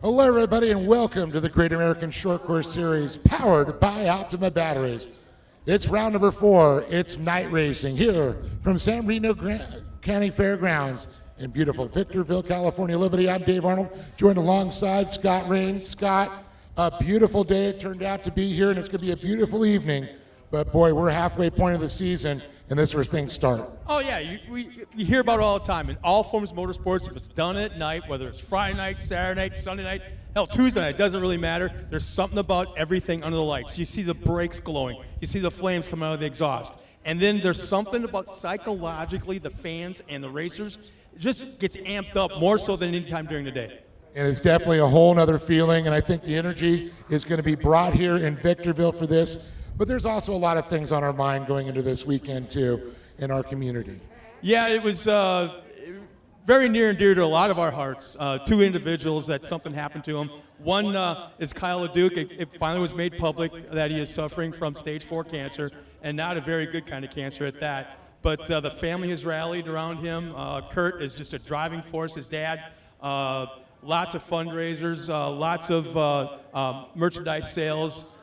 Hello, everybody, and welcome to the Great American Short Course Series, powered by Optima Batteries. It's round number 4. It's night racing here from San Bernardino County Fairgrounds in beautiful Victorville, California. Liberty, I'm Dave Arnold, joined alongside Scott Rain. Scott, a beautiful day it turned out to be here, and it's going to be a beautiful evening. But boy, we're halfway point of the season, and this is where things start. Oh yeah, you hear about it all the time. In all forms of motorsports, if it's done at night, whether it's Friday night, Saturday night, Sunday night, hell, Tuesday night, it doesn't really matter. There's something about everything under the lights. You see the brakes glowing. You see the flames coming out of the exhaust. And then there's something about psychologically the fans and the racers. It just gets amped up more so than any time during the day. And it's definitely a whole nother feeling, and I think the energy is going to be brought here in Victorville for this. But there's also a lot of things on our mind going into this weekend, too, in our community. Yeah, it was very near and dear to a lot of our hearts. Two individuals that something happened to them. One is Kyle LeDuc. It finally was made public that he is suffering from stage 4 cancer, and not a very good kind of cancer at that. But the family has rallied around him. Kurt is just a driving force. His dad, lots of fundraisers, lots of merchandise sales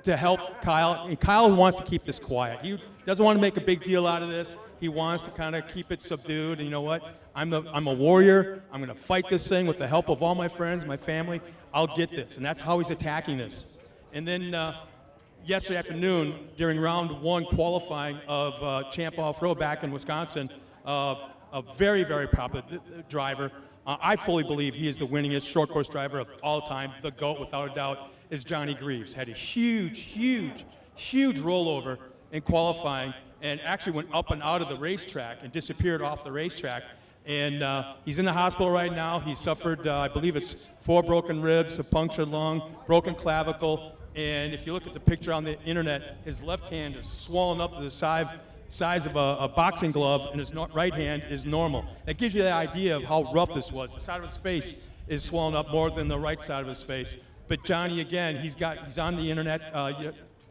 to help Kyle. And Kyle wants to keep this quiet. He doesn't want to make a big deal out of this. He wants to kind of keep it subdued. And you know what? I'm a warrior. I'm going to fight this thing with the help of all my friends, my family. I'll get this. And that's how he's attacking this. And then yesterday afternoon, during round 1 qualifying of Champ Off-Road back in Wisconsin, a very, very popular driver. I fully believe he is the winningest short course driver of all time. The GOAT, without a doubt, is Johnny Greaves. Had a huge rollover in qualifying and actually went up and out of the racetrack and disappeared off the racetrack. And he's in the hospital right now. He suffered, I believe it's 4 broken ribs, a punctured lung, broken clavicle. And if you look at the picture on the internet, his left hand is swollen up to the size of a boxing glove, and his right hand is normal. That gives you the idea of how rough this was. The side of his face is swollen up more than the right side of his face. But Johnny, again, he's on the internet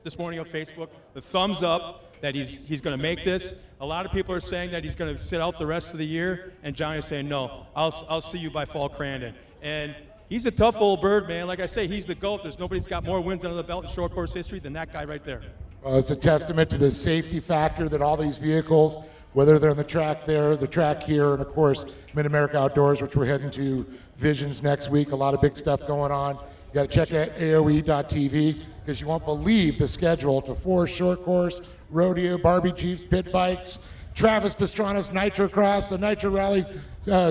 this morning on Facebook. The thumbs up that he's going to make this. A lot of people are saying that he's going to sit out the rest of the year, and Johnny is saying, no, I'll see you by Fall Crandon. And he's a tough old bird, man. Like I say, he's the GOAT. There's nobody's got more wins under the belt in short course history than that guy right there. Well, it's a testament to the safety factor that all these vehicles, whether they're on the track there, the track here, and of course, Mid-America Outdoors, which we're heading to Visions next week. A lot of big stuff going on. You got to check out AOE.tv because you won't believe the schedule to 4 short course, rodeo, Barbie Jeeps, pit bikes, Travis Pastrana's Nitro Cross, the Nitro Rally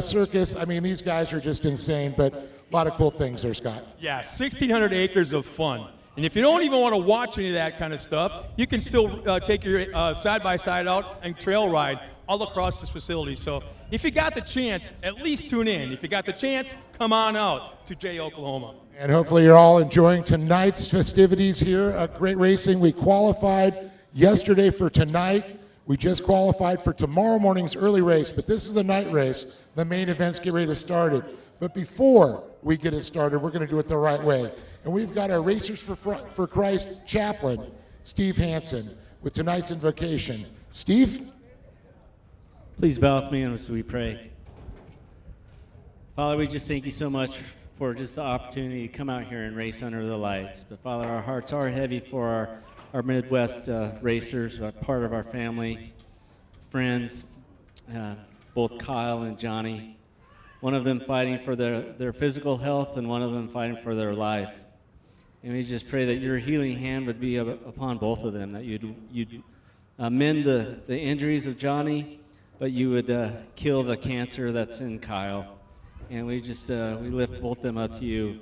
Circus. I mean, these guys are just insane, but a lot of cool things there, Scott. Yeah, 1,600 acres of fun. And if you don't even want to watch any of that kind of stuff, you can still take your side-by-side out and trail ride all across this facility. So if you got the chance, at least tune in. If you got the chance, come on out to Jay, Oklahoma. And hopefully you're all enjoying tonight's festivities here at Great Racing. We qualified yesterday for tonight. We just qualified for tomorrow morning's early race, but this is the night race. The main events get ready to start it. But before we get it started, we're going to do it the right way. And we've got our Racers for Christ chaplain, Steve Hansen, with tonight's invocation. Steve? Please bow with me as we pray. Father, we just thank you so much for just the opportunity to come out here and race under the lights. But Father, our hearts are heavy for our Midwest racers, part of our family, friends, both Kyle and Johnny. One of them fighting for their physical health and one of them fighting for their life. And we just pray that your healing hand would be upon both of them, that you'd mend the injuries of Johnny, but you would kill the cancer that's in Kyle. And we just we lift both of them up to you.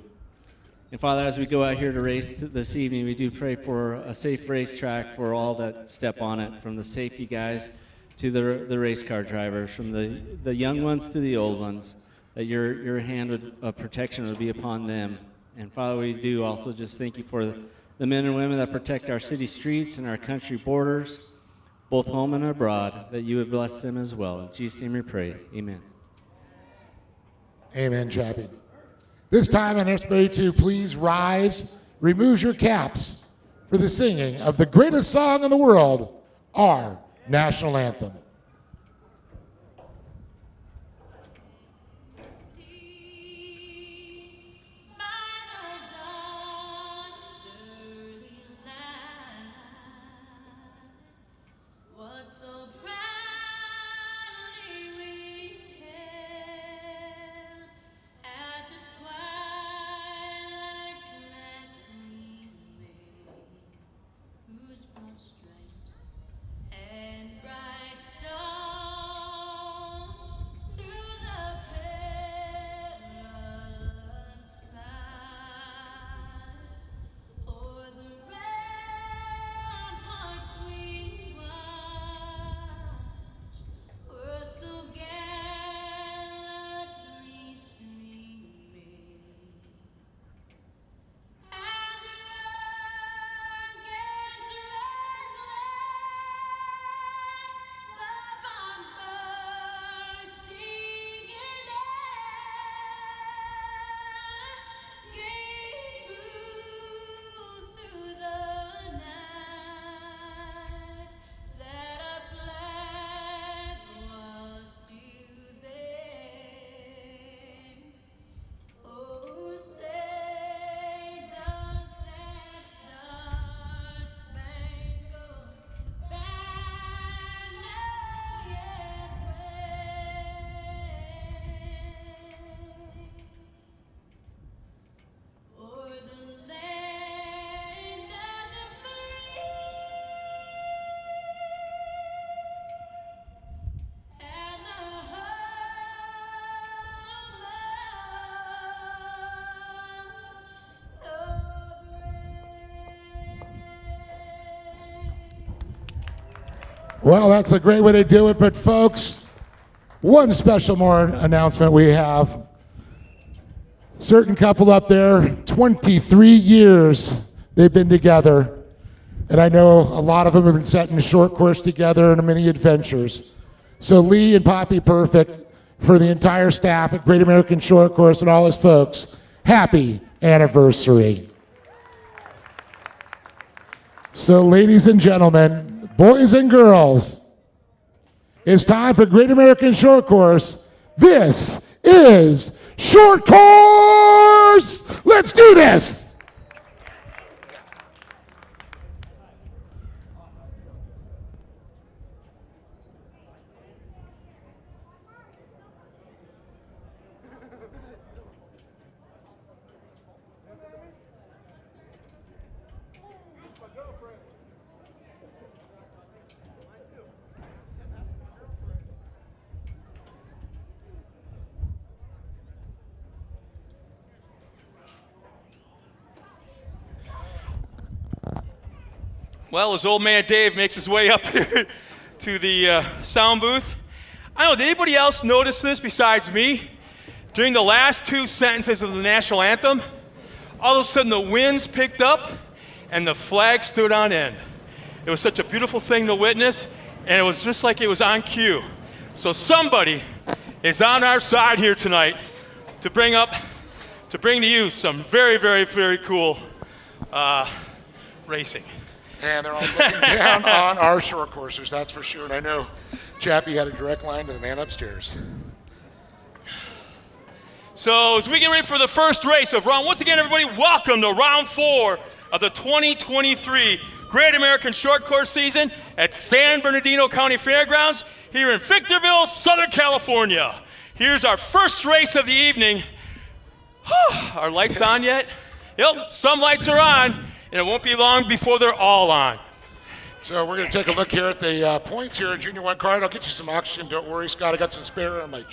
And Father, as we go out here to race this evening, we do pray for a safe racetrack for all that step on it, from the safety guys to the race car drivers, from the young ones to the old ones, that your hand of protection would be upon them. And Father, we do also just thank you for the men and women that protect our city streets and our country borders, both home and abroad, that you would bless them as well. In Jesus' name we pray. Amen. Amen, Chappie. This time, I ask everybody to please rise, remove your caps for the singing of the greatest song in the world, our national anthem. Well, that's a great way to do it, but folks, one special more announcement we have. Certain couple up there, 23 years they've been together, and I know a lot of them have been setting short course together and many adventures. So Lee and Poppy Perfect, for the entire staff at Great American Short Course and all his folks, happy anniversary. So ladies and gentlemen, boys and girls, it's time for Great American Short Course. This is Short Course! Let's do this! Well, as old man Dave makes his way up here to the sound booth, I don't know, did anybody else notice this besides me? During the last two sentences of the national anthem, all of a sudden the winds picked up and the flag stood on end. It was such a beautiful thing to witness, and it was just like it was on cue. So somebody is on our side here tonight to bring to you some very, very, very cool racing. And they're all looking down on our short coursers, that's for sure. And I know Chappie had a direct line to the man upstairs. So as we get ready for the first race of round, once again, everybody, welcome to round 4 of the 2023 Great American Short Course season at San Bernardino County Fairgrounds here in Victorville, Southern California. Here's our first race of the evening. Are lights on yet? Yep, some lights are on. And it won't be long before they're all on. So we're going to take a look here at the points here in Junior 1 card. I'll get you some oxygen. Don't worry, Scott. I got some spare in my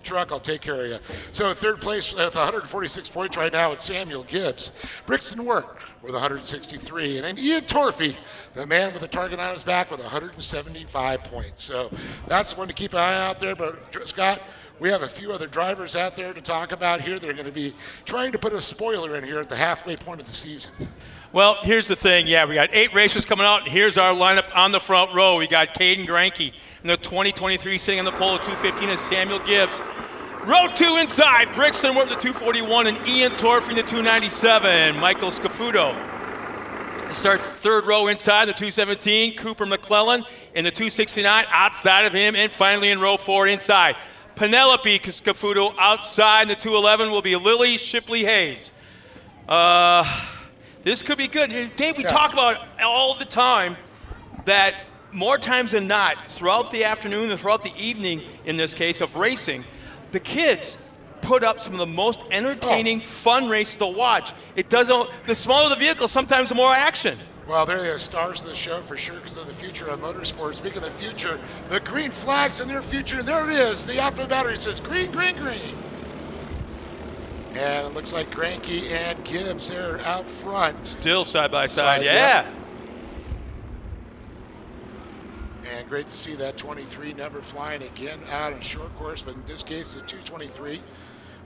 truck. I'll take care of you. So third place with 146 points right now, it's Samuel Gibbs. Brixton Wirt with 163. And then Ian Torfey, the man with the target on his back, with 175 points. So that's the one to keep an eye out there. But Scott, we have a few other drivers out there to talk about here. They're going to be trying to put a spoiler in here at the halfway point of the season. Well, here's the thing. Yeah, we got 8 racers coming out, and here's our lineup on the front row. We got Caden Granke in the 2023 sitting on the pole at 215 is Samuel Gibbs. Row 2 inside, Brixton Wirt the 241 and Ian Torfey the 297. Michael Scafuto starts third row inside the 217. Cooper McClellan in the 269 outside of him. And finally in row 4 inside, Penelope Scafuto outside in the 211 will be Lily Shipley Hayes. This could be good. Dave, we talk about all the time that more times than not, throughout the afternoon and throughout the evening, in this case, of racing, the kids put up some of the most entertaining, fun races to watch. The smaller the vehicle, sometimes the more action. Well, they're the stars of the show for sure because of the future of motorsports. Speaking of the future, the green flag's in their future, and there it is. The Optima battery says green, green, green. And it looks like Granke and Gibbs there out front. Still side by side, yeah. And great to see that 23 number flying again out in short course, but in this case, the 223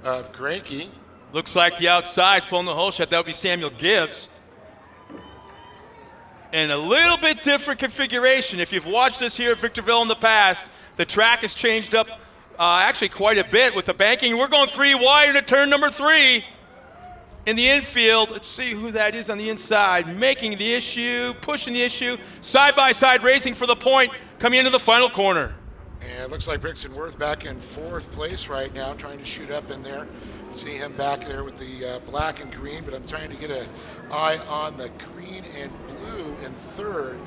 of Granke. Looks like the outside's pulling the whole shot. That would be Samuel Gibbs. And a little bit different configuration. If you've watched us here at Victorville in the past, the track has changed up actually quite a bit with the banking. We're going 3 wide into turn number 3 in the infield. Let's see who that is on the inside. Making the issue, pushing the issue. Side-by-side racing for the point coming into the final corner. And it looks like Brixton Wirt back in 4th place right now, trying to shoot up in there. See him back there with the black and green, but I'm trying to get an eye on the green and blue in 3rd.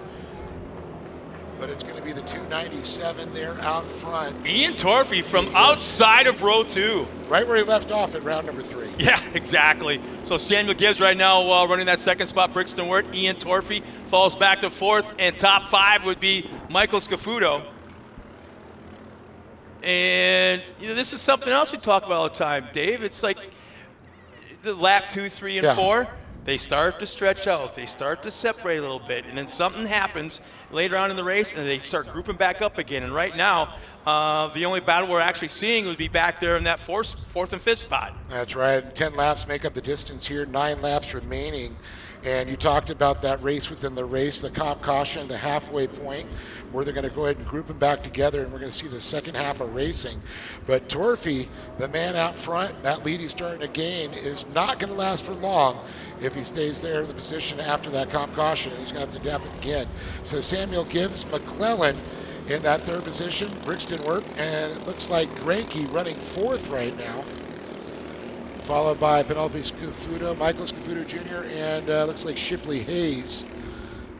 But it's going to be the 297 there out front. Ian Torfey from outside of row 2. Right where he left off at round number 3. Yeah, exactly. So Samuel Gibbs right now running that second spot. Brixton Wirt, Ian Torfey falls back to 4th. And top 5 would be Michael Scafuto. And this is something else we talk about all the time, Dave. It's like the lap 2, 3, and 4. they start to stretch out, they start to separate a little bit, and then something happens later on in the race, and they start grouping back up again. And right now, the only battle we're actually seeing would be back there in that fourth and fifth spot. That's right. 10 laps make up the distance here, 9 laps remaining. And you talked about that race within the race, the comp caution, the halfway point, where they're going to go ahead and group them back together, and we're going to see the second half of racing. But Torfey, the man out front, that lead he's starting to gain is not going to last for long if he stays there in the position after that comp caution. He's going to have to dap it again. So Samuel Gibbs, McClellan in that third position, Brixton Wirt, and it looks like Granke running fourth right now, followed by Penelope Scafuto, Michael Scafuto Jr., and looks like Shipley Hayes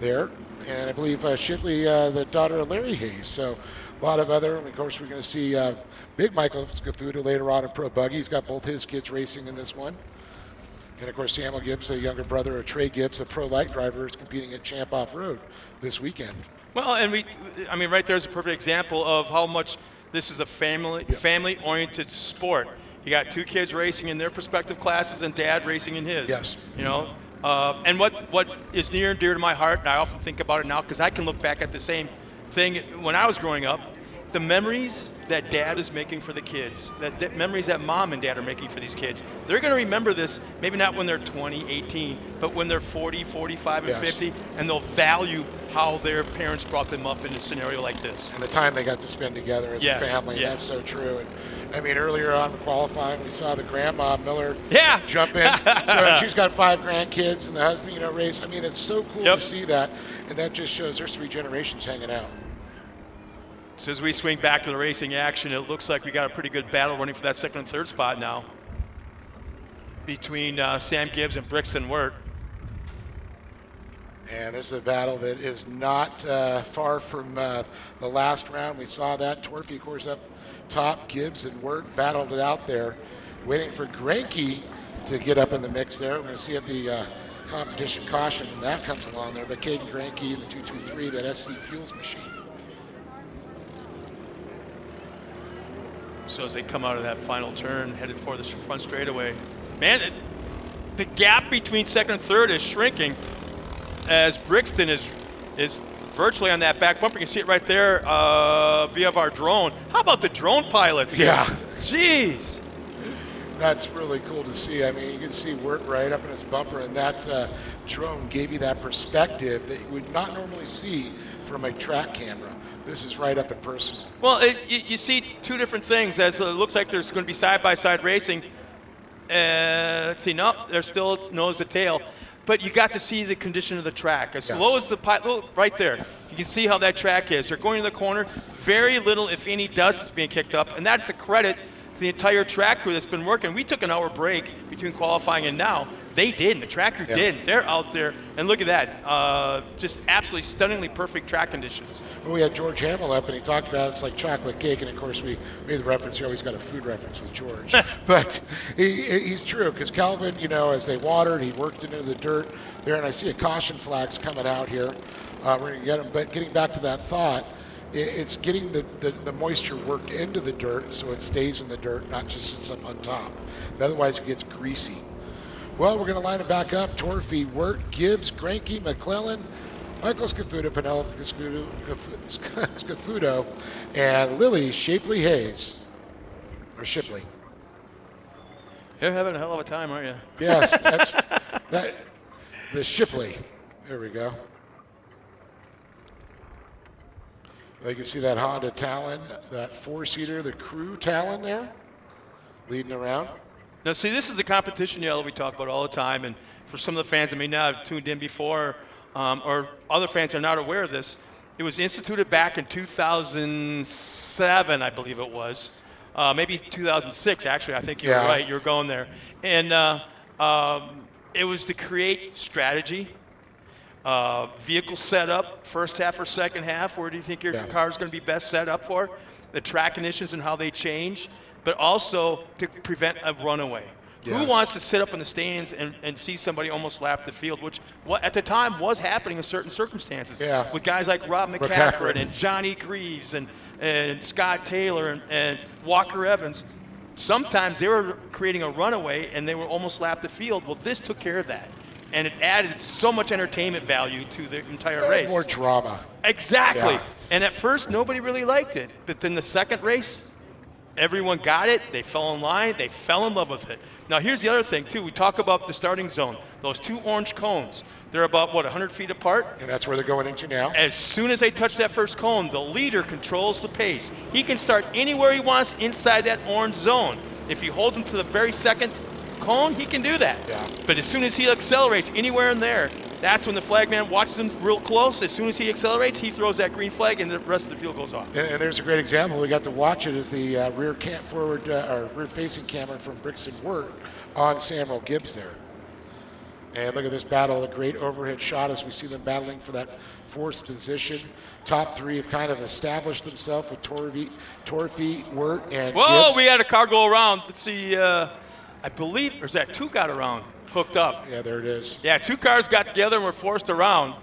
there. And I believe Shipley, the daughter of Larry Hayes. So a lot of other, and of course we're going to see big Michael Scafuto later on in Pro Buggy. He's got both his kids racing in this one. And of course Samuel Gibbs, the younger brother of Trey Gibbs, a pro light driver, is competing at Champ Off-Road this weekend. Well, and right there's a perfect example of how much this is a family-oriented sport. You got 2 kids racing in their respective classes and dad racing in his. Yes. You know, and what is near and dear to my heart, and I often think about it now because I can look back at the same thing when I was growing up, the memories that dad is making for the kids, that memories that mom and dad are making for these kids. They're going to remember this, maybe not when they're 20, 18, but when they're 40, 45, and 50, and they'll value how their parents brought them up in a scenario like this. And the time they got to spend together as a family, that's so true. And I mean, earlier on in qualifying, we saw the grandma Miller jump in. So she's got 5 grandkids, and the husband, race. I mean, it's so cool to see that, and that just shows there's 3 generations hanging out. So as we swing back to the racing action, it looks like we got a pretty good battle running for that second and third spot now between Sam Gibbs and Brixton Wirt. And this is a battle that is not far from the last round. We saw that. Torfey, of course, up top. Gibbs and Wirt battled it out there, waiting for Granke to get up in the mix there. We're going to see at the competition caution when that comes along there. But Caden Granke in the 223, that SC Fuels machine. So as they come out of that final turn, headed for the front straightaway, man, the gap between second and third is shrinking as Brixton is virtually on that back bumper. You can see it right there via our drone. How about the drone pilots? Yeah. Jeez. That's really cool to see. I mean, you can see Wirt right up in his bumper, and that drone gave you that perspective that you would not normally see from a track camera. This is right up and personal. Well, you see 2 different things. As it looks like there's going to be side-by-side racing. Let's see, no, there's still nose to tail. But you got to see the condition of the track. As low as the pilot, right there, you can see how that track is. They're going to the corner. Very little, if any, dust is being kicked up. And that's a credit to the entire track crew that's been working. We took an hour break between qualifying and now. They didn't. The track crew didn't. They're out there. And look at that. Just absolutely stunningly perfect track conditions. Well, we had George Hamill up, and he talked about it's like chocolate cake. And, of course, we made the reference. You always got a food reference with George. But he's true because Calvin, as they watered, he worked into the dirt there. And I see a caution flags coming out here. We're going to get them. But getting back to that thought, it's getting the moisture worked into the dirt so it stays in the dirt, not just sits up on top. Otherwise, it gets greasy. Well, we're going to line it back up. Torfey, Wirt, Gibbs, Granke, McClellan, Michael Scafuto, Penelope Scafuto, and Lily Shipley Hayes. Or Shipley. You're having a hell of a time, aren't you? Yes, that's the Shipley. There we go. Well, you can see that Honda Talon, that 4-seater, the crew Talon there, leading around. Now, see, this is the competition yellow we talk about all the time, and for some of the fans that may not have tuned in before, or other fans are not aware of this, it was instituted back in 2007, I believe it was. Maybe 2006, actually. I think you were right. You were going there. And it was to create strategy, vehicle setup, first half or second half. Where do you think your car is going to be best set up for? The track conditions and how they change, but also to prevent a runaway. Yes. Who wants to sit up in the stands and see somebody almost lap the field, which at the time was happening in certain circumstances with guys like Rob McCaffrey and Johnny Greaves and Scott Taylor and Walker Evans. Sometimes they were creating a runaway and they were almost lap the field. Well, this took care of that. and it added so much entertainment value to the entire race. More drama. Exactly. Yeah. And at first, nobody really liked it. But then the second race, everyone got it. They fell in line. They fell in love with it. Now, here's the other thing, too. We talk about the starting zone. Those two orange cones, they're about, 100 feet apart? And that's where they're going into now. As soon as they touch that first cone, the leader controls the pace. He can start anywhere he wants inside that orange zone. If he holds him to the very second cone, he can do that. Yeah. But as soon as he accelerates anywhere in there, that's when the flagman watches him real close. As soon as he accelerates, he throws that green flag, and the rest of the field goes off. And there's a great example. We got to watch it as the rear-facing camera from Brixton Wirt on Samuel Gibbs there. And look at this battle, a great overhead shot as we see them battling for that fourth position. Top three have kind of established themselves with Torfey, Wirt, and Whoa, Gibbs. we had a car go around. Let's see, I believe, or is that two got around, hooked up? Yeah, there it is. Yeah, two cars got together and were forced around.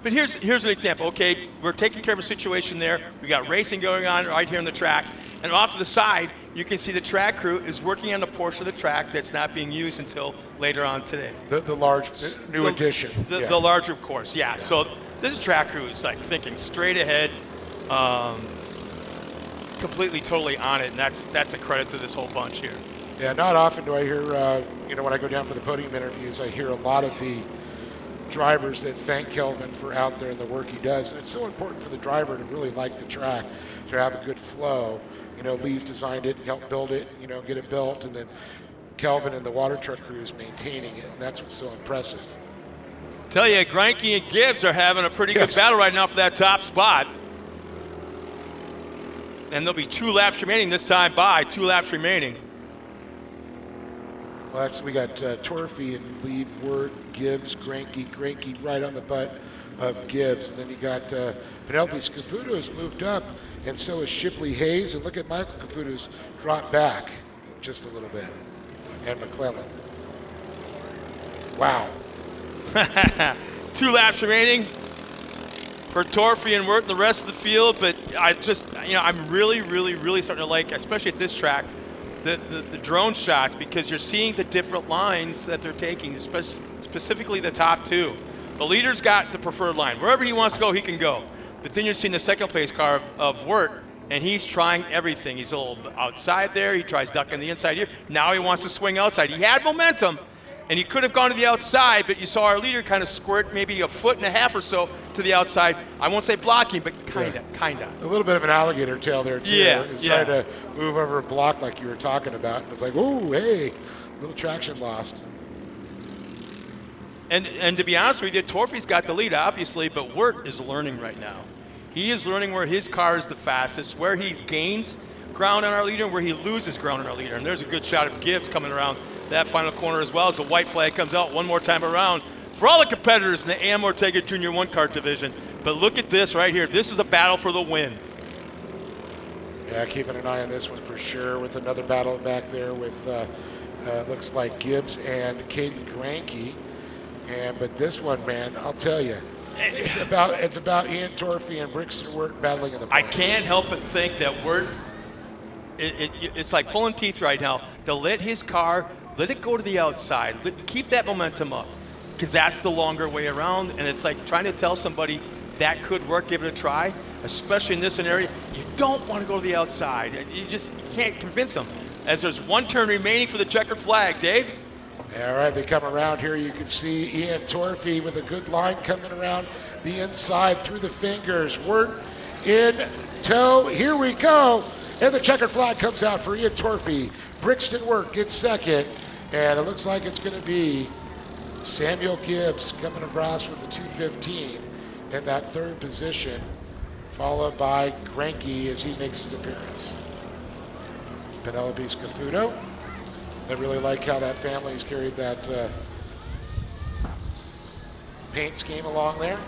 But here's an example. Okay, we're taking care of a situation there. We got racing going on right here on the track. And off to the side, you can see the track crew is working on a portion of the track that's not being used until later on today. The large new addition. The larger course, yeah. So this track crew is like thinking straight ahead, completely, totally on it, and that's a credit to this whole bunch here. Yeah, not often do I hear, when I go down for the podium interviews, I hear a lot of the drivers that thank Kelvin for out there and the work he does. And it's so important for the driver to really like the track, to have a good flow. Lee's designed it, helped build it, get it built, and then Kelvin and the water truck crew is maintaining it, and that's what's so impressive. Tell you, Greinke and Gibbs are having a pretty good Yes. battle right now for that top spot. And there'll be 2 laps remaining this time by, 2 laps remaining. Well, actually, we got Torfey and lead, Wirt, Gibbs, Greinke right on the butt of Gibbs. And then you got Penelope Scafuto has moved up, and so is Shipley Hayes. And look at Michael Cafuto's dropped back just a little bit. And McClellan. Wow. 2 laps remaining for Torfey and Wirt and the rest of the field, but I'm really, really, really starting to like, especially at this track, the drone shots, because you're seeing the different lines that they're taking, specifically the top 2. The leader's got the preferred line. Wherever he wants to go, he can go. But then you're seeing the second place car of Wirt, and he's trying everything. He's a little outside there. He tries ducking the inside here. Now he wants to swing outside. He had momentum, and he could have gone to the outside, but you saw our leader kind of squirt maybe 1.5 feet or so to the outside. I won't say blocking, but kind of. A little bit of an alligator tail there, too. Yeah, He's yeah. trying to move over a block like you were talking about. And it's like, oh, hey, little traction lost. And to be honest with you, Torfey's got the lead, obviously, but Wirt is learning right now. He is learning where his car is the fastest, where he gains ground on our leader, and where he loses ground on our leader. And there's a good shot of Gibbs coming around that final corner as well as the white flag comes out one more time around for all the competitors in the AM Ortega Junior 1-car division. But look at this right here. This is a battle for the win. Yeah, keeping an eye on this one for sure, with another battle back there with, looks like Gibbs and Caden Greinke. But this one, man, I'll tell you, it's about Ian Torfey and Brixton Wirt battling in the I points. can't help but think that Wirt, it's like pulling teeth right now to let his car, let it go to the outside, keep that momentum up, because that's the longer way around. And it's like trying to tell somebody that could work, give it a try, especially in this scenario. You don't want to go to the outside. You can't convince them. As there's 1 turn remaining for the checkered flag, Dave. All right, they come around here. You can see Ian Torfey with a good line coming around the inside through the fingers. Wirt in tow. Here we go. And the checkered flag comes out for Ian Torfey. Brixton Wirt gets second. And it looks like it's going to be Samuel Gibbs coming across with the 215 in that third position, followed by Greinke as he makes his appearance. Penelope Scafuto. I really like how that family's carried that paint scheme along there.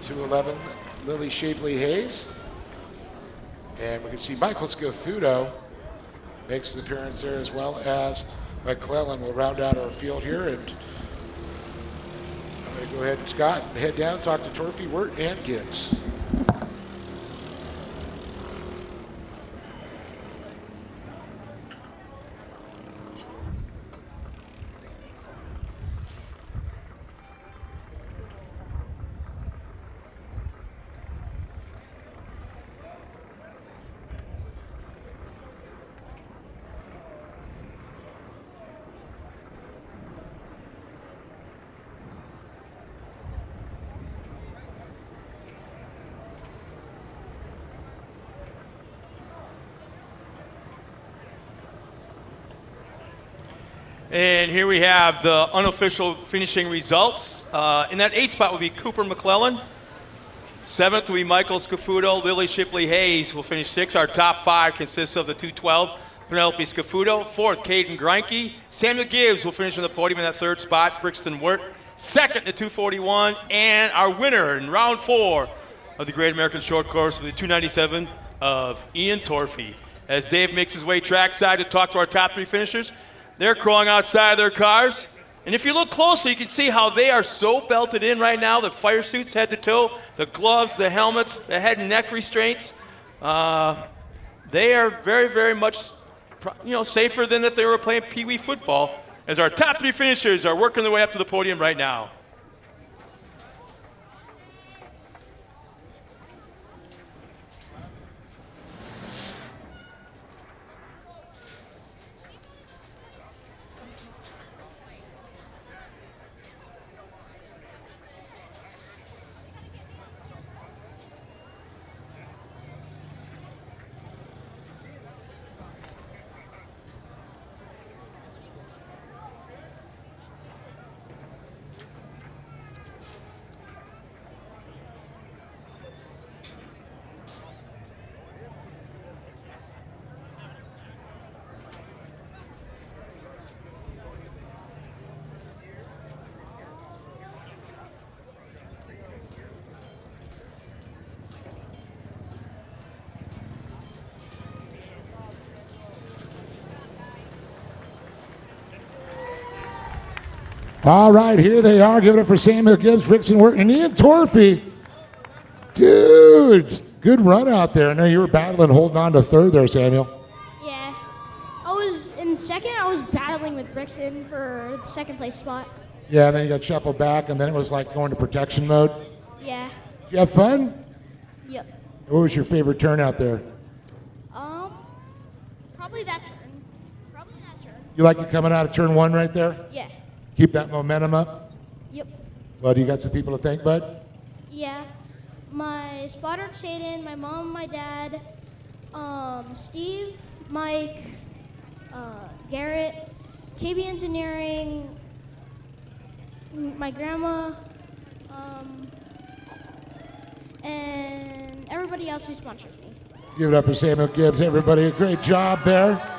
211 Lily Shapley Hayes. And we can see Michael Scafuto makes his appearance there, as well as McClellan will round out our field here. And I'm going to go ahead, Scott, and head down, talk to Torfey, Wirt, and Gibbs. And here we have the unofficial finishing results. In that 8th spot will be Cooper McClellan. 7th will be Michael Scafuto. Lily Shipley Hayes will finish 6th. Our top 5 consists of the 212, Penelope Scafuto. 4th, Caden Greinke. Samuel Gibbs will finish on the podium in that 3rd spot. Brixton Wirt. 2nd, the 241. And our winner in round 4 of the Great American Short Course with the 297 of Ian Torfey. As Dave makes his way trackside to talk to our top 3 finishers, they're crawling outside their cars. And if you look closely, you can see how they are so belted in right now, the fire suits head to toe, the gloves, the helmets, the head and neck restraints. They are very, very much safer than if they were playing Pee Wee football, as our top 3 finishers are working their way up to the podium right now. All right, here they are. Give it up for Samuel Gibbs, Brixton Wirt, and Ian Torfey. Dude, good run out there. I know you were battling, holding on to 3rd there, Samuel. Yeah. I was in 2nd. I was battling with Brixton for the 2nd place spot. Yeah, and then you got shuffled back, and then it was like going to protection mode. Yeah. Did you have fun? Yep. What was your favorite turn out there? Probably that turn. Probably that turn. You like it coming out of turn 1 right there? Yeah. Keep that momentum up? Yep. Well, do you got some people to thank, bud? Yeah. My spotter, Shaden, my mom, my dad, Steve, Mike, Garrett, KB Engineering, my grandma, and everybody else who sponsors me. Give it up for Samuel Gibbs, everybody. A great job there.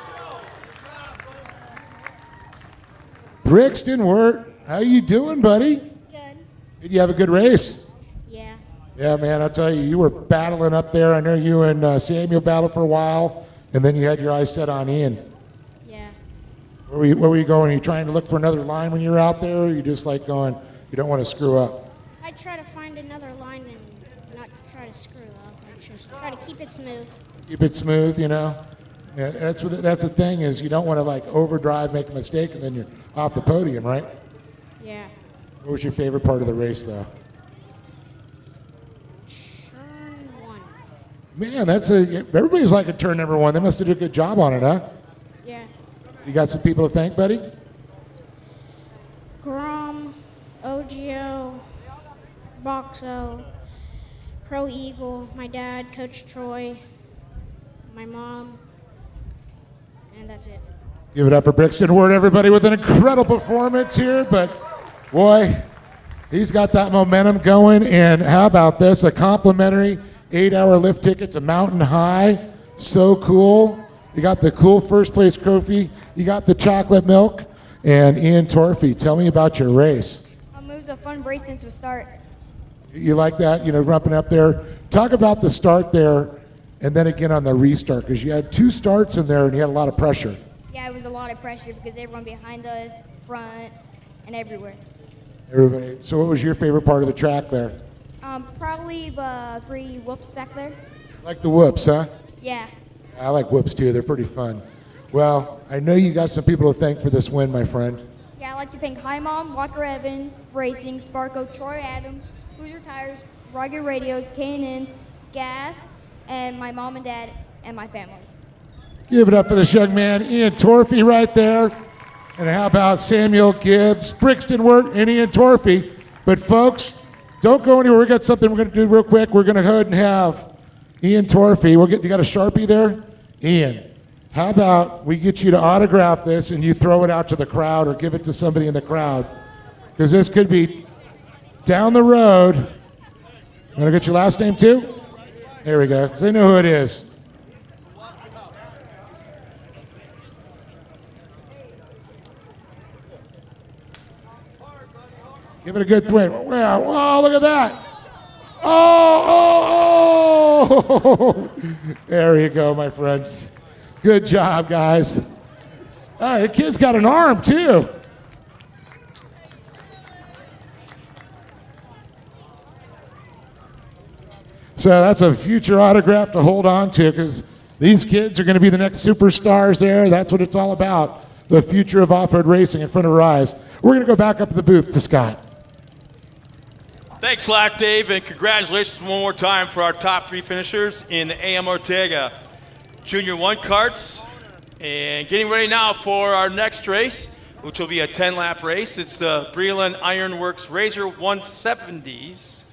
Brixton Wirt, how you doing, buddy? Good. Did you have a good race? Yeah. Yeah, man, I'll tell you, you were battling up there. I know you and Samuel battled for a while, and then you had your eyes set on Ian. Yeah. Where were you going? Are you trying to look for another line when you were out there, or are you just like going, you don't want to screw up? I try to find another line and not try to screw up. I just try to keep it smooth. Keep it smooth, you know? Yeah, that's the thing is you don't want to like overdrive, make a mistake, and then you're off the podium, right? Yeah. What was your favorite part of the race, though? Turn 1. Man, everybody's like at turn number 1. They must have did a good job on it, huh? Yeah. You got some people to thank, buddy? Grom, OGO, Boxo, Pro Eagle, my dad, Coach Troy, my mom, and that's it. Give it up for Brixton Wirt, everybody, with an incredible performance here. But, boy, he's got that momentum going. And how about this? A complimentary 8-hour lift ticket to Mountain High. So cool. You got the cool first place trophy. You got the chocolate milk. And Ian Torfey, tell me about your race. It was a fun race since the start. You like that, rumping up there? Talk about the start there and then again on the restart, because you had 2 starts in there and you had a lot of pressure. Yeah, it was a lot of pressure because everyone behind us, front, and everywhere. Everybody. So what was your favorite part of the track there? Probably the 3 whoops back there. Like the whoops, huh? Yeah. I like whoops too. They're pretty fun. Well, I know you got some people to thank for this win, my friend. Yeah, I'd like to thank Hi Mom, Walker Evans, Racing, Sparko, Troy Adams, Hoosier Tires, Rugged Radios, K&N, Gas, and my mom and dad and my family. Give it up for this young man, Ian Torfey, right there. And how about Samuel Gibbs, Brixton Wirt, and Ian Torfey. But folks, don't go anywhere. We got something we're going to do real quick. We're going to go ahead and have Ian Torfey. You got a Sharpie there? Ian, How about we get you to autograph this and you throw it out to the crowd or give it to somebody in the crowd? Because this could be down the road. Want to get your last name too? There we go. So they know who it is. Give it a good thwing. Wow, wow, look at that. Oh. There you go, my friends. Good job, guys. All right, the kid's got an arm, too. So that's a future autograph to hold on to because these kids are going to be the next superstars there. That's what it's all about, the future of off-road racing in front of our eyes. We're going to go back up to the booth to Scott. Thanks, Slack Dave, and congratulations one more time for our top 3 finishers in the AM Ortega Junior 1 karts. And getting ready now for our next race, which will be a 10-lap race. It's the Breland Ironworks Razor 170s.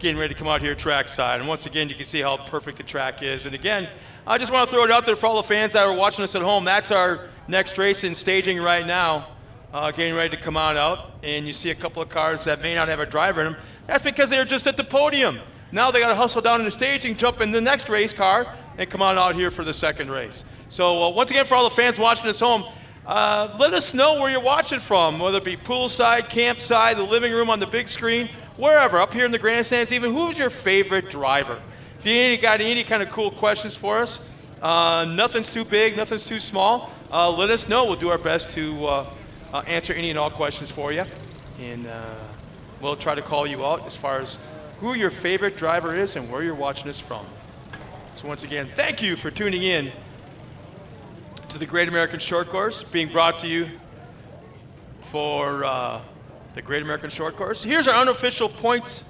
Getting ready to come out here trackside. And once again, you can see how perfect the track is. And again, I just want to throw it out there for all the fans that are watching us at home. That's our next race in staging right now. Getting ready to come on out, and you see a couple of cars that may not have a driver in them. That's because they're just at the podium. Now they got to hustle down in the staging, jump in the next race car, and come on out here for the second race. So once again, for all the fans watching us home, let us know where you're watching from, whether it be poolside, campside, the living room on the big screen, wherever, up here in the grandstands even. Who's your favorite driver? If you got any kind of cool questions for us, nothing's too big, nothing's too small, let us know. We'll do our best to answer any and all questions for you, and we'll try to call you out as far as who your favorite driver is and where you're watching us from. So once again, thank you for tuning in to the Great American Short Course, being brought to you for the Great American Short Course. Here's our unofficial points.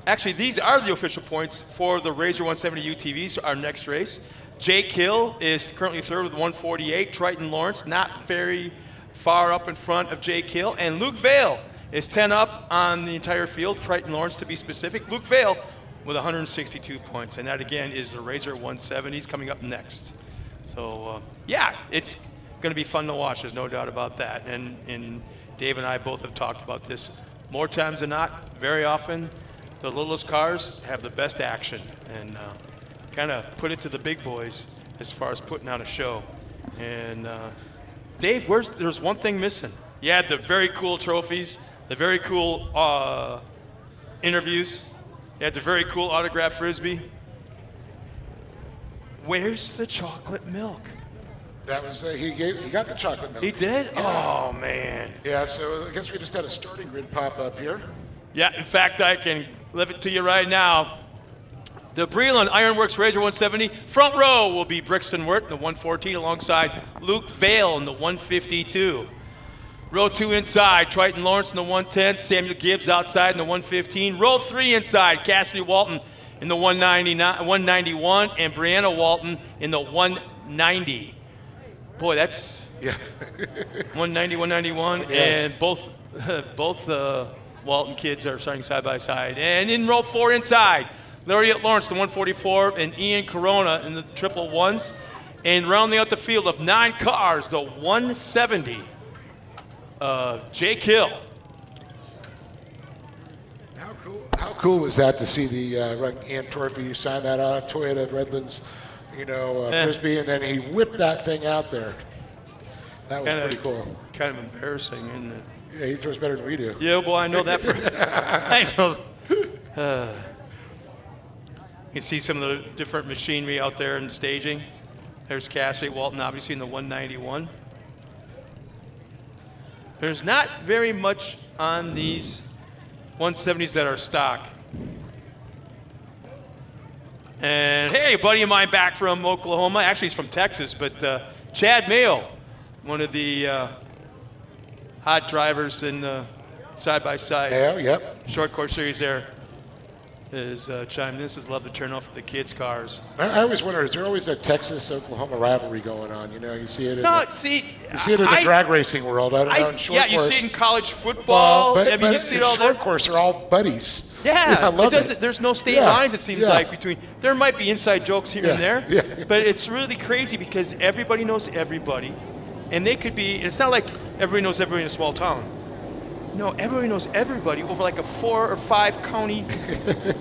Actually, these are the official points for the Razor 170 UTVs, our next race. Jake Hill is currently third with 148. Triton Lawrence not very far up in front of Jake Hill. And Luke Vale is 10 up on the entire field, Triton Lawrence to be specific. Luke Vale with 162 points. And that, again, is the Razor 170s coming up next. So, yeah, it's going to be fun to watch. There's no doubt about that. And Dave and I both have talked about this more times than not. Very often, the littlest cars have the best action and kind of put it to the big boys as far as putting on a show. And Dave, there's one thing missing. You had the very cool trophies, the very cool interviews. You had the very cool autograph Frisbee. Where's the chocolate milk? That was he got the chocolate milk. He did? Yeah. Oh, man. Yeah, so I guess we just had a starting grid pop up here. Yeah, in fact, I can live it to you right now. The Breland Ironworks Razor 170 front row will be Brixton Wirt in the 114 alongside Luke Vale in the 152. Row 2 inside, Triton Lawrence in the 110, Samuel Gibbs outside in the 115. Row 3 inside, Cassidy Walton in the 191, and Brianna Walton in the 190. Boy, that's 190, 191, yes. And both Walton kids are starting side by side. And in row 4 inside, Lariat Lawrence, the 144, and Ian Corona in the triple ones. And rounding out the field of 9 cars, the 170, Jake Hill. How cool was that to see the Ian Torfey sign that Toyota Redlands, Frisbee, and then he whipped that thing out there. That was pretty cool. Kind of embarrassing, isn't it? Yeah, he throws better than we do. Yeah, well, I know that. I know. You can see some of the different machinery out there in staging. There's Cassidy Walton, obviously, in the 191. There's not very much on these 170s that are stock. And hey, a buddy of mine back from Oklahoma. Actually, he's from Texas, but Chad Mayo, one of the hot drivers in the side-by-side short course series there, is chimed in. Says, love the turnout for the kids' cars. I always wonder, is there always a Texas-Oklahoma rivalry going on? You see it in the drag racing world. I don't know, in short course. You see it in college football. But you see it all short course are all buddies. I love it. There's no state Yeah, lines, it seems yeah. like, between. There might be inside jokes here and Yeah, there, yeah. but it's really crazy because everybody knows everybody. And they could be, it's not like everybody knows everybody in a small town. No, everybody knows everybody over like a 4 or 5 county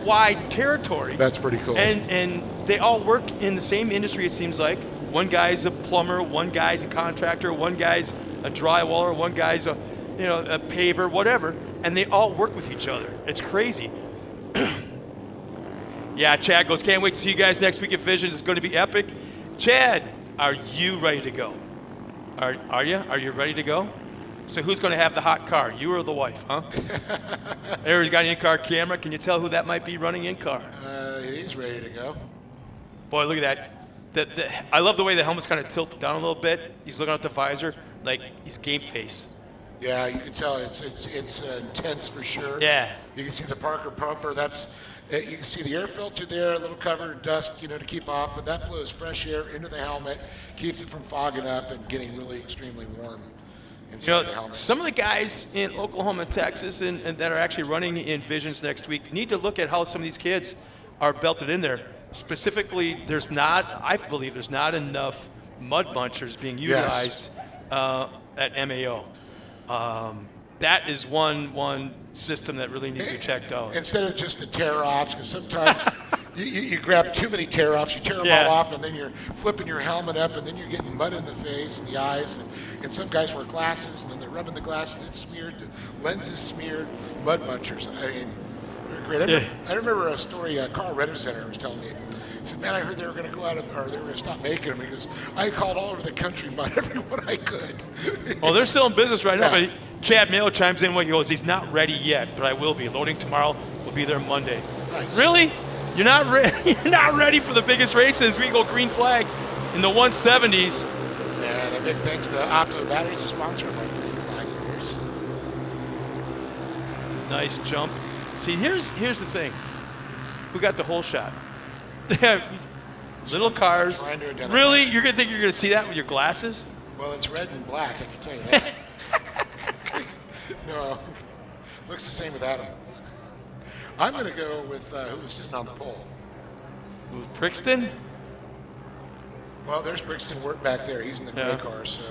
wide territory. That's pretty cool. And they all work in the same industry, it seems like. One guy's a plumber, one guy's a contractor, one guy's a drywaller, one guy's a paver, whatever. And they all work with each other. It's crazy. Yeah, Chad goes, can't wait to see you guys next week at Visions. It's going to be epic. Chad, are you ready to go? Are you? Are you ready to go? So who's going to have the hot car, you or the wife, huh? Everybody's got an in-car camera. Can you tell who that might be running in-car? He's ready to go. Boy, look at that. I love the way the helmet's kind of tilted down a little bit. He's looking out the visor like he's game face. Yeah, you can tell it's intense for sure. Yeah. You can see the Parker pumper. You can see the air filter there, a little cover of dust, to keep off, but that blows fresh air into the helmet, keeps it from fogging up and getting really extremely warm inside the helmet. Some of the guys in Oklahoma and Texas and that are actually running in Visions next week need to look at how some of these kids are belted in there. Specifically, I believe there's not enough mud munchers being utilized at MAO. That is one system that really needs to be checked out. Instead of just the tear-offs, because sometimes you grab too many tear-offs, you tear them all off, and then you're flipping your helmet up, and then you're getting mud in the face and the eyes. And some guys wear glasses, and then they're rubbing the glasses, it's smeared, the lens is smeared, mud munchers. I mean, they're great. I remember a story Carl Renner Center was telling me. He said, man, I heard they were going to go out of, or they were going to stop making them. He goes, I called all over the country and bought everyone I could. Well, they're still in business right now, Yeah. but Chad Mayo chimes in when he goes, he's not ready yet, but I will be. Loading tomorrow, we'll be there Monday. Nice. Really? You're not you're not ready for the biggest races. We go green flag in the 170s. And a big thanks to Opto Batteries, the sponsor of our green flag of course. Nice jump. See, here's the thing. Who got the whole shot? They have little cars. Trying to identify. Really? You're going to think you're going to see that with your glasses? Well, it's red and black, I can tell you that. No, looks the same without him. I'm going to go with who was sitting on the pole. With Brixton? Well, there's Brixton work back there. He's in the gray Yeah. car, so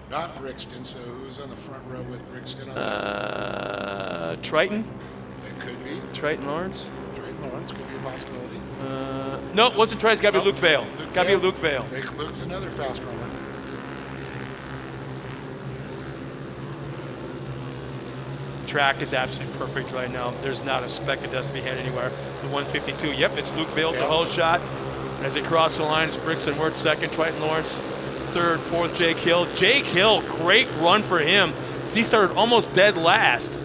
not Brixton. So who's on the front row with Brixton on that? Triton? It could be. Triton Lawrence? Drayton Lawrence could be a possibility. No, it wasn't Triton. It's got to be Luke Vale. Got to be Luke Vale. Luke's another fast runner. Track is absolutely perfect right now. There's not a speck of dust to be had anywhere. The 152. Yep, it's Luke Vale, the whole shot. As they cross the line, it's Brixton Worth second, Triton Lawrence third, fourth, Jake Hill. Jake Hill, great run for him. He started almost dead last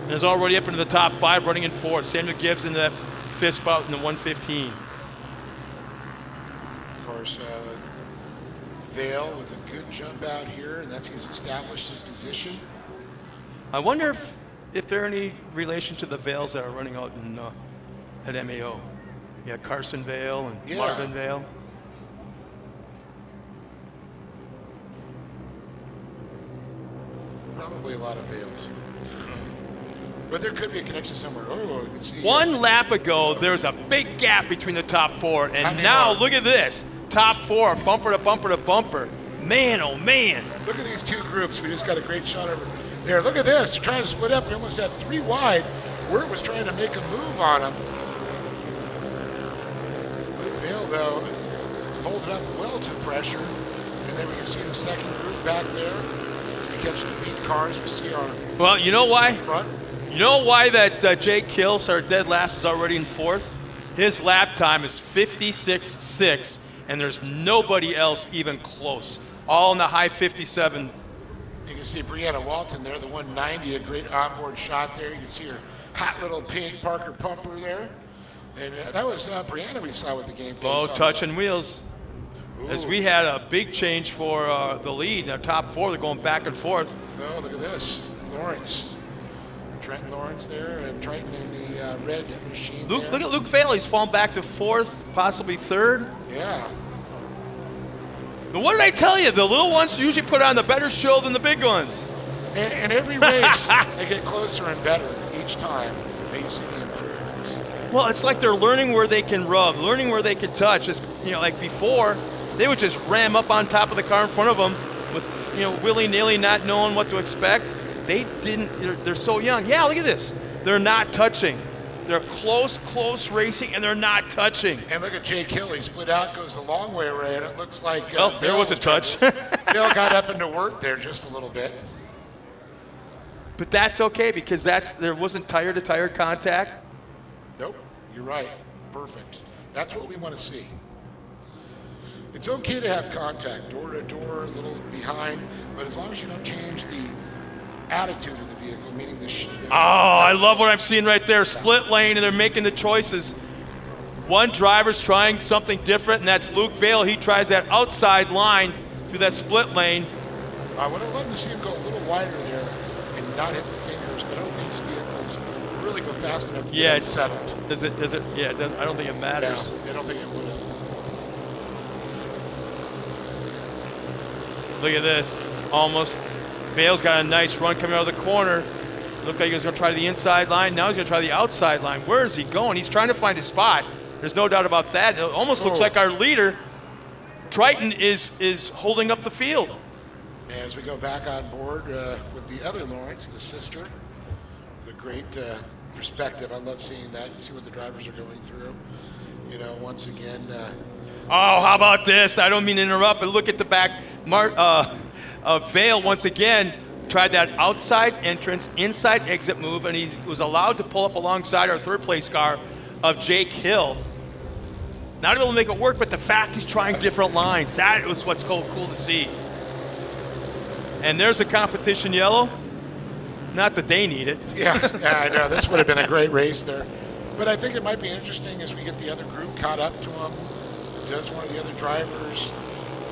and is already up into the top 5, running in fourth. Samuel Gibbs in the 5th spot in the 115. Of course, Vale with a good jump out here, and he's established his position. I wonder if there are any relation to the Vales that are running out in at MAO. Yeah, Carson Vale and Marvin Vale. Probably a lot of Vales. But there could be a connection somewhere. Oh, you can see. One lap ago, there was a big gap between the top 4, and Not now anymore. look at this. Top 4, bumper to bumper to bumper. Man, oh man. Look at these two groups. We just got a great shot over there. Look at this. They're trying to split up. We almost had 3 wide. Wirt was trying to make a move on them. But Vale, though, holding up well to pressure. And then we can see the second group back there. We catch the lead cars. We see our Well, you know why? front. You know why that Jake Hill, started dead last, is already in 4th? His lap time is 56.6, and there's nobody else even close. All in the high 57. You can see Brianna Walton there, the 190, a great onboard shot there. You can see her hot little pink Parker pumper there. And that was Brianna we saw with the game face. Low on touch the- and wheels. As Ooh. we had a big change for the lead. Our top 4, they're going back and forth. Oh, look at this. Lawrence. Trenton Lawrence there, and Triton in the red machine there. Look at Luke Vale. He's fallen back to 4th, possibly 3rd. Yeah. But what did I tell you? The little ones usually put on the better show than the big ones. And every race, they get closer and better each time. And you see the improvement. Well, it's like they're learning where they can rub, learning where they can touch. It's, like before, they would just ram up on top of the car in front of them with, willy-nilly, not knowing what to expect. They didn't, they're so young. Yeah, look at this. They're not touching. They're close racing, and they're not touching. And look at Jake Hill. He split out, goes the long way around. It looks like Oh, there was a touch. Bill got up into work there just a little bit. But that's okay because there wasn't tire-to-tire contact. Nope, you're right. Perfect. That's what we want to see. It's okay to have contact, door to door, a little behind, but as long as you don't change the attitude of the vehicle, meaning the I love what I'm seeing right there. Split lane, and they're making the choices. One driver's trying something different, and that's Luke Vale. He tries that outside line through that split lane. I would have loved to see him go a little wider there and not hit the fingers, but I don't think these vehicles really go fast enough to get settled. Does it? Yeah, it does. I don't think it matters. No, I don't think it would have. Look at this. Almost. Vale's got a nice run coming out of the corner. Looked like he was going to try the inside line. Now he's going to try the outside line. Where is he going? He's trying to find his spot. There's no doubt about that. It almost looks like our leader, Triton, is holding up the field. As we go back on board with the other Lawrence, the sister, the great perspective. I love seeing that. See what the drivers are going through. Once again. Oh, how about this? I don't mean to interrupt, but look at the back. Vale once again tried that outside entrance, inside exit move, and he was allowed to pull up alongside our third place car of Jake Hill. Not able to make it work, but the fact he's trying different lines, that was what's cool to see. And there's the competition yellow. Not that they need it. Yeah, I know. This would have been a great race there. But I think it might be interesting as we get the other group caught up to him. Does one of the other drivers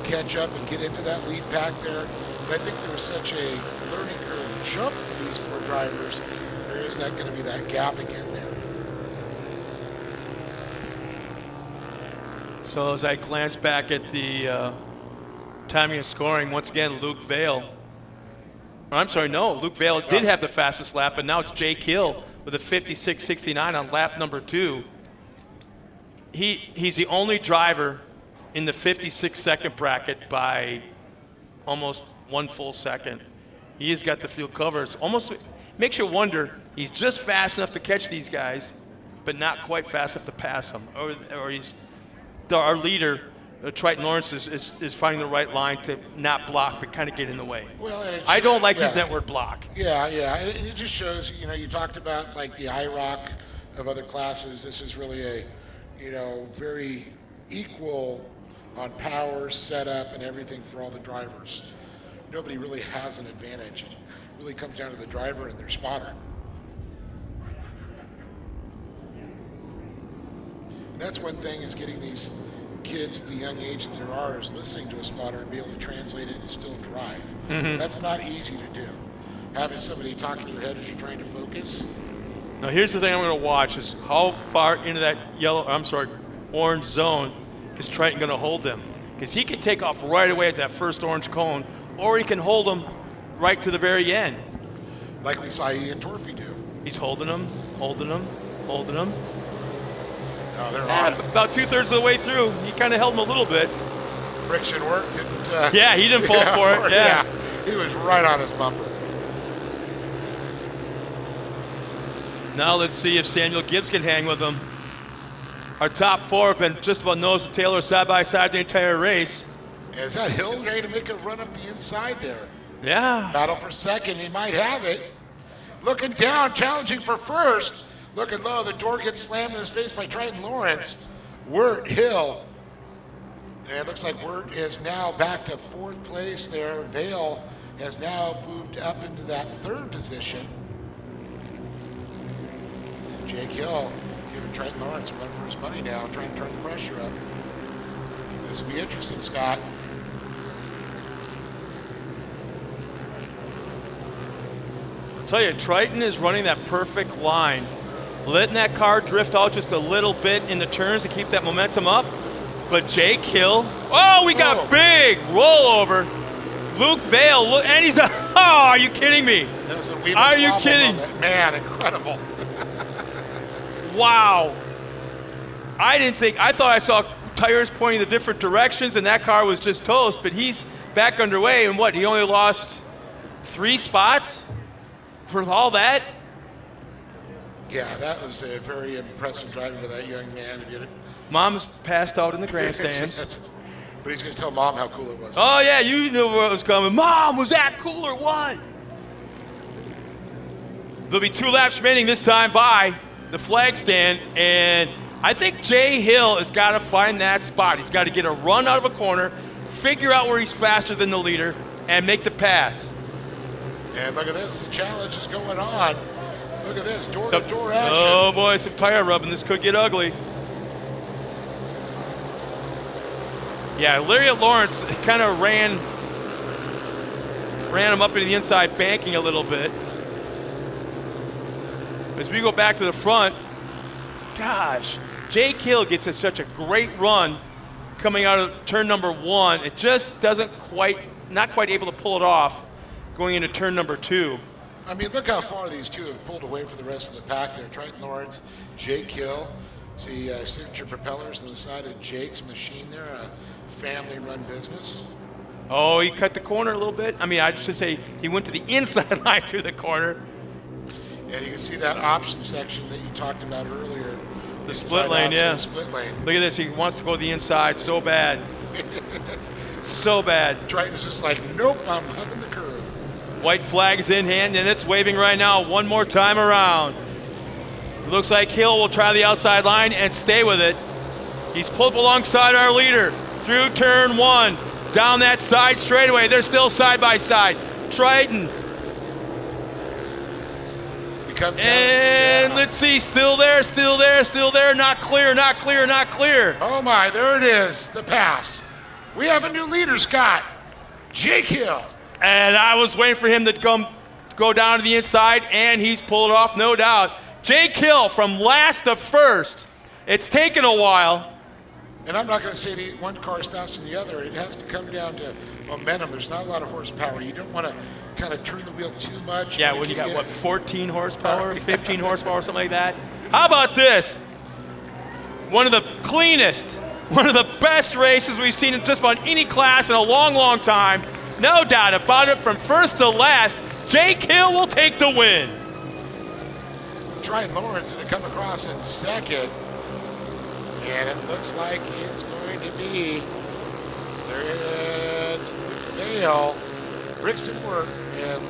catch up and get into that lead pack there? But I think there was such a learning curve jump for these four drivers. There is that going to be that gap again there. So as I glance back at the timing and scoring, once again, Luke Vale. I'm sorry, no, Luke Vale did have the fastest lap, but now it's Jake Hill with a 56.69 on lap number 2. He's the only driver in the 56-second bracket by almost 1 full second. He has got the field covers. Almost makes you wonder, he's just fast enough to catch these guys, but not quite fast enough to pass them. Or he's our leader, Triton Lawrence, is finding the right line to not block, but kind of get in the way. Well, I don't like using that word block. Yeah. And it just shows, you talked about like the IROC of other classes. This is really a, very equal on power, setup, and everything for all the drivers. Nobody really has an advantage. It really comes down to the driver and their spotter. And that's one thing, is getting these kids at the young age that there are, is listening to a spotter and be able to translate it and still drive. Mm-hmm. That's not easy to do. Having somebody talk in your head as you're trying to focus. Now here's the thing I'm going to watch is how far into that orange zone is Triton going to hold them. Because he can take off right away at that first orange cone, or he can hold them right to the very end. Like we saw Ian Torfey do. He's holding them. Oh, they're on. About 2/3 of the way through, he kind of held him a little bit. Friction work didn't. Yeah, he didn't fall for it. Yeah, he was right on his bumper. Now let's see if Samuel Gibbs can hang with him. Our top 4 have been just about nose to tail or side by side the entire race. Is that Hill ready to make a run up the inside there? Yeah. Battle for second, he might have it. Looking down, challenging for first. Looking low, the door gets slammed in his face by Triton Lawrence. Wirt, Hill. And it looks like Wirt is now back to 4th place there. Vale has now moved up into that 3rd position. And Jake Hill giving Triton Lawrence a run for his money now, trying to turn the pressure up. This will be interesting, Scott. I'll tell you, Triton is running that perfect line. Letting that car drift out just a little bit in the turns to keep that momentum up. But Jake Hill, oh, we got big rollover. Luke Vale, look, and he's are you kidding me? That was a Weaver's Are you wobble kidding? moment. Man, incredible. Wow. I thought I saw tires pointing the different directions, and that car was just toast, but he's back underway, and what, he only lost 3 spots for all that? Yeah, that was a very impressive driving by that young man. If you didn't- Mom's passed out in the grandstands. But he's going to tell Mom how cool it was. Oh yeah, you knew what was coming. Mom, was that cool or what? There'll be 2 laps remaining this time by the flag stand, and I think Jay Hill has got to find that spot. He's got to get a run out of a corner, figure out where he's faster than the leader, and make the pass. And look at this, the challenge is going on. Look at this, door-to-door action. Oh boy, some tire rubbing. This could get ugly. Yeah, Lariat Lawrence kind of ran him up into the inside banking a little bit. As we go back to the front, gosh, Jake Hill gets such a great run coming out of turn number 1. It just not quite able to pull it off going into turn number 2. I mean, look how far these two have pulled away from the rest of the pack there. Triton Lawrence, Jake Hill. See signature propellers on the side of Jake's machine there, a family-run business. Oh, he cut the corner a little bit. I mean, I should say he went to the inside line through the corner. And you can see that option section that you talked about earlier. The split lane, outside yeah. Split lane. Look at this. He wants to go to the inside so bad. So bad. Triton's just like, nope, I'm hugging the curb. White flag is in hand, and it's waving right now one more time around. It looks like Hill will try the outside line and stay with it. He's pulled alongside our leader through turn 1, down that side straightaway. They're still side by side. Triton. He comes down. And Yeah. let's see, still there, not clear. Oh my, there it is, the pass. We have a new leader, Scott. Jake Hill. And I was waiting for him to go down to the inside, and he's pulled it off, no doubt. Jake Hill from last to first. It's taken a while. And I'm not going to say that one car is faster than the other. It has to come down to momentum. There's not a lot of horsepower. You don't want to kind of turn the wheel too much. Yeah, when you got, 14 horsepower, 15 horsepower, something like that? How about this? One of the cleanest, one of the best races we've seen in just about any class in a long, long time. No doubt about it, from first to last, Jake Hill will take the win. Triton Lawrence going to come across in second. And it looks like it's going to be, it's Vale, Brixton Work, and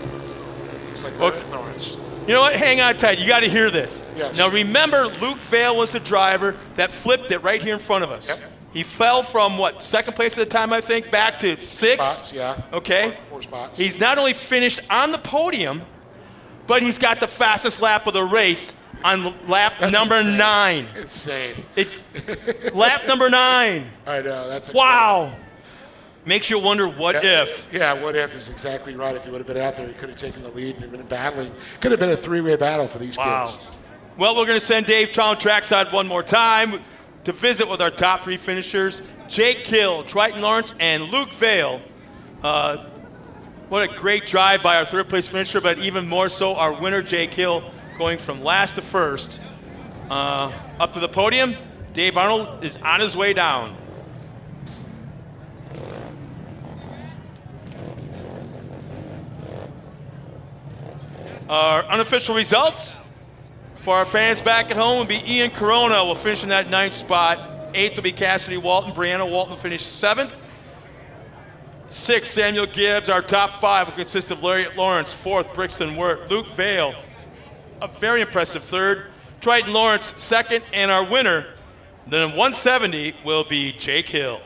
looks like Triton Lawrence. You know what? Hang on tight. You got to hear this. Yes. Now remember, Luke Vale was the driver that flipped it right here in front of us. Yep. He fell from what, second place at the time, I think, back to 6th. Spots, yeah. Okay. Four spots. He's not only finished on the podium, but he's got the fastest lap of the race on lap That's number insane. 9. Insane. Lap number 9. I know, that's Wow. Makes you wonder what if. Yeah, what if is exactly right. If he would have been out there, he could have taken the lead and been battling. Could have been a 3-way battle for these kids. Well, we're going to send Dave Town trackside one more time to visit with our top 3 finishers, Jake Hill, Triton Lawrence, and Luke Vale. What a great drive by our 3rd place finisher, but even more so our winner, Jake Hill, going from last to first. Up to the podium, Dave Arnold is on his way down. Our unofficial results for our fans back at home will be Ian Corona will finish in that 9th spot. 8th will be Cassidy Walton. Brianna Walton will finish 7th. 6th, Samuel Gibbs. Our top 5 will consist of Lariat Lawrence. 4th, Brixton Wirt. Luke Vale, a very impressive 3rd. Triton Lawrence, 2nd. And our winner, then 170, will be Jake Hill.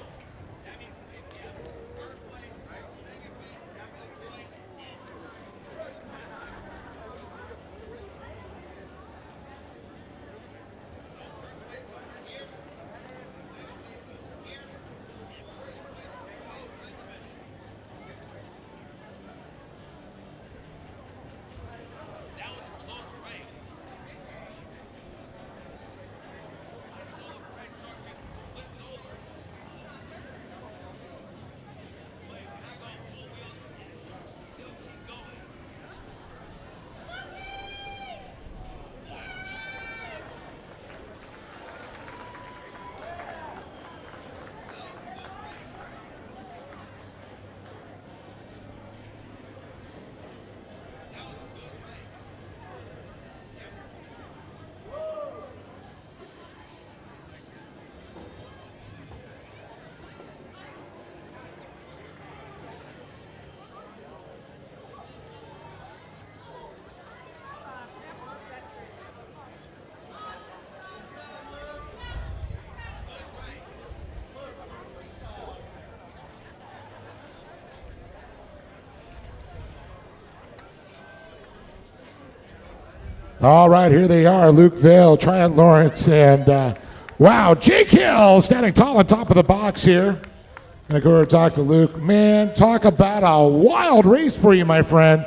All right, here they are, Luke Vale, Tryon Lawrence, and wow, Jake Hill standing tall on top of the box here. Gonna go over and talk to Luke. Man, talk about a wild race for you, my friend.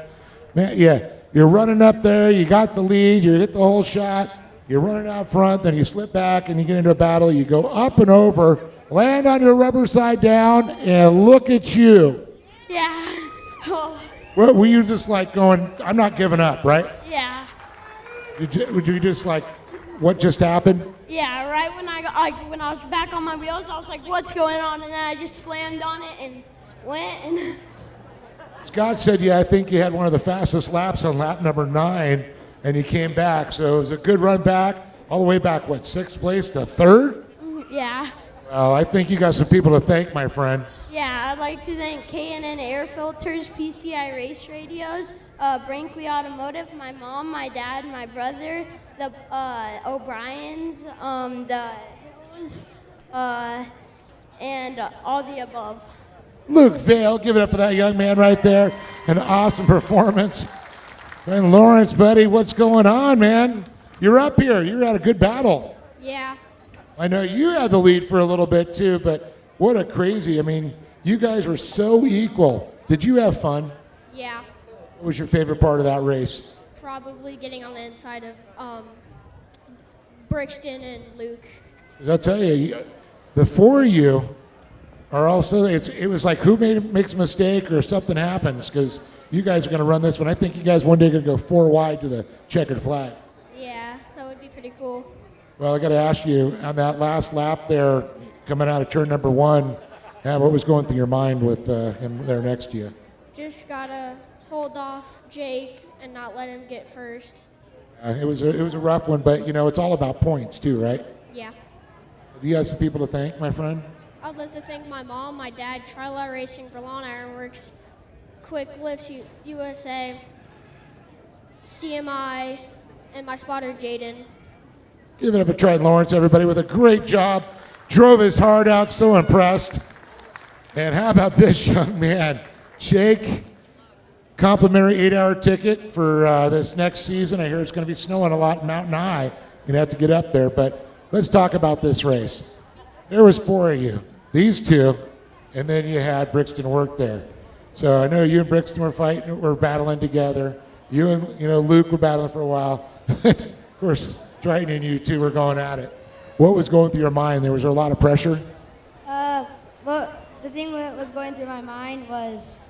Man, yeah, you're running up there, you got the lead, you hit the whole shot, you're running out front, then you slip back and you get into a battle, you go up and over, land on your rubber side down, and look at you. Yeah. Oh, What, were you just like going, I'm not giving up, right? yeah. Would you just like, what just happened? Yeah, right when when I was back on my wheels, I was like, what's going on? And then I just slammed on it and went and Scott said, yeah, I think you had one of the fastest laps on lap number 9, and you came back. So it was a good run back, all the way back, what, 6th place to 3rd? yeah. Well, I think you got some people to thank, my friend. Yeah, I'd like to thank K&N Air Filters, PCI Race Radios, Brinkley Automotive, my mom, my dad, my brother, the O'Briens, the Hills, and all the above. Luke Vale, give it up for that young man right there. An awesome performance. And Lawrence, buddy, what's going on, man? You're up here. You had a good battle. Yeah. I know you had the lead for a little bit too, but what a crazy, I mean, you guys were so equal. Did you have fun? Yeah. What was your favorite part of that race? Probably getting on the inside of Brixton and Luke. Because I'll tell you, the 4 of you are also, it was like who makes a mistake or something happens, because you guys are going to run this one. I think you guys one day are going to go 4 wide to the checkered flag. Yeah, that would be pretty cool. Well, I got to ask you, on that last lap there, coming out of turn number 1, what was going through your mind with him there next to you? Just gotta hold off Jake and not let him get first. It was a rough one, but you know it's all about points too, right? Yeah. Do you have some people to thank, my friend? I'd like to thank my mom, my dad, Tri-Law Racing, Verlon Ironworks, Quick Lifts USA, CMI, and my spotter Jaden. Give it up for Tryon Lawrence, everybody, with a great job. Drove his heart out, so impressed. And how about this young man, Jake? Complimentary 8-hour ticket for this next season. I hear it's going to be snowing a lot in Mountain High. You're going to have to get up there, but let's talk about this race. There was 4 of you, these 2, and then you had Brixton work there. So I know you and Brixton were battling together. You and Luke were battling for a while. Of course, Triton and you 2 were going at it. What was going through your mind? Was there a lot of pressure? Well, the thing that was going through my mind was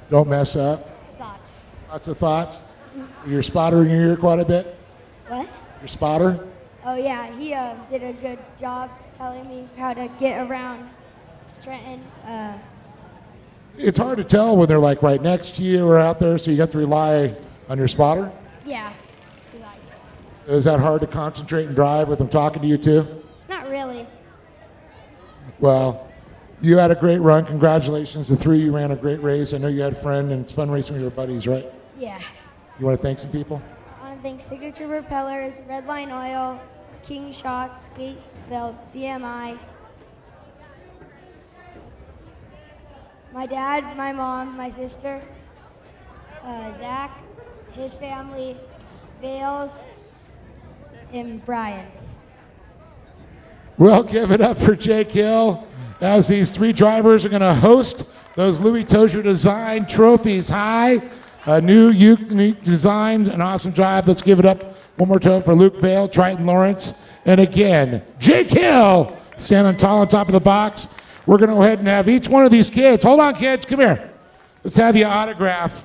Don't mess up. thoughts. Lots of thoughts. Your spotter in your ear quite a bit? What? Your spotter? Oh yeah, he did a good job telling me how to get around Trenton. It's hard to tell when they're like right next to you or out there, so you got to rely on your spotter. Yeah. Is that hard to concentrate and drive with them talking to you too? Not really. Well, you had a great run. Congratulations. The 3 of you ran a great race. I know you had a friend, and it's fun racing with your buddies, right? Yeah. You want to thank some people? I want to thank Signature Propellers, Redline Oil, King Shocks, Gates Belt, CMI, my dad, my mom, my sister, Zach, his family, Vales, and Brian. Well, give it up for Jake Hill as these 3 drivers are going to host those Louis Tozier Design Trophies High. A new unique design, an awesome job. Let's give it up one more time for Luke Vale, Triton Lawrence, and again, Jake Hill standing tall on top of the box. We're going to go ahead and have each one of these kids. Hold on, kids, come here. Let's have you autograph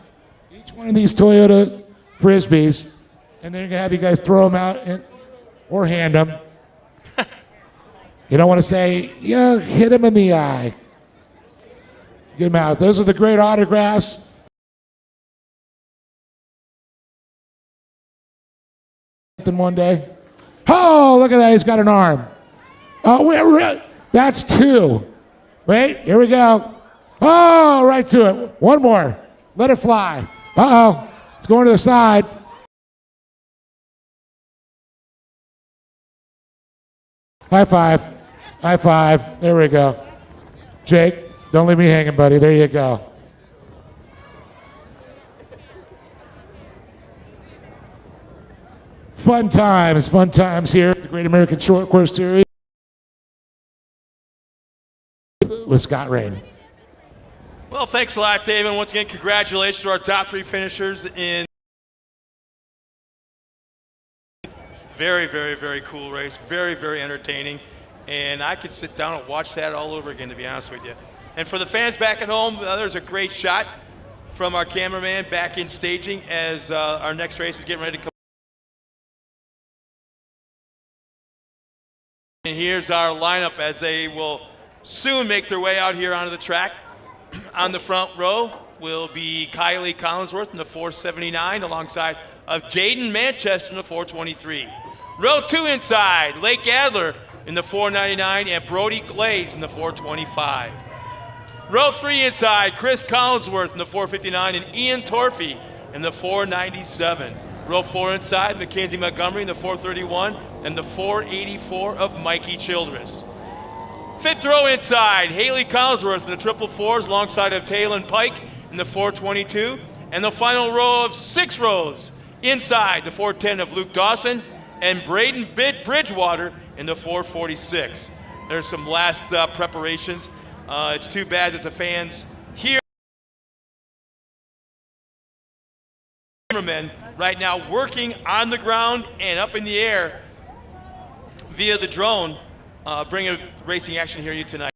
each one of these Toyota Frisbees, and then you're going to have you guys throw them out or hand them. You don't want to say, yeah, hit him in the eye. Get him out. Those are the great autographs. One day. Oh, look at that. He's got an arm. Oh, that's 2. Wait, here we go. Oh, right to it. One more. Let it fly. Uh-oh. It's going to the side. High five. High five. There we go. Jake, don't leave me hanging, buddy. There you go. fun times here at the Great American Short Course Series with Scott Rain. Well, thanks a lot, Dave, and once again, congratulations to our top 3 finishers in very, very, very cool race, very, very entertaining, and I could sit down and watch that all over again, to be honest with you. And for the fans back at home, there's a great shot from our cameraman back in staging as our next race is getting ready to come. And here's our lineup as they will soon make their way out here onto the track. On the front row will be Kylie Collinsworth in the 479 alongside of Jaden Manchester in the 423. Row 2 inside, Lake Adler in the 499 and Brody Glaze in the 425. Row 3 inside, Chris Collinsworth in the 459 and Ian Torfey in the 497. Row 4 inside, Mackenzie Montgomery in the 431 and the 484 of Mikey Childress. 5th row inside, Haley Collinsworth in the 444s alongside of Taylon Pike in the 422. And the final row of 6 rows inside, the 410 of Luke Dawson and Braden Bridgewater in the 446. There's some last preparations. It's too bad that the fans here, cameramen right now working on the ground and up in the air via the drone, bringing racing action here to you tonight.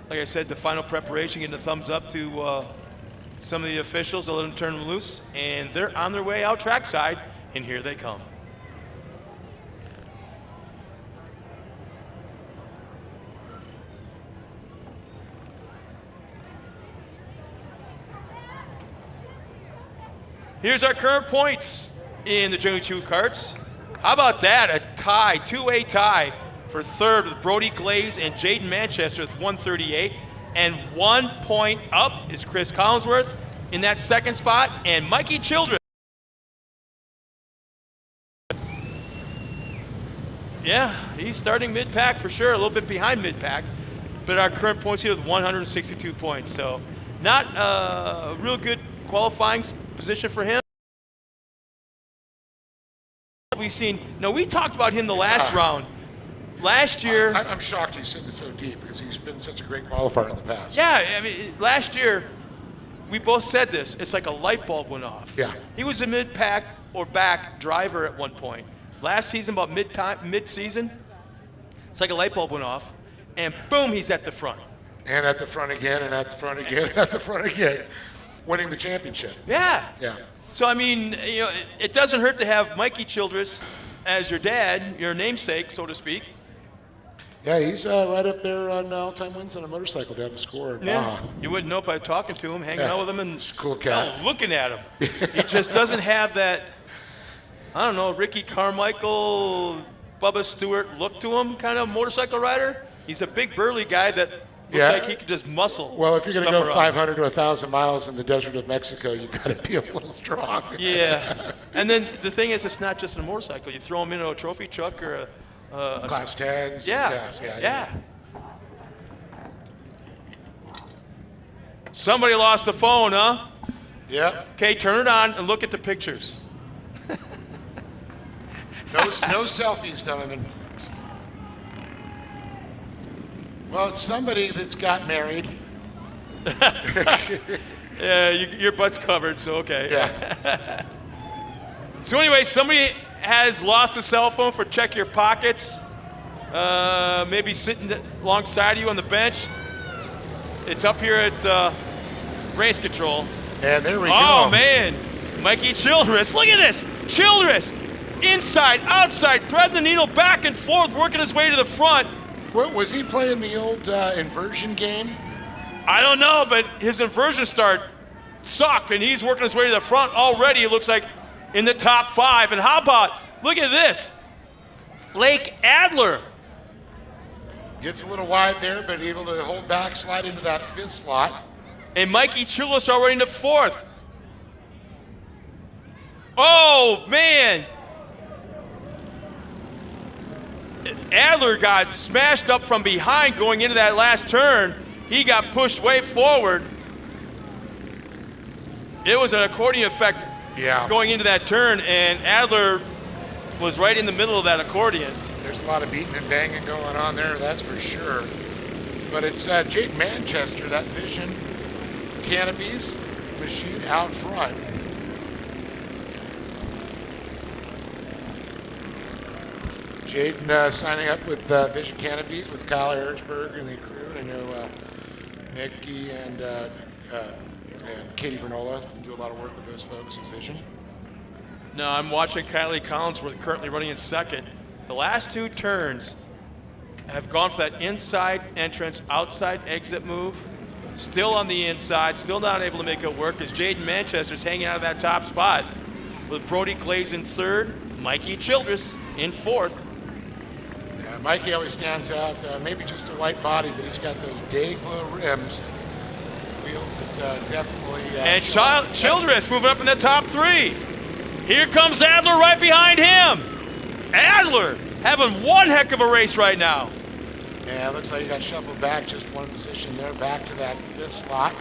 Like I said, the final preparation, getting a thumbs up to some of the officials to let them turn them loose, and they're on their way out trackside, and here they come. Here's our current points in the General 2 carts. How about that? A tie, 2-way tie for 3rd with Brody Glaze and Jaden Manchester with 138. And 1 point up is Chris Collinsworth in that 2nd spot, and Mikey Childress. Yeah, he's starting mid-pack for sure, a little bit behind mid-pack. But our current points here with 162 points. So not a real good qualifying position for him. We've seen, no, we talked about him the last round. Last year. I'm shocked he's sitting so deep because he's been such a great qualifier in the past. Yeah, I mean, last year, we both said this. It's like a light bulb went off. Yeah. He was a mid-pack or back driver at one point. Last season, about mid-season, it's like a light bulb went off, and boom, he's at the front. And at the front again, and at the front again, and at the front again, winning the championship. Yeah. Yeah. So, I mean, you know, it doesn't hurt to have Mikey Childress as your dad, your namesake, so to speak. Yeah, he's right up there on all-time wins on a motorcycle down the score in Baja. You wouldn't know by talking to him, hanging out with him, and cool cat. Looking at him. He just doesn't have that, I don't know, Ricky Carmichael, Bubba Stewart look to him, kind of motorcycle rider. He's a big burly guy that looks like he could just muscle. Well, if you're going to stuff go around. 500 to 1,000 miles in the desert of Mexico, you got to be a little strong. Yeah. And then the thing is, it's not just a motorcycle. You throw him into a trophy truck or a Class 10s. Yeah. Somebody lost the phone, huh? Yep. Okay, turn it on and look at the pictures. No selfies, Donovan. Well, it's somebody that's got married. Yeah, your butt's covered, so okay. Yeah. So anyway, somebody has lost a cell phone for check your pockets. Maybe sitting alongside you on the bench. It's up here at race control. And there we go. Oh, man. Mikey Childress. Look at this. Childress. Inside, outside, threading the needle back and forth, working his way to the front. Was he playing the old inversion game? I don't know, but his inversion start sucked, and he's working his way to the front already. It looks like in the top 5. And how about, look at this. Lake Adler. Gets a little wide there, but able to hold back, slide into that 5th slot. And Mikey Childress already in the 4th. Oh, man. Adler got smashed up from behind going into that last turn. He got pushed way forward. It was an accordion effect Yeah. going into that turn, and Adler was right in the middle of that accordion. There's a lot of beating and banging going on there, that's for sure. But it's Jake Manchester, that Vision Canopies machine out front. Jaden signing up with Vision Canopies with Kyle Harrisburg and the crew. I know Nikki and Katie Vernola do a lot of work with those folks at Vision. No, I'm watching Kylie Collinsworth currently running in second. The last two turns have gone for that inside entrance, outside exit move. Still on the inside, still not able to make it work as Jaden Manchester's hanging out of that top spot. With Brody Glaze in third, Mikey Childress in fourth. Yeah, Mikey always stands out, maybe just a white body, but he's got those day glow rims. Wheels that definitely. And Childress moving up in the top three. Here comes Adler right behind him. Adler having one heck of a race right now. Yeah, it looks like he got shuffled back just one position there, back to that fifth slot.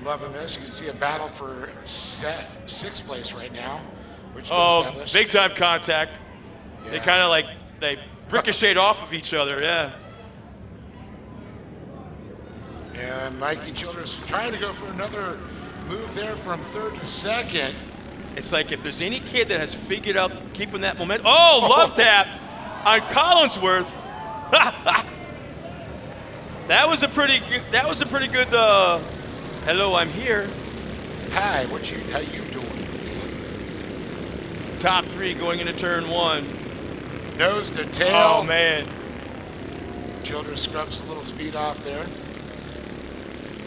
Loving this. You can see a battle for sixth place right now, which is established. Big time contact. Yeah. They kind of like, they ricocheted off of each other, yeah. And Mikey Childress trying to go for another move there from third to second. It's like if there's any kid that has figured out keeping that momentum. Oh, love tap on Collinsworth. That was a pretty good. Hello, I'm here. Hi, how you doing? Top three going into turn one. Nose to tail. Oh man. Childress scrubs a little speed off there.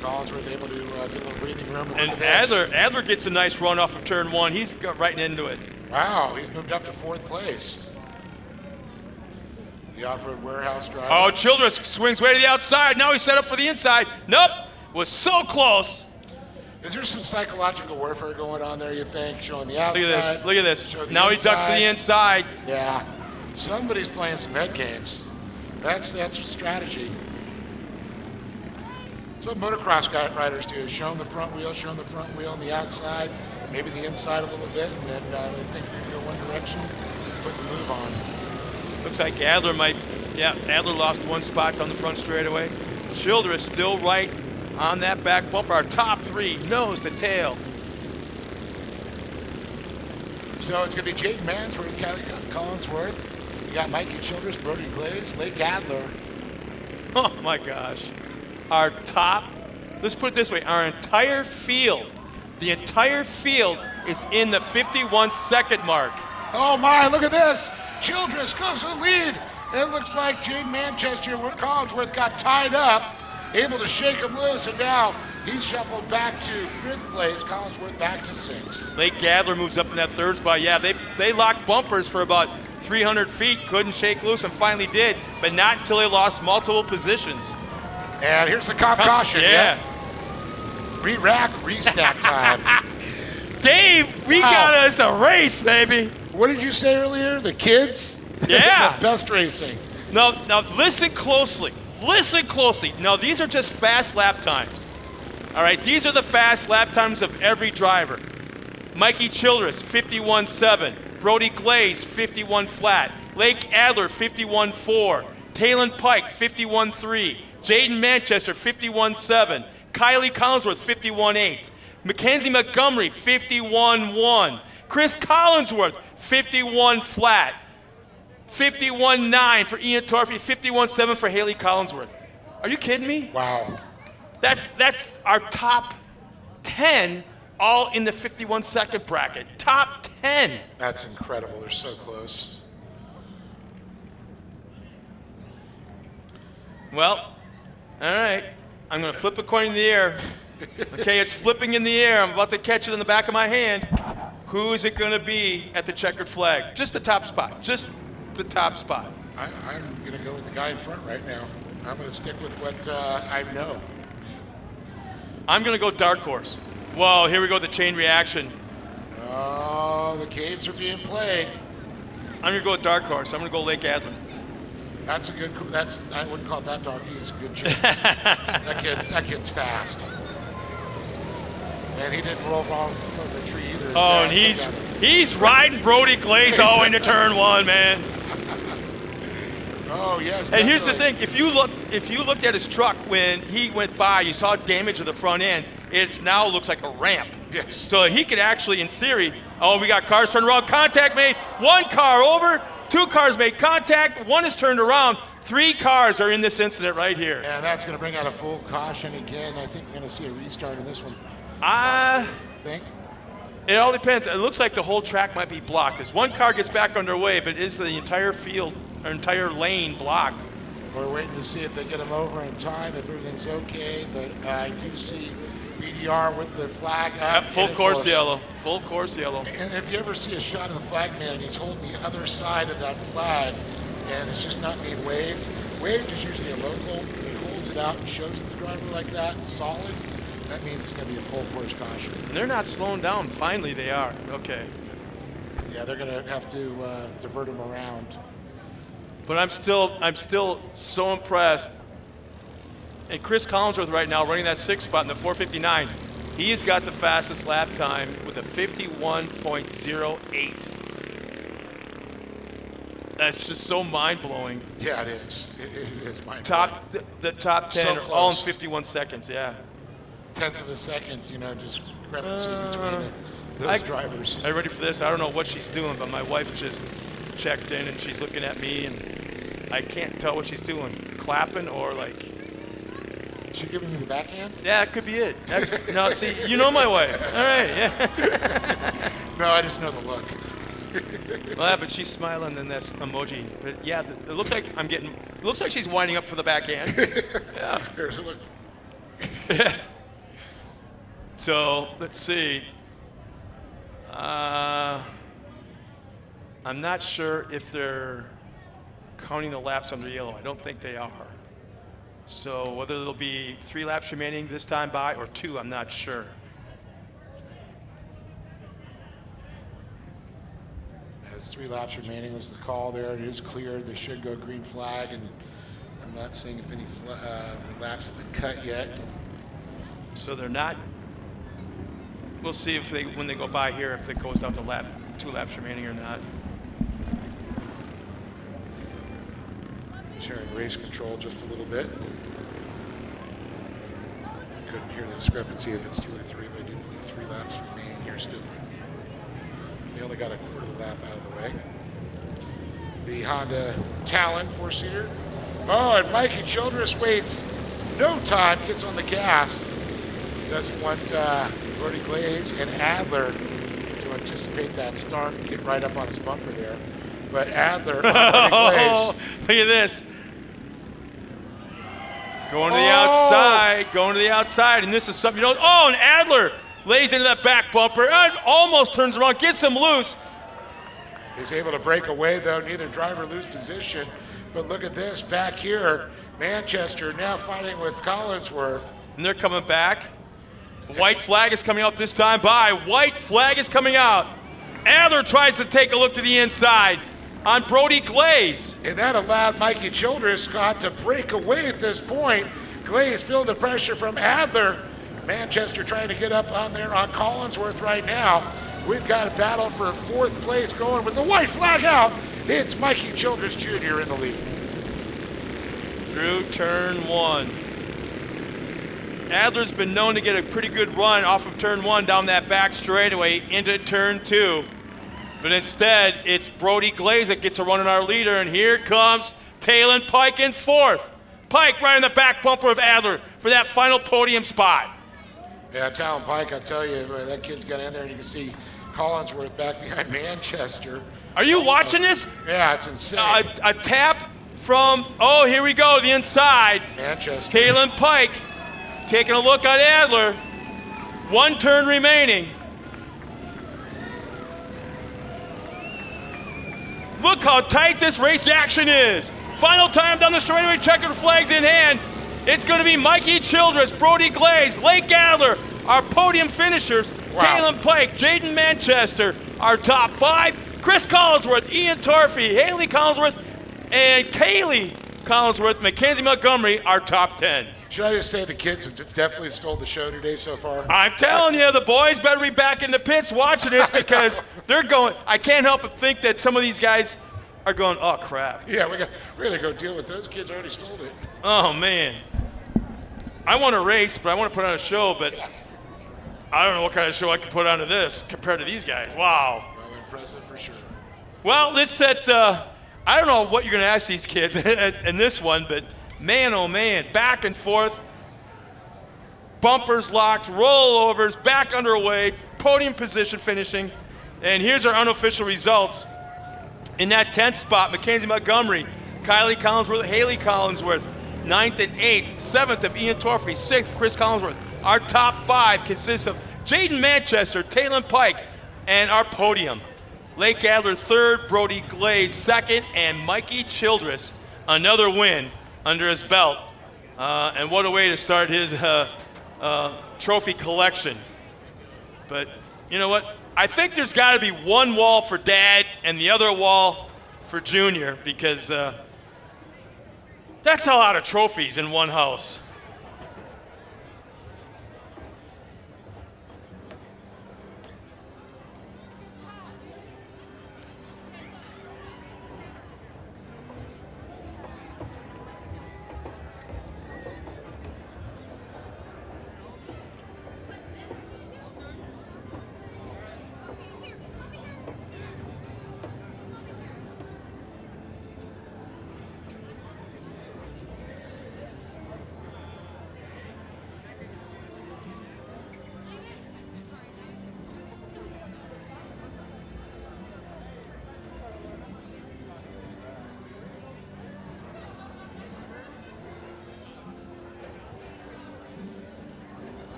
Collinsworth able to get a little breathing room. And Adler gets a nice run off of turn one. He's got right into it. Wow, he's moved up to fourth place. The off-road warehouse driver. Oh, Childress swings way to the outside. Now he's set up for the inside. Nope, was so close. Is there some psychological warfare going on there, you think? Showing the outside. Look at this. show the Now he inside. ducks to the inside. Yeah, somebody's playing some head games. That's strategy. That's what motocross riders do, is show them the front wheel on the outside, maybe the inside a little bit, and then they think you're going to go one direction, put the move on. Looks like Adler Adler lost one spot on the front straightaway. Childress still right on that back bumper. Our top three, nose to tail. So it's going to be Jaden Mansworth, Kylie Collinsworth. You got Mikey Childress, Brody Glaze, Lake Adler. Oh my gosh. Our top, let's put it this way, our entire field, the entire field is in the 51-second mark. Oh my, look at this. Childress goes to the lead. It looks like Jaden Manchester, where Collinsworth got tied up, able to shake him loose, and now he's shuffled back to fifth place. Collinsworth back to sixth. Lake Adler moves up in that third spot. Yeah, they locked bumpers for about 300 feet, couldn't shake loose, and finally did, but not until they lost multiple positions. And here's the cop caution. Yeah. Re-rack, restack time. Dave, we got us a race, baby. What did you say earlier? The kids? Yeah. The best racing. Now listen closely. Listen closely. Now, these are just fast lap times. All right, these are the fast lap times of every driver. Mikey Childress, 51.7. Brody Glaze, 51 flat. Lake Adler, 51.4. Talon Pike, 51.3. Jaden Manchester, 51.7. Kylie Collinsworth, 51.8. Mackenzie Montgomery, 51.1. Chris Collinsworth, 51 flat. 51.9 for Ian Torphy, 51.7 for Haley Collinsworth. Are you kidding me? Wow. That's our top 10 all in the 51-second bracket. Top 10. That's incredible. They're so close. Well, all right. I'm going to flip a coin in the air. Okay, it's flipping in the air. I'm about to catch it in the back of my hand. Who is it going to be at the checkered flag? Just the top spot. Just the top spot. I'm going to go with the guy in front right now. I'm going to stick with what I know. I'm going to go dark horse. Whoa, here we go, the chain reaction. Oh, the games are being played. I'm going to go with dark horse. I'm going to go Lake Adler. That's a good. I wouldn't call that dog. He's a good chase. that kid's fast. And he didn't roll wrong from the tree either. His Oh, dad and took out- he's riding Brody Glaze all into turn one, man. Oh yes. And here's the definitely. thing: if you looked at his truck when he went by, you saw damage to the front end. It now looks like a ramp. Yes. So he could actually, in theory, we got cars turned around, contact made, one car over, two cars made contact, one is turned around, three cars are in this incident right here. And that's going to bring out a full caution again. I think we're going to see a restart in this one. Think. It all depends. It looks like the whole track might be blocked. As one car gets back underway, but is the entire field or entire lane blocked? We're waiting to see if they get him over in time, if everything's okay. But I do see BDR with the flag up. Yep, full in course force. yellow. Full course yellow. And if you ever see a shot of the flag man and he's holding the other side of that flag and it's just not being waved, waved is usually a local. When he holds it out and shows the driver like that, solid, that means it's going to be a full course caution. And they're not slowing down. Finally, they are. Okay. Yeah, they're going to have to divert him around. But I'm still so impressed. And Chris Collinsworth right now running that 6th spot in the 4:59. He has got the fastest lap time with a 51.08. That's just so mind-blowing. Yeah, it is. It is mind The top 10 So are all in close. 51 seconds, yeah. Tenth of a second, discrepancy between those drivers. Are you ready for this? I don't know what she's doing, but my wife just checked in and she's looking at me and I can't tell what she's doing. Clapping or like... Is she giving you the backhand? Yeah, it could be it. No, see, you know my wife. All right, yeah. No, I just know the look. Well, yeah, but she's smiling and that's emoji. But yeah, it looks like it looks like she's winding up for the backhand. Yeah. Here's a look. So, let's see. I'm not sure if they're counting the laps under yellow. I don't think they are. So whether there'll be 3 laps remaining this time by or 2, I'm not sure. As 3 laps remaining was the call there. It is cleared. They should go green flag, and I'm not seeing if any laps have been cut yet. So they're not. We'll see if when they go by here, if it goes down to 2 laps remaining or not. Sharing race control just a little bit. Couldn't hear the discrepancy if it's 2 or 3, but I do believe 3 laps remain here still. They only got a quarter of the lap out of the way. The Honda Talon 4-seater. Oh, and Mikey Childress waits no time, gets on the gas. Doesn't want Brody Glaze and Adler to anticipate that start and get right up on his bumper there. But Adler on Brody Glaze. Look at this. Going to the outside, and this is something and Adler lays into that back bumper and almost turns around, gets him loose. He's able to break away, though. Neither driver lose position. But look at this back here. Manchester now fighting with Collinsworth. And they're coming back. White flag is coming out this time by. White flag is coming out. Adler tries to take a look to the inside on Brody Glaze. And that allowed Mikey Childress, Scott, to break away at this point. Glaze feeling the pressure from Adler. Manchester trying to get up on there on Collinsworth right now. We've got a battle for 4th place going with the white flag out. It's Mikey Childress Jr. in the lead. Through turn 1. Adler's been known to get a pretty good run off of turn 1 down that back straightaway into turn 2. But instead, it's Brody Glaze that gets a run on our leader, and here comes Talon Pike in 4th. Pike right in the back bumper of Adler for that final podium spot. Yeah, Talon Pike, I tell you, that kid's got in there, and you can see Collinsworth back behind Manchester. Are you watching this? Yeah, it's insane. A tap from, here we go, the inside. Manchester. Talon Pike taking a look at Adler. 1 turn remaining. Look how tight this race action is. Final time down the straightaway, checkered flags in hand. It's going to be Mikey Childress, Brody Glaze, Lake Adler, our podium finishers. Wow. Talon Pike, Jaden Manchester, our top 5. Chris Collinsworth, Ian Torfey, Haley Collinsworth, and Kaylee Collinsworth, Mackenzie Montgomery are top 10. Should I just say the kids have definitely stole the show today so far? I'm telling you, the boys better be back in the pits watching this because they're going. I can't help but think that some of these guys are going, oh, crap. Yeah, we're going to go deal with those kids. Already stole it. Oh, man. I want to race, but I want to put on a show, but I don't know what kind of show I can put onto this compared to these guys. Wow. Well, impressive for sure. Well, let's set, I don't know what you're going to ask these kids in this one, but man, oh man, back and forth, bumpers locked, rollovers, back underway, podium position finishing. And here's our unofficial results. In that 10th spot, Mackenzie Montgomery, Kylie Collinsworth, Haley Collinsworth, 9th and 8th, 7th of Ian Torfey, 6th, Chris Collinsworth. Our top 5 consists of Jaden Manchester, Taylon Pike, and our podium. Lake Adler 3rd, Brody Glaze 2nd, and Mikey Childress, another win under his belt. And what a way to start his trophy collection. But you know what? I think there's got to be one wall for Dad and the other wall for Junior because that's a lot of trophies in one house.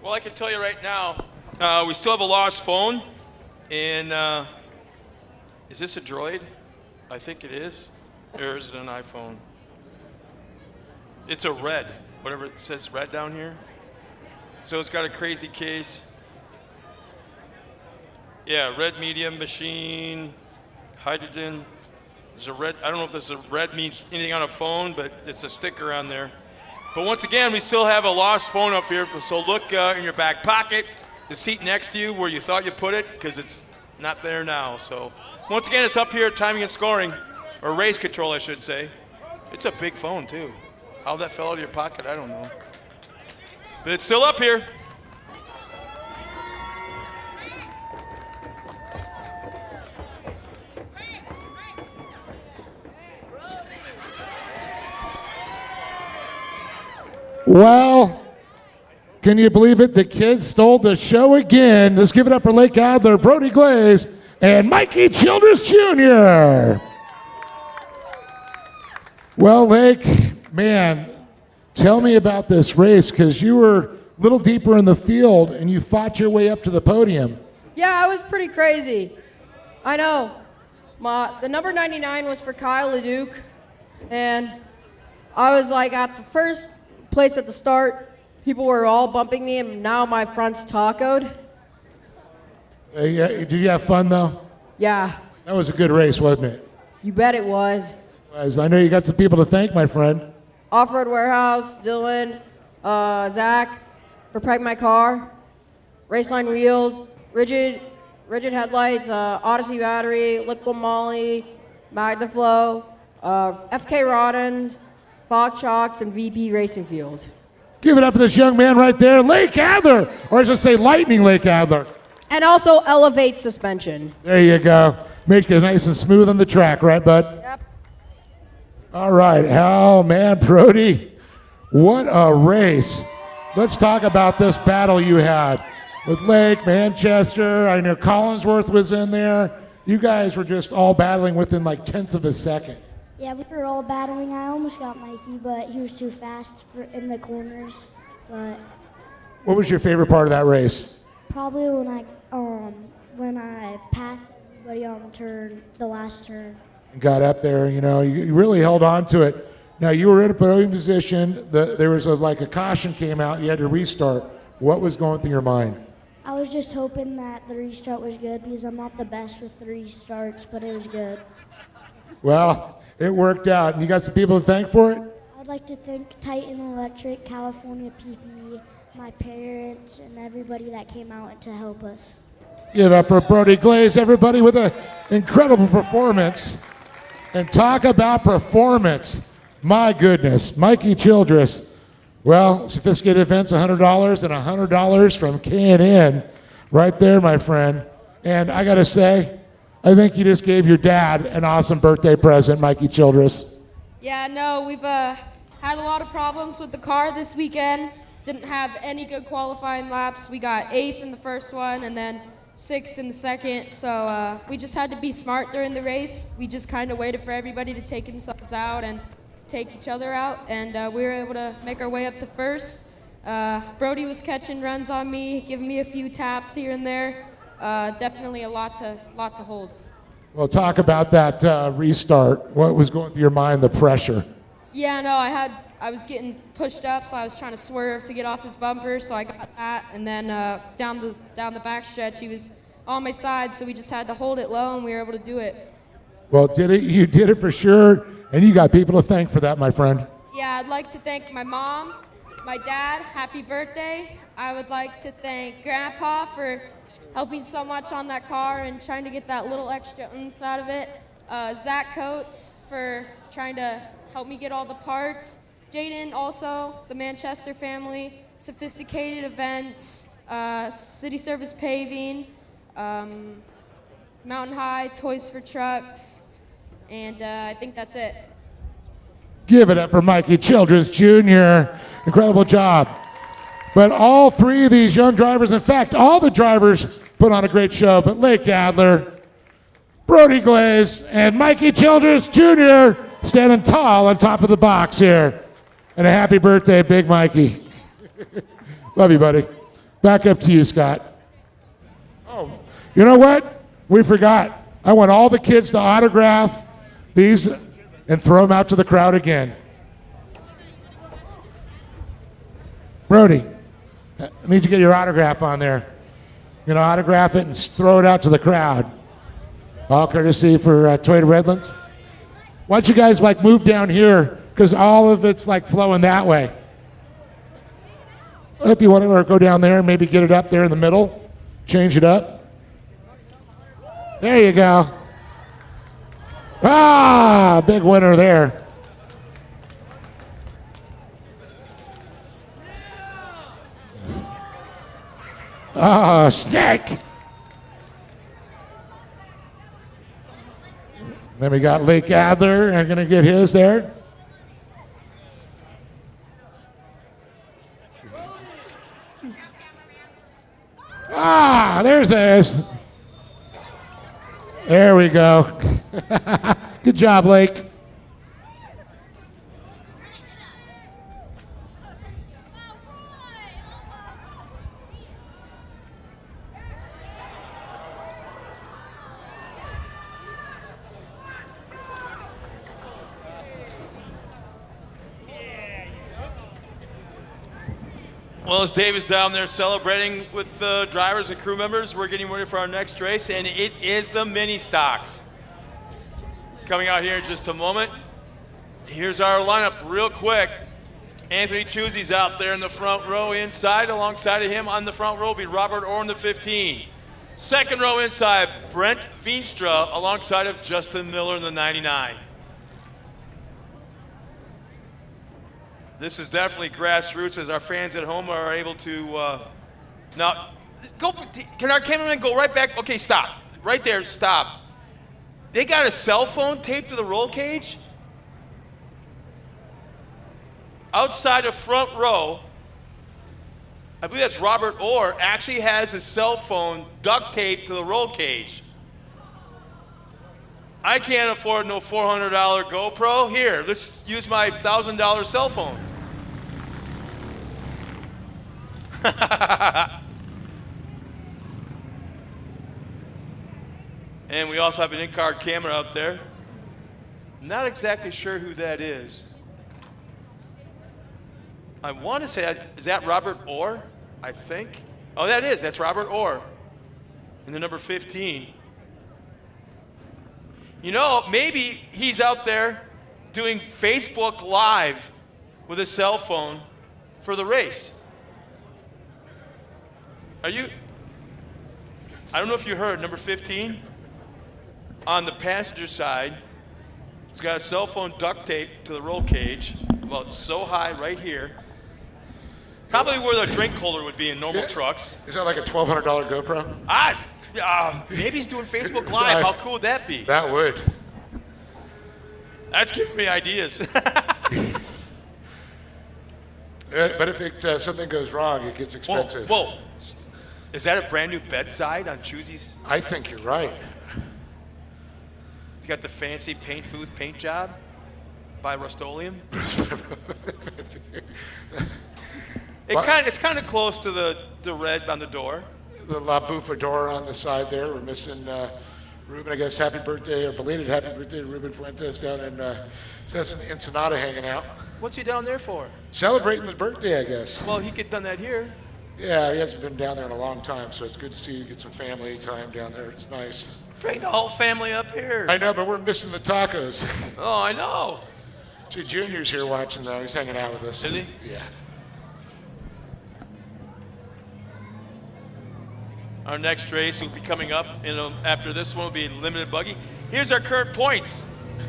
Well, I can tell you right now, we still have a lost phone, and is this a Droid? I think it is. Or is it an iPhone? It's a Red, whatever it says Red down here. So it's got a crazy case. Yeah, Red medium machine, hydrogen. There's a Red, I don't know if this is a Red means anything on a phone, but it's a sticker on there. But once again, we still have a lost phone up here, so look in your back pocket, the seat next to you where you thought you put it, because it's not there now. So once again, it's up here at timing and scoring, or race control, I should say. It's a big phone, too. How that fell out of your pocket, I don't know. But it's still up here. Well, can you believe it? The kids stole the show again. Let's give it up for Lake Adler, Brody Glaze, and Mikey Childress Jr. Well, Lake, man, tell me about this race because you were a little deeper in the field and you fought your way up to the podium. Yeah, it was pretty crazy. I know. The number 99 was for Kyle LeDuc, and I was like at the first place at the start, people were all bumping me, and now my front's tacoed. Did you have fun, though? Yeah. That was a good race, wasn't it? You bet it was. I know you got some people to thank, my friend. Off-Road Warehouse, Dylan, Zach, for Preg My Car, Raceline Wheels, Rigid Headlights, Odyssey Battery, Liquid Molly, MagnaFlow, FK Roddens, Fox Shocks, and VP Racing Fuels. Give it up for this young man right there, Lake Adler, or I should say Lightning Lake Adler. And also Elevate Suspension. There you go. Make it nice and smooth on the track, right, bud? Yep. All right. Oh, man, Brody, what a race. Let's talk about this battle you had with Lake, Manchester. I know Collinsworth was in there. You guys were just all battling within like tenths of a second. Yeah, we were all battling. I almost got Mikey, but he was too fast in the corners. But What was your favorite part of that race? probably when I passed everybody on the last turn. and got up there. You really held on to it. Now, you were in a podium position. There was like a caution came out. You had to restart. What was going through your mind? I was just hoping that the restart was good because I'm not the best with the restarts, but it was good. Well, it worked out. And you got some people to thank for it? I'd like to thank Titan Electric, California PPE, my parents, and everybody that came out to help us. Give up for Brody Glaze, everybody, with an incredible performance. And talk about performance. My goodness, Mikey Childress. Well, Sophisticated Events, $100 and $100 from K&N right there, my friend. And I got to say, I think you just gave your dad an awesome birthday present, Mikey Childress. Yeah, no, we've had a lot of problems with the car this weekend. Didn't have any good qualifying laps. We got 8th in the first one and then 6th in the second. So we just had to be smart during the race. We just kind of waited for everybody to take themselves out and take each other out, and we were able to make our way up to first. Brody was catching runs on me, giving me a few taps here and there. Definitely a lot to hold. Well, talk about that restart. What was going through your mind, the pressure? Yeah, no, I was getting pushed up, so I was trying to swerve to get off his bumper, so I got that, and then down the back stretch, he was on my side, so we just had to hold it low, and we were able to do it. Well, you did it for sure, and you got people to thank for that, my friend. Yeah, I'd like to thank my mom, my dad, happy birthday. I would like to thank Grandpa for helping so much on that car and trying to get that little extra oomph out of it. Zach Coates for trying to help me get all the parts. Jaden also, the Manchester family, Sophisticated Events, City Service Paving, Mountain High, Toys for Trucks, and I think that's it. Give it up for Mikey Childress Jr. Incredible job. But all three of these young drivers, in fact, all the drivers put on a great show, but Lake Adler, Brody Glaze, and Mikey Childress Jr. standing tall on top of the box here. And a happy birthday, Big Mikey. Love you, buddy. Back up to you, Scott. Oh, you know what? We forgot. I want all the kids to autograph these and throw them out to the crowd again. Brody, I need you to get your autograph on there. Autograph it and throw it out to the crowd. All courtesy for Toyota Redlands. Why don't you guys move down here, because all of it's flowing that way. If you want to go down there and maybe get it up there in the middle, change it up. There you go. Ah, big winner there. Ah, snake. Then we got Lake Adler, and going to get his there. Ah, there's this. There we go. Good job, Lake. Well, as Dave is down there celebrating with the drivers and crew members, we're getting ready for our next race, and it is the mini stocks. Coming out here in just a moment. Here's our lineup real quick. Anthony Chuzzi's out there in the front row inside. Alongside of him on the front row will be Robert Orr in the 15. Second row inside, Brent Veenstra alongside of Justin Miller in the 99. This is definitely grassroots, as our fans at home are able to, now, can our cameraman go right back? Okay, stop. Right there, stop. They got a cell phone taped to the roll cage? Outside of front row, I believe that's Robert Orr, actually has his cell phone duct taped to the roll cage. I can't afford no $400 GoPro. Here, let's use my $1,000 cell phone. And we also have an in-car camera out there. Not exactly sure who that is. I want to say, is that Robert Orr? I think. Oh, that's Robert Orr in the number 15. You know, maybe he's out there doing Facebook Live with a cell phone for the race. I don't know if you heard, number 15, on the passenger side, he's got a cell phone duct taped to the roll cage, about so high right here. Probably where the drink holder would be in normal trucks. Is that like a $1,200 GoPro? Maybe he's doing Facebook Live. How cool would that be? That would. That's giving me ideas. But if something goes wrong, it gets expensive. Whoa. Is that a brand new bedside on Choosey's? I think you're right. He's got the fancy paint booth paint job by Rust-Oleum. It's kind of close to the red on the door. The La Bufadora on the side there. We're missing Ruben. I guess happy birthday or belated happy birthday to Ruben Fuentes down in Ensenada hanging out. What's he down there for? Celebrating his birthday, I guess. Well, he could have done that here. Yeah, he hasn't been down there in a long time, so it's good to see you get some family time down there. It's nice. Bring the whole family up here. I know, but we're missing the tacos. Oh, I know. See, Junior's here watching, though. He's hanging out with us. Is he? Yeah. Our next race will be coming up after this one will be limited buggy. Here's our current points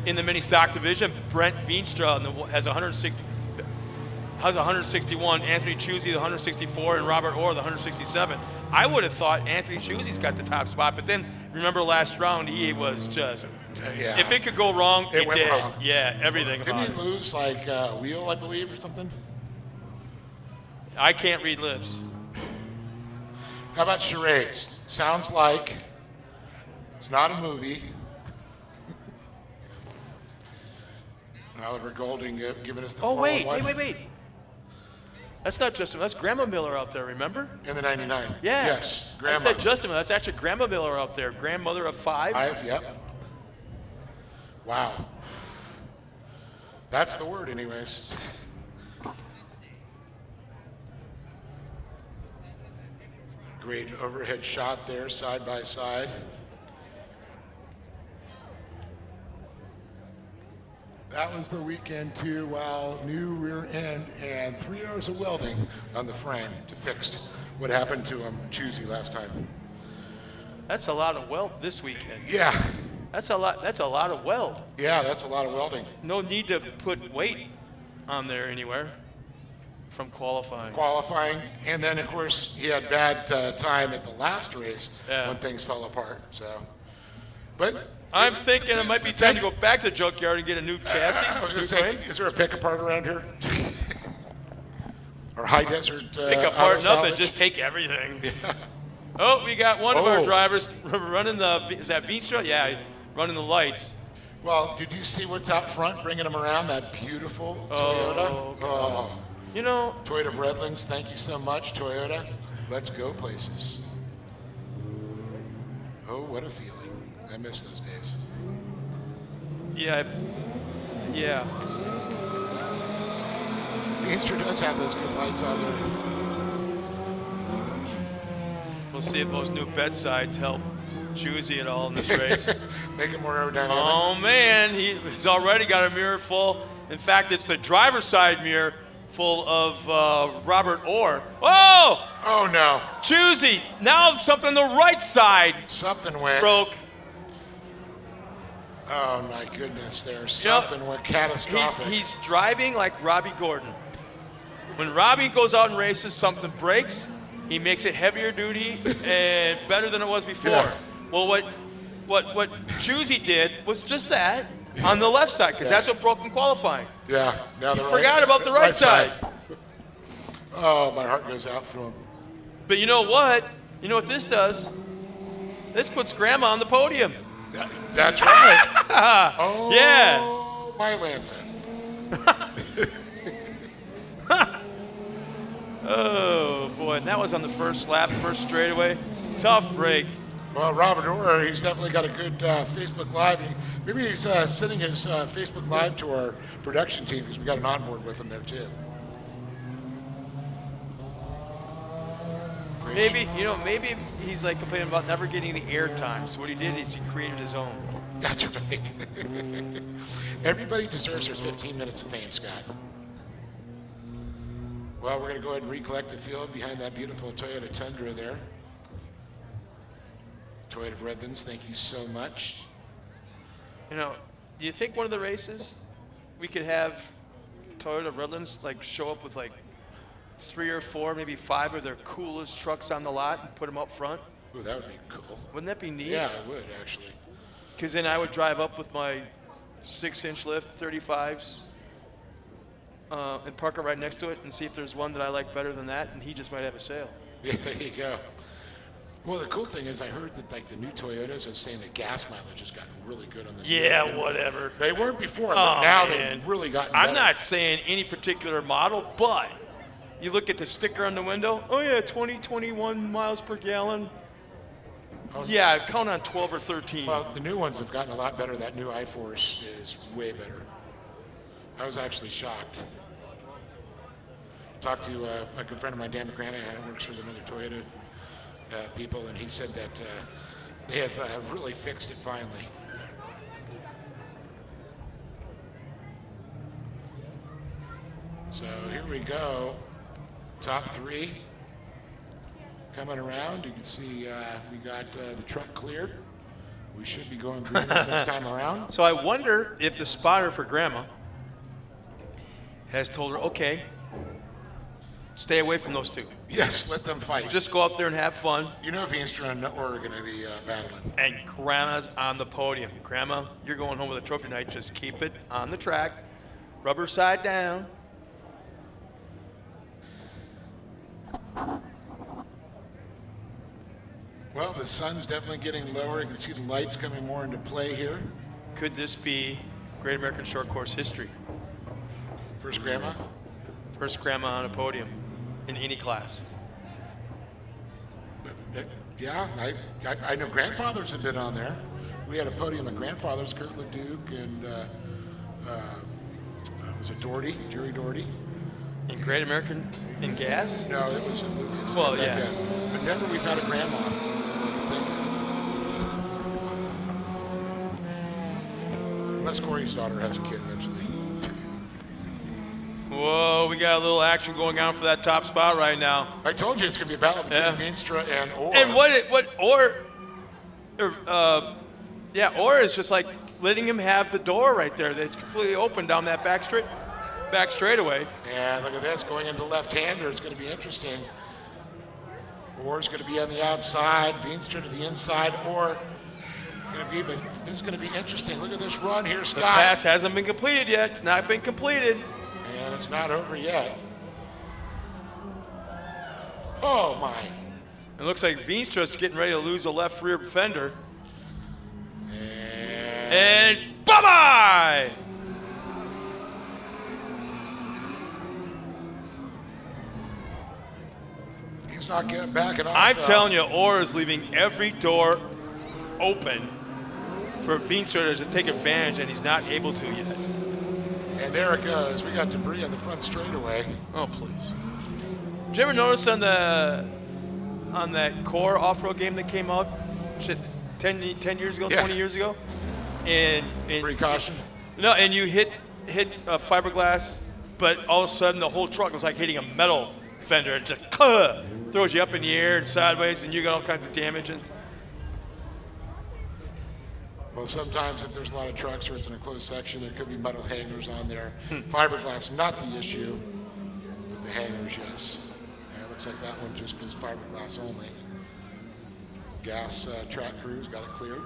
in the mini stock division. Brent Veenstra has 161, Anthony Choosey the 164, and Robert Orr the 167. I would have thought Anthony Choosey's got the top spot, but then remember last round he was just. Yeah. If it could go wrong, it went did. wrong. Yeah, everything Didn't about he it. lose like a wheel, I believe, or something? I can't read lips. How about charades? Sounds like it's not a movie. Oliver Golding giving us the Oh, wait. 4-1. Wait. That's not Justin. That's Grandma Miller out there, remember? In the 99. Yeah. Yes, I Grandma. said Justin Miller. That's actually Grandma Miller out there, grandmother of 5. Yep. Wow. That's the word, anyways. Great overhead shot there, side by side. That was the weekend too. Wow, new rear end and 3 hours of welding on the frame to fix what happened to Choosey last time. That's a lot of weld this weekend. Yeah. That's a lot of weld. Yeah, that's a lot of welding. No need to put weight on there anywhere from qualifying. And then of course he had bad time at the last race Yeah. when things fell apart. So, but I'm thinking it might be time to go back to the junkyard and get a new chassis. I was going new to say, frame. is there a pick apart around here? Or high desert? Pick auto apart nothing, salvage? just take everything. Oh, we got one of our Oh. drivers running is that Veenstra? Yeah, running the lights. Well, did you see what's out front bringing them around? That beautiful Toyota. God. You know, Toyota of Redlands, thank you so much, Toyota. Let's go places. Oh, what a feeling. I miss those days. yeah. Easter does have those good lights on there. We'll see if those new bedsides help Choosey at all in this race. Make it more aerodynamic. Oh man, he's already got a mirror full. In fact, it's the driver's side mirror full of Robert Orr. Whoa! Oh no. Choosey, now something on the right side Something went. broke. Oh my goodness, there's something went catastrophic. He's driving like Robbie Gordon. When Robbie goes out and races, something breaks. He makes it heavier duty and better than it was before. Yeah. Well, what Choosey did was just that on the left side, because that's what broke in qualifying. Yeah. Now You the forgot about the right side. Oh, my heart goes out for him. But you know what? You know what this does? This puts Grandma on the podium. That's right. Oh, Yeah. my Lanta. Oh boy, and that was on the first lap, first straightaway. Tough break. Well, Robert Orr, he's definitely got a good Facebook Live. Maybe he's sending his Facebook Live to our production team because we got an onboard with him there too. Maybe, maybe he's like complaining about never getting the airtime. So what he did is he created his own. That's right. Everybody deserves their 15 minutes of fame, Scott. Well, we're going to go ahead and recollect the field behind that beautiful Toyota Tundra there. Toyota of Redlands, thank you so much. Do you think one of the races we could have Toyota of Redlands like show up with like 3 or 4, maybe 5 of their coolest trucks on the lot and put them up front? Ooh, that would be cool. Wouldn't that be neat? Yeah, it would actually. Because then I would drive up with my 6-inch lift 35s and park it right next to it and see if there's one that I like better than that, and he just might have a sale. Yeah, there you go. Well, the cool thing is I heard that like the new Toyotas are saying the gas mileage has gotten really good on the Yeah, whatever. They weren't before, but now they've really gotten better. I'm not saying any particular model, but you look at the sticker on the window, oh yeah, 21 miles per gallon. Yeah, count on 12 or 13. Well, the new ones have gotten a lot better. That new iForce is way better. I was actually shocked. Talked to a good friend of mine, Dan McGranahan, who works for another Toyota people, and he said that they have really fixed it finally. So here we go. Top 3 coming around. You can see we got the truck cleared. We should be going green this next time around. So I wonder if the spotter for Grandma has told her, okay, stay away from those 2. Yes, let them fight. Just go out there and have fun. You know Veenstra and Orr are going to be battling. And Grandma's on the podium. Grandma, you're going home with a trophy tonight. Just keep it on the track, rubber side down. Well, the sun's definitely getting lower. You can see the lights coming more into play here. Could this be Great American Short Course history? First Grandma? First Grandma on a podium in any class. Yeah, I know grandfathers have been on there. We had a podium of grandfathers, Kurt Leduc and was it Doherty, Jerry Doherty? In Great American in gas? No, it was in Lucas. Well, yeah. But never we've had a grandma. Unless Corey's daughter has a kid eventually. Whoa, we got a little action going on for that top spot right now. I told you it's going to be a battle between Veenstra and Orr. And what Orr is just like letting him have the door right there. It's completely open down that back straightaway. And look at this, going into left-hander. It's going to be interesting. Orr's going to be on the outside, Veenstra to the inside, Orr going to be, but this is going to be interesting. Look at this run here, Scott. The pass hasn't been completed yet. It's not been completed. And it's not over yet. Oh, my. It looks like Veenstra's getting ready to lose a left rear fender. And bye-bye! He's not getting back and off. I'm telling you, Orr is leaving every door open for Veenstra to take advantage, and he's not able to yet. And there it goes. We got debris on the front straightaway. Oh, please. Did you ever notice on that core off-road game that came out, 10 years ago, Yeah. 20 years ago? And Precaution. No, and you hit a fiberglass, but all of a sudden the whole truck was like hitting a metal fender. It just throws you up in the air and sideways, and you got all kinds of damage. And Well, sometimes if there's a lot of trucks or it's in a closed section, there could be metal hangers on there. Fiberglass, not the issue, but the hangers, yes. Yeah, it looks like that one just was fiberglass only. Gas track crews got it cleared.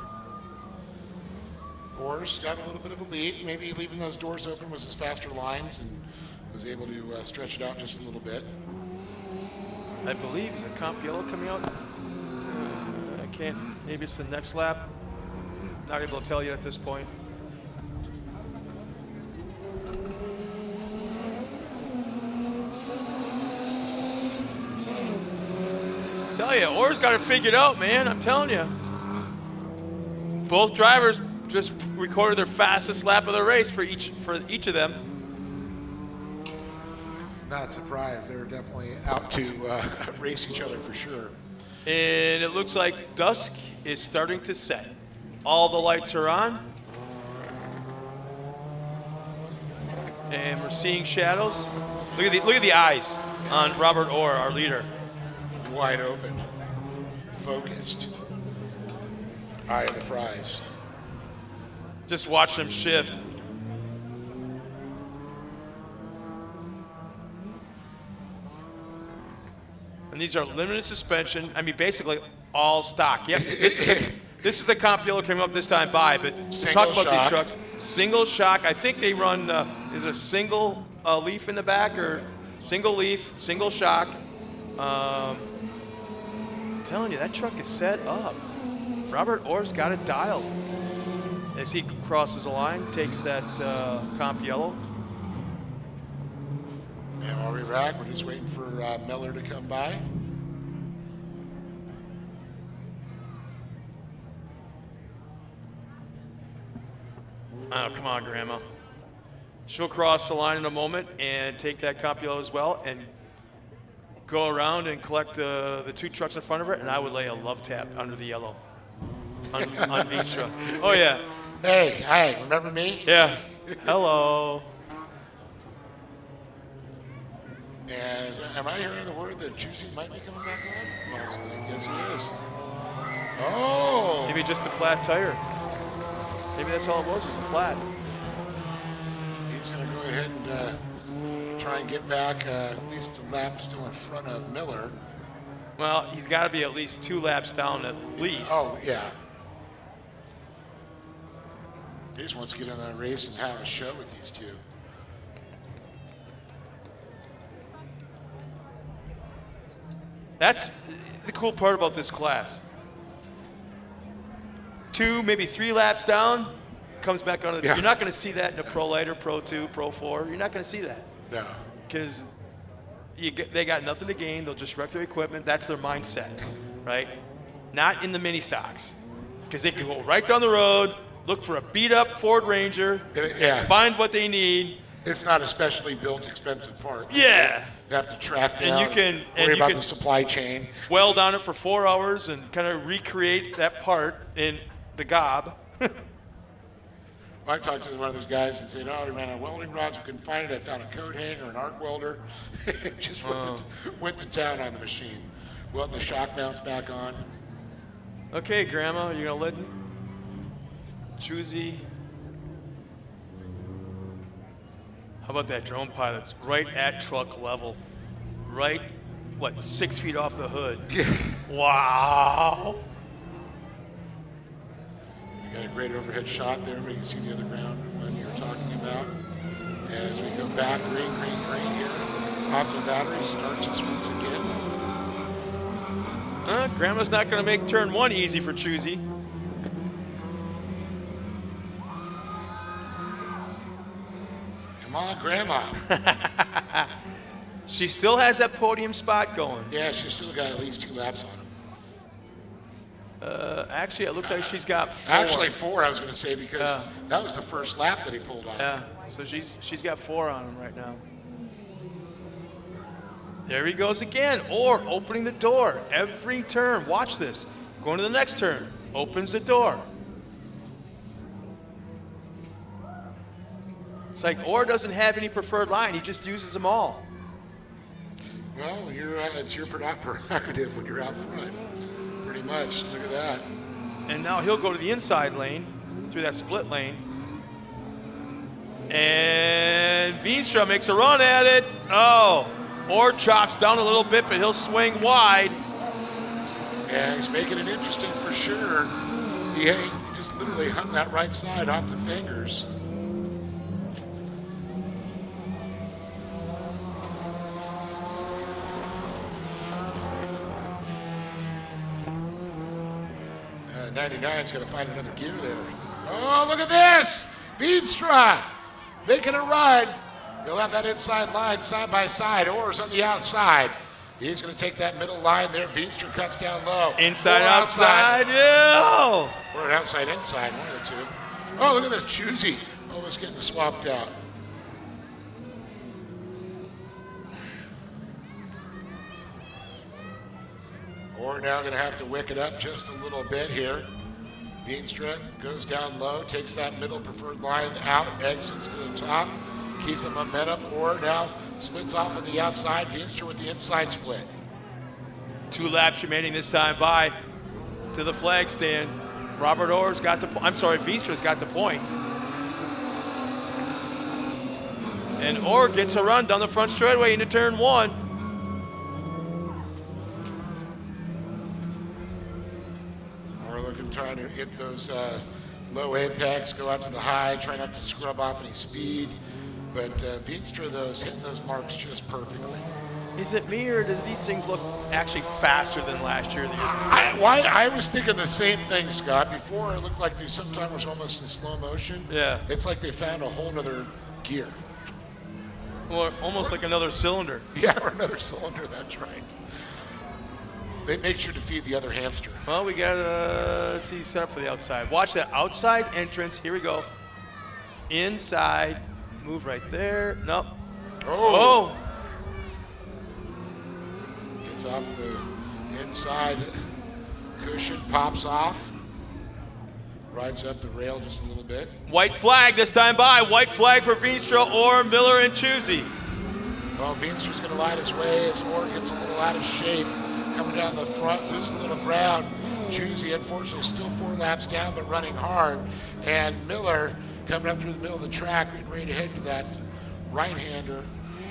Orr's got a little bit of a lead. Maybe leaving those doors open was his faster lines and was able to stretch it out just a little bit. I believe, is a comp yellow coming out? I can't, maybe it's the next lap. Not able to tell you at this point. Tell you, Orr's got it figured out, man. I'm telling you. both drivers just recorded their fastest lap of the race for each of them. Not surprised. They're definitely out to race each other for sure. And it looks like dusk is starting to set. All the lights are on. And we're seeing shadows. Look at the eyes on Robert Orr, our leader. Wide open, focused, eye of the prize. Just watch them shift. And these are limited suspension. I mean, basically all stock. Yep. This is the Campiello came up this time by, but talk about these trucks. Single shock. I think they run. Is a single leaf in the back or single leaf, single shock. I'm telling you, that truck is set up. Robert Orr's got it dialed. As he crosses the line, takes that Campiello. Yeah, while we rack, we're just waiting for Miller to come by. Oh, come on, Grandma. She'll cross the line in a moment and take that Campiello as well and go around and collect the two trucks in front of her, and I would lay a love tap under the yellow on Veenstra. Oh, yeah. Hey, hi, remember me? Yeah. Hello. And am I hearing the word that Juicy might be coming back on? Possibly. Yes, he is. Oh. Maybe just a flat tire. Maybe that's all it was a flat. He's going to go ahead and try and get back at least a lap still in front of Miller. Well, he's got to be at least 2 laps down at least. Oh, yeah. He just wants to get in that race and have a show with these two. That's the cool part about this class. 2, maybe 3 laps down, comes back on. Yeah. You're not going to see that in a Pro Light or Pro 2, Pro 4. You're not going to see that. No. Because they got nothing to gain. They'll just wreck their equipment. That's their mindset, right? Not in the mini stocks. Because they can go right down the road, look for a beat-up Ford Ranger, Yeah. find what they need. It's not a specially built, expensive part. Yeah. You have to track down, And you can- and worry you about can- the supply chain. Weld on it for 4 hours and kind of recreate that part in the gob. I talked to one of those guys and said, "Oh, we ran out of welding rods. We couldn't find it. I found a coat hanger, an arc welder. Just went to town on the machine. Welded the shock mounts back on. Okay, Grandma, you're gonna let Choosy. How about that drone pilot? Right at truck level. Right, 6 feet off the hood. Wow. We got a great overhead shot there, but you can see the other ground one you're talking about. As we go back, green here. Optimal battery starts us once again. Grandma's not gonna make turn 1 easy for Choosy. Come on, Grandma. She still has that podium spot going. Yeah, she's still got at least 2 laps on him. Actually, it looks like she's got 4. Actually, 4, I was going to say, because that was the first lap that he pulled off. Yeah, so she's got 4 on him right now. There he goes again, or opening the door every turn. Watch this. Going to the next turn, opens the door. It's like Orr doesn't have any preferred line. He just uses them all. Well, it's your prerogative when you're out front. Pretty much. Look at that. And now he'll go to the inside lane through that split lane. And Veenstra makes a run at it. Oh, Orr chops down a little bit, but he'll swing wide. Yeah, he's making it interesting for sure. He just literally hung that right side off the fingers. Uh, 99's got to find another gear there. Oh, look at this! Veenstra making a run. He'll have that inside line side by side. Orr's on the outside. He's going to take that middle line there. Veenstra cuts down low. Inside, Or outside. Yeah. Or outside, inside, one of the two. Oh, look at this. Choosy almost getting swapped out. Or now going to have to wick it up just a little bit here. Veenstra goes down low, takes that middle preferred line out, exits to the top, keeps the momentum. Or now splits off on the outside. Veenstra with the inside split. 2 laps remaining this time by to the flag stand. Robert Orr's got the I'm sorry, Veenstra's got the point. And Orr gets a run down the front straightaway into turn 1. Or looking, trying to hit those low apex, go out to the high, try not to scrub off any speed. But Veenstra, though, is hitting those marks just perfectly. Is it me, or do these things look actually faster than last year? I was thinking the same thing, Scott. Before, it looked like they sometimes was almost in slow motion. Yeah. It's like they found a whole other gear. Or almost like another cylinder. Yeah, or another cylinder, that's right. They make sure to feed the other hamster. Well, we got let's see, set up for the outside. Watch that outside entrance. Here we go. Inside, move right there. Nope. Oh. Gets off the inside cushion, pops off, rides up the rail just a little bit. White flag this time by. White flag for Veenstra, Orr, Miller, and Choosy. Well, Veenstra's going to light his way as Orr gets a little out of shape. Coming down the front, losing a little ground. Choosy, unfortunately, still 4 laps down, but running hard. And Miller coming up through the middle of the track, getting ready to head to that right-hander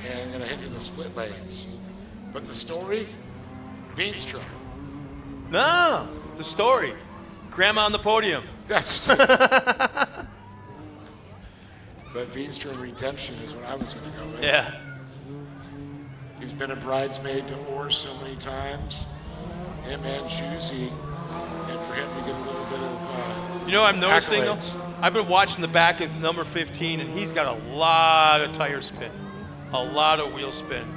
and going to head to the split lanes. But the story, Veenstra. No, the story. Grandma on the podium. That's but Veenstra redemption is what I was going to go with. Yeah. He's been a bridesmaid to Orr so many times. Him and Choosy. And for him to get a little bit of You know what I'm noticing though? accolades. I've been watching the back of number 15, and he's got a lot of tire spin, a lot of wheel spin.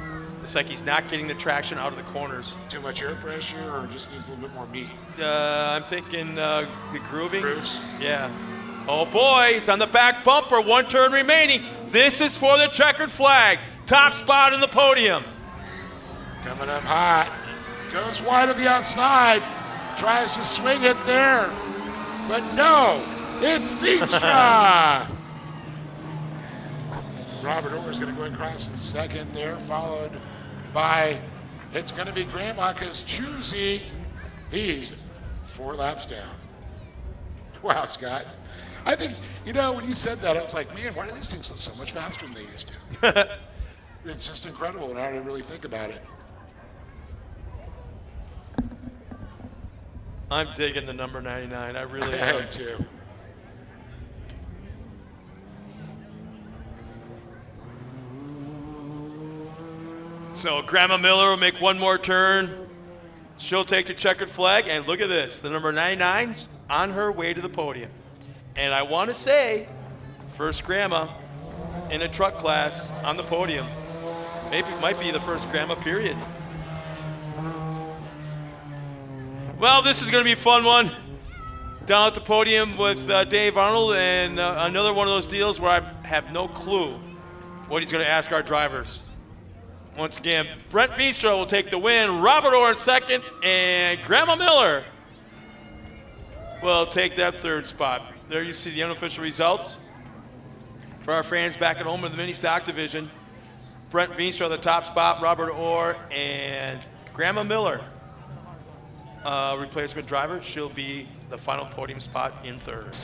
It's like he's not getting the traction out of the corners. Too much air pressure or just needs a little bit more meat? I'm thinking the grooving. Grooves? Yeah. Oh boy, he's on the back bumper. 1 turn remaining. This is for the checkered flag. Top spot in the podium. Coming up hot. Goes wide of the outside. Tries to swing it there. But no, it's Veenstra. Robert Orr is going to go across in second there, followed by, it's going to be Grandma because Choosy, he's 4 laps down. Wow, Scott. I think, you know, when you said that, I was like, man, why do these things look so much faster than they used to? It's just incredible now to really think about it. I'm digging the number 99. I really I am. am too. So Grandma Miller will make 1 more turn. She'll take the checkered flag, and look at this. The number 99's on her way to the podium. And I want to say, first Grandma in a truck class on the podium. Maybe it might be the first Grandma period. Well, this is going to be a fun one. Down at the podium with Dave Arnold, and another one of those deals where I have no clue what he's going to ask our drivers. Once again, Brent Veenstra will take the win, Robert Orr in second, and Grandma Miller will take that 3rd spot. There you see the unofficial results. For our fans back at home in the mini stock division, Brent Veenstra the top spot, Robert Orr, and Grandma Miller, replacement driver. She'll be the final podium spot in 3rd.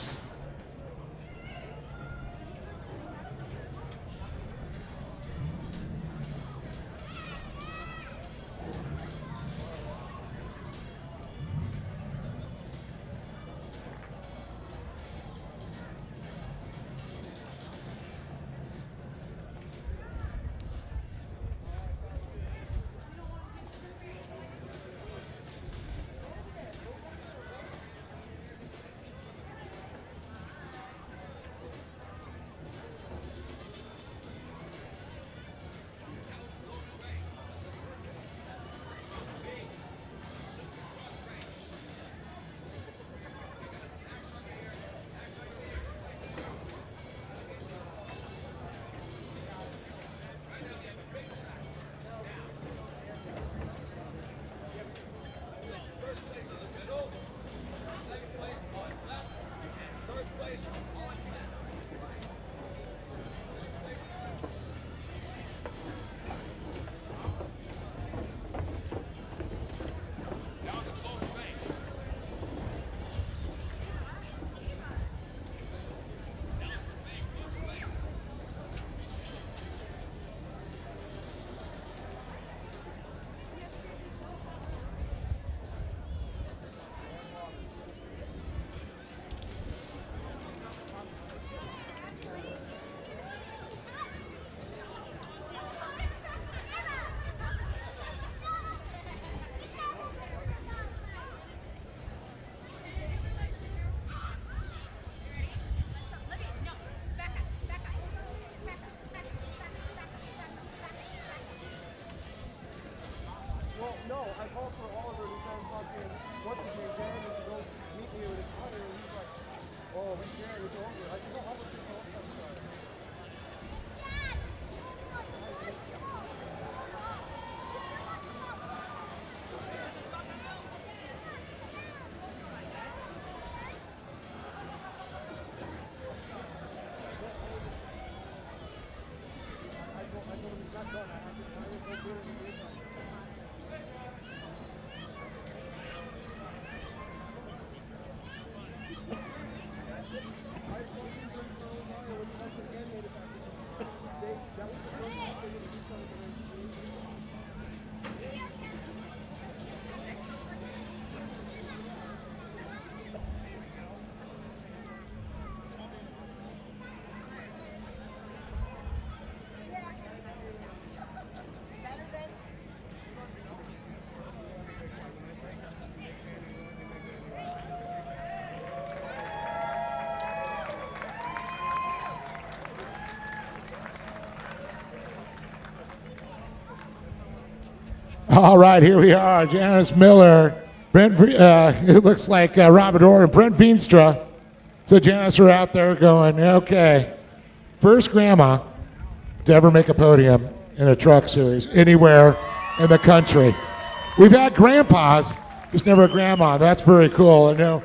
All right, here we are. Janice Miller, it looks like Robert Orr and Brent Veenstra. So Janice are out there going, okay, first grandma to ever make a podium in a truck series anywhere in the country. We've had grandpas, just never a grandma. That's very cool. I know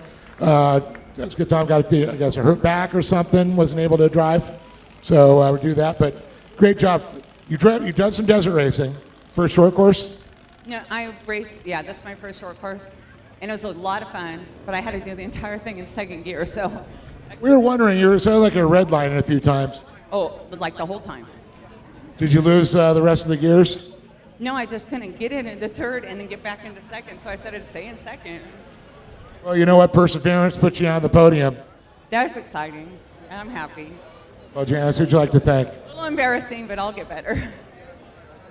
that's a good time. Got I guess a hurt back or something, wasn't able to drive. So I would do that. But great job. You've done some desert racing. First short course? No, I raced, yeah, this is my first short course. And it was a lot of fun, but I had to do the entire thing in second gear, so. We were wondering, you were sort of like a red line a few times. Oh, like the whole time. Did you lose the rest of the gears? No, I just couldn't get it into third and then get back into second, so I said I'd stay in second. Well, you know what? Perseverance puts you on the podium. That was exciting, and I'm happy. Well, Janice, who'd you like to thank? A little embarrassing, but I'll get better.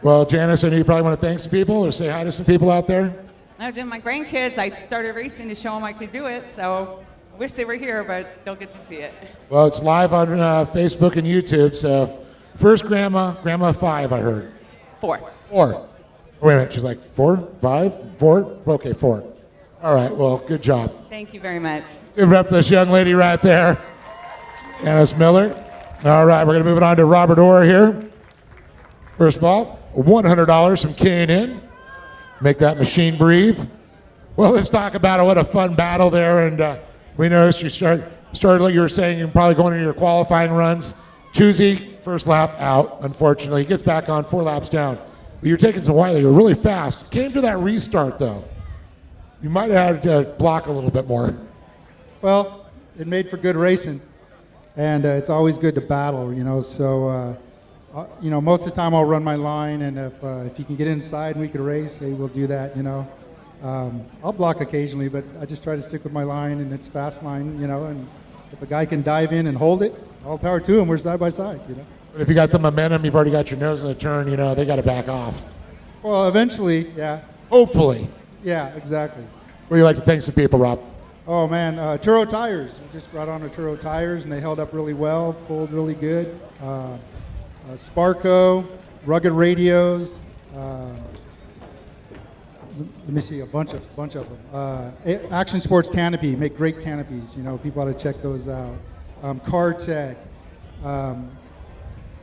Well, Janice, I know you probably want to thank some people or say hi to some people out there. I did my grandkids. I started racing to show them I could do it, so I wish they were here, but they'll get to see it. Well, it's live on Facebook and YouTube, so first grandma 5, I heard. 4. 4. Wait a minute, she's like 4, 5, 4? Okay, 4. All right, well, good job. Thank you very much. Give it up for this young lady right there, Janice Miller. All right, we're going to move it on to Robert Orr here. First of all, $100 from K&N. Make that machine breathe. Well, let's talk about it. What a fun battle there. And we noticed you started like you were saying, you're probably going into your qualifying runs. Choosy, first lap out, unfortunately. He gets back on 4 laps down. But you're taking some while. You're really fast. Came to that restart, though. You might have had to block a little bit more. Well, it made for good racing. And it's always good to battle, you know. So, most of the time I'll run my line, and if you can get inside and we could race, hey, we'll do that, you know. I'll block occasionally, but I just try to stick with my line, and it's fast line, you know, and if a guy can dive in and hold it, all power to him. We're side by side, you know. But if you got the momentum, you've already got your nose in the turn, you know, they got to back off. Well, eventually, yeah. Hopefully. Yeah, exactly. Would you like to thank some people, Rob? Oh, man, Turo Tires. We just brought on a Turo Tires, and they held up really well, pulled really good. Sparco, Rugged Radios, let me see, a bunch of them. Action Sports Canopy, make great canopies. You know, people ought to check those out. CarTech, let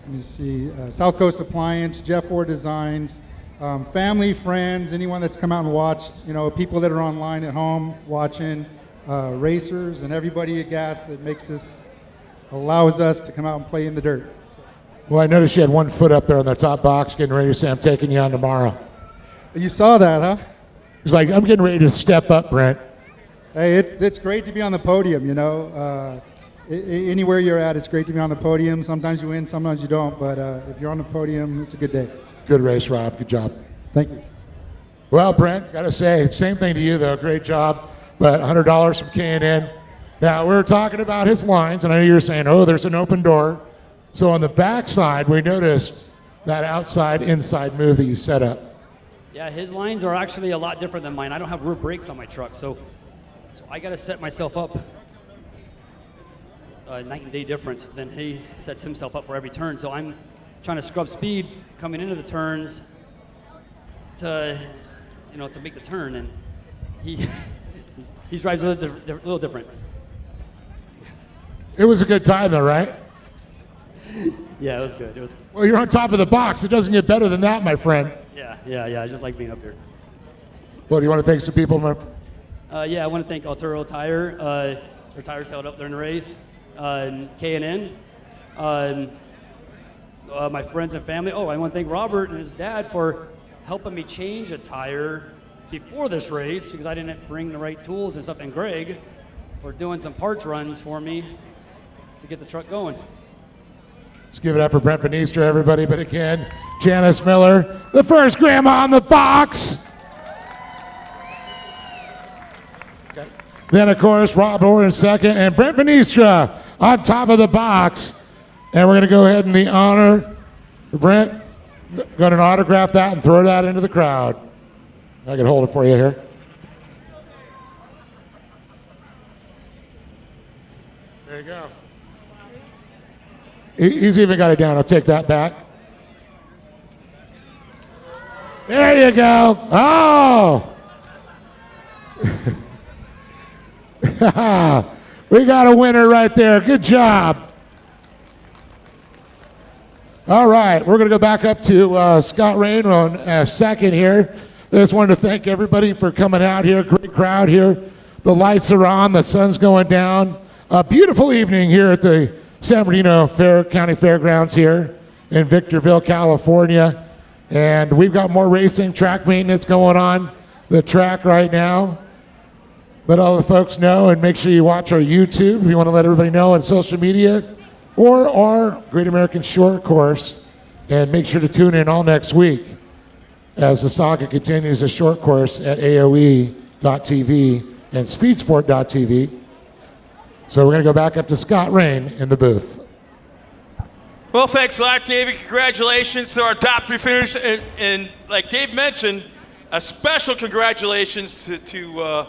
me see, South Coast Appliance, Jeff Orr Designs, family, friends, anyone that's come out and watched, you know, people that are online at home watching, racers, and everybody at GAS that allows us to come out and play in the dirt. Well, I noticed you had 1 foot up there on the top box, getting ready to say, I'm taking you on tomorrow. You saw that, huh? He's like, I'm getting ready to step up, Brent. Hey, it's great to be on the podium, you know. Anywhere you're at, it's great to be on the podium. Sometimes you win, sometimes you don't, but if you're on the podium, it's a good day. Good race, Rob. Good job. Thank you. Well, Brent, got to say, same thing to you, though. Great job. But $100 from K&N. Now, we were talking about his lines, and I know you were saying, oh, there's an open door. So on the backside, we noticed that outside-inside move that you set up. Yeah, his lines are actually a lot different than mine. I don't have rear brakes on my truck, so I got to set myself up a night and day difference than he sets himself up for every turn. So I'm trying to scrub speed coming into the turns to make the turn, and he drives a little different. It was a good time, though, right? Yeah, it was good. Well, you're on top of the box. It doesn't get better than that, my friend. Yeah. I just like being up here. Well, do you want to thank some people? Yeah, I want to thank Alturo Tire. Their tires held up during the race. K&N. My friends and family. Oh, I want to thank Robert and his dad for helping me change a tire before this race because I didn't bring the right tools and stuff. And Greg for doing some parts runs for me to get the truck going. Let's give it up for Brent Veenstra, everybody. But again, Janice Miller, the first grandma on the box. Okay. Then, of course, Rob Orr in second, and Brent Veenstra on top of the box. And we're going to go ahead and the honor for Brent. Going to autograph that and throw that into the crowd. I can hold it for you here. There you go. He's even got it down. I'll take that back. There There you go. Oh. We got a winner right there. Good job. All right, we're going to go back up to Scott Rain on a second here. I just wanted to thank everybody for coming out here. Great crowd here. The lights are on. The sun's going down. A beautiful evening here at the San Bernardino County Fairgrounds here in Victorville, California. And we've got more racing, track maintenance going on the track right now. Let all the folks know, and make sure you watch our YouTube if you want to let everybody know on social media, or our Great American Short Course. And make sure to tune in all next week as the saga continues, the short course at AOE.TV and Speedsport.tv. So we're going to go back up to Scott Rain in the booth. Well, thanks a lot, David. Congratulations to our top three finishers. And like Dave mentioned, a special congratulations to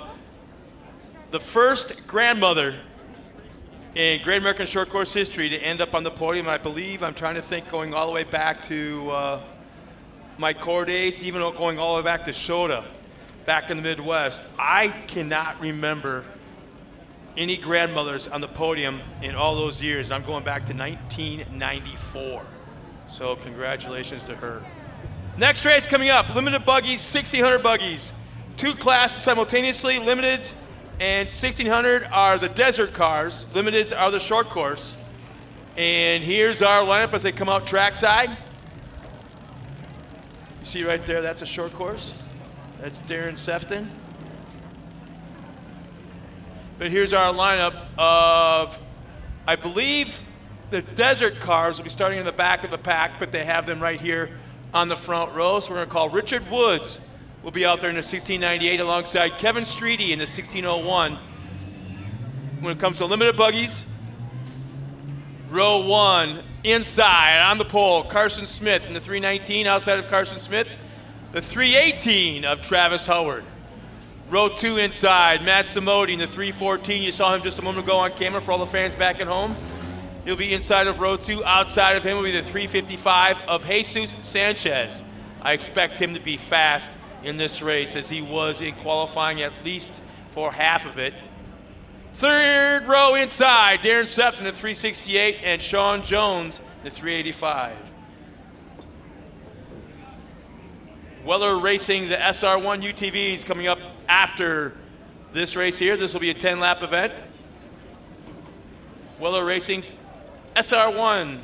the first grandmother in Great American Short Course history to end up on the podium. I believe, I'm trying to think, going all the way back to my core days, even going all the way back to Shota, back in the Midwest. I cannot remember any grandmothers on the podium in all those years. I'm going back to 1994. So congratulations to her. Next race coming up, limited buggies, 1600 buggies. Two classes simultaneously, limited and 1600 are the desert cars. Limiteds are the short course. And here's our lineup as they come out trackside. You see right there, that's a short course. That's Darren Sefton. But here's our lineup of, I believe, the desert cars will be starting in the back of the pack, but they have them right here on the front row. So we're going to call Richard Woods will be out there in the 1698 alongside Kevin Streety in the 1601. When it comes to limited buggies, row one, inside on the pole, Carson Smith in the 319. Outside of Carson Smith, the 318 of Travis Howard. Row two inside, Matt Samodi in the 314. You saw him just a moment ago on camera for all the fans back at home. He'll be inside of row two. Outside of him will be the 355 of Jesus Sanchez. I expect him to be fast in this race as he was in qualifying, at least for half of it. Third row inside, Darren Sefton at 368 and Sean Jones at 385. Weller Racing, the SR1 UTVs coming up after this race here. This will be a 10-lap event. Weller Racing's SR1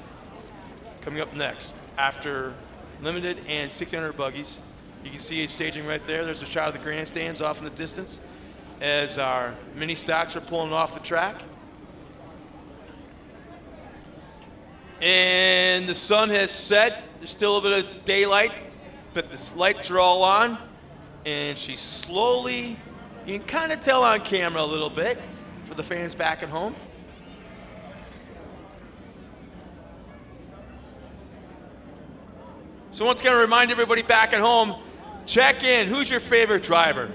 coming up next after limited and 600 buggies. You can see it staging right there. There's a shot of the grandstands off in the distance as our mini stocks are pulling off the track. And the sun has set. There's still a bit of daylight, but the lights are all on. And she's slowly, you can kind of tell on camera a little bit for the fans back at home. So once again, I remind everybody back at home, check in. Who's your favorite driver?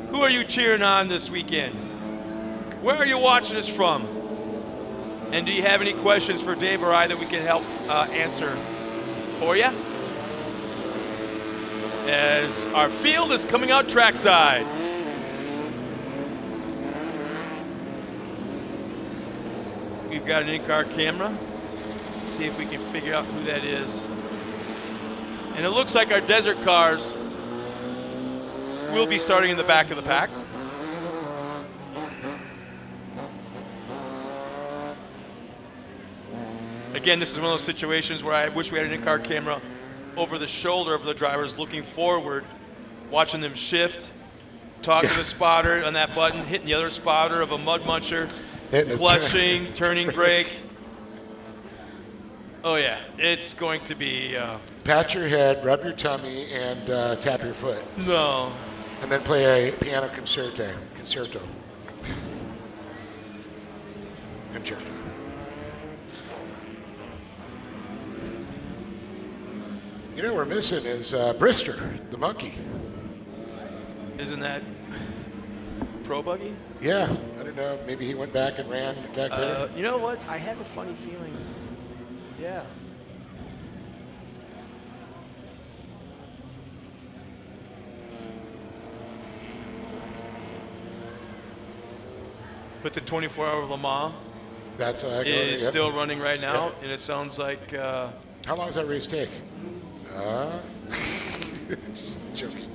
Who are you cheering on this weekend? Where are you watching us from? And do you have any questions for Dave or I that we can help answer for you? As our field is coming out trackside. We've got an in-car camera. Let's see if we can figure out who that is. And it looks like our desert cars will be starting in the back of the pack. Again, this is one of those situations where I wish we had an in-car camera over the shoulder of the drivers looking forward, watching them shift, talking to the spotter on that button, hitting the other spotter of a mud muncher, clutching, turning brake. Oh yeah, it's going to be... Pat your head, rub your tummy, and tap your foot. No. And then play a piano concerto. Concerto. You know what we're missing is Brister, the monkey. Isn't that Pro Buggy? Yeah, I don't know. Maybe he went back and ran back there. You know what? I have a funny feeling. Yeah. But the 24-hour Le Mans That's is yep. still running right now, Yep. and it sounds like How long does that race take? Just joking.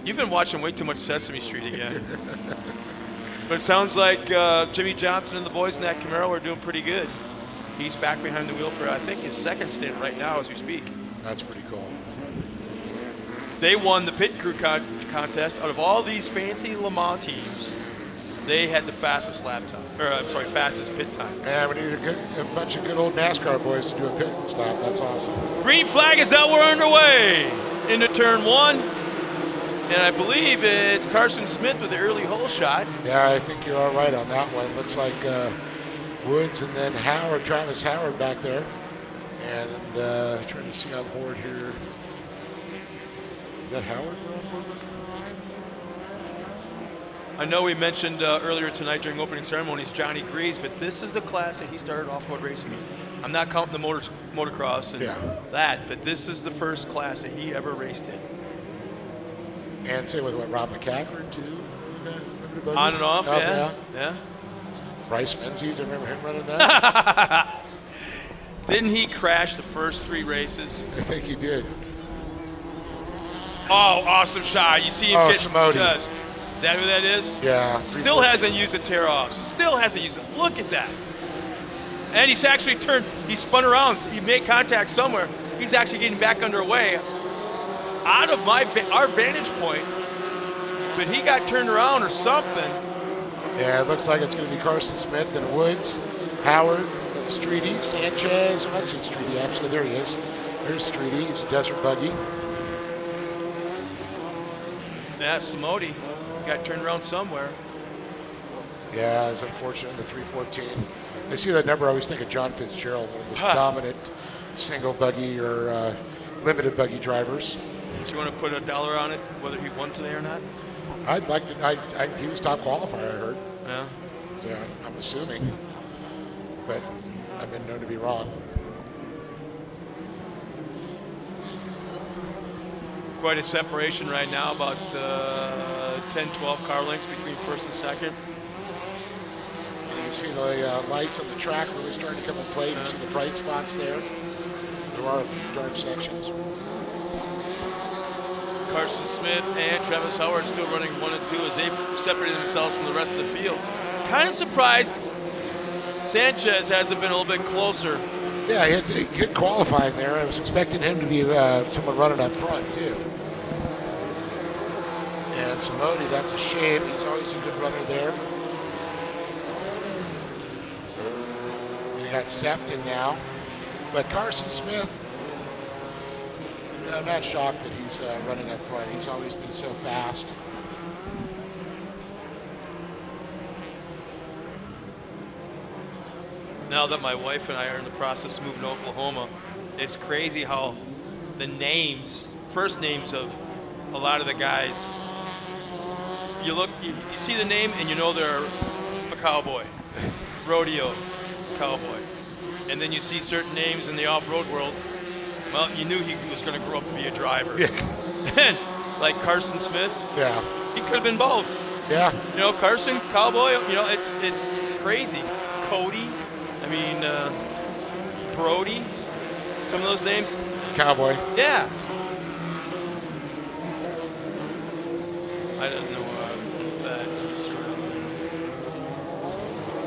you've been watching way too much Sesame Street again. But it sounds like Jimmy Johnson and the boys in that Camaro are doing pretty good. He's back behind the wheel for, I think, his second stint right now as we speak. That's pretty cool. They won the pit crew contest. Out of all these fancy Le Mans teams, they had the fastest lap time, or I'm sorry, fastest pit time. Man, we need a bunch of good old NASCAR boys to do a pit stop. That's awesome. Green flag is out. We're underway into turn 1. And I believe it's Carson Smith with the early hole shot. Yeah, I think you're all right on that one. Looks like Woods and then Howard, Travis Howard back there. And trying to see on board here. Is that Howard we're on board with? I know we mentioned earlier tonight during opening ceremonies Johnny Greaves, but this is a class that he started off-road racing in. I'm not counting the motocross and that, but this is the first class that he ever raced in. And same with Rob McCaffrey too. On and off, yeah. Bryce Menzies, I remember him running that. Didn't he crash the first 3 races? I think he did. Oh, awesome shot. You see him get Samodi. just. Is that who that is? Yeah. Still hasn't used a tear off. Still hasn't used it. Look at that. And he's actually turned, he spun around. He made contact somewhere. He's actually getting back underway out of our vantage point. But he got turned around or something. Yeah, it looks like it's going to be Carson Smith and Woods, Howard, Streety, Sanchez. Well, that's Streety, actually. There he is. There's Streety. He's a desert buggy. Yeah, Samodi got turned around somewhere. Yeah, it's unfortunate in the 314. I see that number. I always think of John Fitzgerald, one of the most dominant single buggy or limited buggy drivers. Do you want to put $1 on it, whether he won today or not? I'd like to. He was top qualifier, I heard. Yeah. So I'm assuming, but I've been known to be wrong. Quite a separation right now, about 10, 12 car lengths between first and second. And you see the lights on the track really starting to come in play. You see the bright spots there. There are a few dark sections. Carson Smith and Travis Howard still running 1 and 2 as they separated themselves from the rest of the field. Kind of surprised Sanchez hasn't been a little bit closer. Yeah, he had good qualifying there. I was expecting him to be someone running up front, too. And Samodi, that's a shame. He's always a good runner there. And you got Sefton now. But Carson Smith, I'm not shocked that he's running up front. He's always been so fast. Now that my wife and I are in the process of moving to Oklahoma, it's crazy how the names, first names of a lot of the guys, you see the name and you know they're a cowboy, rodeo cowboy. And then you see certain names in the off-road world, well, you knew he was going to grow up to be a driver. Yeah. Like Carson Smith. Yeah. He could have been both. Yeah. You know, Carson, cowboy, you know, it's crazy. Cody, I mean, Brody, some of those names. Cowboy. Yeah. I don't know that.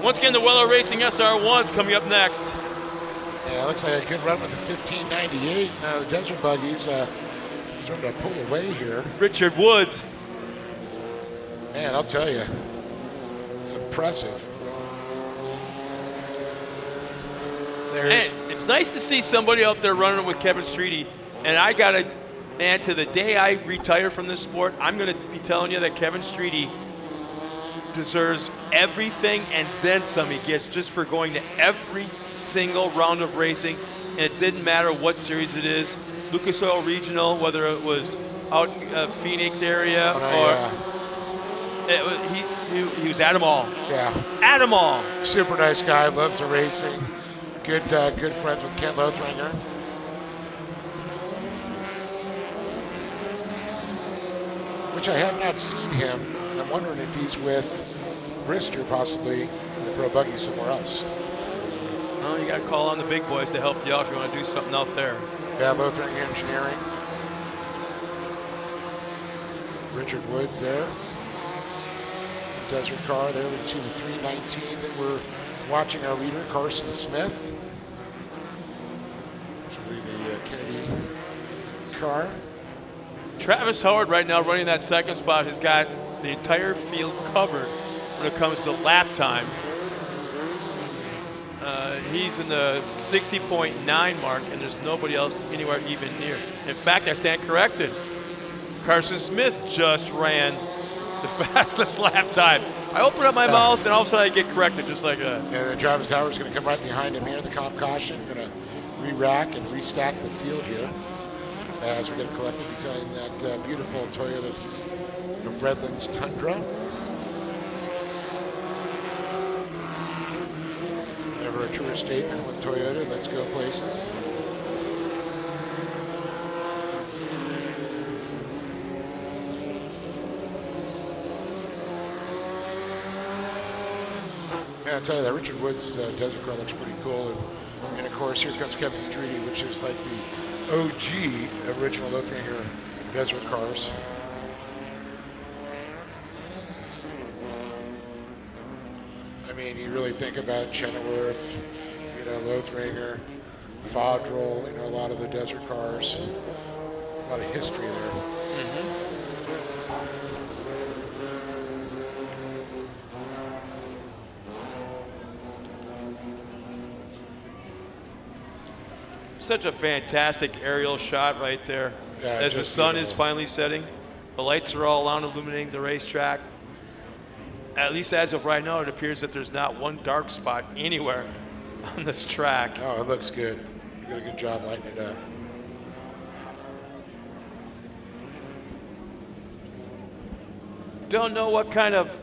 Once again, the Weller Racing SR1's coming up next. Yeah, it looks like a good run with the 1598. Now the Desert Buggies starting to pull away here. Richard Woods. Man, I'll tell you, it's impressive. And it's nice to see somebody out there running with Kevin Streety. And I got to, man, to the day I retire from this sport, I'm going to be telling you that Kevin Streety deserves everything and then some he gets just for going to every single round of racing. And it didn't matter what series it is. Lucas Oil Regional, whether it was out Phoenix area he was at them all. Yeah. At them all. Super nice guy, loves the racing. Good friends with Kent Lothringer. Which I have not seen him. And I'm wondering if he's with Brister possibly in the pro buggy somewhere else. Well, you got to call on the big boys to help you out if you want to do something out there. Yeah, Lothring Engineering. Richard Woods there. Desert car there. We can see the 319 that we're watching our leader, Carson Smith. Which will be the Kennedy car. Travis Howard right now running that second spot has got the entire field covered when it comes to lap time. He's in the 60.9 mark, and there's nobody else anywhere even near. In fact, I stand corrected. Carson Smith just ran the fastest lap time. I open up my mouth, and all of a sudden I get corrected just like that. And then Travis Howard's going to come right behind him here. The comp caution, going to re-rack and restack the field here as we're getting collected behind that beautiful Toyota of Redlands Tundra. Never a truer statement with Toyota. Let's go places. Yeah, I'll tell you that Richard Woods' desert car looks pretty cool. And of course, here comes Kevin Streety, which is like the OG original Lothringer desert cars. I mean, you really think about Chenoweth, you know, Lothringer, Fodrell, you know, a lot of the desert cars. A lot of history there. Such a fantastic aerial shot right there. Yeah, as the just sun beautiful. is finally setting. The lights are all on illuminating the racetrack. At least as of right now, it appears that there's not one dark spot anywhere on this track. Oh, it looks good. You did a good job lighting it up. Don't know what kind of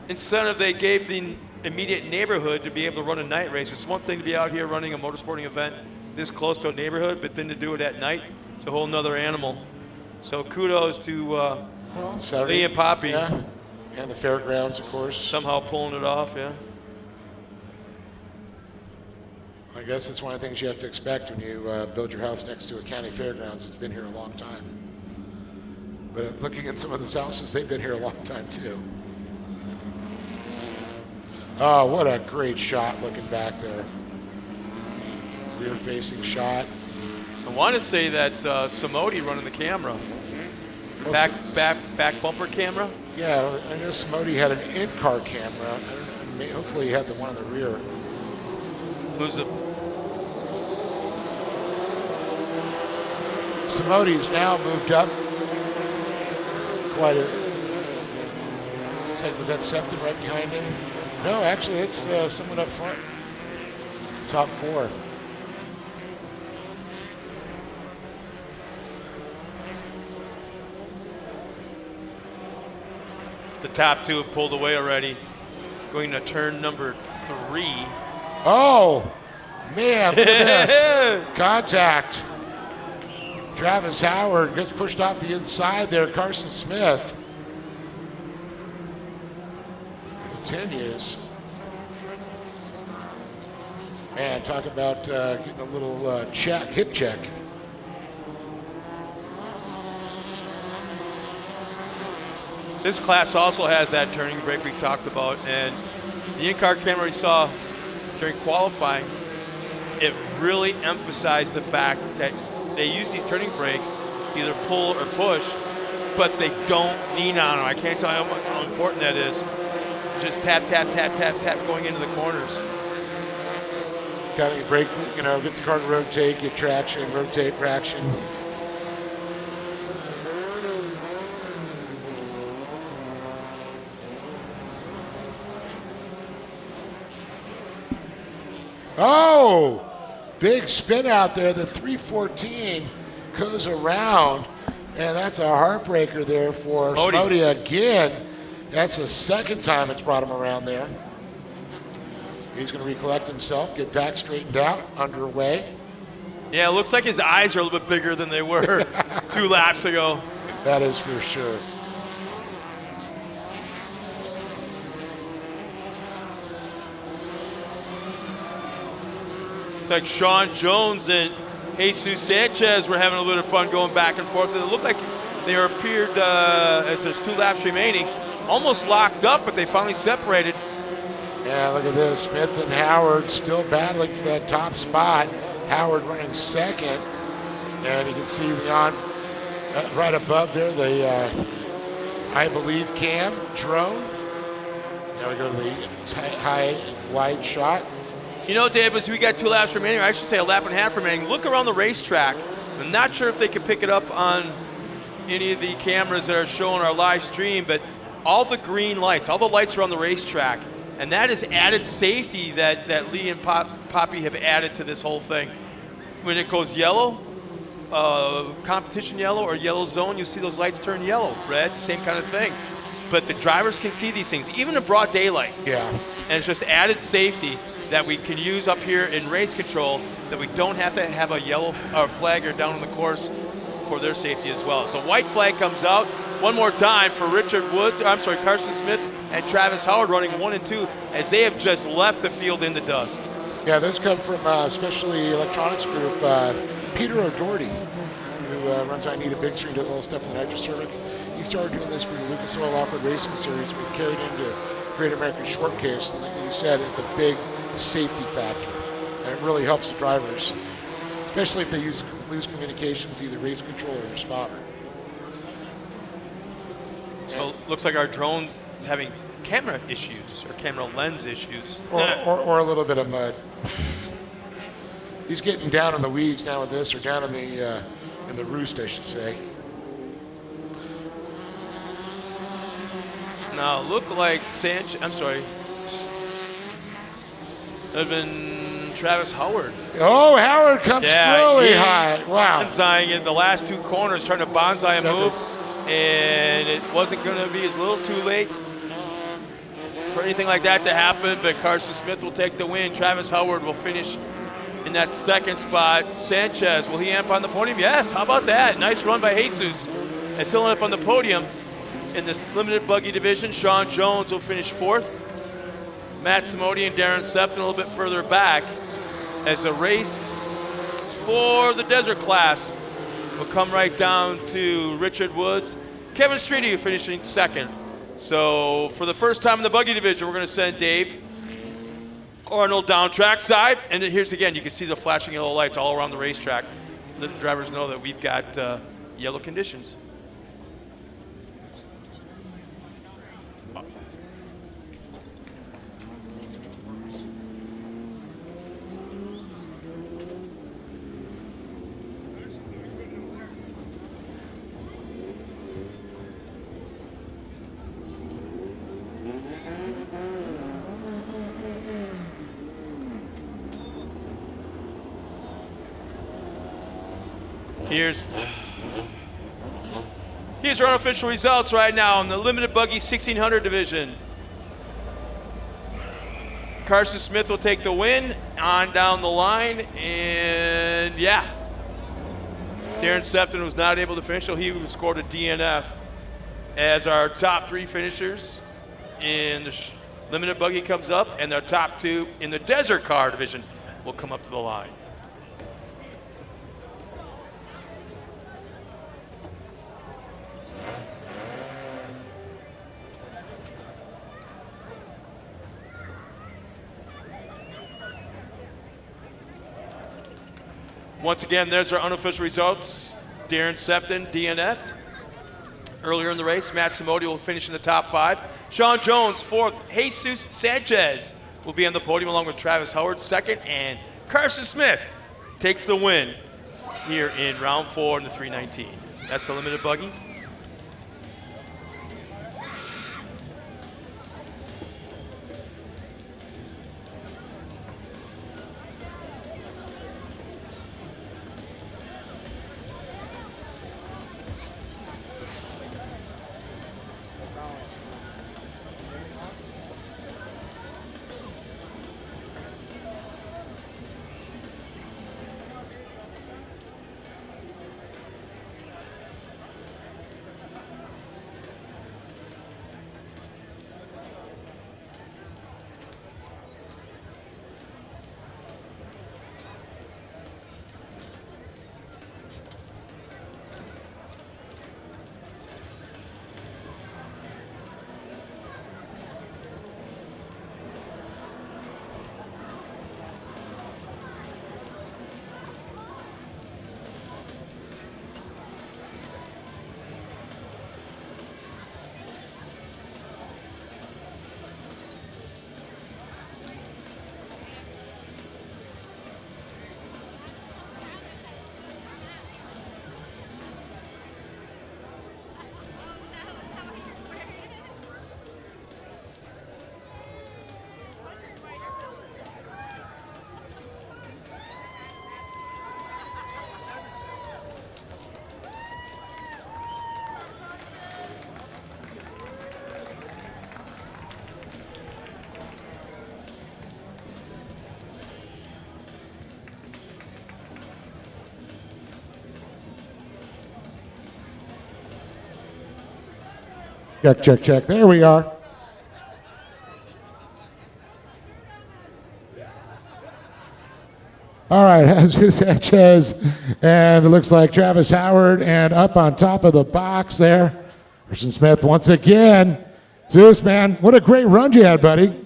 incentive they gave the immediate neighborhood to be able to run a night race. It's one thing to be out here running a motorsporting event this close to a neighborhood, but then to do it at night, it's a whole nother animal. So kudos to Lee and Poppy. Yeah. And the fairgrounds, of course. Somehow pulling it off, yeah. I guess it's one of the things you have to expect when you build your house next to a county fairgrounds. It's been here a long time. But looking at some of those houses, they've been here a long time too. Oh, what a great shot looking back there. Rear facing shot. I want to say that's Samodi running the camera. Well, Back bumper camera. Yeah, I know Samodi had an in-car camera. I don't know, hopefully he had the one in the rear. Who's the? Samodi's now moved up quite a. Looks like, was that Sefton right behind him? No, actually, it's someone up front. Top four. The top two have pulled away already. Going to turn number 3. Oh, man, look at this. Contact. Travis Howard gets pushed off the inside there. Carson Smith continues. Man, talk about getting a little hip check. This class also has that turning brake we talked about, and the in-car camera we saw during qualifying, it really emphasized the fact that they use these turning brakes, either pull or push, but they don't lean on them. I can't tell you how important that is. Just tap, tap, tap, tap, tap going into the corners. Got to brake, you know, get the car to rotate, get traction, rotate, traction. Oh, big spin out there. The 314 goes around, and that's a heartbreaker there for Smody again. That's the second time it's brought him around there. He's going to recollect himself, get back straightened out, underway. Yeah, it looks like his eyes are a little bit bigger than they were 2 laps ago. That is for sure. It's like Sean Jones and Jesus Sanchez were having a little bit of fun going back and forth. And it looked like they appeared, as there's 2 laps remaining, almost locked up, but they finally separated. Yeah, look at this. Smith and Howard still battling for that top spot. Howard running second. And you can see the right above there, the, I believe, cam drone. Now we go to the high, wide shot. You know, Dave, as we got 2 laps remaining, or I should say a lap and a half remaining, look around the racetrack. I'm not sure if they can pick it up on any of the cameras that are showing our live stream, but all the green lights, all the lights around the racetrack, and that is added safety that Lee and Poppy have added to this whole thing. When it goes yellow, competition yellow or yellow zone, you see those lights turn yellow, red, same kind of thing. But the drivers can see these things, even in broad daylight. Yeah. And it's just added safety that we can use up here in race control, that we don't have to have a yellow flagger down on the course for their safety as well. So white flag comes out one more time for Carson Smith and Travis Howard running 1 and 2 as they have just left the field in the dust. Yeah, those come from Specialty Electronics Group, Peter O'Doherty, who runs I Need a Big Screen, does all the stuff in the Nitrocervic. He started doing this for the Lucas Oil Off-Road Racing Series. We've carried into Great American Short Case, and like you said, it's a big safety factor, and it really helps the drivers, especially if they lose communication with either race control or their spotter. So looks like our drone is having camera issues or camera lens issues. Or a little bit of mud. He's getting down in the weeds now with this, or down in the roost, I should say. Now look like It'd been Travis Howard. Oh, Howard comes really high. Wow. Bonsaiing in the last 2 corners, trying to bonsai a move, and it wasn't going to be a little too late for anything like that to happen, but Carson Smith will take the win. Travis Howard will finish in that 2nd spot. Sanchez, will he end up on the podium? Yes, how about that? Nice run by Jesus. As he'll end up on the podium in this limited buggy division. Sean Jones will finish 4th. Matt Simodi and Darren Sefton a little bit further back as the race for the desert class will come right down to Richard Woods. Kevin Streety finishing 2nd. So for the first time in the buggy division, we're going to send Dave Arnold down trackside. And here's again, you can see the flashing yellow lights all around the racetrack. Let the drivers know that we've got yellow conditions. Here's our unofficial results right now in the limited buggy 1600 division. Carson Smith will take the win on down the line, and yeah, Darren Sefton was not able to finish, so he scored a DNF as our top 3 finishers in the limited buggy comes up, and our top 2 in the desert car division will come up to the line. Once again, there's our unofficial results. Darren Sefton DNF'd earlier in the race. Matt Simodi will finish in the top 5. Sean Jones 4th. Jesus Sanchez will be on the podium along with Travis Howard 2nd. And Carson Smith takes the win here in round 4 in the 319. That's the limited buggy. Check, check, check. There we are. All right, Jesus Sanchez, and it looks like Travis Howard, and up on top of the box there, Christian Smith once again. Zeus, man, what a great run you had, buddy.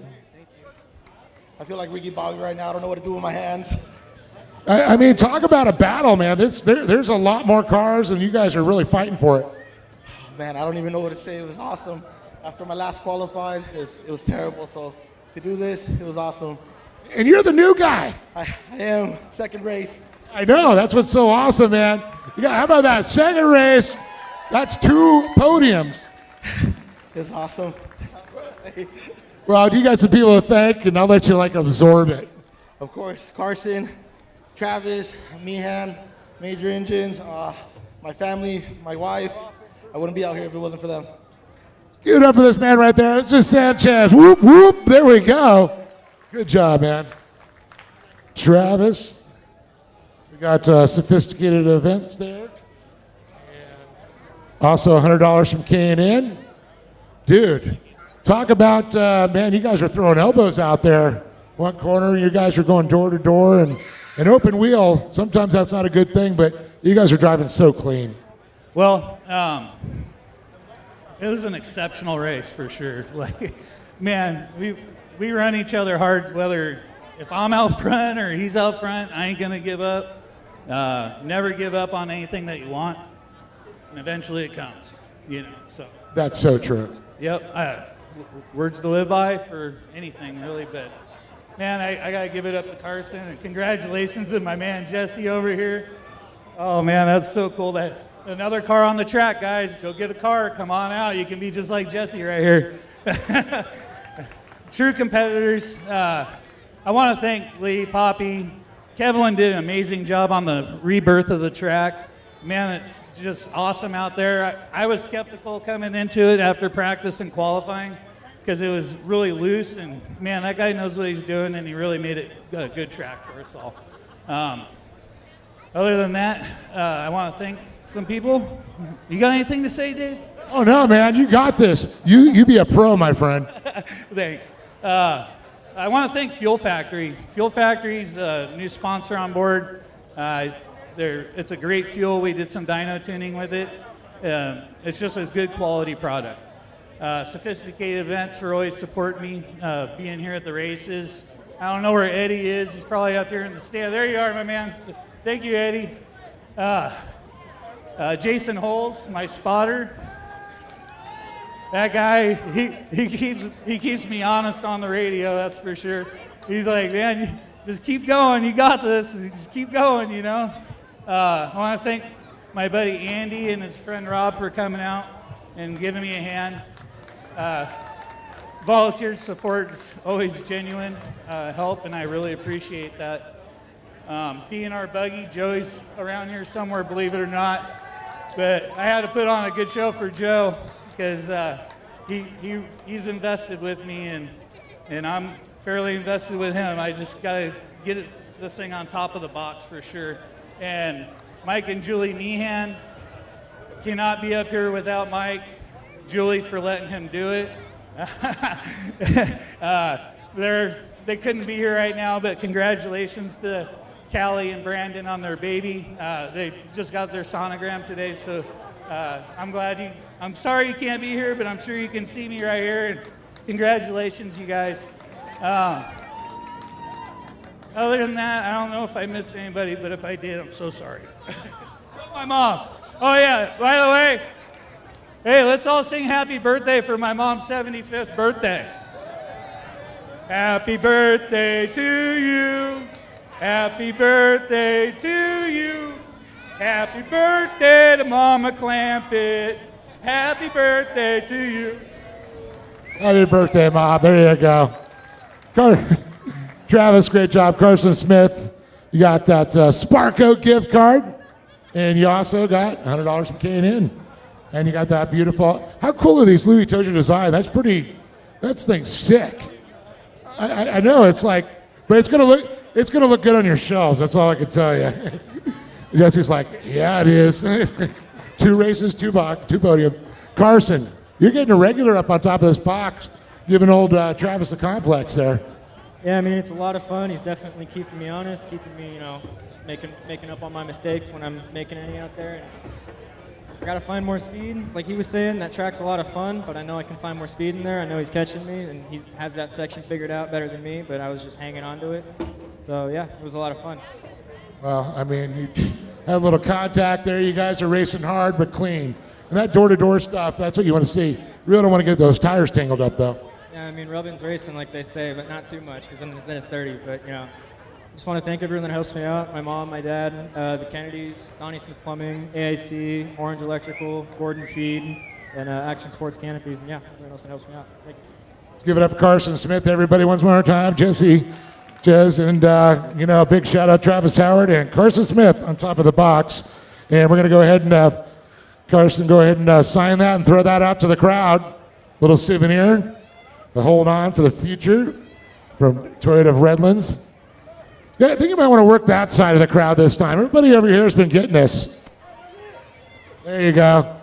I feel like Ricky Bobby right now. I don't know what to do with my hands. I mean, talk about a battle, man. There's a lot more cars, and you guys are really fighting for it. Man, I don't even know what to say. It was awesome. After my last qualified, it was terrible. So to do this, it was awesome. And you're the new guy. I am. Second race. I know. That's what's so awesome, man. How about that? Second race. That's 2 podiums. It's awesome. Well, you got some people to thank, and I'll let you absorb it. Of course, Carson, Travis, Meehan, Major Engines, my family, my wife. I wouldn't be out here if it wasn't for them. Give it up for this man right there. This is Sanchez. Whoop, whoop. There we go. Good job, man. Travis. We got Sophisticated Events there. And also $100 from K&N. Dude, talk about, man, you guys are throwing elbows out there. One corner, you guys are going door to door, and an open wheel, sometimes that's not a good thing, but you guys are driving so clean. Well, it was an exceptional race for sure. Like, man, we run each other hard, whether if I'm out front or he's out front, I ain't gonna give up. Never give up on anything that you want, and eventually it comes, so. That's so true. Yep, words to live by for anything really, but man, I gotta give it up to Carson, and congratulations to my man Jesse over here. Oh man, that's so cool. That another car on the track, guys. Go get a car, come on out. You can be just like Jesse right here. True competitors. I want to thank Lee, Poppy. Kevlin did an amazing job on the rebirth of the track. Man, it's just awesome out there. I was skeptical coming into it after practice and qualifying because it was really loose, and man, that guy knows what he's doing, and he really made it a good track for us all. Other than that, I want to thank some people. You got anything to say, Dave? Oh no, man, you got this. You be a pro, my friend. Thanks. I want to thank Fuel Factory. Fuel Factory's a new sponsor on board. It's a great fuel. We did some dyno tuning with it. It's just a good quality product. Sophisticated Events for always support me being here at the races. I don't know where Eddie is. He's probably up here in the stand. There you are, my man. Thank you, Eddie. Jason Holes, my spotter. That guy, he keeps me honest on the radio, that's for sure. He's like, man, just keep going, you got this, just keep going, I want to thank my buddy Andy and his friend Rob for coming out and giving me a hand. Volunteer support is always genuine help, and I really appreciate that. B&R Buggy, Joey's around here somewhere, believe it or not, but I had to put on a good show for Joe because he's invested with me, and I'm fairly invested with him. I just got to get this thing on top of the box for sure. And Mike and Julie Meehan, cannot be up here without Mike. Julie for letting him do it. They couldn't be here right now, but congratulations to Callie and Brandon on their baby. They just got their sonogram today, so I'm sorry you can't be here, but I'm sure you can see me right here. And congratulations, you guys. Other than that, I don't know if I missed anybody, but if I did, I'm so sorry. My mom. Oh yeah, by the way, hey, let's all sing happy birthday for my mom's 75th birthday. Happy birthday to you. Happy birthday to you. Happy birthday to Mama Clampett. Happy birthday to you. Happy birthday, Mom. There you go. Travis, great job. Carson Smith, you got that Sparko gift card, and you also got $100 from K&N. And you got that beautiful. How cool are these Louis Tozier design? That thing's sick. I know it's like, but it's gonna look good on your shelves. That's all I can tell you. Jesse's like, yeah, it is. 2 races, 2 podium. Carson, You're getting a regular up on top of this box, giving old Travis a complex there. Yeah, I mean, it's a lot of fun. He's definitely keeping me honest, keeping me, making up on my mistakes when I'm making any out there. And I got to find more speed. Like he was saying, that track's a lot of fun, but I know I can find more speed in there. I know he's catching me, and he has that section figured out better than me, but I was just hanging on to it. So, yeah, it was a lot of fun. Well, I mean, you had a little contact there. You guys are racing hard but clean. And that door-to-door stuff, that's what you want to see. You really don't want to get those tires tangled up, though. Yeah, I mean, rubbing's racing, like they say, but not too much, because then it's dirty. But, just want to thank everyone that helps me out. My mom, my dad, the Kennedys, Donnie Smith Plumbing, AIC, Orange Electrical, Gordon Feed, and Action Sports Canopies. And, yeah, everyone else that helps me out. Thank you. Let's give it up for Carson Smith, everybody, once more time. Jesse, Jez, and, a big shout-out Travis Howard and Carson Smith on top of the box. And we're going to go ahead and Carson, go ahead and sign that and throw that out to the crowd. Little souvenir to hold on for the future from Toyota of Redlands. Yeah, I think you might want to work that side of the crowd this time. Everybody over here has been getting this. There you go.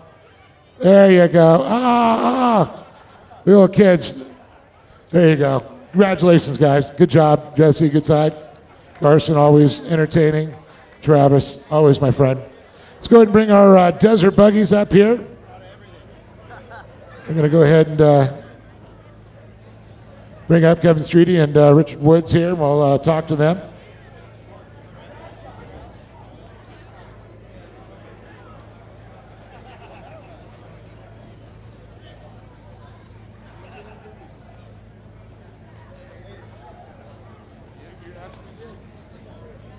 There you go. Little kids. There you go. Congratulations, guys. Good job, Jesse. Good side. Carson, always entertaining. Travis, always my friend. Let's go ahead and bring our desert buggies up here. I'm going to go ahead and bring up Kevin Streety and Richard Woods here, and we'll talk to them.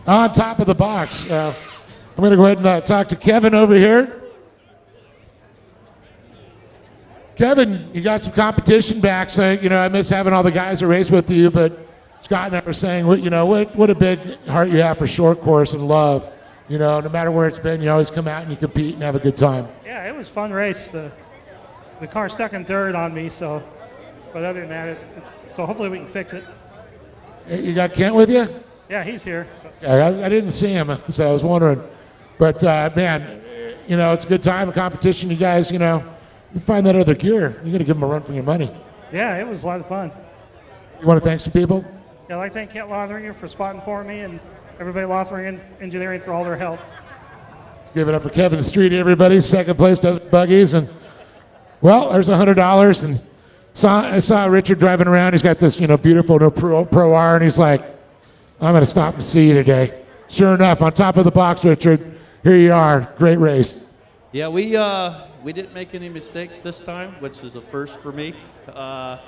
On top of the box. I'm going to go ahead and talk to Kevin over here. Kevin, you got some competition back, so I miss having all the guys that race with you, but Scott and I were saying, what a big heart you have for short course and love. No matter where it's been, you always come out and you compete and have a good time. Yeah, it was a fun race. The car stuck in third on me, but other than that, so hopefully we can fix it. You got Kent with you? Yeah, he's here. So. Yeah, I didn't see him, so I was wondering. But, man, it's a good time, a competition. You guys, you find that other gear. You're going to give them a run for your money. Yeah, it was a lot of fun. You want to thank some people? Yeah, I'd like to thank Kent Lothringer for spotting for me and everybody Lothringer Engineering for all their help. Give it up for Kevin Streety, everybody. Second place, Desert Buggies. And, well, there's $100. And I saw Richard driving around. He's got this, beautiful Pro R, and he's like, I'm going to stop and see you today. Sure enough, on top of the box, Richard, here you are. Great race. Yeah, we didn't make any mistakes this time, which is a first for me. But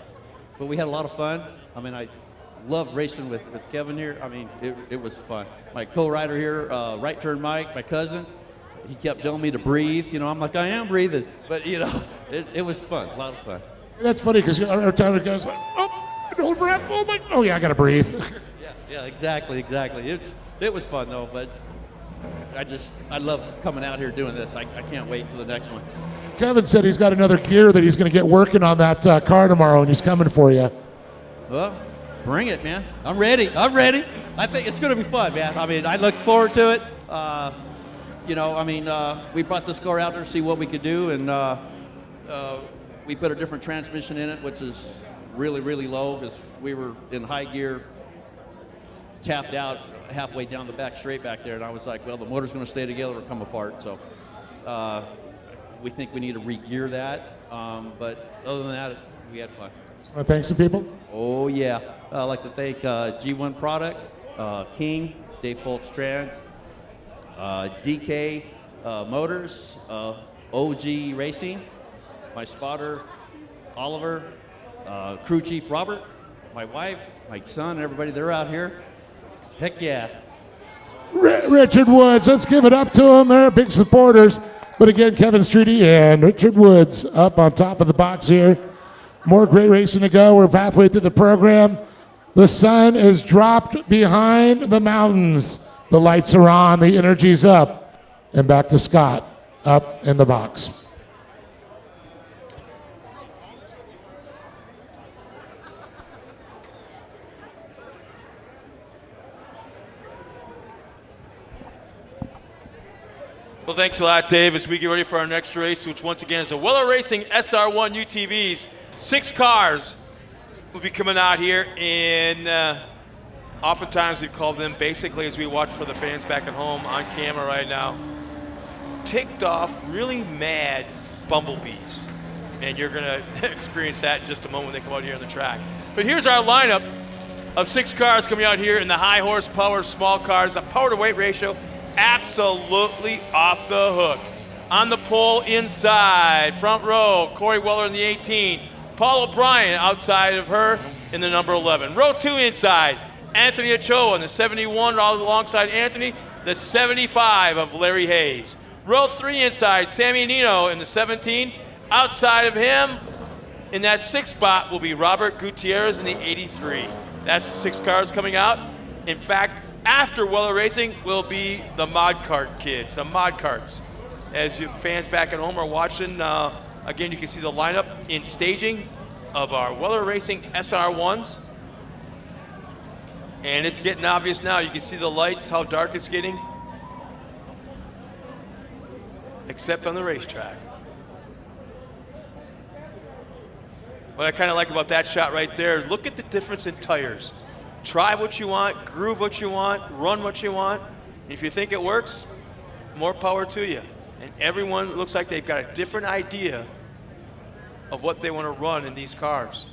we had a lot of fun. I mean, I loved racing with Kevin here. I mean, it was fun. My co-rider here, Right Turn Mike, my cousin, he kept telling me to breathe. I'm like, I am breathing. But, it was fun, a lot of fun. That's funny because every time it goes, hold breath, oh yeah, I got to breathe. Yeah, exactly. It was fun though, but I love coming out here doing this. I can't wait till the next one. Kevin said he's got another gear that he's going to get working on that car tomorrow, and he's coming for you. Well, bring it, man. I'm ready. I think it's going to be fun, man. I mean, I look forward to it. We brought this car out there to see what we could do, and we put a different transmission in it, which is really, really low because we were in high gear, tapped out halfway down the back straight back there, and I was like, well, the motor's going to stay together or come apart. So we think we need to re-gear that. But other than that, we had fun. Want to thank some people? Oh, yeah. I'd like to thank G1 Product, King, Dave Foltz Trans, DK Motors, OG Racing, my spotter, Oliver, crew chief Robert, my wife, my son, everybody, they're out here. Heck yeah. Richard Woods, let's give it up to them. They're big supporters. But again, Kevin Streety and Richard Woods up on top of the box here. More great racing to go. We're halfway through the program. The sun is dropped behind the mountains. The lights are on. The energy's up. And back to Scott up in the box. Well, thanks a lot, Dave, as we get ready for our next race, which once again is the Weller Racing SR1 UTVs. 6 cars will be coming out here, and oftentimes we've called them, basically, as we watch for the fans back at home on camera right now, ticked off, really mad bumblebees. And you're going to experience that in just a moment when they come out here on the track. But here's our lineup of 6 cars coming out here in the high horsepower small cars. The power to weight ratio absolutely off the hook. On the pole inside, front row, Corey Weller in the 18. Paul O'Brien outside of her in the number 11. Row 2 inside, Anthony Ochoa in the 71 alongside Anthony, the 75 of Larry Hayes. Row 3 inside, Sammy Nino in the 17. Outside of him, in that 6th spot, will be Robert Gutierrez in the 83. That's the 6 cars coming out. In fact, after Weller Racing will be the Mod Kart kids, the Mod Karts. As you fans back at home are watching, again, you can see the lineup in staging of our Weller Racing SR1s. And it's getting obvious now. You can see the lights, how dark it's getting. Except on the racetrack. What I kind of like about that shot right there, look at the difference in tires. Try what you want, groove what you want, run what you want. And if you think it works, more power to you. And everyone looks like they've got a different idea of what they want to run in these cars.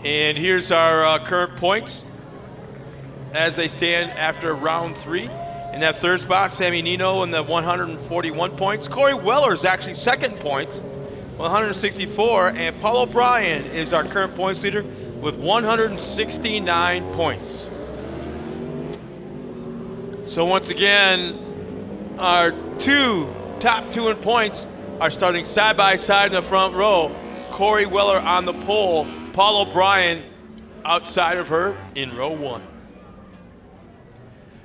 And here's our current points as they stand after round 3. In that 3rd spot, Sammy Nino in the 141 points. Corey Weller is actually 2nd points, 164. And Paul O'Brien is our current points leader with 169 points. So once again, our top two in points are starting side by side in the front row. Corey Weller on the pole, Paul O'Brien outside of her in row 1.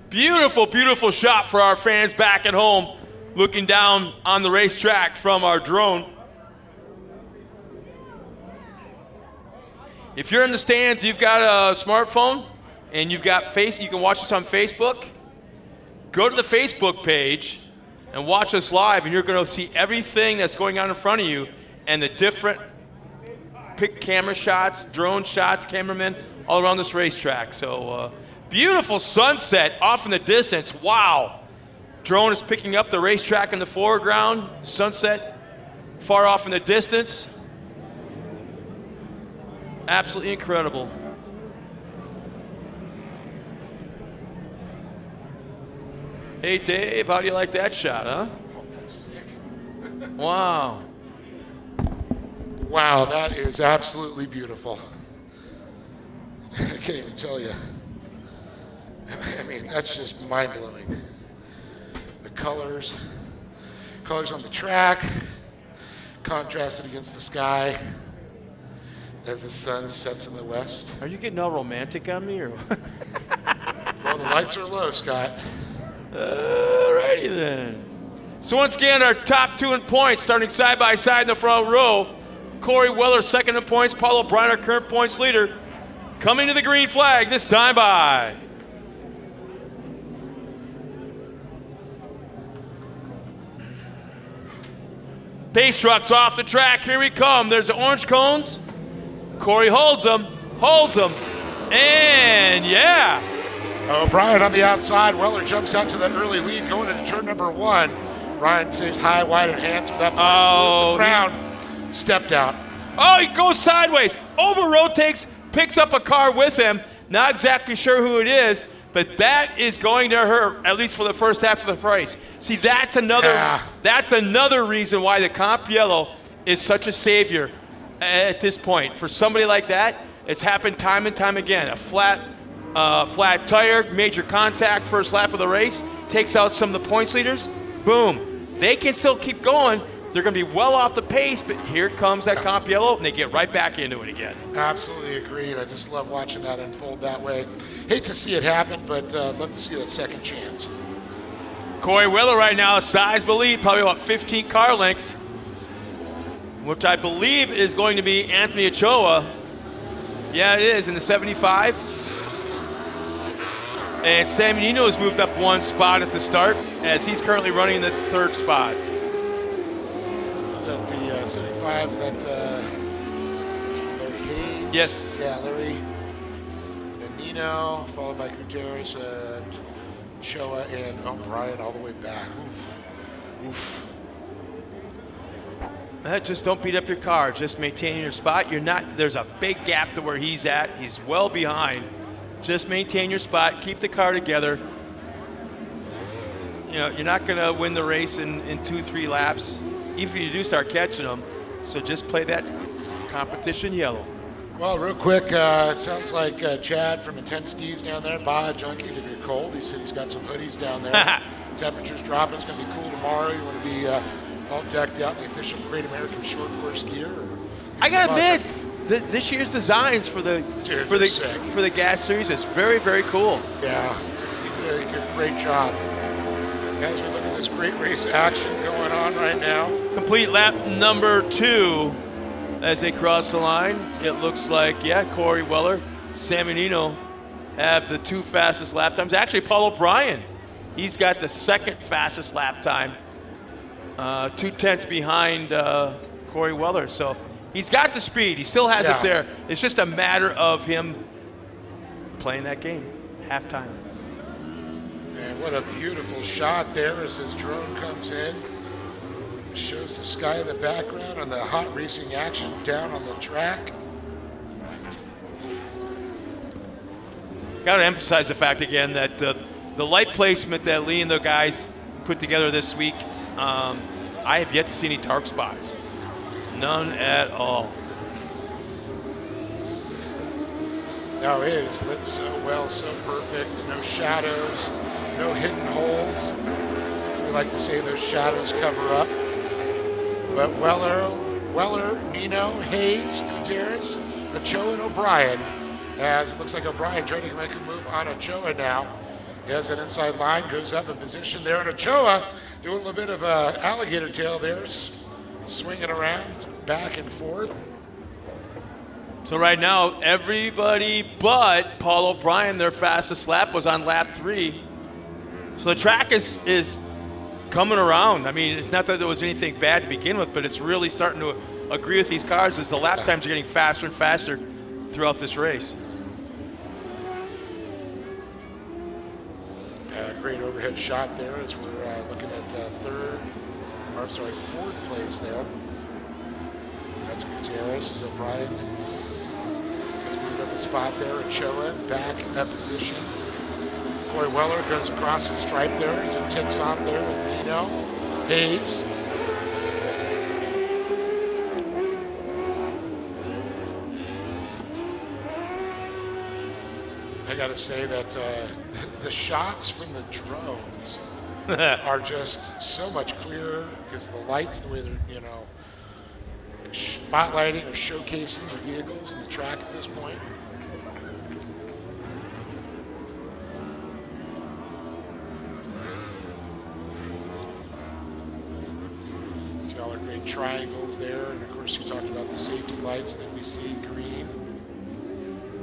Beautiful, beautiful shot for our fans back at home looking down on the racetrack from our drone. If you're in the stands, you've got a smartphone and you've got you can watch us on Facebook. Go to the Facebook page and watch us live, and you're going to see everything that's going on in front of you and the different camera shots, drone shots, cameramen all around this racetrack. So beautiful sunset off in the distance. Wow. Drone is picking up the racetrack in the foreground. Sunset far off in the distance. Absolutely incredible. Hey, Dave, how do you like that shot, huh? Wow. Wow, that is absolutely beautiful. I can't even tell you. I mean, that's just mind-blowing. The colors on the track, contrasted against the sky as the sun sets in the west. Are you getting all romantic on me, or what? Well, the lights are low, Scott. Alrighty then. So once again, our top 2 in points, starting side by side in the front row. Corey Weller, second in points. Paul O'Brien, our current points leader. Coming to the green flag, this time by pace trucks off the track. Here we come. There's the orange cones. Corey holds them, and yeah. O'Brien on the outside. Weller jumps out to that early lead going into turn number 1. Brian stays high, wide, and hands with that. Brown stepped out. Oh, he goes sideways, over rotates, picks up a car with him. Not exactly sure who it is, but that is going to hurt, at least for the first half of the race. See, that's another reason why the Comp Yellow is such a savior at this point. For somebody like that, it's happened time and time again. A flat tire, major contact, first lap of the race, takes out some of the points leaders. Boom. They can still keep going. They're going to be well off the pace, but here comes that Comp Yellow, and they get right back into it again. Absolutely agreed. I just love watching that unfold that way. Hate to see it happen, but love to see that second chance. Corey Weller right now, a sizable lead, probably about 15 car lengths, which I believe is going to be Anthony Ochoa. Yeah, it is, in the 75. And Sam Nino has moved up 1 spot at the start, as he's currently running the 3rd spot. At the 75, is that Larry Hayes? Yes. Yeah, Larry. Then Nino, followed by Gutierrez and Shoa and O'Brien all the way back. Oof. Just don't beat up your car. Just maintain your spot. There's a big gap to where he's at. He's well behind. Just maintain your spot. Keep the car together. You know, you're not going to win the race in 2-3 laps, even if you do start catching them. So just play that competition yellow. Well, real quick, it sounds like Chad from Intense Steve's down there. Baja Junkies, if you're cold, he said he's got some hoodies down there. Temperature's dropping. It's going to be cool tomorrow. You want to be all decked out in the official Great American Short Course gear? I got to admit, this year's designs for the Gas Series is very, very cool. Yeah, he did a great job. As we look at this great race action going on right now. Complete lap number 2 as they cross the line. It looks like, Corey Weller, Sam Nino have the 2 fastest lap times. Actually, Paul O'Brien, he's got the 2nd fastest lap time. 2/10 behind Corey Weller. So he's got the speed. He still has it there. It's just a matter of him playing that game. Halftime. And what a beautiful shot there as his drone comes in. Shows the sky in the background and the hot racing action down on the track. Got to emphasize the fact again that the light placement that Lee and the guys put together this week, I have yet to see any dark spots. None at all. No, it is lit so well, so perfect. No shadows, no hidden holes. We like to say those shadows cover up. But Weller, Nino, Hayes, Gutierrez, Ochoa, and O'Brien. As it looks like O'Brien trying to make a move on Ochoa now. He has an inside line, goes up in position there, and Ochoa doing a little bit of a alligator tail there, swinging around back and forth. So right now, everybody but Paul O'Brien, their fastest lap was on lap 3. So the track is coming around. I mean, it's not that there was anything bad to begin with, but it's really starting to agree with these cars as the lap times are getting faster and faster throughout this race. Great overhead shot there as we're looking at fourth place there. That's Gutierrez as O'Brien has moved up a spot there. Ochoa back in that position. Corey Weller goes across the stripe there as he takes off there with Nino Hayes. I got to say that the shots from the drones are just so much clearer because the lights, the way they're, spotlighting or showcasing the vehicles and the track at this point. See all our great triangles there, and of course you talked about the safety lights that we see green.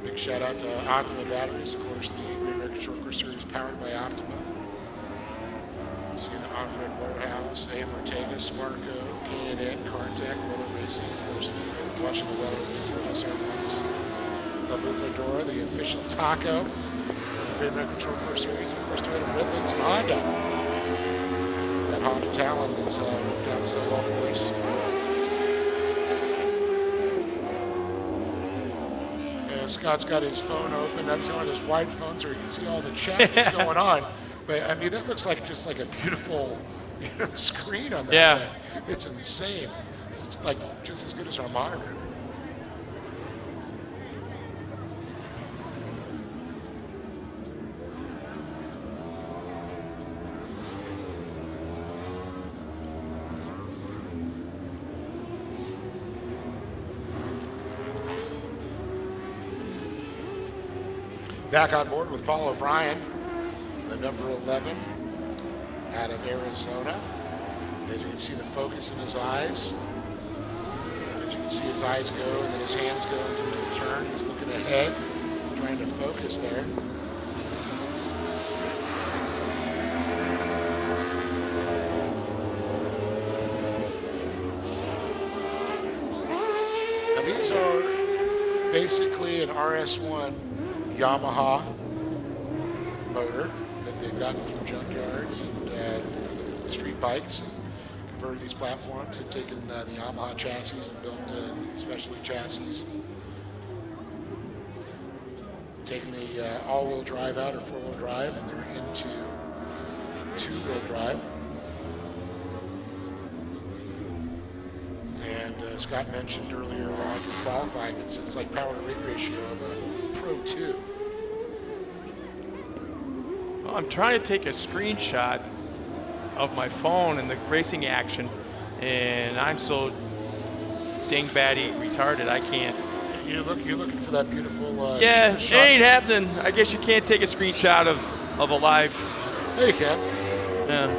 Big shout out to Optima Batteries, of course, the Great American Short Course Series powered by Optima. See the Off-Road Warehouse, AM Ortega, Smarco, K&N, Cartech, Weller Racing, of course, watching the Weller Racing SR1s. La Bufadora, the official taco, the Great American Short Course Series, of course, Toyota Redlands and Honda. That Honda Talon that's worked out so well for us. Scott's got his phone open up to one of those wide phones where you can see all the chat that's going on. But I mean, that looks like just like a beautiful screen on that thing. It's insane. It's like just as good as our monitor. Back on board with Paul O'Brien, the number 11 out of Arizona. As you can see the focus in his eyes. As you can see his eyes go and then his hands go into the turn. He's looking ahead, trying to focus there. Now these are basically an RS1 Yamaha motor that they've gotten from junkyards and for the street bikes, and converted these platforms. Have taken the Yamaha chassis and built specialty chassis. Taken the all-wheel drive out or four-wheel drive, and they're into two-wheel drive. And Scott mentioned earlier on in qualifying, it's like power to weight ratio of a Pro 2. Well, I'm trying to take a screenshot of my phone and the racing action, and I'm so dingbatty retarded I can't. You're looking for that beautiful yeah, shot. it ain't happening. I guess you can't take a screenshot of a live. Yeah, you can. Yeah.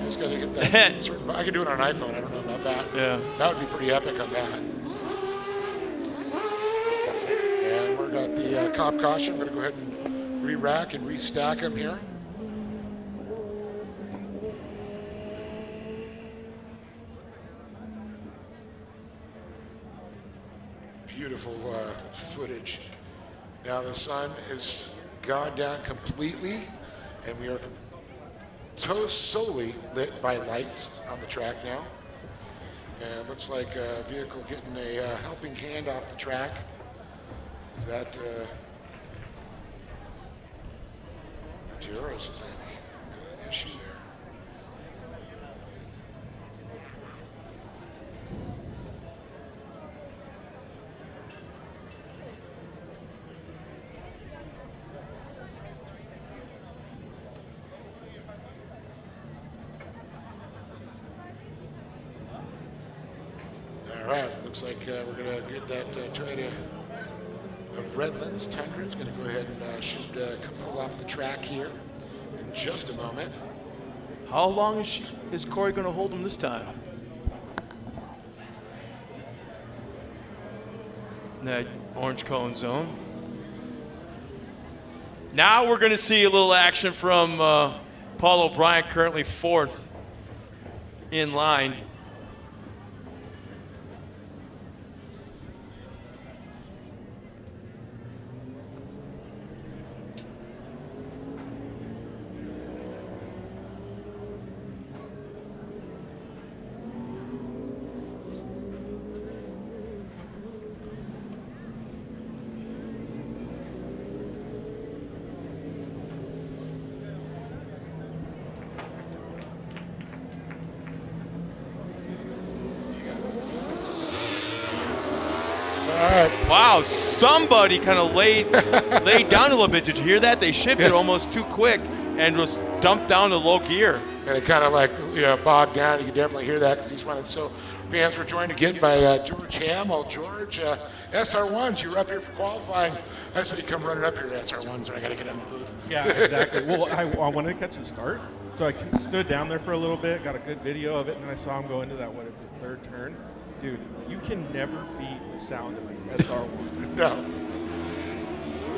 Just gotta get that. Certain, I can do it on an iPhone. I don't know about that. Yeah. That would be pretty epic on that. And we've got the comp caution. I'm going to go ahead and re-rack and restack them here. Beautiful footage. Now the sun is gone down completely, and we are solely lit by lights on the track now. And it looks like a vehicle getting a helping hand off the track. Is that Duros, I think, an issue there. All right, looks like we're going to get that Toyota of Redlands Tundra is going to go ahead and should pull off the track here in just a moment. How long is Corey going to hold him this time? In that orange cone zone. Now we're going to see a little action from Paul O'Brien, currently fourth in line. right. Wow, somebody kind of laid down a little bit. Did you hear that? They shifted almost too quick and was dumped down to low gear. And it kind of like, bogged down. You can definitely hear that because he's running so. Fans were joined again by George Hamill. George, SR1s, you were up here for qualifying. I said, you come running up here to SR1s, or I got to get in the booth. Yeah, exactly. Well, I wanted to catch the start, so I stood down there for a little bit, got a good video of it, and then I saw him go into that, third turn. Dude, you can never beat the sound of an SR1. No.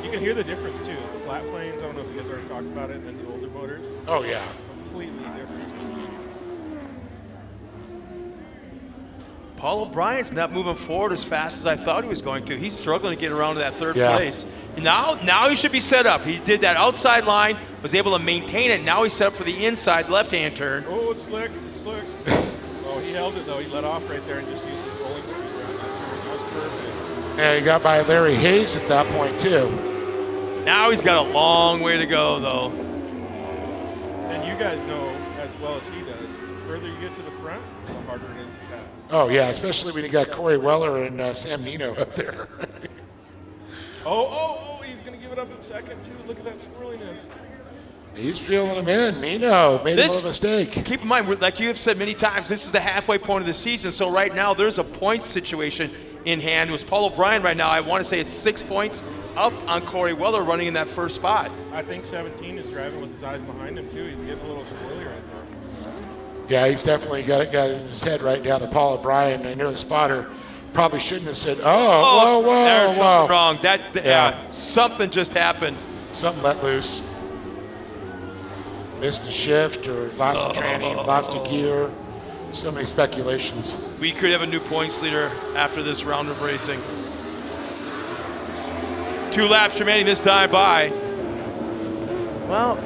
You can hear the difference, too. The flat planes, I don't know if you guys already talked about it, and then the older motors. Oh, yeah. Completely different. Paul O'Brien's not moving forward as fast as I thought he was going to. He's struggling to get around to that third place. Now he should be set up. He did that outside line, was able to maintain it. Now he's set up for the inside left-hand turn. Oh, it's slick. It's slick. Oh, he held it, though. He let off right there and just used his rolling speed around that turn. That was perfect. And he got by Larry Hayes at that point, too. Now he's got a long way to go, though. And you guys know as well as he does, the further you get to the front, the harder it is to pass. Oh, yeah, especially when you got Corey Weller and Sam Nino up there. He's going to give it up in second, too. Look at that squirreliness. He's reeling him in. Nino made a little mistake. Keep in mind, like you have said many times, this is the halfway point of the season. So right now, there's a point situation in hand. It was Paul O'Brien right now. I want to say it's 6 points up on Corey Weller running in that first spot. I think 17 is driving with his eyes behind him, too. He's getting a little squirrely right there. Yeah, he's definitely got it in his head right now. The Paul O'Brien. I know the spotter probably shouldn't have said, whoa. There's something wrong. Something just happened. Something let loose. Missed a shift or lost a training, lost a gear. So many speculations. We could have a new points leader after this round of racing. 2 laps remaining this time by. Well,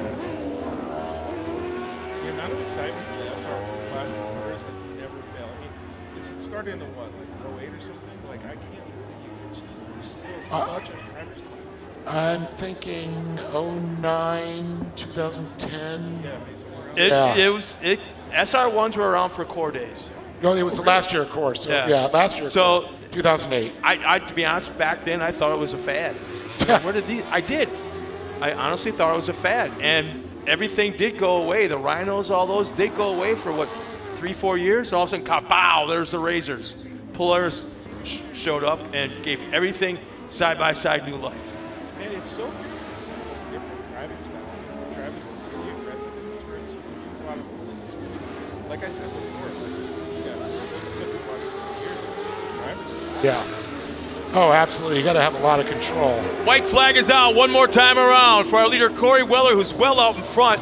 the amount of excitement for the SR1 Class 2 cars has never failed. I mean, it's started in what, like 08 or something? Like, I can't believe it's still such a driver's class. I'm thinking 09, 2010. SR1s were around for core days. No, it was the last year, of course. So, last year. So 2008. I to be honest, back then I thought it was a fad. I honestly thought it was a fad, and everything did go away. The Rhinos, all those did go away for what, 3-4 years. And all of a sudden, kapow! There's the Razors. Polaris showed up and gave everything side by side new life. And it's so weird to see those different driving styles. Some of the drivers are really aggressive in the turns. Some of a lot of speed. Like I said before, drivers. Yeah. Oh, absolutely. You got to have a lot of control. White flag is out one more time around for our leader, Corey Weller, who's well out in front.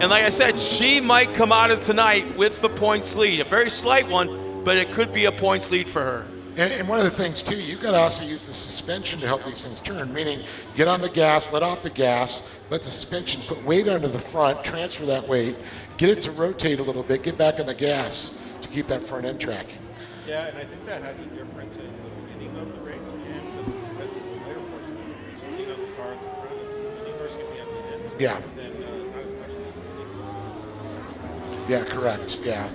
And like I said, she might come out of tonight with the points lead. A very slight one, but it could be a points lead for her. And one of the things, too, you've got to also use the suspension to help these things turn, meaning get on the gas, let off the gas, let the suspension put weight onto the front, transfer that weight, get it to rotate a little bit, get back on the gas to keep that front end tracking. Yeah, and I think that has a difference in the beginning of the race and to the later portion of the race. You know, the car in the front, when you first get the engine in, Yeah. then not as much as Yeah, correct. Yeah.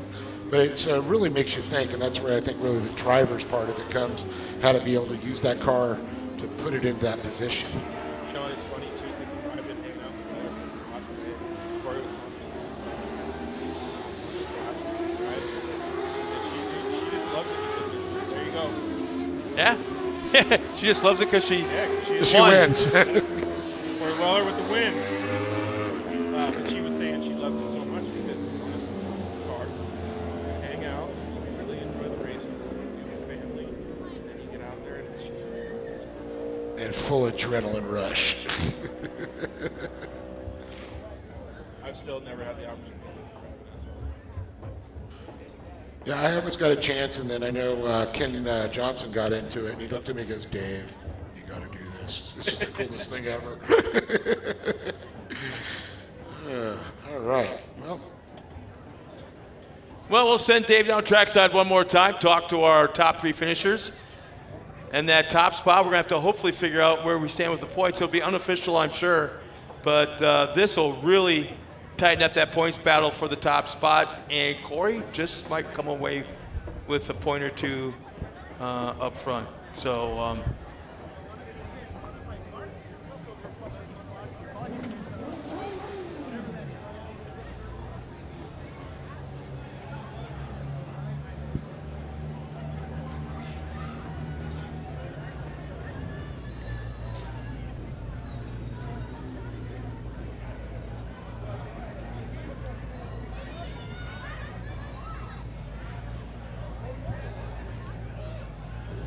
But it really makes you think, and that's where I think really the driver's part of it comes, how to be able to use that car to put it into that position. You know, it's funny too, because I've been hanging out with her a lot today. Corey was telling me she just loves it because there you go. Yeah. She just loves it because she wins. Corey Weller with the win. But she was saying she loves it so much because the car, you hang out, you really enjoy the races, you have a family, and then you get out there and it's just And full adrenaline rush. I've still never had the opportunity to drive this one. Yeah, I almost got a chance, and then I know Ken Johnson got into it, and he looked at me and goes, Dave, you got to do this. This is the coolest thing ever. All right. Well, we'll send Dave down trackside one more time, talk to our top 3 finishers. And that top spot, we're going to have to hopefully figure out where we stand with the points. It'll be unofficial, I'm sure. But this will really tighten up that points battle for the top spot. And Corey just might come away with a point or two up front. So,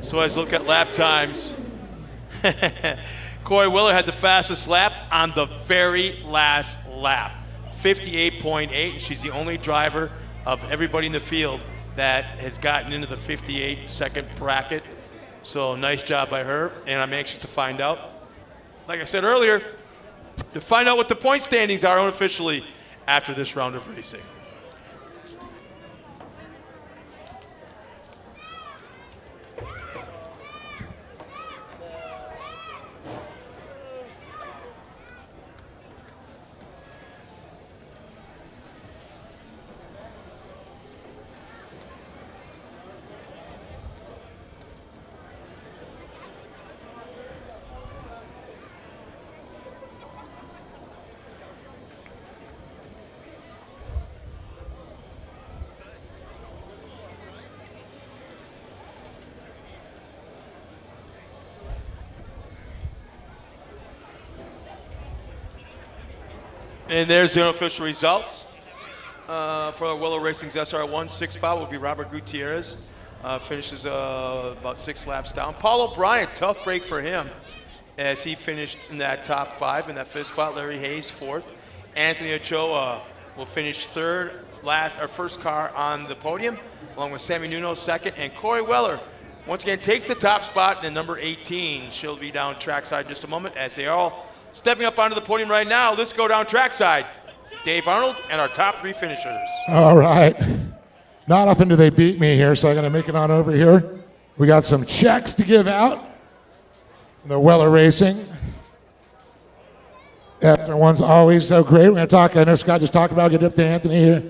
So as look at lap times, Corey Willer had the fastest lap on the very last lap, 58.8, and she's the only driver of everybody in the field that has gotten into the 58-second bracket. So nice job by her, and I'm anxious to find out, like I said earlier, to find out what the point standings are unofficially after this round of racing. And there's the unofficial results. For Willow Racing's SR1, 6th spot will be Robert Gutierrez. Finishes about 6 laps down. Paul O'Brien, tough break for him as he finished in that top 5 in that 5th spot. Larry Hayes, 4th. Anthony Ochoa will finish 3rd, first car on the podium, along with Sammy Nuno, 2nd. And Corey Weller, once again, takes the top spot in number 18. She'll be down trackside in just a moment as they are all stepping up onto the podium right now. Let's go down trackside. Dave Arnold and our top 3 finishers. All right. Not often do they beat me here, so I'm going to make it on over here. We got some checks to give out. The Weller Racing. After one's always so great. We're going to talk, I know Scott just talked about, get up to Anthony here.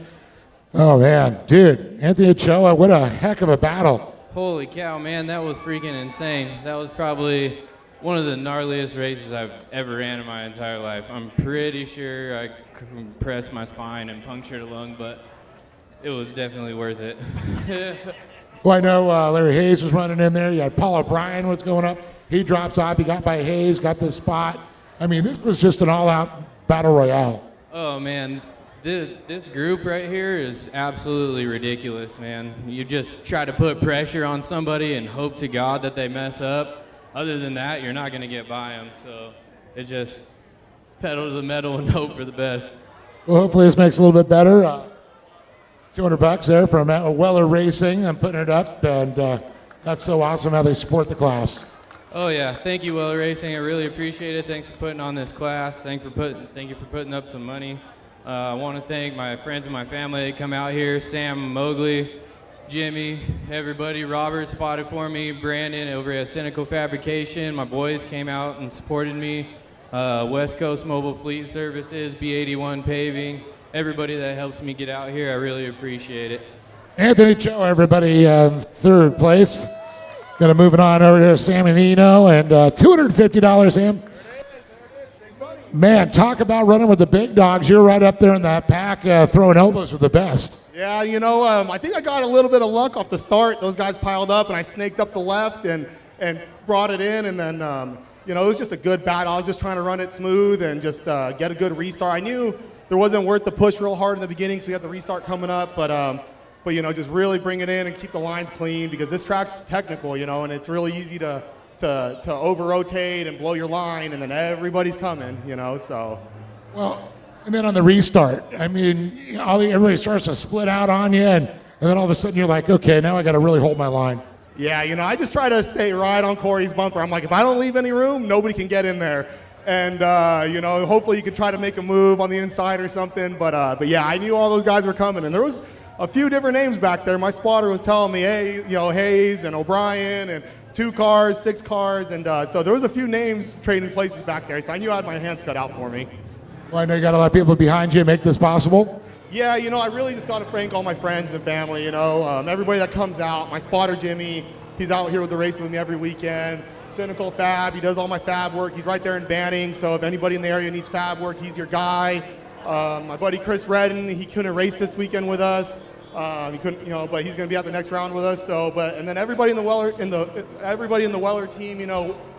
Oh, man. Dude, Anthony Ochoa, what a heck of a battle. Holy cow, man, that was freaking insane. That was probably one of the gnarliest races I've ever ran in my entire life. I'm pretty sure I compressed my spine and punctured a lung, but it was definitely worth it. Well, I know Larry Hayes was running in there. You had Paul O'Brien was going up. He drops off. He got by Hayes, got this spot. I mean, this was just an all-out battle royale. Oh, man. This group right here is absolutely ridiculous, man. You just try to put pressure on somebody and hope to God that they mess up. Other than that, you're not going to get by them. So it just pedal to the metal and hope for the best. Well, hopefully this makes it a little bit better. $200 there from Weller Racing. I'm putting it up, and that's so awesome how they support the class. Oh yeah, thank you, Weller Racing. I really appreciate it. Thanks for putting on this class. Thank you for putting up some money. I want to thank my friends and my family that come out here. Sam Mowgli, Jimmy, everybody. Robert spotted for me. Brandon over at Cynical Fabrication. My boys came out and supported me. West Coast Mobile Fleet Services, B81 Paving. Everybody that helps me get out here, I really appreciate it. Anthony Cho, everybody, 3rd place. Gonna move it on over to Sam and Eno, and $250, Sam. Man, talk about running with the big dogs. You're right up there in that pack, throwing elbows with the best. Yeah, you know, I think I got a little bit of luck off the start. Those guys piled up, and I snaked up the left and brought it in, and then, you know, it was just a good battle. I was just trying to run it smooth and just get a good restart. I knew there wasn't worth the push real hard in the beginning, so we had the restart coming up, but you know, just really bring it in and keep the lines clean because this track's technical, you know, and it's really easy to over-rotate and blow your line, and then everybody's coming, you know, so. Well, and then on the restart, I mean, everybody starts to split out on you, and then all of a sudden you're like, okay, now I got to really hold my line. Yeah, you know, I just try to stay right on Corey's bumper. I'm like, if I don't leave any room, nobody can get in there. And, you know, hopefully you can try to make a move on the inside or something. But yeah, I knew all those guys were coming, and there was a few different names back there. My spotter was telling me, hey, you know, Hayes and O'Brien and 2 cars, 6 cars, and so there was a few names trading places back there, so I knew I had my hands cut out for me. Well, I know you got a lot of people behind you make this possible. Yeah, you know, I really just got to thank all my friends and family, you know, everybody that comes out. My spotter, Jimmy, He's out here with the racing with me every weekend. Cynical Fab, he does all my fab work. He's right there in Banning, so if anybody in the area needs fab work, he's your guy. My buddy Chris Redden, he couldn't race this weekend with us. He couldn't, but he's going to be at the next round with us. So, and then everybody in the Weller team,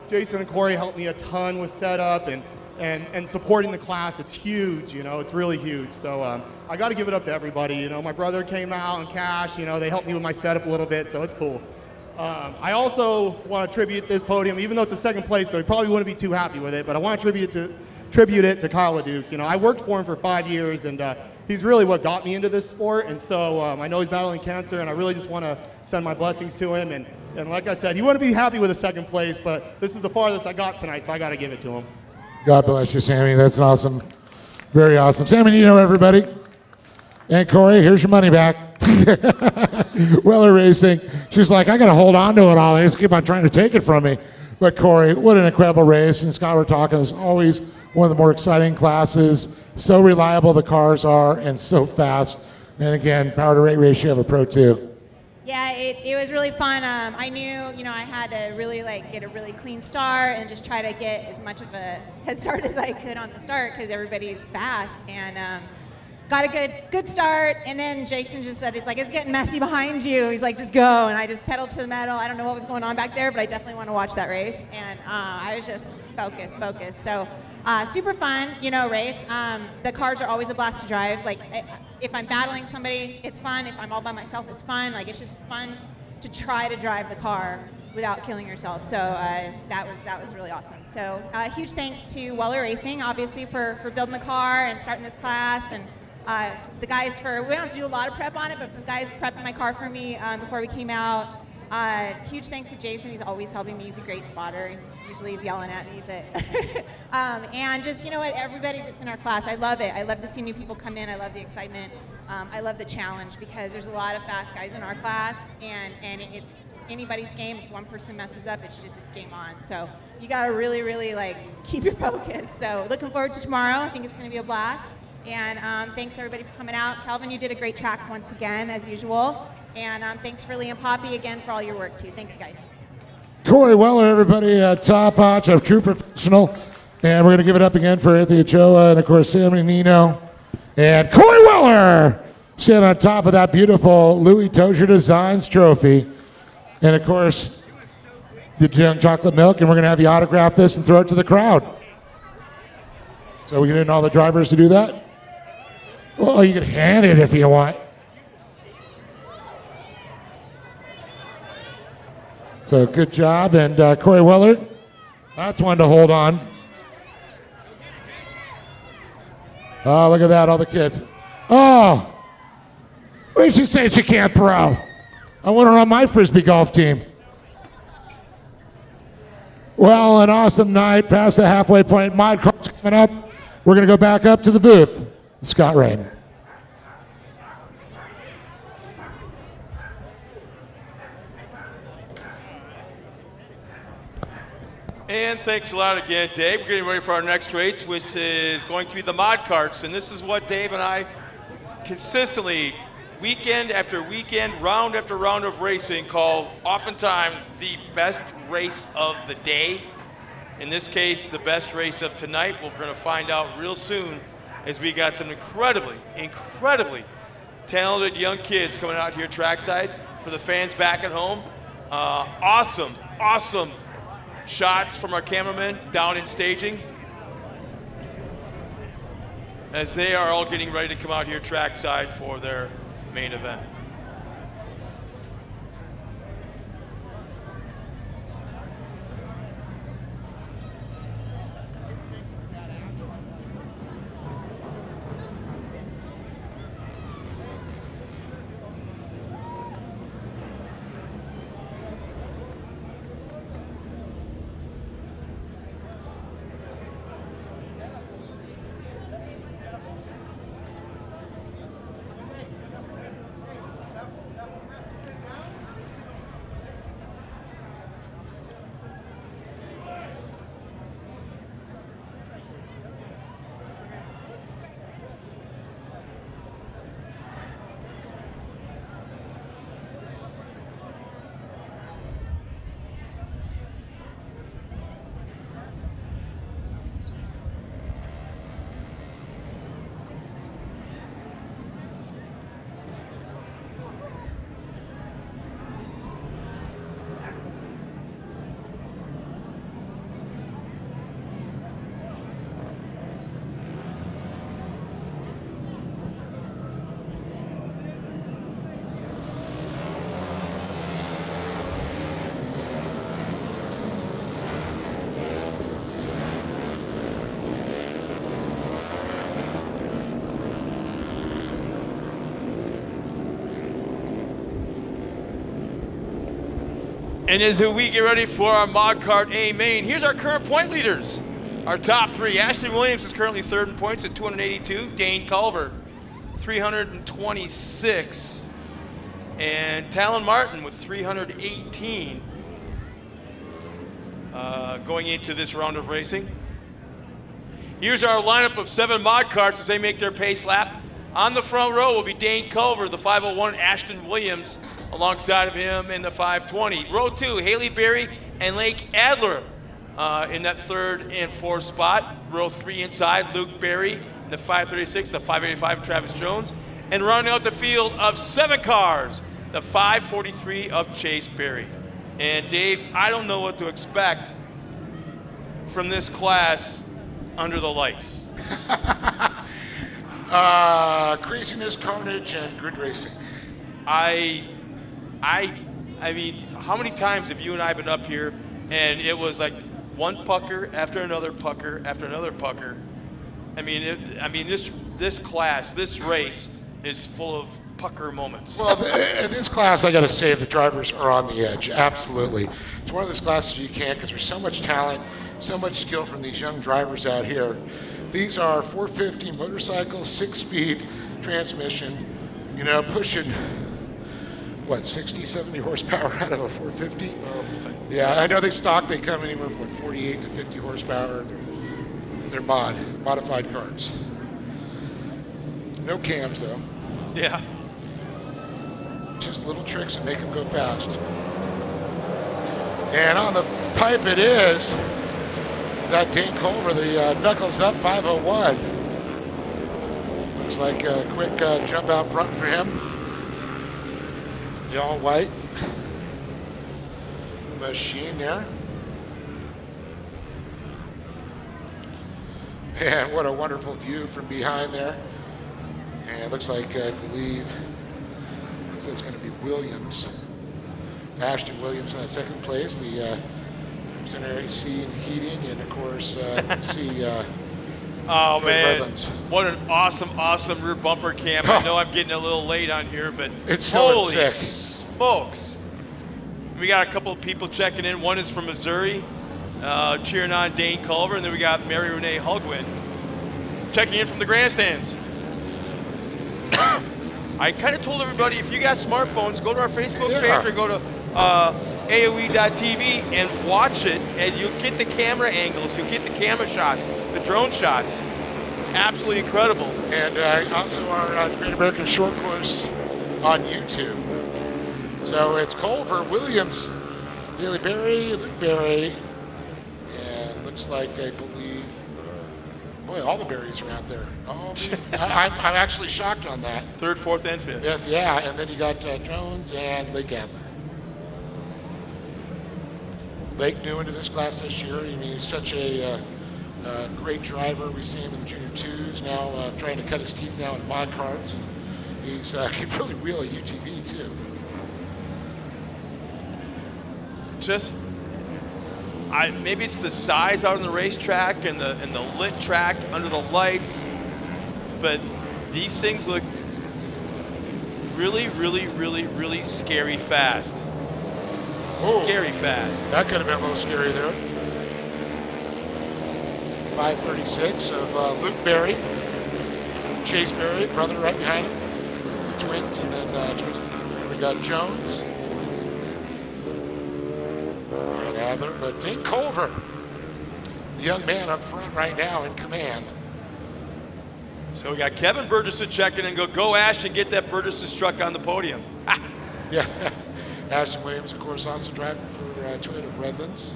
Jason and Corey helped me a ton with setup and supporting the class. It's huge, it's really huge. So I got to give it up to everybody. My brother came out and Cash, they helped me with my setup a little bit, so it's cool. I also want to tribute this podium, even though it's a second place, so he probably wouldn't be too happy with it, but I want to tribute it to Kyle LeDuc. I worked for him for 5 years, and he's really what got me into this sport. And so I know he's battling cancer, and I really just want to send my blessings to him. And like I said, he wouldn't be happy with a second place, but this is the farthest I got tonight, so I got to give it to him. God bless you, Sammy. That's awesome. Very awesome. Sammy, everybody. And Corey, here's your money back. Weller Racing. She's like, I got to hold on to it all. They just keep on trying to take it from me. But Corey, what an incredible race. And Scott, we're talking, it's always one of the more exciting classes. So reliable the cars are and so fast. And again, power to rate ratio of a Pro 2. Yeah, it was really fun. I knew, I had to really get a really clean start and just try to get as much of a head start as I could on the start because everybody's fast. And got a good start, and then Jason just said, it's getting messy behind you. He's like, just go, and I just pedaled to the metal. I don't know what was going on back there, but I definitely want to watch that race, and I was just focused. So super fun, race. The cars are always a blast to drive. If I'm battling somebody, it's fun. If I'm all by myself, it's fun. It's just fun to try to drive the car without killing yourself. So that was really awesome. So huge thanks to Weller Racing, obviously, for building the car and starting this class, and the guys we don't have to do a lot of prep on it, but the guys prepped my car for me before we came out. Huge thanks to Jason. He's always helping me. He's a great spotter. Usually he's yelling at me, but and just, everybody that's in our class, I love it. I love to see new people come in. I love the excitement. I love the challenge because there's a lot of fast guys in our class, and it's anybody's game. If one person messes up, it's game on. So you got to really, really keep your focus. So looking forward to tomorrow. I think it's going to be a blast. And thanks everybody for coming out. Calvin, you did a great track once again, as usual. And thanks for Liam Poppy again for all your work too. Thanks, guys. Corey Weller, everybody, top notch of true professional. And we're going to give it up again for Anthony Ochoa and, of course, Sammy Nino. And Corey Weller sitting on top of that beautiful Louis Tozier Designs trophy. And, of course, the young chocolate milk. And we're going to have you autograph this and throw it to the crowd. So we get all the drivers to do that? Well, you can hand it if you want. So good job. And Corey Weller, that's one to hold on. Oh, look at that, all the kids. Oh, what did she say she can't throw? I want her on my Frisbee golf team. Well, an awesome night past the halfway point. Mod Cars coming up. We're going to go back up to the booth. Scott Rain. And thanks a lot again, Dave. We're getting ready for our next race, which is going to be the Mod Carts. And this is what Dave and I consistently, weekend after weekend, round after round of racing, call oftentimes the best race of the day. In this case, the best race of tonight. We're going to find out real soon, as we got some incredibly talented young kids coming out here trackside. For the fans back at home, awesome shots from our cameramen down in staging as they are all getting ready to come out here trackside for their main event. And as we get ready for our Mod Cart A main, here's our current point leaders. Our top three. Ashton Williams is currently third in points at 282. Dane Culver, 326. And Talon Martin with 318. Going into this round of racing. Here's our lineup of 7 mod carts as they make their pace lap. On the front row will be Dane Culver, the 501, Ashton Williams, alongside of him in the 520. Row 2, Haley Berry and Lake Adler in that 3rd and 4th spot. Row 3 inside, Luke Berry in the 536, the 585, Travis Jones. And running out the field of 7 cars, the 543 of Chase Berry. And Dave, I don't know what to expect from this class under the lights. Craziness, carnage, and grid racing. I mean, how many times have you and I been up here and it was like one pucker after another pucker after another pucker? I mean, this class, this race is full of pucker moments. Well, in this class, I got to say the drivers are on the edge. Absolutely, it's one of those classes you can't because there's so much talent, so much skill from these young drivers out here. These are 450 motorcycles, 6-speed transmission. You know, pushing what 60, 70 horsepower out of a 450. Yeah, I know they come anywhere from 48 to 50 horsepower. They're modified carts. No cams though. Yeah. Just little tricks that make them go fast. And on the pipe it is. That Dane Culver, the knuckles up 501. Looks like a quick jump out front for him. The all white machine there. Man, what a wonderful view from behind there. And it looks like, I believe, it's going to be Williams. Ashton Williams in that 2nd place. The center AC and heating, and of course, see. Oh man, Redlands. What an awesome rear bumper cam. I know I'm getting a little late on here, but It's so holy sick. smokes. We got a couple of people checking in. One is from Missouri, cheering on Dane Culver, and then we got Mary Renee Hugwin checking in from the grandstands. I kind of told everybody, if you got smartphones, go to our Facebook page or go to AOE.tv and watch it, and you'll get the camera angles, you'll get the camera shots, the drone shots. It's absolutely incredible. And also our Great American Short Course on YouTube. So it's Culver, Williams, Haley Berry, Luke Berry, and looks like, I believe, boy, all the berries are out there. Oh, I'm actually shocked on that. 3rd, 4th, and 5th. Yeah, and then you got Jones and Lake Adler. Lake new into this class this year. I mean, he's such a great driver. We see him in the Junior 2s now, trying to cut his teeth now in mod carts. And he's can really wheel a UTV too. Maybe it's the size out on the racetrack and the lit track under the lights, but these things look really scary fast. Scary fast. That could have been a little scary there. 536 of Luke Berry, Chase Berry, brother right behind him, the twins, and then we got Jones and Adler, but Dane Culver, the young man up front right now in command. So we got Kevin Burgesson checking in. Go Ashton, get that Burgesson truck on the podium. Yeah. Ashton Williams, of course, also driving for Toyota of Redlands.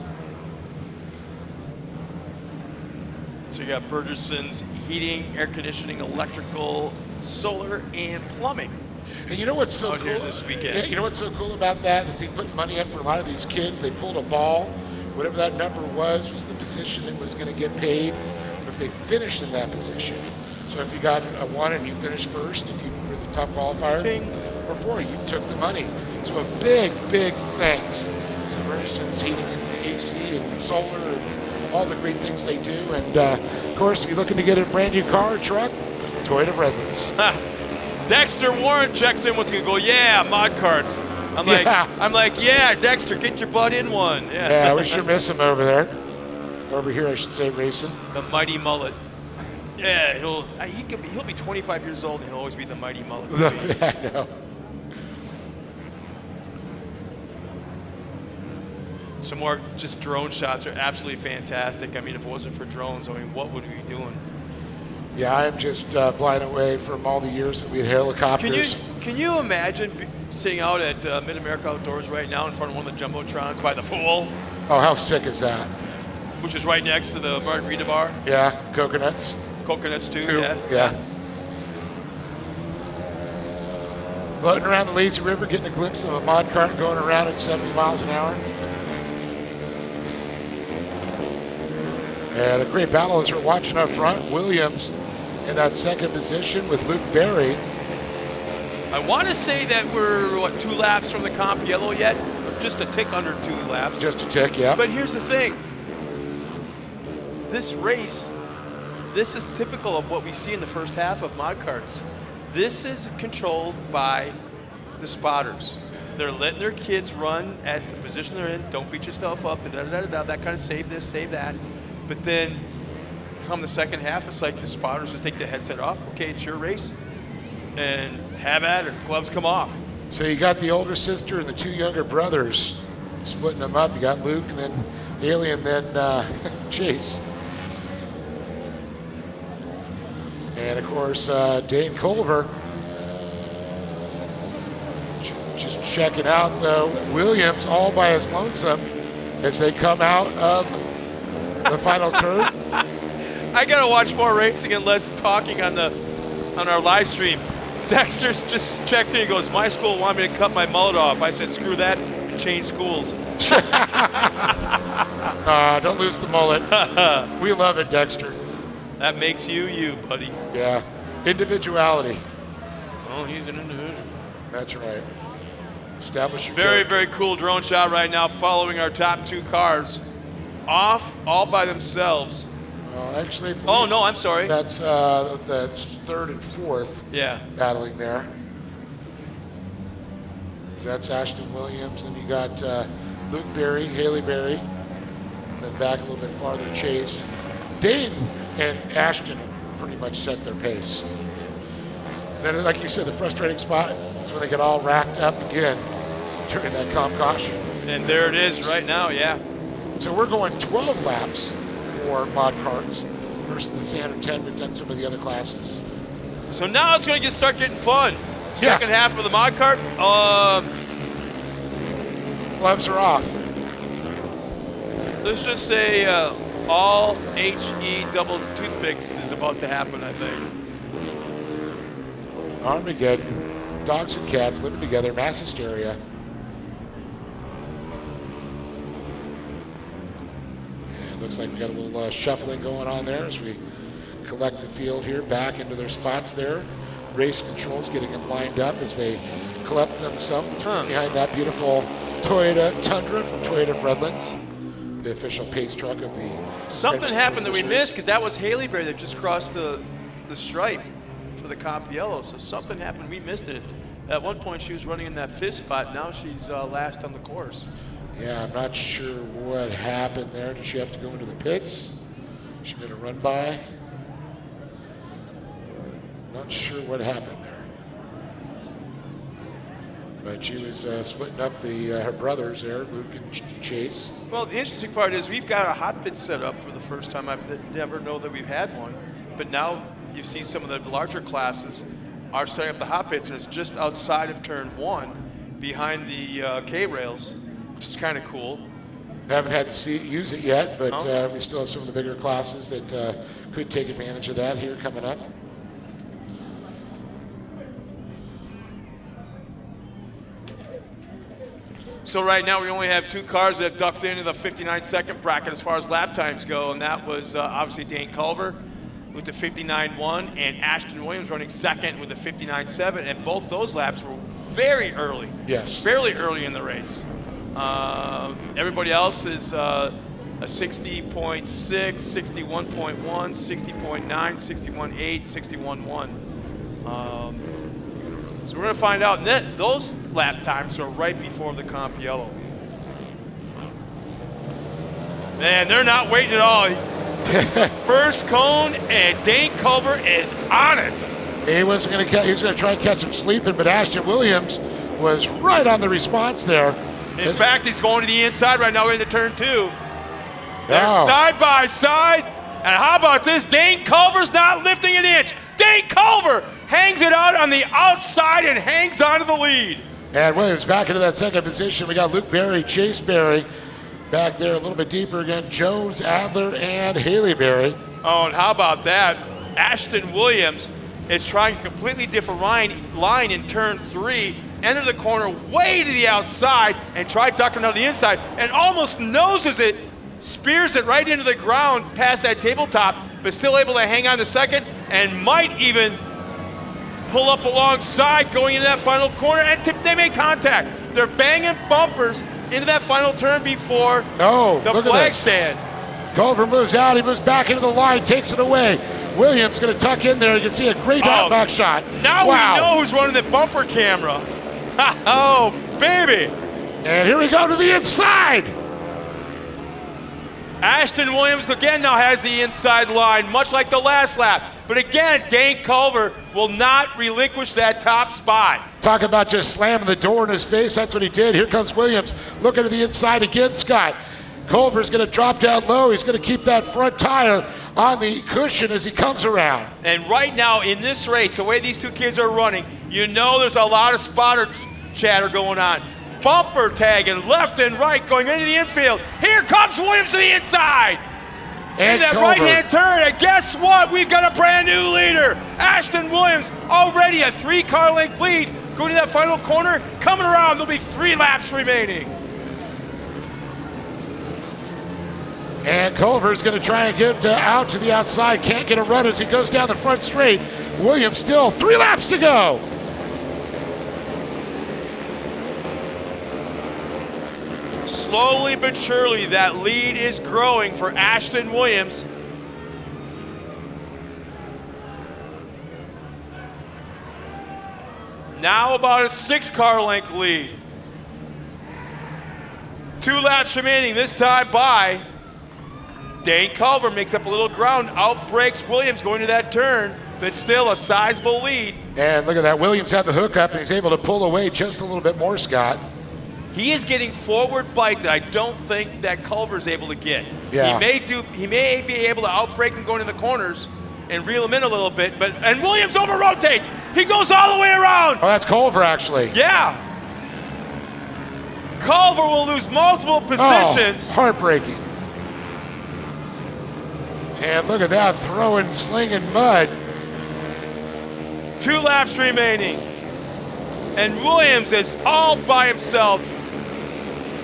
So you got Burgesson's heating, air conditioning, electrical, solar, and plumbing. And you know what's so out cool here this weekend? Yeah, you know what's so cool about that is they put money up for a lot of these kids. They pulled a ball, whatever that number was the position that was going to get paid. But if they finished in that position, so if you got a 1 and you finished first, if you were the top qualifier, or 4, you took the money. So a big thanks to Burgesson's Heating and AC and solar and all the great things they do. And of course, if you're looking to get a brand new car or truck, Toyota of Redlands. Dexter Warren checks in. What's going to go? Yeah, mod carts. I'm like, yeah, Dexter, get your butt in one. Yeah, Yeah, we sure miss him over there. Over here, I should say, racing. The mighty mullet. Yeah, he'll be 25 years old and he'll always be the mighty mullet. Yeah, I know. Some more just drone shots are absolutely fantastic. I mean, if it wasn't for drones, I mean, what would we be doing? Yeah, I'm just blown away from all the years that we had helicopters. Can you imagine sitting out at Mid-America Outdoors right now in front of one of the Jumbotrons by the pool? Oh, how sick is that? Which is right next to the margarita bar. Yeah, coconuts. Coconuts too, Two, yeah. Yeah. Floating around the lazy river, getting a glimpse of a mod cart going around at 70 miles an hour. And a great battle as we're watching up front. Williams in that second position with Luke Berry. I want to say that we're, 2 laps from the comp yellow yet? Just a tick under 2 laps. Just a tick, yeah. But here's the thing. This race, this is typical of what we see in the first half of mod carts. This is controlled by the spotters. They're letting their kids run at the position they're in. Don't beat yourself up, that kind of save this, save that. But then come the second half, it's like the spotters just take the headset off. Okay, it's your race. And have at it. Gloves come off. So you got the older sister and the 2 younger brothers splitting them up. You got Luke and then Haley and then Chase. And of course, Dane Culver just checking out Williams all by his lonesome as they come out of the final turn. I gotta watch more racing and less talking on our live stream. Dexter's just checked in. He goes, my school wanted me to cut my mullet off. I said, screw that, change schools. Don't lose the mullet. We love it, Dexter. That makes you, buddy. Yeah, individuality. Oh, he's an individual. That's right. Establish your Very, character. very cool drone shot right now following our top 2 cars. Off all by themselves. Actually, oh no, I'm sorry. That's 3rd and 4th. Yeah. Battling there. That's Ashton Williams. Then you got Luke Berry, Haley Berry. And then back a little bit farther, Chase. Dane and Ashton pretty much set their pace. Then, like you said, the frustrating spot is when they get all racked up again during that comp caution. And there it is right now, yeah. So we're going 12 laps for mod carts versus the standard 10. We've done some of the other classes. So now it's going to start getting fun. Second half of the mod cart. Gloves are off. Let's just say all HE double toothpicks is about to happen, I think. Armageddon. Dogs and cats living together, mass hysteria. Looks like we got a little shuffling going on there as we collect the field here back into their spots there. Race controls getting them lined up as they collect themselves behind that beautiful Toyota Tundra from Toyota Redlands, the official pace truck of the. Something happened that we missed because that was Haley Berry that just crossed the stripe for the comp yellow. So something happened. We missed it. At one point she was running in that 5th spot. Now she's last on the course. Yeah, I'm not sure what happened there. Did she have to go into the pits? She made a run by. Not sure what happened there. But she was splitting up her brothers there, Luke and Chase. Well, the interesting part is we've got a hot pit set up for the first time. I've never known that we've had one. But now you see some of the larger classes are setting up the hot pits, and it's just outside of turn 1 behind the K-rails, which is kind of cool. Haven't had to use it yet, but we still have some of the bigger classes that could take advantage of that here coming up. So right now we only have 2 cars that ducked into the 59-second bracket as far as lap times go, and that was obviously Dane Culver with the 59.1 and Ashton Williams running second with the 59.7, and both those laps were very early. Yes. Fairly early in the race. Everybody else is a 60.6, 61.1, 60.9, 61.8, 61.1. So we're going to find out. And those lap times are right before the comp yellow. Man, they're not waiting at all. First cone, and Dane Culver is on it. He was going to try and catch him sleeping, but Ashton Williams was right on the response there. In fact, he's going to the inside right now into turn 2. They're Oh. side by side. And how about this? Dane Culver's not lifting an inch. Dane Culver hangs it out on the outside and hangs on to the lead. And Williams back into that second position. We got Luke Berry, Chase Berry back there a little bit deeper again. Jones, Adler, and Haley Berry. Oh, and how about that? Ashton Williams is trying a completely different line in turn 3, enter the corner way to the outside and try ducking out the inside and almost noses it, spears it right into the ground past that tabletop, but still able to hang on to second and might even pull up alongside going into that final corner, and they make contact. They're banging bumpers into that final turn before the look at flag this. stand. Culver moves out, he moves back into the line, takes it away. Williams going to tuck in there. You can see a great back shot. Now wow. we know who's running the bumper camera. Oh, baby. And here we go to the inside. Ashton Williams again now has the inside line, much like the last lap. But again, Dane Culver will not relinquish that top spot. Talk about just slamming the door in his face. That's what he did. Here comes Williams looking to the inside again, Scott. Culver's going to drop down low. He's going to keep that front tire on the cushion as he comes around. And right now in this race, the way these two kids are running, you know there's a lot of spotter chatter going on. Bumper tagging left and right going into the infield. Here comes Williams to the inside. And that Culver. right-hand turn, and guess what? We've got a brand new leader. Ashton Williams already a 3-car length lead. Going to that final corner, coming around, there'll be 3 laps remaining. And Culver's going to try and get out to the outside. Can't get a run as he goes down the front straight. Williams still 3 laps to go. Slowly but surely, that lead is growing for Ashton Williams. Now about a 6-car length lead. 2 laps remaining, this time by Dane Culver. Makes up a little ground, outbreaks Williams going to that turn, but still a sizable lead. And look at that, Williams had the hookup and he's able to pull away just a little bit more, Scott. He is getting forward bite that I don't think that Culver's able to get. Yeah. He may be able to outbreak him going to the corners and reel him in a little bit, and Williams over rotates. He goes all the way around. Oh, that's Culver actually. Yeah. Culver will lose multiple positions. Oh, heartbreaking. And look at that, throwing, slinging mud. 2 laps remaining. And Williams is all by himself.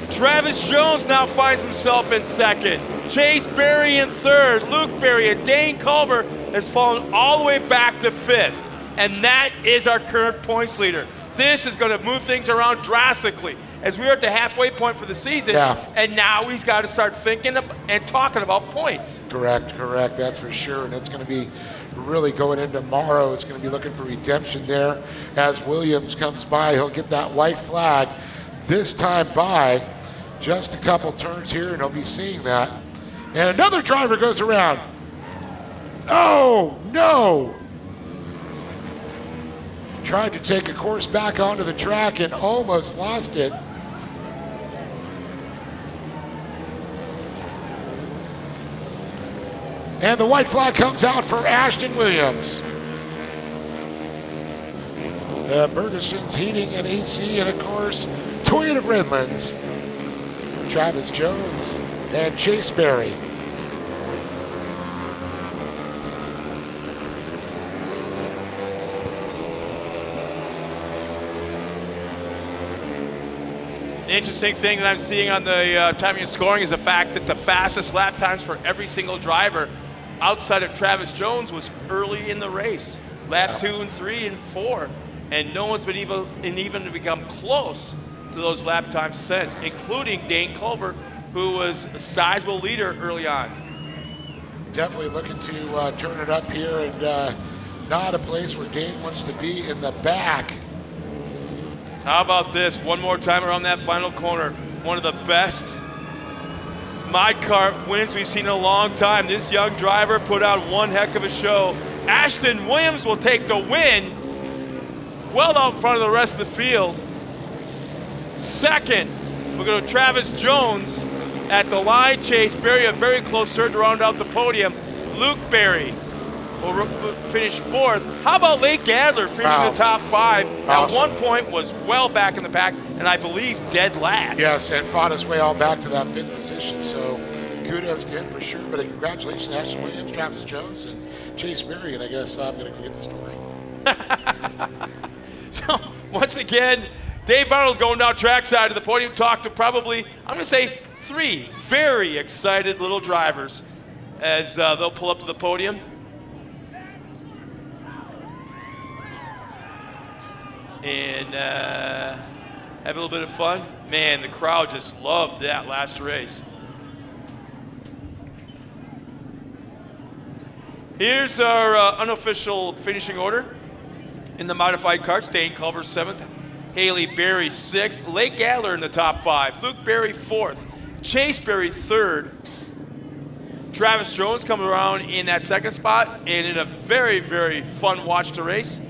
Travis Jones now finds himself in second. Chase Berry in third. Luke Berry and Dane Culver has fallen all the way back to 5th. And that is our current points leader. This is going to move things around drastically as we are at the halfway point for the season. Yeah. And now he's got to start thinking and talking about points. Correct, that's for sure. And it's going to be really going into tomorrow. It's going to be looking for redemption there. As Williams comes by, he'll get that white flag this time by just a couple turns here, and he'll be seeing that. And another driver goes around. Oh, no! Tried to take a course back onto the track and almost lost it. And the white flag comes out for Ashton Williams. Bergeson's Heating and AC, and of course, Toyota Redlands. Travis Jones and Chase Berry. The interesting thing that I'm seeing on the timing and scoring is the fact that the fastest lap times for every single driver outside of Travis Jones was early in the race. Lap 2 and 3 and 4. And no one's been even to become close to those lap times since, including Dane Culver, who was a sizable leader early on. Definitely looking to turn it up here, and not a place where Dane wants to be in the back. How about this? One more time around that final corner. One of the best My Kart wins we've seen in a long time. This young driver put out one heck of a show. Ashton Williams will take the win. Well out in front of the rest of the field. Second, we'll go to Travis Jones at the line. Chase Berry, a very close third to round out the podium. Luke Berry will finish fourth. How about Lake Adler finishing the top 5? Awesome. At one point was well back in the pack, and I believe dead last. Yes, and fought his way all back to that 5th position. So kudos to him for sure. But congratulations to Ashton Williams, Travis Jones, and Chase Berry. And I guess I'm going to go get the story. So once again, Dave Arnold's going down trackside to the podium. Talk to probably, I'm going to say, 3 very excited little drivers as they'll pull up to the podium. And have a little bit of fun. Man, the crowd just loved that last race. Here's our unofficial finishing order. In the modified karts, Dane Culver 7th, Haley Berry 6th, Lake Adler in the top 5, Luke Berry 4th, Chase Berry 3rd, Travis Jones coming around in that 2nd spot, and in a very, very fun watch to race.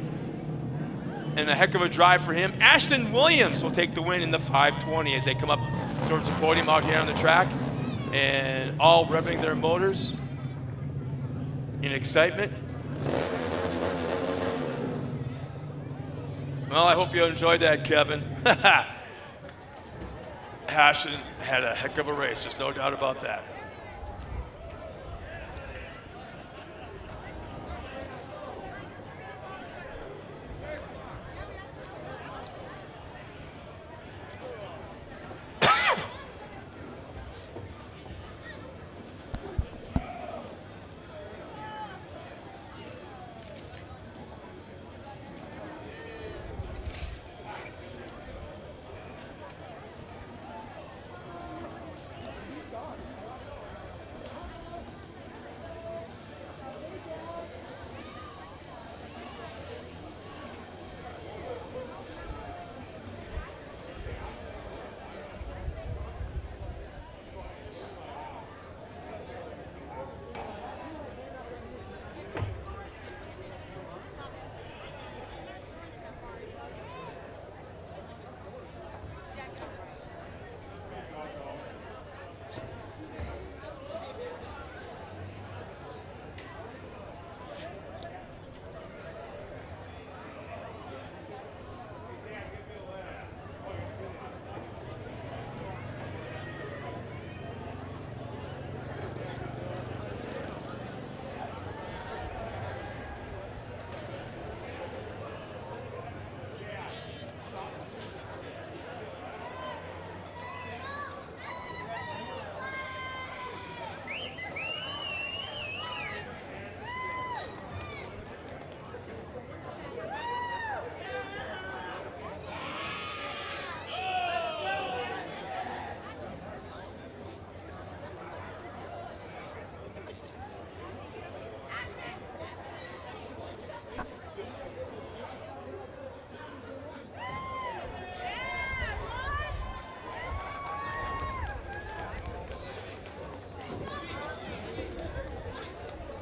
And a heck of a drive for him. Ashton Williams will take the win in the 520 as they come up towards the podium out here on the track. And all revving their motors in excitement. Well, I hope you enjoyed that, Kevin. Ashton had a heck of a race, there's no doubt about that.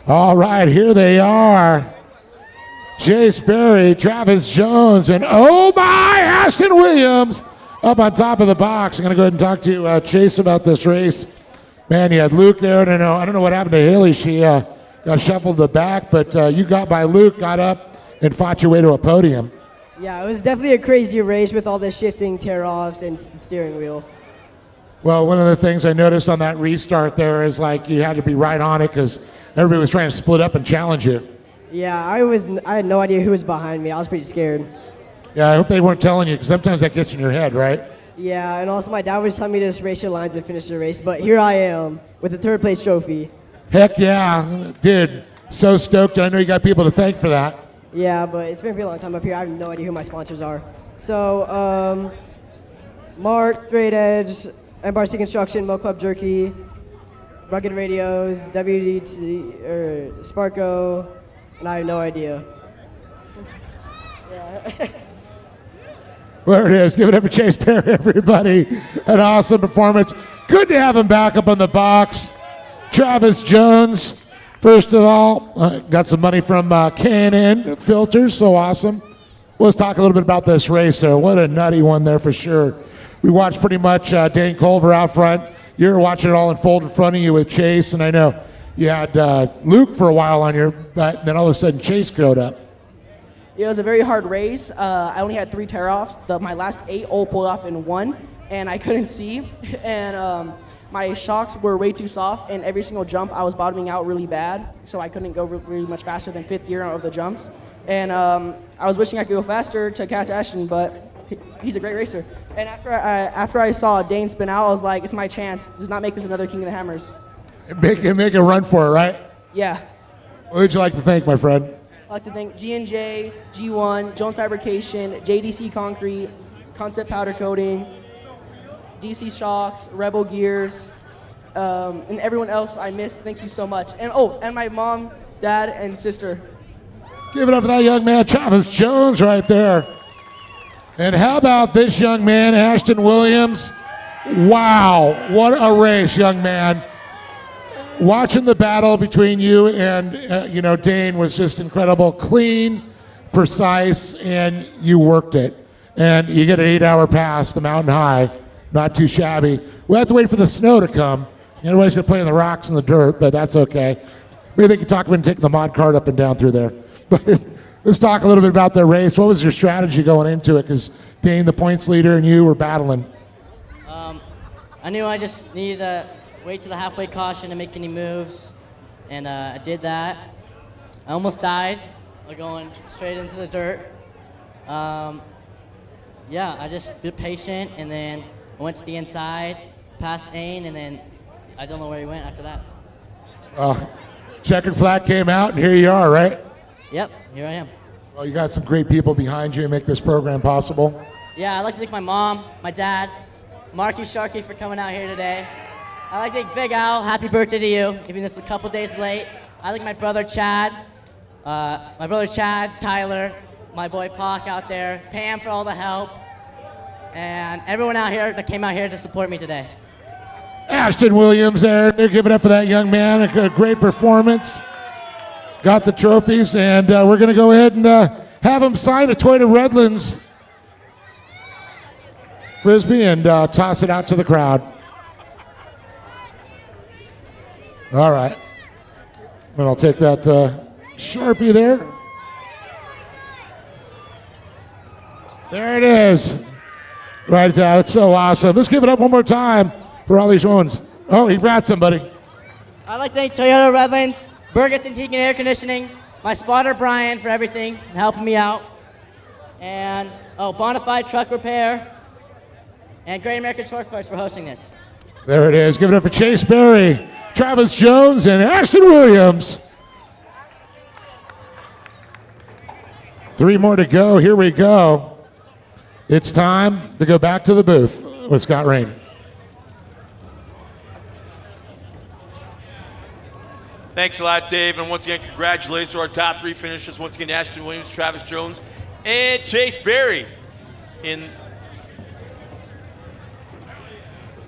All right, here they are. Chase Berry, Travis Jones, and oh my, Ashton Williams up on top of the box. I'm going to go ahead and talk to Chase about this race. Man, you had Luke there. I don't know what happened to Haley. She got shuffled to the back, but you got by Luke, got up, and fought your way to a podium. Yeah, it was definitely a crazy race with all the shifting tear-offs and the steering wheel. Well, one of the things I noticed on that restart there is like you had to be right on it because everybody was trying to split up and challenge you. Yeah, I had no idea who was behind me. I was pretty scared. Yeah, I hope they weren't telling you because sometimes that gets in your head, right? Yeah, and also my dad was telling me to just race your lines and finish the race, but here I am with a third place trophy. Heck yeah, dude. So stoked. I know you got people to thank for that. Yeah, but it's been a pretty long time up here. I have no idea who my sponsors are. So, Mark, Straight Edge, MRC Construction, Mo Club Jerky, Rugged Radios, WDT, Sparko, and I have no idea. Yeah. There it is. Give it up for Chase Perry, everybody. An awesome performance. Good to have him back up on the box. Travis Jones, first of all, got some money from K&N Filters, so awesome. Let's talk a little bit about this race there. What a nutty one there for sure. We watched pretty much Dane Culver out front. You're watching it all unfold in front of you with Chase, and I know you had Luke for a while on your butt, then all of a sudden Chase showed up. It was a very hard race. I only had 3 tear-offs. My last 8 all pulled off in 1, and I couldn't see. And my shocks were way too soft, and every single jump I was bottoming out really bad, so I couldn't go really much faster than 5th gear of the jumps. And I was wishing I could go faster to catch Ashton, but he's a great racer. And after I saw Dane spin out, I was like, it's my chance. Does not make this another King of the Hammers. Make a run for it, right? Yeah. What would you like to thank, my friend? I'd like to thank G&J, G1, Jones Fabrication, JDC Concrete, Concept Powder Coating, DC Shocks, Rebel Gears, and everyone else I missed. Thank you so much. And my mom, dad, and sister. Give it up for that young man, Travis Jones, right there. And how about this young man, Ashton Williams? Wow, what a race, young man. Watching the battle between you and Dane was just incredible. Clean, precise, and you worked it. And you get an 8-hour pass, the mountain high. Not too shabby. We'll have to wait for the snow to come. Everybody's going to play in the rocks and the dirt, but that's okay. Maybe they can talk about taking the mod cart up and down through there. But let's talk a little bit about the race. What was your strategy going into it? Because Dane, the points leader, and you were battling. I knew I just needed to wait to the halfway caution to make any moves, and I did that. I almost died going straight into the dirt. Yeah, I just been patient, and then I went to the inside, past Dane, and then I don't know where he went after that. Checkered flag came out, and here you are, right? Yep, here I am. Well, you got some great people behind you to make this program possible. Yeah, I'd like to thank my mom, my dad, Marky Sharkey for coming out here today. I'd like to thank Big Al, happy birthday to you, giving this a couple days late. I'd like my brother Chad, Tyler, my boy Pac out there, Pam for all the help, and everyone out here that came out here to support me today. Ashton Williams there. They're giving up for that young man. A great performance. Got the trophies, and we're going to go ahead and have him sign a Toyota Redlands Frisbee and toss it out to the crowd. All right. And I'll take that Sharpie there. There it is. Right there. That's so awesome. Let's give it up one more time for all these ones. Oh, he brought somebody. I'd like to thank Toyota Redlands, Burgess Antique and Air Conditioning, my spotter Brian for everything and helping me out, and Bonafide Truck Repair, and Great American Short Course for hosting this. There it is. Give it up for Chase Berry, Travis Jones, and Ashton Williams. 3 more to go. Here we go. It's time to go back to the booth with Scott Rain. Thanks a lot, Dave. And once again, congratulations to our top 3 finishers. Once again, Ashton Williams, Travis Jones, and Chase Berry in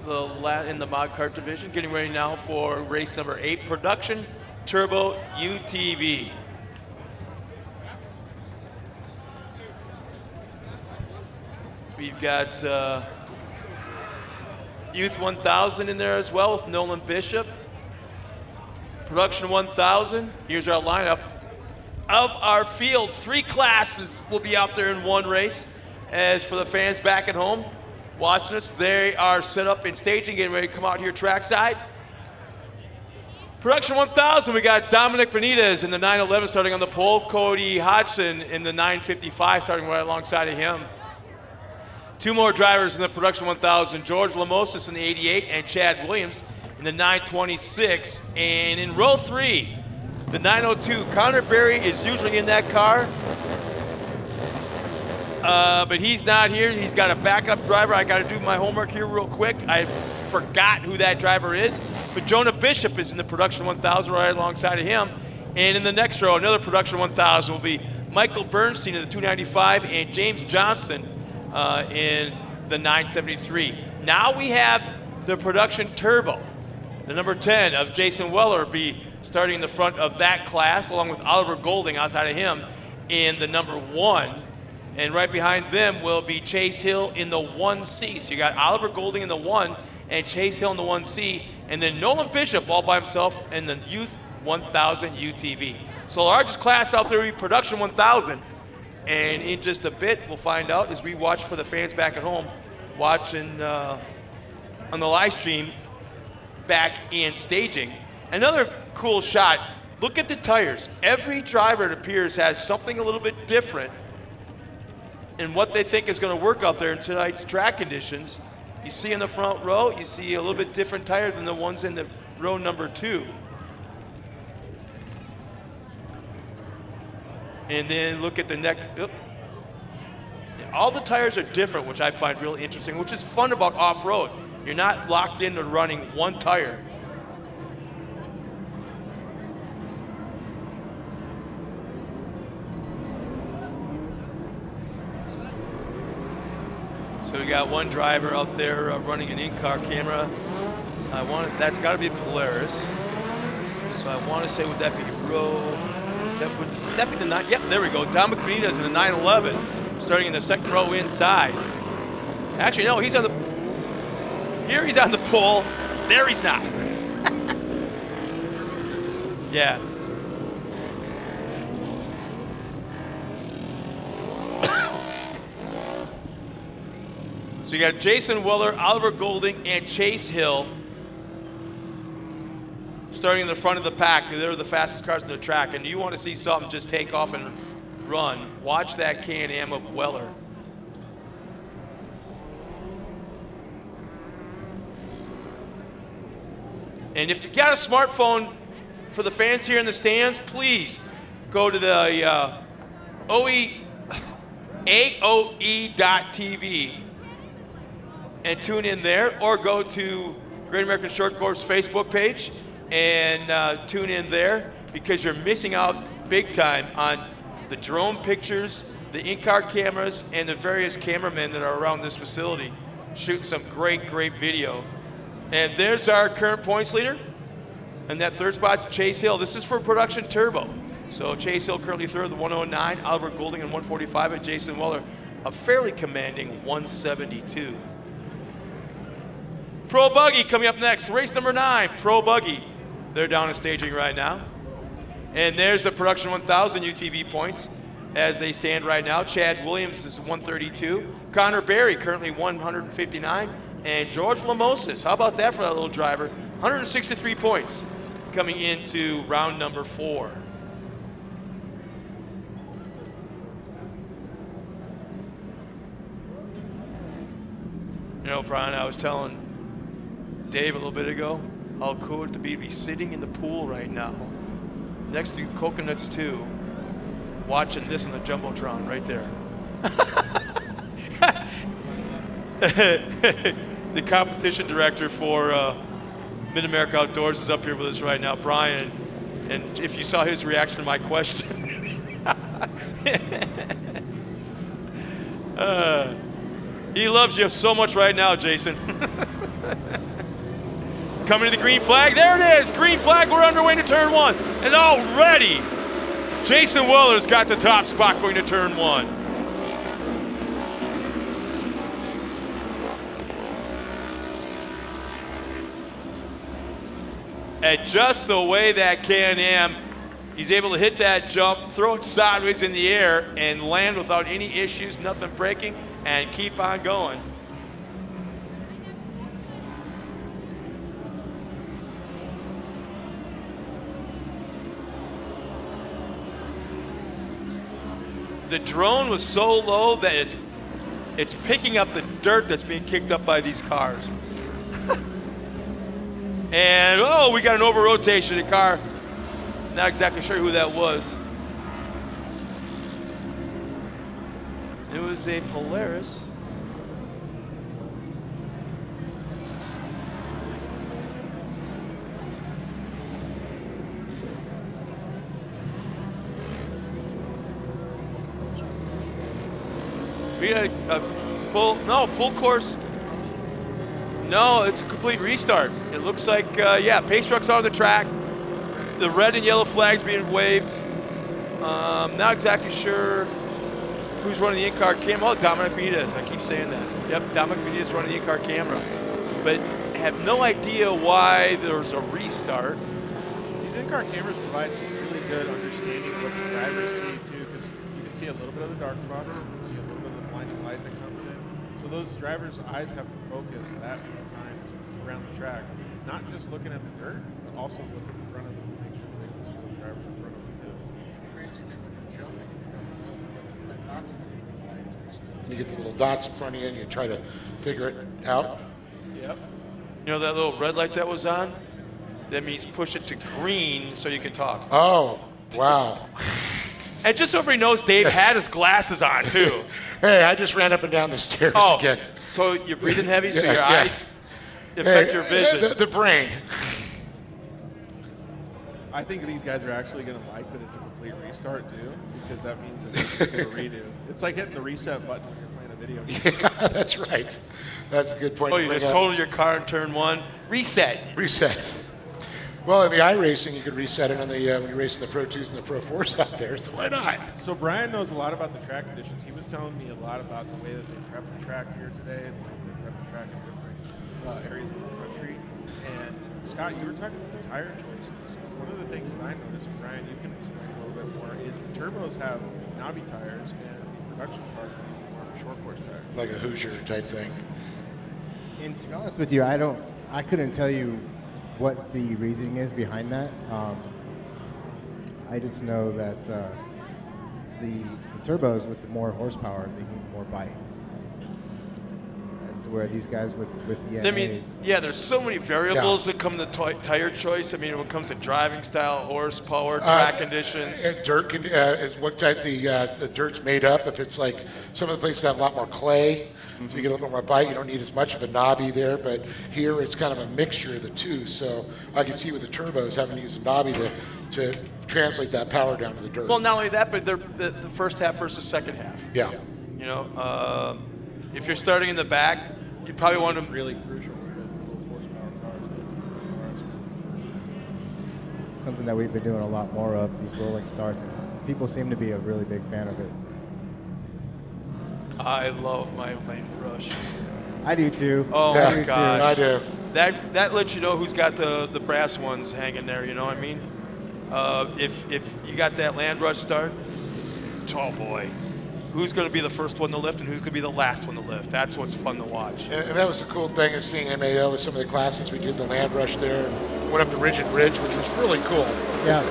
the mod kart division. Getting ready now for race number 8, Production Turbo UTV. We've got Youth 1000 in there as well with Nolan Bishop. Production 1000, here's our lineup. Of our field, 3 classes will be out there in one race. As for the fans back at home watching us, they are set up in staging, getting ready to come out here trackside. Production 1000, we got Dominic Benitez in the 911 starting on the pole, Cody Hodgson in the 955 starting right alongside of him. 2 more drivers in the Production 1000, George Lamosas in the 88 and Chad Williams in the 926. And in row 3, the 902, Connor Berry is usually in that car, but he's not here. He's got a backup driver. I got to do my homework here real quick. I forgot who that driver is, but Jonah Bishop is in the Production 1000 right alongside of him. And in the next row, another Production 1000 will be Michael Bernstein in the 295 and James Johnson in the 973. Now we have the production turbo. The number 10 of Jason Weller be starting in the front of that class, along with Oliver Golding outside of him in the number 1. And right behind them will be Chase Hill in the 1C. So you got Oliver Golding in the 1 and Chase Hill in the 1C. And then Nolan Bishop all by himself in the Youth 1000 UTV. So the largest class out there will be Production 1000. And in just a bit, we'll find out as we watch for the fans back at home, watching on the live stream back in staging. Another cool shot, look at the tires. Every driver, it appears, has something a little bit different in what they think is going to work out there in tonight's track conditions. You see in the front row, you see a little bit different tire than the ones in the row number 2. And then look at the next. All the tires are different, which I find really interesting, which is fun about off-road. You're not locked into running one tire. So we got one driver out there running an in-car camera. That's got to be Polaris. So I want to say, would that be row? Would that be the 9? Yep, there we go. Dominic Benitez in the 911, starting in the second row inside. Actually, no, he's on the. Here he's on the pole. There he's not. Yeah. So you got Jason Weller, Oliver Golding, and Chase Hill starting in the front of the pack. They're the fastest cars on the track, and you want to see something just take off and run, watch that Can-Am of Weller. And if you got a smartphone, for the fans here in the stands, please go to the AOE.TV and tune in there, or go to Great American Short Course Facebook page and tune in there, because you're missing out big time on the drone pictures, the in-car cameras, and the various cameramen that are around this facility shooting some great, great video. And there's our current points leader. And that third spot's Chase Hill. This is for Production Turbo. So Chase Hill currently third with 109, Oliver Golding in 145, and Jason Weller a fairly commanding 172. Pro Buggy coming up next. Race number 9, Pro Buggy. They're down in staging right now. And there's the Production 1000 UTV points as they stand right now. Chad Williams is 132. Connor Berry currently 159. And George Lamosis, how about that for that little driver? 163 points coming into round number 4. You know, Brian, I was telling Dave a little bit ago how cool it would be sitting in the pool right now next to Coconuts 2, watching this on the Jumbotron right there. The competition director for Mid-America Outdoors is up here with us right now, Brian, and if you saw his reaction to my question. He loves you so much right now, Jason. Coming to the green flag, there it is, green flag, we're underway to turn 1, and already Jason Weller's got the top spot going to turn 1. And just the way that Can-Am, he's able to hit that jump, throw it sideways in the air, and land without any issues, nothing breaking, and keep on going. The drone was so low that it's picking up the dirt that's being kicked up by these cars. And, oh, we got an over-rotation of the car. Not exactly sure who that was. It was a Polaris. We got a Full course. No, it's a complete restart. It looks like, pace trucks are on the track. The red and yellow flags being waved. Not exactly sure who's running the in-car camera. Oh, Dominic Benitez. I keep saying that. Yep, Dominic Benitez running the in-car camera. But have no idea why there's a restart. These in-car cameras provide some really good understanding of what the drivers see too, because you can see a little bit of the dark spots, you can see a little bit of the blinding light that comes in. So those drivers' eyes have to focus that many times around the track, not just looking at the dirt, but also looking in front of them to make sure that they can see those drivers in front of them too. You get the little dots in front of you and you try to figure it out. Yep. You know that little red light that was on? That means push it to green so you can talk. Oh, wow. And just so everybody knows, Dave had his glasses on too. Hey, I just ran up and down the stairs again. So you're breathing heavy, so Yeah, your yeah. eyes affect your vision. The brain. I think these guys are actually going to like that it's a complete restart too, because that means that they can do a redo. It's like hitting the reset button when you're playing a video game. Yeah, that's right. That's a good point. Oh, to you bring just up. totaled your car in turn one. Reset. Reset. Well, in the iRacing, you could reset it on the when you're racing the Pro 2s and the Pro 4s out there, so why not? So Brian knows a lot about the track conditions. He was telling me a lot about the way that they prep the track here today and the way they prep the track in different areas of the country. And Scott, you were talking about the tire choices. One of the things that I noticed, Brian, you can explain a little bit more, is the turbos have knobby tires and the production cars are using more of a short course tire. Like a Hoosier type thing. And to be honest with you, I couldn't tell you what the reasoning is behind that. I just know that the turbos with the more horsepower, they need more bite. That's where these guys with the NAs. I mean, yeah, there's so many variables that come to tire choice. I mean, when it comes to driving style, horsepower, track conditions. And dirt is what type the dirt's made up. If it's like some of the places have a lot more clay, so you get a little bit more bite. You don't need as much of a knobby there, but here it's kind of a mixture of the two. So I can see with the turbos having to use a knobby to translate that power down to the dirt. Well, not only that, but the first half versus second half. Yeah. You know, if you're starting in the back, you probably want to really crucial with those horsepower cars. Something that we've been doing a lot more of, these rolling starts, and people seem to be a really big fan of it. I love my Land Rush. I do too. Oh I my do gosh. too. I do. That lets you know who's got the brass ones hanging there, you know what I mean? If you got that Land Rush start, oh boy. Who's going to be the first one to lift and who's going to be the last one to lift? That's what's fun to watch. And that was the cool thing is seeing MAO with some of the classes. We did the Land Rush there, went up the Rigid Ridge, which was really cool. Yeah.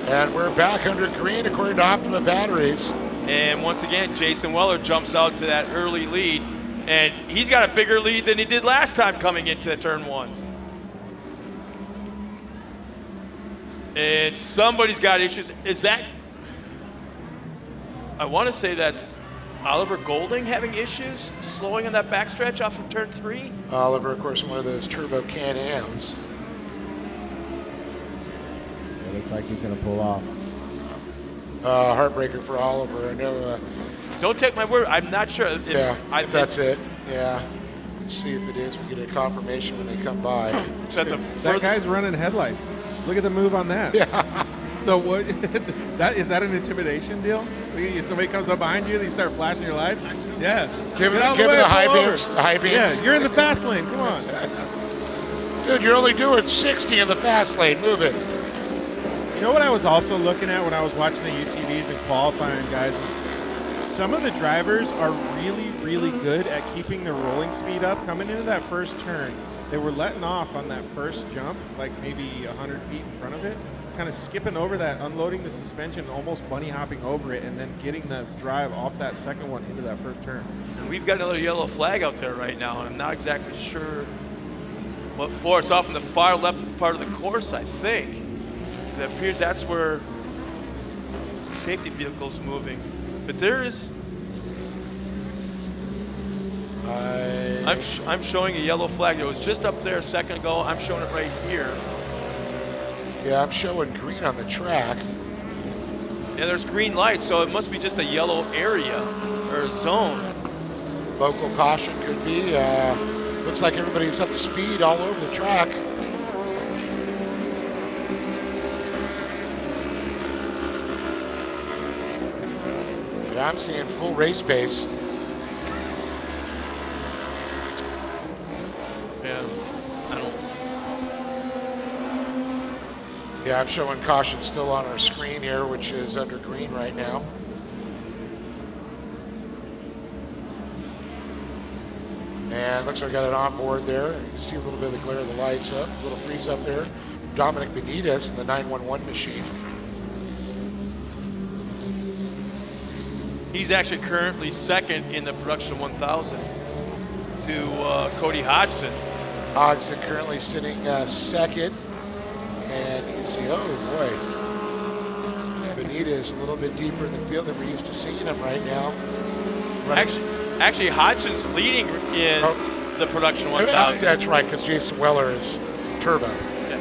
And we're back under green according to Optima Batteries. And once again, Jason Weller jumps out to that early lead, and he's got a bigger lead than he did last time coming into turn one. And somebody's got issues. Is that, I want to say that's Oliver Golding having issues slowing on that backstretch off of turn 3? Oliver, of course, one of those turbo Can-Ams. It looks like he's going to pull off. Heartbreaker for Oliver. I know. Don't take my word. I'm not sure. If that's it. Yeah. Let's see if it is. We get a confirmation when they come by. That guy's running headlights. Look at the move on that. Yeah. So what? Is that an intimidation deal? Somebody comes up behind you, you start flashing your lights. Yeah. Give it Get out of the way, high pull over. beams. The high beams. Yeah, you're in the fast lane. Come on. Dude, you're only doing 60 in the fast lane. Move it. You know what I was also looking at when I was watching the UTVs and qualifying, guys, is some of the drivers are really, really good at keeping their rolling speed up. Coming into that first turn, they were letting off on that first jump, like maybe 100 feet in front of it, kind of skipping over that, unloading the suspension, almost bunny hopping over it, and then getting the drive off that second one into that first turn. And we've got another yellow flag out there right now, and I'm not exactly sure what for. It's off in the far left part of the course, I think. It appears that's where safety vehicle's moving. But there is... I'm showing a yellow flag. It was just up there a second ago. I'm showing it right here. Yeah, I'm showing green on the track. Yeah, there's green lights, so it must be just a yellow area or a zone. Local caution could be. Looks like everybody's up to speed all over the track. Yeah, I'm seeing full race pace. Yeah, I don't. Yeah, I'm showing caution still on our screen here, which is under green right now. And looks like I got it on board there. You can see a little bit of the glare of the lights up, a little freeze up there. Dominic Benitez in the 911 machine. He's actually currently second in the production 1000 to Cody Hodgson. Hodgson currently sitting second. And you can see, oh boy, Benitez a little bit deeper in the field than we're used to seeing him right now. Actually, Hodgson's leading in the production 1000. That's right, because Jason Weller is turbo. Yeah.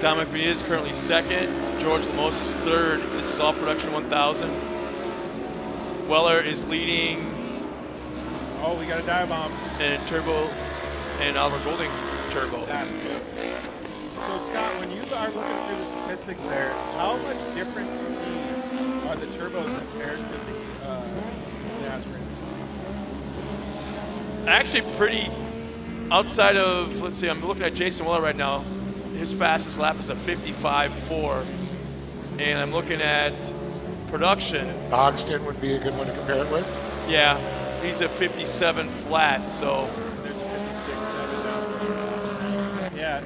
Dominic Benitez currently second. George Lemos is third. This is all production 1000. Weller is leading. Oh, we got a dive bomb. And turbo, and Oliver Golding turbo. That's good. So Scott, when you are looking through the statistics there, how much different speeds are the turbos compared to the Aspen? Actually pretty outside of, let's see, I'm looking at Jason Weller right now. His fastest lap is a 55.4. And I'm looking at production. Ogston would be a good one to compare it with. Yeah, he's a 57 flat, so. There's 56.7 down there. Yeah,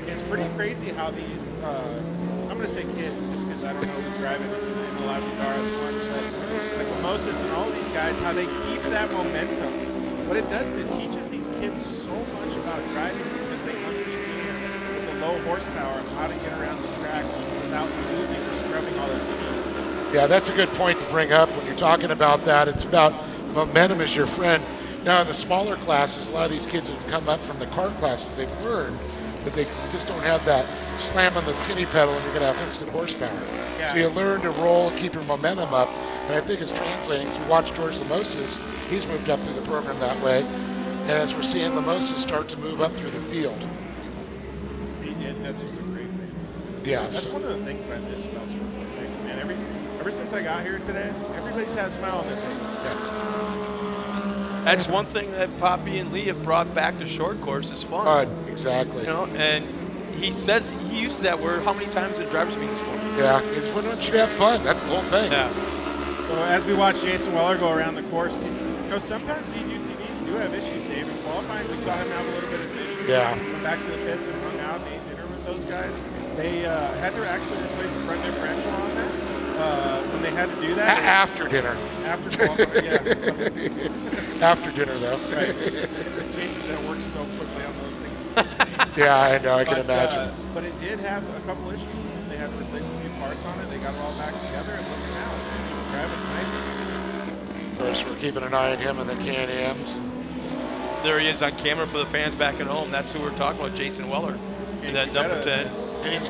it's pretty crazy how these, I'm going to say kids, just because I don't know who's driving in a lot of these RS1s, but like Mimosas and all these guys, how they keep that momentum. What it does is it teaches these kids so much about driving because they understand with the low horsepower how to get around the track without losing or scrubbing all their speed. Yeah, that's a good point to bring up when you're talking about that. It's about momentum as your friend. Now, in the smaller classes, a lot of these kids have come up from the kart classes. They've learned that they just don't have that slam on the tinny pedal and you're going to have instant horsepower. Yeah. So you learn to roll and keep your momentum up. And I think it's translating. As we watch George Lemos, he's moved up through the program that way. And as we're seeing Lemos start to move up through the field. That's just a great thing. Yeah. That's one of the things I miss about short course racing, man. Ever since I got here today, everybody's had a smile on their face. Yeah. That's one thing that Poppy and Lee have brought back to short course is fun. Fun, exactly. You know, and he says, he uses that word how many times in driver's meeting this morning? Yeah, it's when don't you have fun? That's the whole thing. Yeah. So as we watch Jason Weller go around the course, you know, sometimes these UTVs do have issues, Dave. In qualifying, we saw him have a little bit of issues. Yeah. Went back to the pits and hung out and ate dinner with those guys. They had to actually replace a front differential on there when they had to do that. After dinner. After qualifying, yeah. After dinner, though. Right. Jason, that works so quickly on those things. Yeah, I know. I can imagine. But it did have a couple issues. They had to replace a few parts on it. They got it all back together and looking out. Driving nice. Of course, we're keeping an eye on him and the Can-Ams. There he is on camera for the fans back at home. That's who we're talking about, Jason Weller. In that number 10.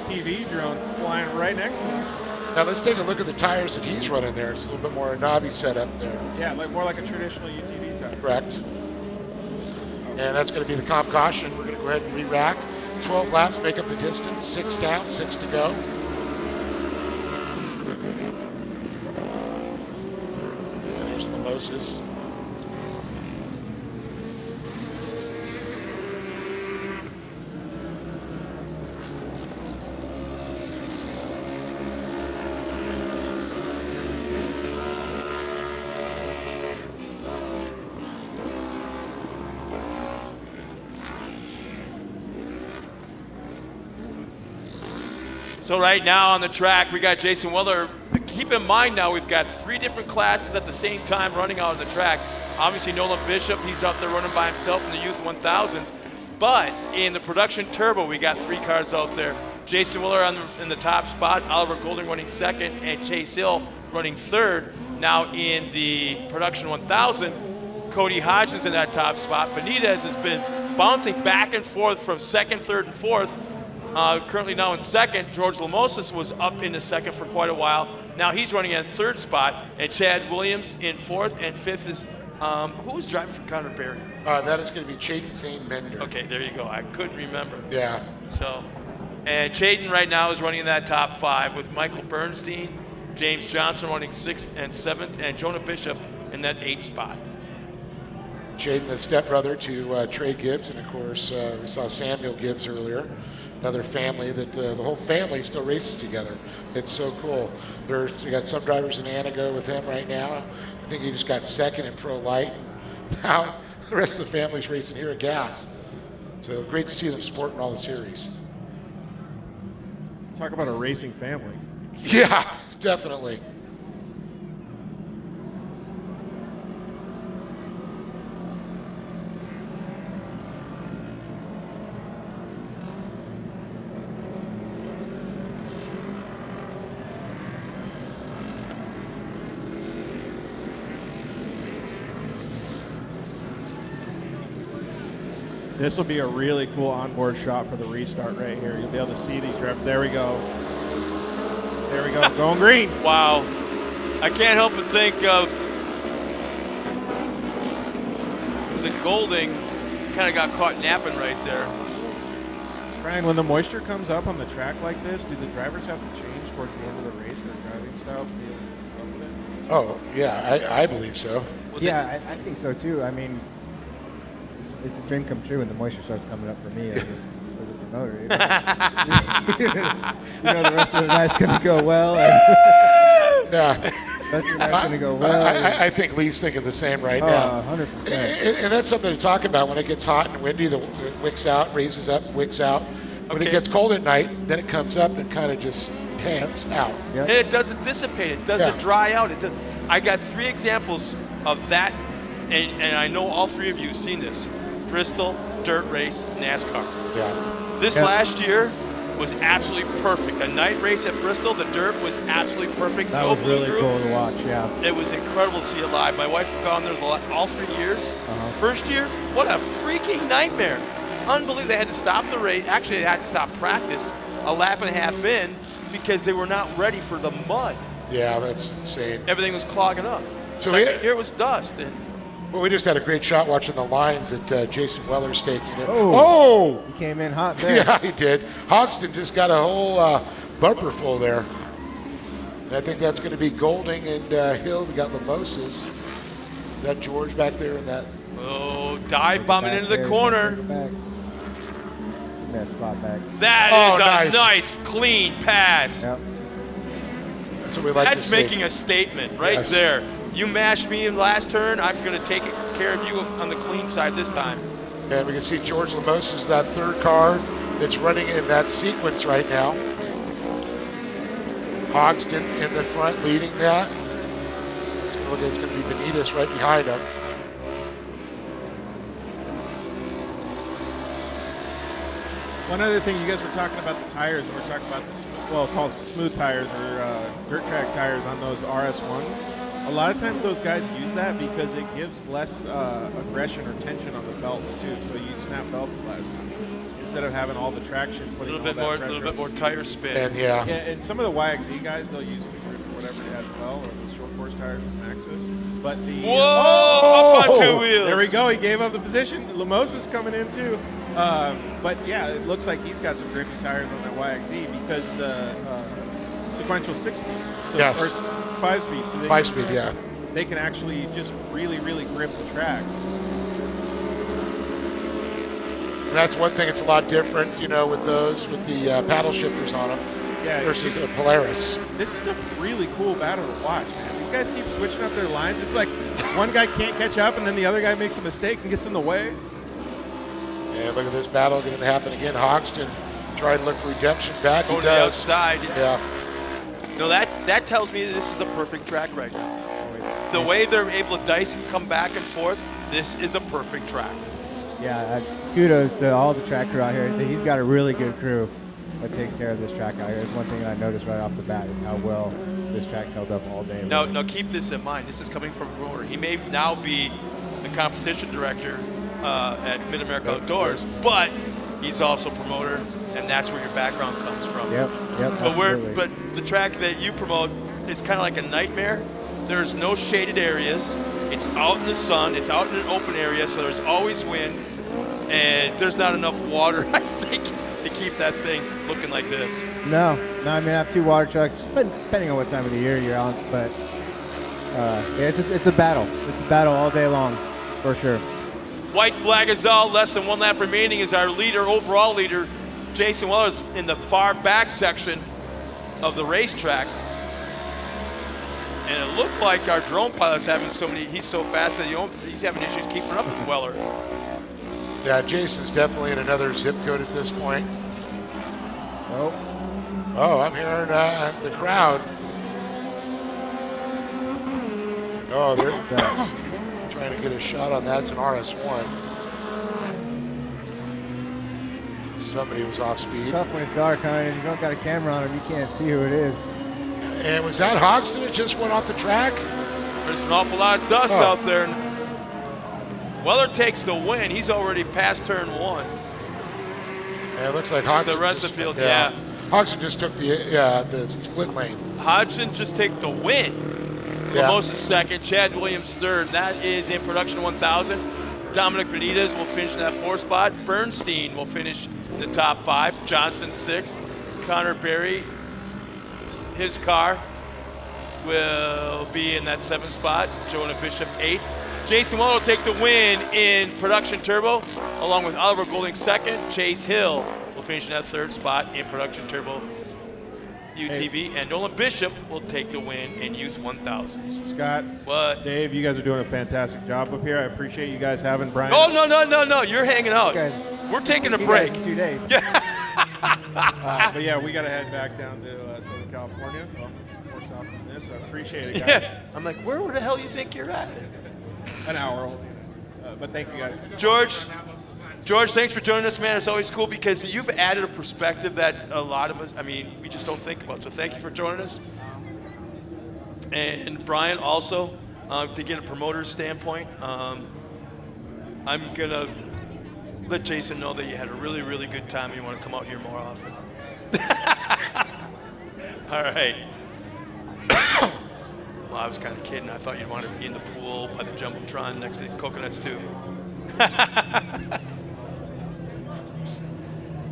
TV drone flying right next to him. Now let's take a look at the tires that he's running there. It's a little bit more a knobby setup there. Yeah, more like a traditional UTV tire. Correct. And that's going to be the comp caution. We're going to go ahead and re-rack. 12 laps make up the distance. 6 down, 6 to go. And there's Lemos. So right now on the track, we got Jason Weller. Keep in mind now, we've got 3 different classes at the same time running out on the track. Obviously, Nolan Bishop, he's out there running by himself in the Youth 1000s. But in the production turbo, we got 3 cars out there. Jason Weller in the top spot, Oliver Golding running second, and Chase Hill running third. Now in the production 1000, Cody Hodgson's in that top spot. Benitez has been bouncing back and forth from second, third, and fourth. currently now in second. George Lamosas was up in the second for quite a while. Now he's running in third spot, and Chad Williams in fourth, and fifth is who was driving for Connor Berry? That is going to be Chaden Zane Mender. Okay, there you go. I couldn't remember. Yeah. So, and Chaden right now is running in that top 5 with Michael Bernstein, James Johnson running 6th and 7th, and Jonah Bishop in that 8th spot. Chaden, the stepbrother to Trey Gibbs, and of course we saw Samuel Gibbs earlier. Another family that the whole family still races together. It's so cool. You got some drivers in Anago with him right now. I think he just got second in Pro Light. Now the rest of the family's racing here at Gas. So great to see them sporting all the series. Talk about a racing family. Yeah, definitely. This will be a really cool onboard shot for the restart right here. You'll be able to see these reps. There we go. There we go. Going green. Wow. I can't help but think of, was it Golding? Kind of got caught napping right there. Brian, when the moisture comes up on the track like this, do the drivers have to change towards the end of the race their driving style to be able to keep up with it? Oh, yeah, I believe so. Yeah, I think so too. I mean, it's a dream come true when the moisture starts coming up for me as a promoter. You know? You know the rest of the night's going to go well. Yeah. The rest of the night's going to go well. I think Lee's thinking the same right now. 100%. And that's something to talk about when it gets hot and windy. The wicks out, raises up, wicks out. When it gets cold at night, then it comes up and kind of just pans out. And it doesn't dissipate. It doesn't dry out. I got 3 examples of that, and I know all 3 of you have seen this. Bristol, dirt race, NASCAR. Yeah. This last year was absolutely perfect. A night race at Bristol, the dirt was absolutely perfect. That No was blue really roof. cool to watch, yeah. It was incredible to see it live. My wife had gone there all 3 years. First year, what a freaking nightmare. Unbelievable. They had to stop the race. Actually, they had to stop practice a lap and a half in because they were not ready for the mud. Yeah, that's insane. Everything was clogging up. So Second year was dust. And well, we just had a great shot watching the lines that Jason Weller's taking there. Oh! He came in hot there. Yeah, he did. Hoxton just got a whole bumper full there. And I think that's going to be Golding and Hill. We got Lamosas. Is that George back there in that? Oh, dive bombing into the corner. That spot back. That is a nice, clean pass. Yep. That's what we like to That's see. making a statement right Yes. there. You mashed me in last turn, I'm going to take care of you on the clean side this time. And we can see George Lamosas, that third car that's running in that sequence right now. Hoxton in the front leading that. It's going to be Benitez right behind him. One other thing, you guys were talking about the tires, and we're talking about the called smooth tires or dirt track tires on those RS1s. A lot of times those guys use that because it gives less aggression or tension on the belts too, so you snap belts less instead of having all the traction. A little bit more tire spin. And yeah. And some of the YXZ guys, they'll use fingers or whatever as well, or the short course tires from Maxxis. But the Whoa! Up on 2 wheels. There we go. He gave up the position. Lamosa's coming in too. But yeah, it looks like he's got some grippy tires on that YXZ because the sequential 6-speed, so Yes. or 5-speed, so they 5-speed, yeah. They can actually just really, really grip the track. And that's one thing that's a lot different, with those, with the paddle shifters on them versus a Polaris. This is a really cool battle to watch, man. These guys keep switching up their lines. It's like one guy can't catch up, and then the other guy makes a mistake and gets in the way. And look at this battle going to happen again. Hoxton trying to look for redemption back. Going He to the does. outside. Yeah. No, that tells me that this is a perfect track right now. The way they're able to dice and come back and forth, this is a perfect track. Yeah, kudos to all the track crew out here. He's got a really good crew that takes care of this track out here. That's one thing that I noticed right off the bat is how well this track's held up all day. Now keep this in mind. This is coming from Rotor. He may now be the competition director at Mid-America Outdoors, but he's also a promoter, and that's where your background comes from. Yep, absolutely. But the track that you promote is kind of like a nightmare. There's no shaded areas. It's out in the sun. It's out in an open area, so there's always wind, and there's not enough water, I think, to keep that thing looking like this. No, I mean I have 2 water trucks, but depending on what time of the year you're on. But yeah, it's a battle. It's a battle all day long, for sure. White flag is out. Less than 1 lap remaining is our overall leader. Jason Weller's in the far back section of the racetrack. And it looked like our drone pilot's he's so fast that he's having issues keeping up with Weller. Yeah, Jason's definitely in another zip code at this point. Oh, I'm hearing the crowd. Oh, they're trying to get a shot on that. It's an RS1. Somebody was off speed. Tough when it's dark, huh? And if you don't got a camera on him, you can't see who it is. And was that Hodgson that just went off the track? There's an awful lot of dust out there. Weller takes the win. He's already past turn 1. Yeah, it looks like Hodgson. The rest of the field, yeah. Hodgson just took the split lane. Hodgson just take the win. Yeah. Lamosa second, Chad Williams third. That is in production 1,000. Dominic Benitez will finish in that 4th spot. Bernstein will finish in the top 5. Johnson 6th. Connor Berry, his car will be in that 7th spot. Jonah Bishop 8th. Jason Weller will take the win in production turbo, along with Oliver Golding 2nd. Chase Hill will finish in that 3rd spot in production turbo UTV, and Nolan Bishop will take the win in Youth 1000. Scott, what? Dave, you guys are doing a fantastic job up here. I appreciate you guys having Brian. Oh, no. You're hanging out. We're taking a break. In 2 days. But yeah, we got to head back down to Southern California. Well, it's more south than this. I appreciate it, guys. Yeah. I'm like, where the hell you think you're at? An hour old. But thank you, guys. George, thanks for joining us, man. It's always cool because you've added a perspective that a lot of us, we just don't think about. So thank you for joining us. And Brian, also, to get a promoter's standpoint, I'm going to let Jason know that you had a really, really good time and you want to come out here more often. All right. Well, I was kind of kidding. I thought you'd want to be in the pool by the Jumbotron next to Coconut Stew.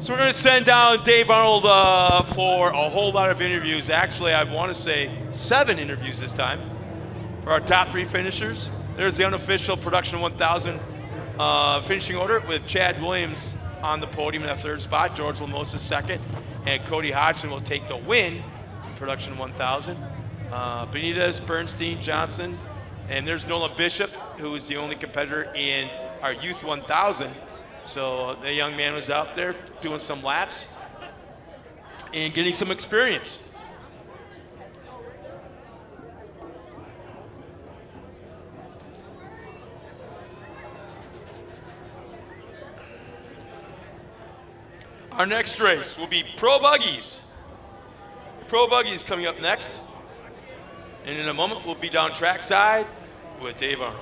So we're going to send down Dave Arnold for a whole lot of interviews. Actually, I want to say 7 interviews this time for our top 3 finishers. There's the unofficial Production 1000 finishing order with Chad Williams on the podium in that 3rd spot, George Lamosa 2nd, and Cody Hodgson will take the win in Production 1000. Benitez, Bernstein, Johnson, and there's Nolan Bishop, who is the only competitor in our Youth 1000. So the young man was out there doing some laps and getting some experience. Our next race will be Pro Buggies. Pro Buggies coming up next. And in a moment, we'll be down trackside with Dave Arnold.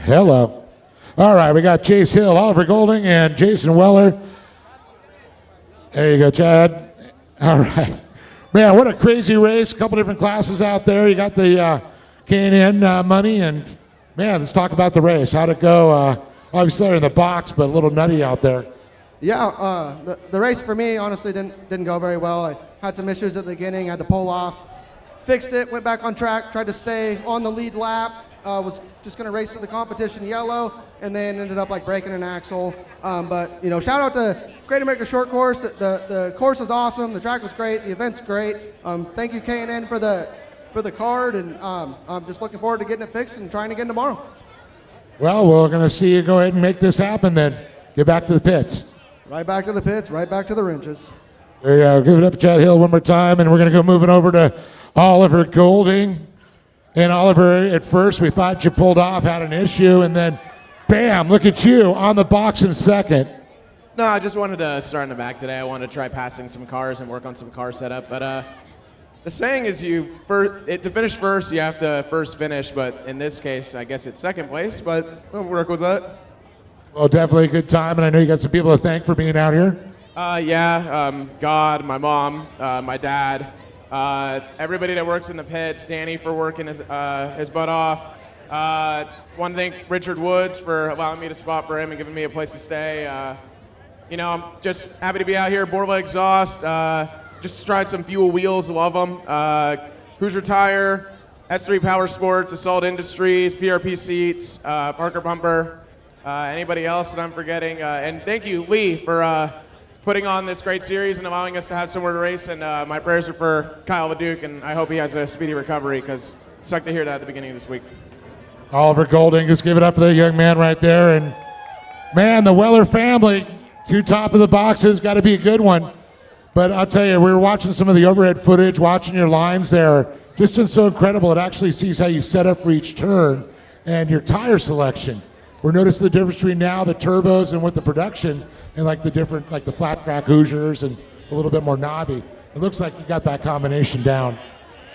Hello. All right, we got Chase Hill, Oliver Golding, and Jason Weller. There you go, Chad. All right. Man, what a crazy race. A couple different classes out there. You got the K&N money, and man, let's talk about the race. How'd it go? Obviously, they're in the box, but a little nutty out there. Yeah, the race for me honestly didn't go very well. I had some issues at the beginning, had to pull off, fixed it, went back on track, tried to stay on the lead lap, was just going to race to the competition yellow, and then ended up like breaking an axle. But you know, shout out to Great America Short Course. The course is awesome, the track was great, the event's great. Thank you K&N for the card, and I'm just looking forward to getting it fixed and trying again tomorrow. Well, we're going to see you go ahead and make this happen then. Get back to the pits. Right back to the pits, right back to the wrenches. There you go. Give it up to Chad Hill one more time, and we're going to go moving over to Oliver Golding. And Oliver, at first we thought you pulled off, had an issue, and then bam, look at you on the box in second. No, I just wanted to start in the back today. I wanted to try passing some cars and work on some car setup. But the saying is to finish first, you have to first finish. But in this case, I guess it's second place, but we'll work with that. Well, definitely a good time, and I know you got some people to thank for being out here. God, my mom, my dad, everybody that works in the pits, Danny for working his butt off. Want to thank Richard Woods for allowing me to spot for him and giving me a place to stay. I'm just happy to be out here. Borla Exhaust, just tried some fuel wheels, love them. Hoosier Tire, S3 Power Sports, Assault Industries, PRP Seats, Parker Bumper. Anybody else that I'm forgetting? And thank you, Lee, for putting on this great series and allowing us to have somewhere to race. And my prayers are for Kyle LeDuc, and I hope he has a speedy recovery, because it sucked to hear that at the beginning of this week. Oliver Golding, just give it up for that young man right there. And man, the Weller family, 2 top of the boxes, got to be a good one. But I'll tell you, we were watching some of the overhead footage, watching your lines there. Just been so incredible. It actually sees how you set up for each turn and your tire selection. We're noticing the difference between now the turbos and with the production, and like the different, like the flat track Hoosiers and a little bit more knobby. It looks like you got that combination down.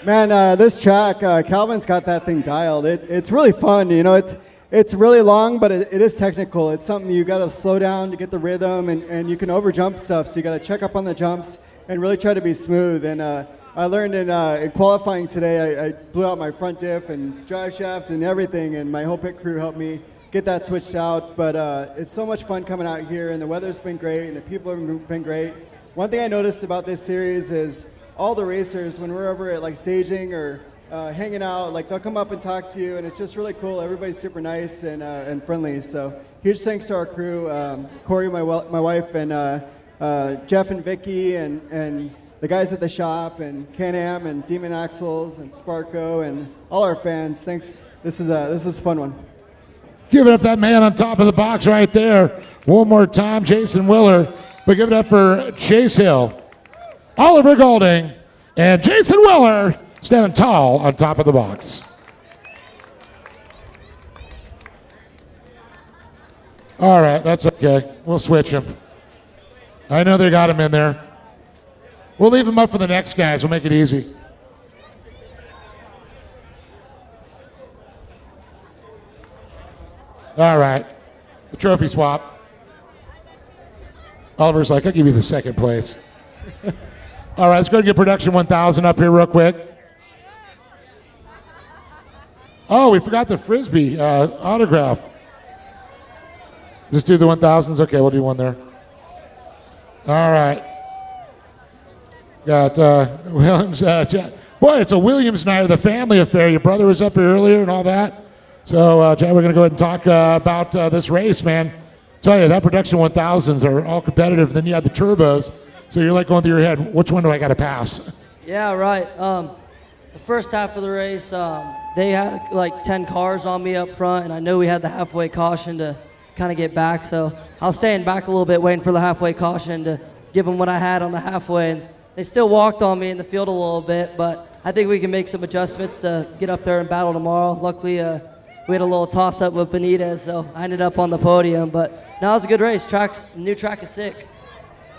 Man, this track, Calvin's got that thing dialed. It's really fun. You know, it's really long, but it is technical. It's something you got to slow down to get the rhythm, and you can over jump stuff. So you got to check up on the jumps and really try to be smooth. And I learned in qualifying today, I blew out my front diff and drive shaft and everything, and my whole pit crew helped me get that switched out. But it's so much fun coming out here, and the weather's been great, and the people have been great. One thing I noticed about this series is all the racers, when we're over at like staging or hanging out, like they'll come up and talk to you, and it's just really cool. Everybody's super nice and friendly. So huge thanks to our crew, Corey, my wife, and Jeff and Vicky, and the guys at the shop, and Can-Am, and Demon Axles, and Sparco, and all our fans. Thanks. This is a fun one. Give it up that man on top of the box right there. One more time, Jason Willer. But give it up for Chase Hill, Oliver Golding, and Jason Willer standing tall on top of the box. All right, that's okay. We'll switch him. I know they got him in there. We'll leave him up for the next guys. We'll make it easy. All right, the trophy swap. Oliver's like, I'll give you the second place. All right, let's go and get Production 1000 up here real quick. Oh, we forgot the Frisbee autograph. Just do the 1000s? Okay, we'll do one there. All right. Got Williams. Boy, it's a Williams night of the family affair. Your brother was up here earlier and all that. So, Chad, we're going to go ahead and talk about this race, man. Tell you, that Production 1000s are all competitive. Then you have the turbos. So you're like going through your head, which one do I got to pass? Yeah, right. The first half of the race, they had like 10 cars on me up front, and I knew we had the halfway caution to kind of get back. So I was staying back a little bit, waiting for the halfway caution to give them what I had on the halfway. And they still walked on me in the field a little bit, but I think we can make some adjustments to get up there and battle tomorrow. Luckily, we had a little toss-up with Benitez, so I ended up on the podium. But no, it was a good race. The new track is sick.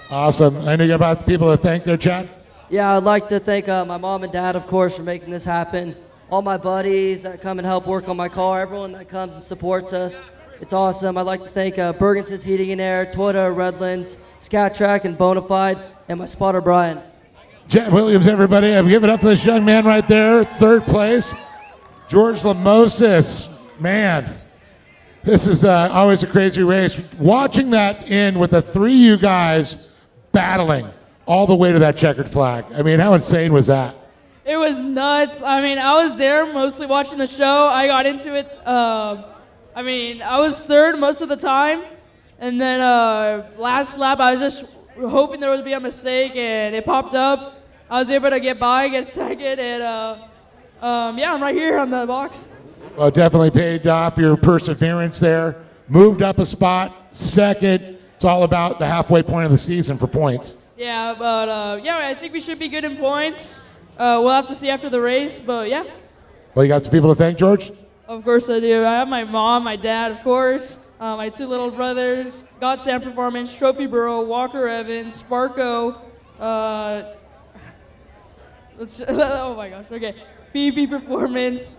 Awesome. I know you got about the people to thank there, Chad. Yeah, I'd like to thank my mom and dad, of course, for making this happen. all my buddies that come and help work on my car, everyone that comes and supports us. It's awesome. I'd like to thank Bergensen's Heating and Air, Toyota Redlands, Scat Track, and Bonafide, and my spotter, Brian. Chad Williams, everybody. I've given up to this young man right there, third place. George Lamosis. Man, this is always a crazy race. Watching that end with the three of you guys battling all the way to that checkered flag. I mean, how insane was that? It was nuts. I mean, I was there mostly watching the show. I got into it. I mean, I was third most of the time. And then last lap, I was just hoping there would be a mistake, and it popped up. I was able to get by, get second, and yeah, I'm right here on the box. Well, it definitely paid off your perseverance there. Moved up a spot, second. It's all about the halfway point of the season for points. Yeah, but yeah, I think we should be good in points. We'll have to see after the race, but yeah. Well, you got some people to thank, George? Of course I do. I have my mom, my dad, of course, my two little brothers, God Sam Performance, Trophy Burrow, Walker Evans, Sparko, oh my gosh, okay. PB Performance,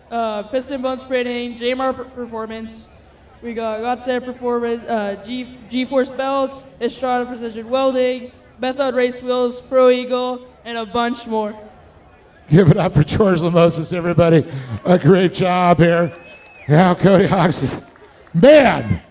Piston Bone Sprinting, JMR Performance. We got God Sam Performance, G-Force Belts, Estrada Precision Welding, Bethod Race Wheels, Pro Eagle, and a bunch more. Give it up for George Lamosis, everybody. A great job here. Now, Cody Hodgson. Man,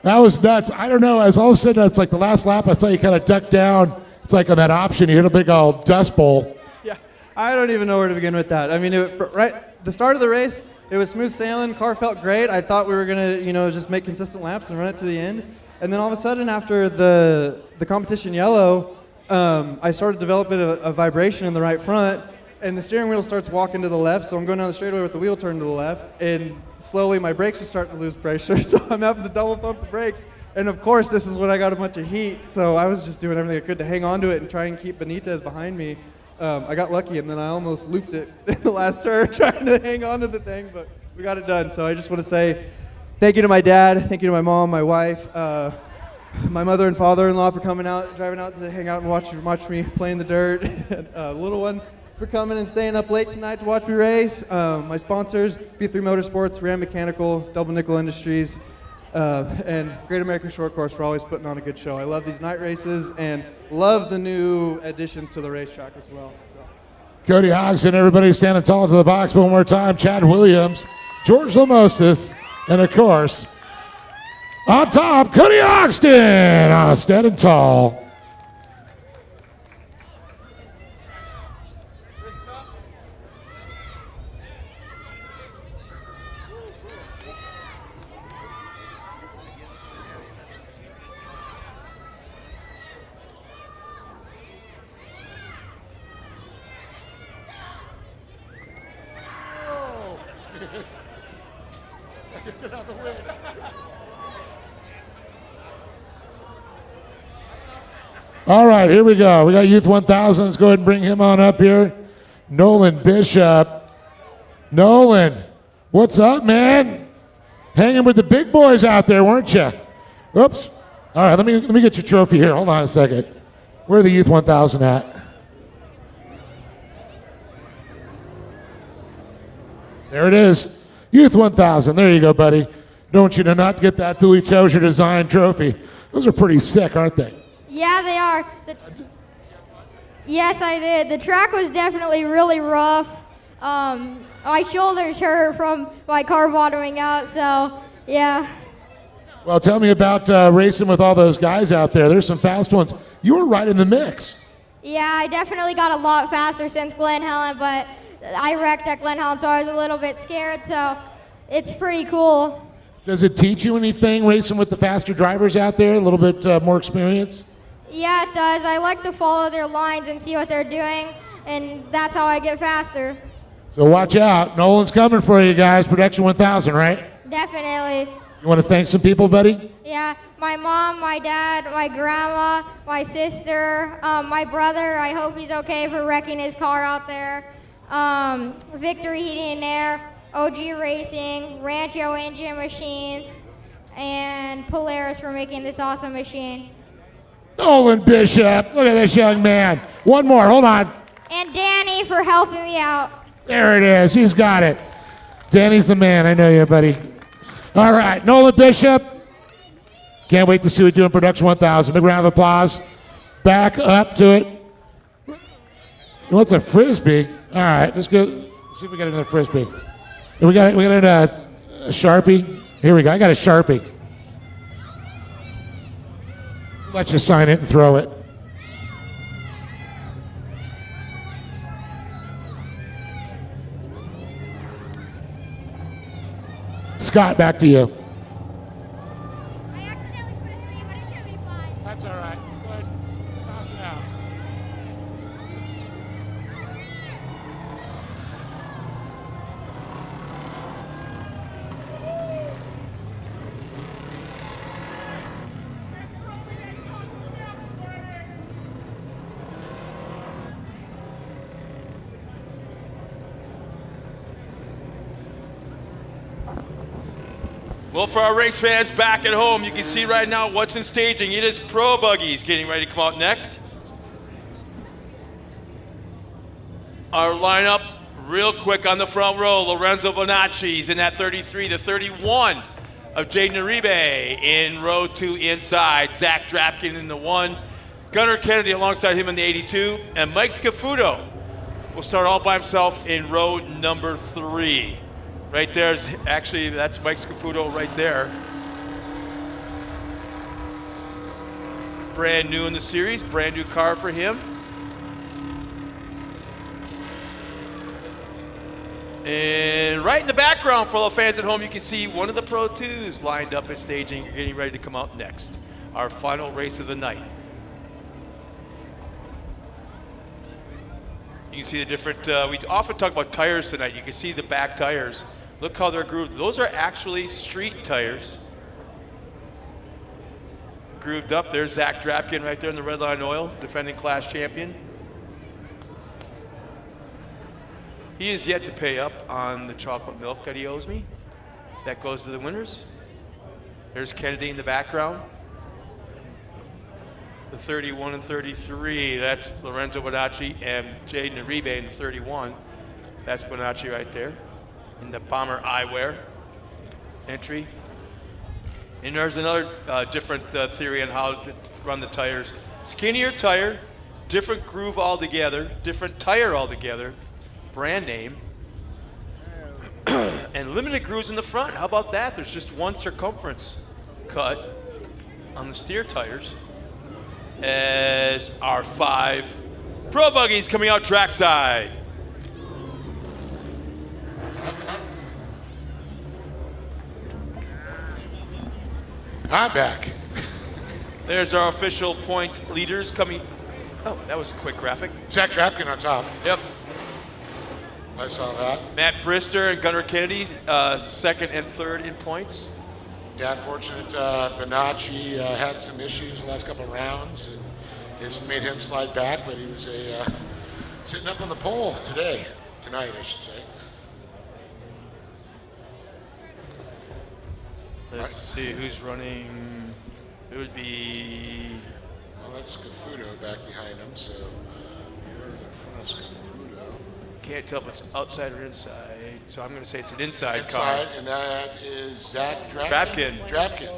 that was nuts. I don't know, as all of a sudden, it's like the last lap, I saw you kind of duck down. It's like on that option, you hit a big old dust bowl. Yeah, I don't even know where to begin with that. I mean, right the start of the race, it was smooth sailing. Car felt great. I thought we were going to, just make consistent laps and run it to the end. And then all of a sudden, after the competition yellow, I started developing a vibration in the right front. And the steering wheel starts walking to the left, so I'm going down the straightaway with the wheel turned to the left, and slowly my brakes are starting to lose pressure, so I'm having to double pump the brakes. And of course, this is when I got a bunch of heat, so I was just doing everything I could to hang on to it and try and keep Benitez behind me. I got lucky, and then I almost looped it in the last turn trying to hang on to the thing, but we got it done. So I just want to say thank you to my dad, thank you to my mom, my wife, my mother and father-in-law for coming out, driving out to hang out and watch me play in the dirt, and little one for coming and staying up late tonight to watch me race. My sponsors, B3 Motorsports, Ram Mechanical, Double Nickel Industries, and Great American Short Course for always putting on a good show. I love these night races and love the new additions to the racetrack as well. So. Cody Hodgson, everybody standing tall to the box one more time. Chad Williams, George Lamosis, and of course, on top, Cody Hodgson, standing tall. All right, here we go. We got Youth 1000. Let's go ahead and bring him on up here. Nolan Bishop. Nolan, what's up, man? Hanging with the big boys out there, weren't you? Oops. All right, let me get your trophy here. Hold on a second. Where are the Youth 1000 at? There it is. Youth 1000. There you go, buddy. Don't want you to not get that Dewey Tozier Design trophy. Those are pretty sick, aren't they? Yeah, they are. Yes, I did. The track was definitely really rough. My shoulders hurt from my car bottoming out, so yeah. Well, tell me about racing with all those guys out there. There's some fast ones. You were right in the mix. Yeah, I definitely got a lot faster since Glen Helen, but I wrecked at Glen Helen, so I was a little bit scared, so it's pretty cool. Does it teach you anything, racing with the faster drivers out there, a little bit more experience? Yeah, it does. I like to follow their lines and see what they're doing, and that's how I get faster. So watch out. Nolan's coming for you guys. Production 1000, right? Definitely. You want to thank some people, buddy? Yeah, my mom, my dad, my grandma, my sister, my brother. I hope he's okay for wrecking his car out there. Victory Heating and Air, OG Racing, Rancho Engine Machine, and Polaris for making this awesome machine. Nolan Bishop. Look at this young man. One more. Hold on. And Danny for helping me out. There it is. He's got it. Danny's the man. I know you, buddy. All right, Nolan Bishop. Can't wait to see what you do in Production 1000. Big round of applause. Back up to it. What's a frisbee? All right, let's go. Let's see if we got another frisbee. We got a Sharpie. Here we go. I got a Sharpie. Let you sign it and throw it. Scott, back to you. That's all right. Go ahead. Toss it out. Well, for our race fans back at home, you can see right now what's in staging. It is Pro Buggies getting ready to come out next. Our lineup, real quick on the front row, Lorenzo Bonacci's in that 33, the 31 of Jaden Uribe in row 2 inside, Zach Drapkin in the 1, Gunnar Kennedy alongside him in the 82, and Mike Scafuto will start all by himself in row number 3. Right there is actually, that's Mike Scafuto right there. Brand new in the series, brand new car for him. And right in the background, for all the fans at home, you can see one of the Pro 2s lined up and staging, getting ready to come out next. Our final race of the night. You can see the different, we often talk about tires tonight. You can see the back tires. Look how they're grooved. Those are actually street tires. Grooved up. There's Zach Drapkin right there in the Red Line Oil, defending class champion. He is yet to pay up on the chocolate milk that he owes me. That goes to the winners. There's Kennedy in the background. The 31 and 33, that's Lorenzo Bonacci and Jaden Uribe in the 31. That's Bonacci right there in the Bomber eyewear entry. And there's another different theory on how to run the tires. Skinnier tire, different groove altogether, different tire altogether, brand name, and limited grooves in the front. How about that? There's just one circumference cut on the steer tires. As our 5 Pro Buggies coming out trackside. I'm back. There's our official point leaders coming. Oh, that was a quick graphic. Zach Drapkin on top. Yep. I saw that. Matt Brister and Gunnar Kennedy, 2nd and 3rd in points. Yeah, unfortunate. Bonacci had some issues the last couple of rounds, and this made him slide back. But he was sitting up on the pole tonight, I should say. Let's see who's running. It would be. Well, that's Scafuto back behind him. So you're in front of Scafuto. Can't tell if it's outside or inside, so I'm going to say it's an inside Inside, car. and that is Zach Drapkin. Drapkin.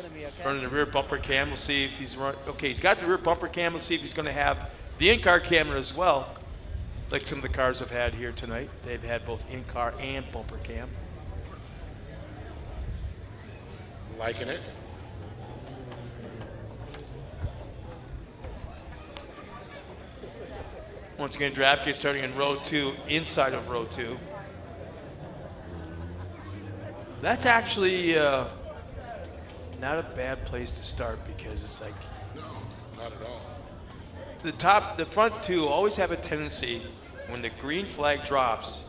Running the rear bumper cam. We'll see if he's run. Okay, he's got the rear bumper cam. We'll see if he's going to have the in-car camera as well, like some of the cars have had here tonight. They've had both in-car and bumper cam. Liking it. Once again, Drapkin starting in row 2, inside of row 2. That's actually not a bad place to start because it's like. No, not at all. The front 2 always have a tendency when the green flag drops,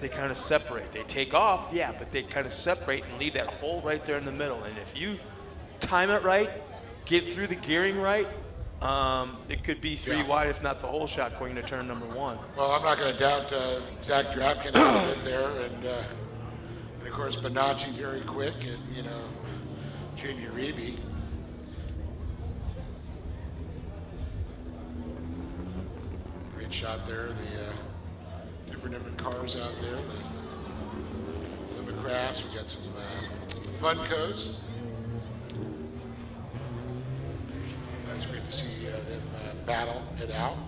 they kind of separate. They take off, yeah, but they kind of separate and leave that hole right there in the middle. And if you time it right, get through the gearing right, it could be 3 wide, if not the whole shot, going to turn number 1. Well, I'm not going to doubt Zach Drapkin a little bit there, and of course Bonacci very quick, and Jaden Uribe. Great shot there. The different cars out there. Graphs. We got some Funkos. It's great to see them battle it out.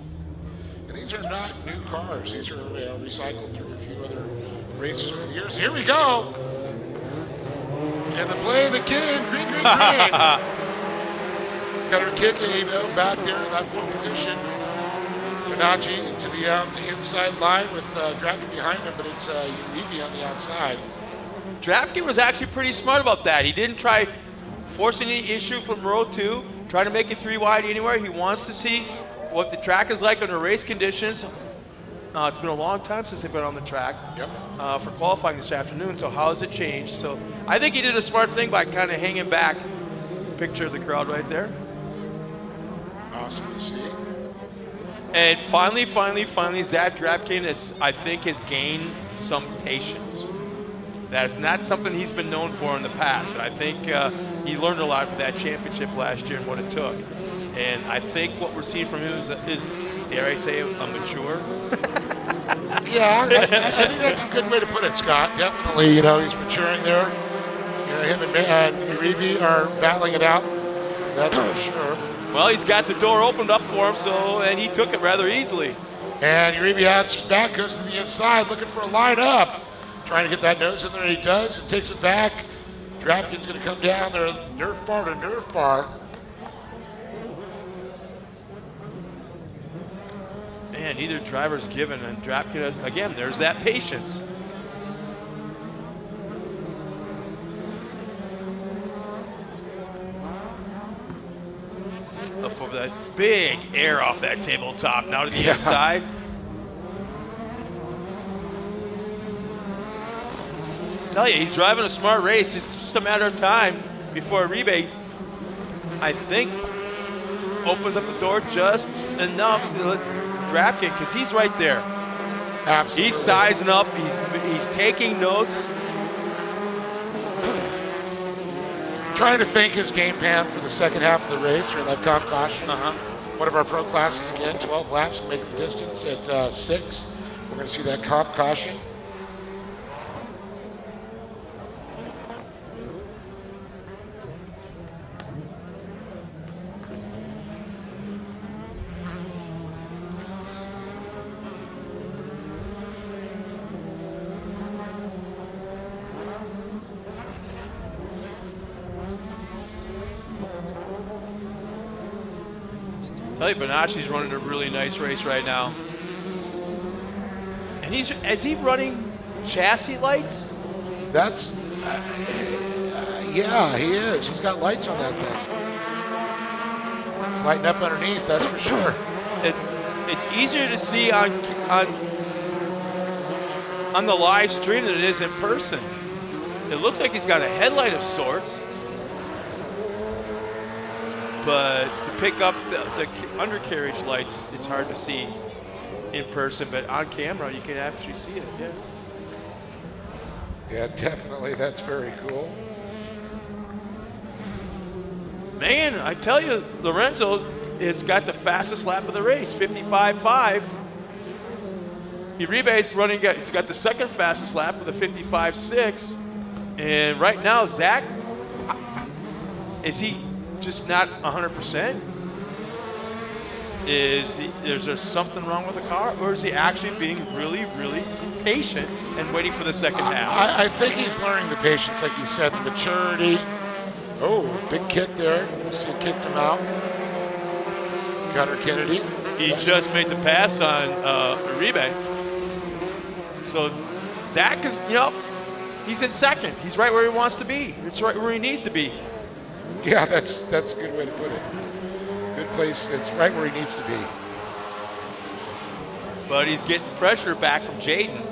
And these are not new cars. These are recycled through a few other races over the years. Here we go. And the play of the king, green, green, green. Got her kicking back there in that full position. Bonacci to the inside line with Drapkin behind him, but it's Uribe on the outside. Drapkin was actually pretty smart about that. He didn't try forcing any issue from row 2, trying to make it 3 wide anywhere. He wants to see what the track is like under race conditions. It's been a long time since they've been on the track for qualifying this afternoon, so how has it changed? So I think he did a smart thing by kind of hanging back. Picture of the crowd right there. Awesome to see. And finally, Zach Drapkin I think has gained some patience. That's not something he's been known for in the past. I think he learned a lot with that championship last year and what it took. And I think what we're seeing from him is dare I say, a mature. Yeah, I think that's a good way to put it, Scott. Definitely, he's maturing there. Him and Uribe are battling it out. That's for sure. Well, he's got the door opened up for him, and he took it rather easily. And Uribe has his back, goes to the inside, looking for a line up. Trying to get that nose in there, and he does, and takes it back. Drapkin's going to come down there, Nerf bar to Nerf bar. Man, neither driver's given, and Drapkin, again, there's that patience. Up over that big air off that tabletop, now to the inside. Tell you, he's driving a smart race. It's just a matter of time before Uribe, I think, opens up the door just enough to let Drapkin, because he's right there. Absolutely. He's sizing up. He's taking notes. Trying to think his game plan for the second half of the race during that comp caution. One of our pro classes again, 12 laps, will make the distance at 6. We're going to see that comp caution. Tell you, Bonacci's running a really nice race right now. And is he running chassis lights? That's, yeah, he is. He's got lights on that thing. It's lighting up underneath, that's for sure. It's easier to see on the live stream than it is in person. It looks like he's got a headlight of sorts. But to pick up the undercarriage lights, it's hard to see in person, but on camera you can actually see it, Yeah, definitely, that's very cool. Man, I tell you, Lorenzo has got the fastest lap of the race, 55.5. Uribe's running, he's got the second fastest lap with a 55.6. And right now, Zach, is he just not 100%? Is there something wrong with the car, or is he actually being really, really patient and waiting for the second half? I think he's learning the patience, like you said, the maturity. Oh, big kick there. You see it kicked him out. Connor Kennedy. He just made the pass on Uribe. So Zach is, he's in second. He's right where he wants to be. It's right where he needs to be. Yeah, that's a good way to put it. Good place. It's right where he needs to be. But he's getting pressure back from Jaden.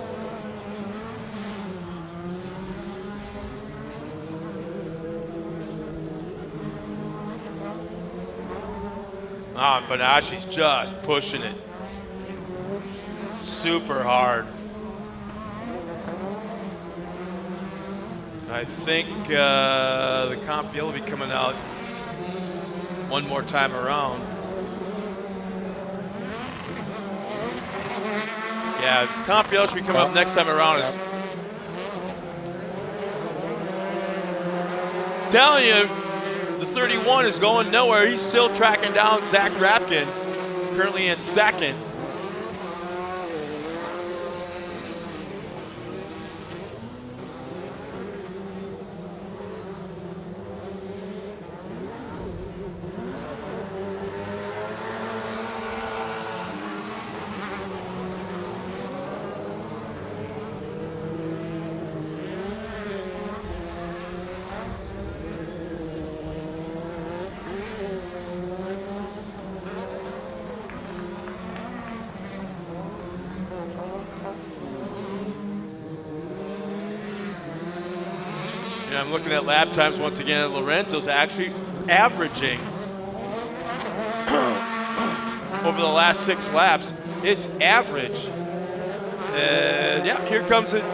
Bonacci's just pushing it super hard. I think the comp will be coming out one more time around. Yeah, comp should be coming up next time around. telling you, the 31 is going nowhere. He's still tracking down Zach Drapkin, currently in second. And I'm looking at lap times once again, and Lorenzo's actually averaging over the last 6 laps. His average, yeah, here comes it.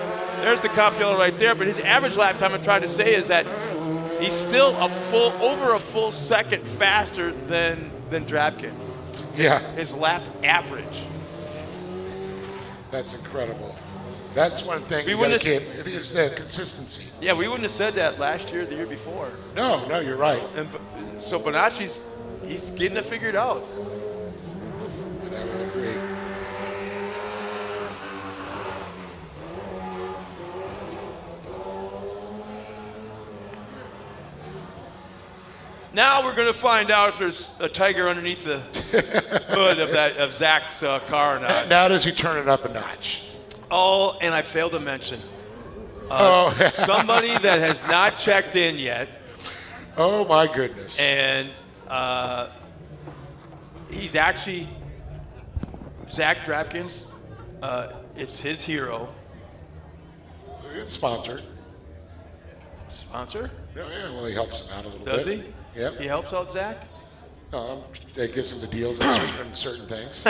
There's the Cop Yellow right there, but his average lap time, I'm trying to say, is that he's still over a full second faster than Drapkin. Yeah. His lap average. That's incredible. That's one thing We you got to wouldn't keep. It is the consistency. Yeah, we wouldn't have said that last year, the year before. No, you're right. And so Bonacci's, he's getting it figured out. And I would agree. Now we're going to find out if there's a tiger underneath the hood of Zach's car or not. Now does he turn it up a notch? Oh, and I failed to mention somebody that has not checked in yet. Oh my goodness! And he's actually Zach Drapkins. It's his hero. Sponsored. Sponsor? Yeah, well, he helps him out a little Does bit. he? Yep. He helps out Zach? It gives him the deals on certain things.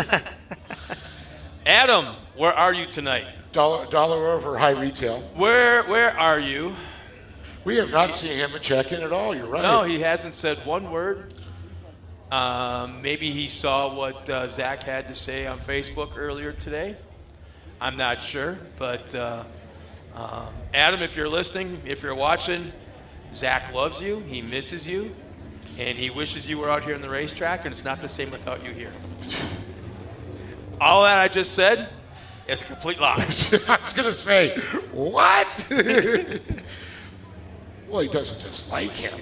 Adam, where are you tonight? Dollar over high retail. Where are you? We have not seen him check in at all. You're right. No, he hasn't said one word. Maybe he saw what Zach had to say on Facebook earlier today. I'm not sure, but Adam, if you're listening, if you're watching, Zach loves you. He misses you, and he wishes you were out here on the racetrack. And it's not the same without you here. All that I just said is a complete lie. I was going to say, what? Well, he doesn't just like him.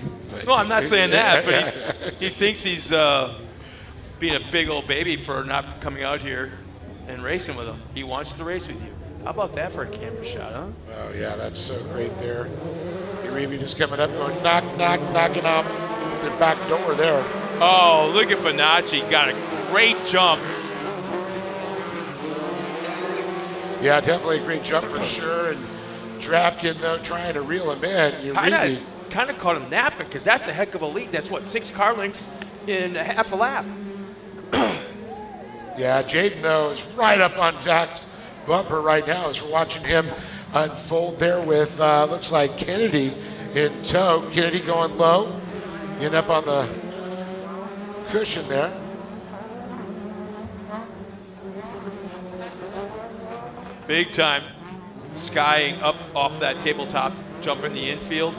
No, I'm not saying that, but he thinks he's being a big old baby for not coming out here and racing with him. He wants to race with you. How about that for a camera shot, huh? Oh, yeah, that's so great there. Uribe just coming up, going knocking out the back door there. Oh, look at Bonacci. Got a great jump. Yeah, definitely a great jump for sure. And Drapkin, though, trying to reel him in. Uribe. Kind of caught him napping, because that's a heck of a lead. That's, what, 6 car lengths in a half a lap. Yeah, Jaden, though, is right up on Zach's bumper right now as we're watching him unfold there with, looks like Kennedy in tow. Kennedy going low, getting up on the cushion there. Big time. Skying up off that tabletop, jumping the infield.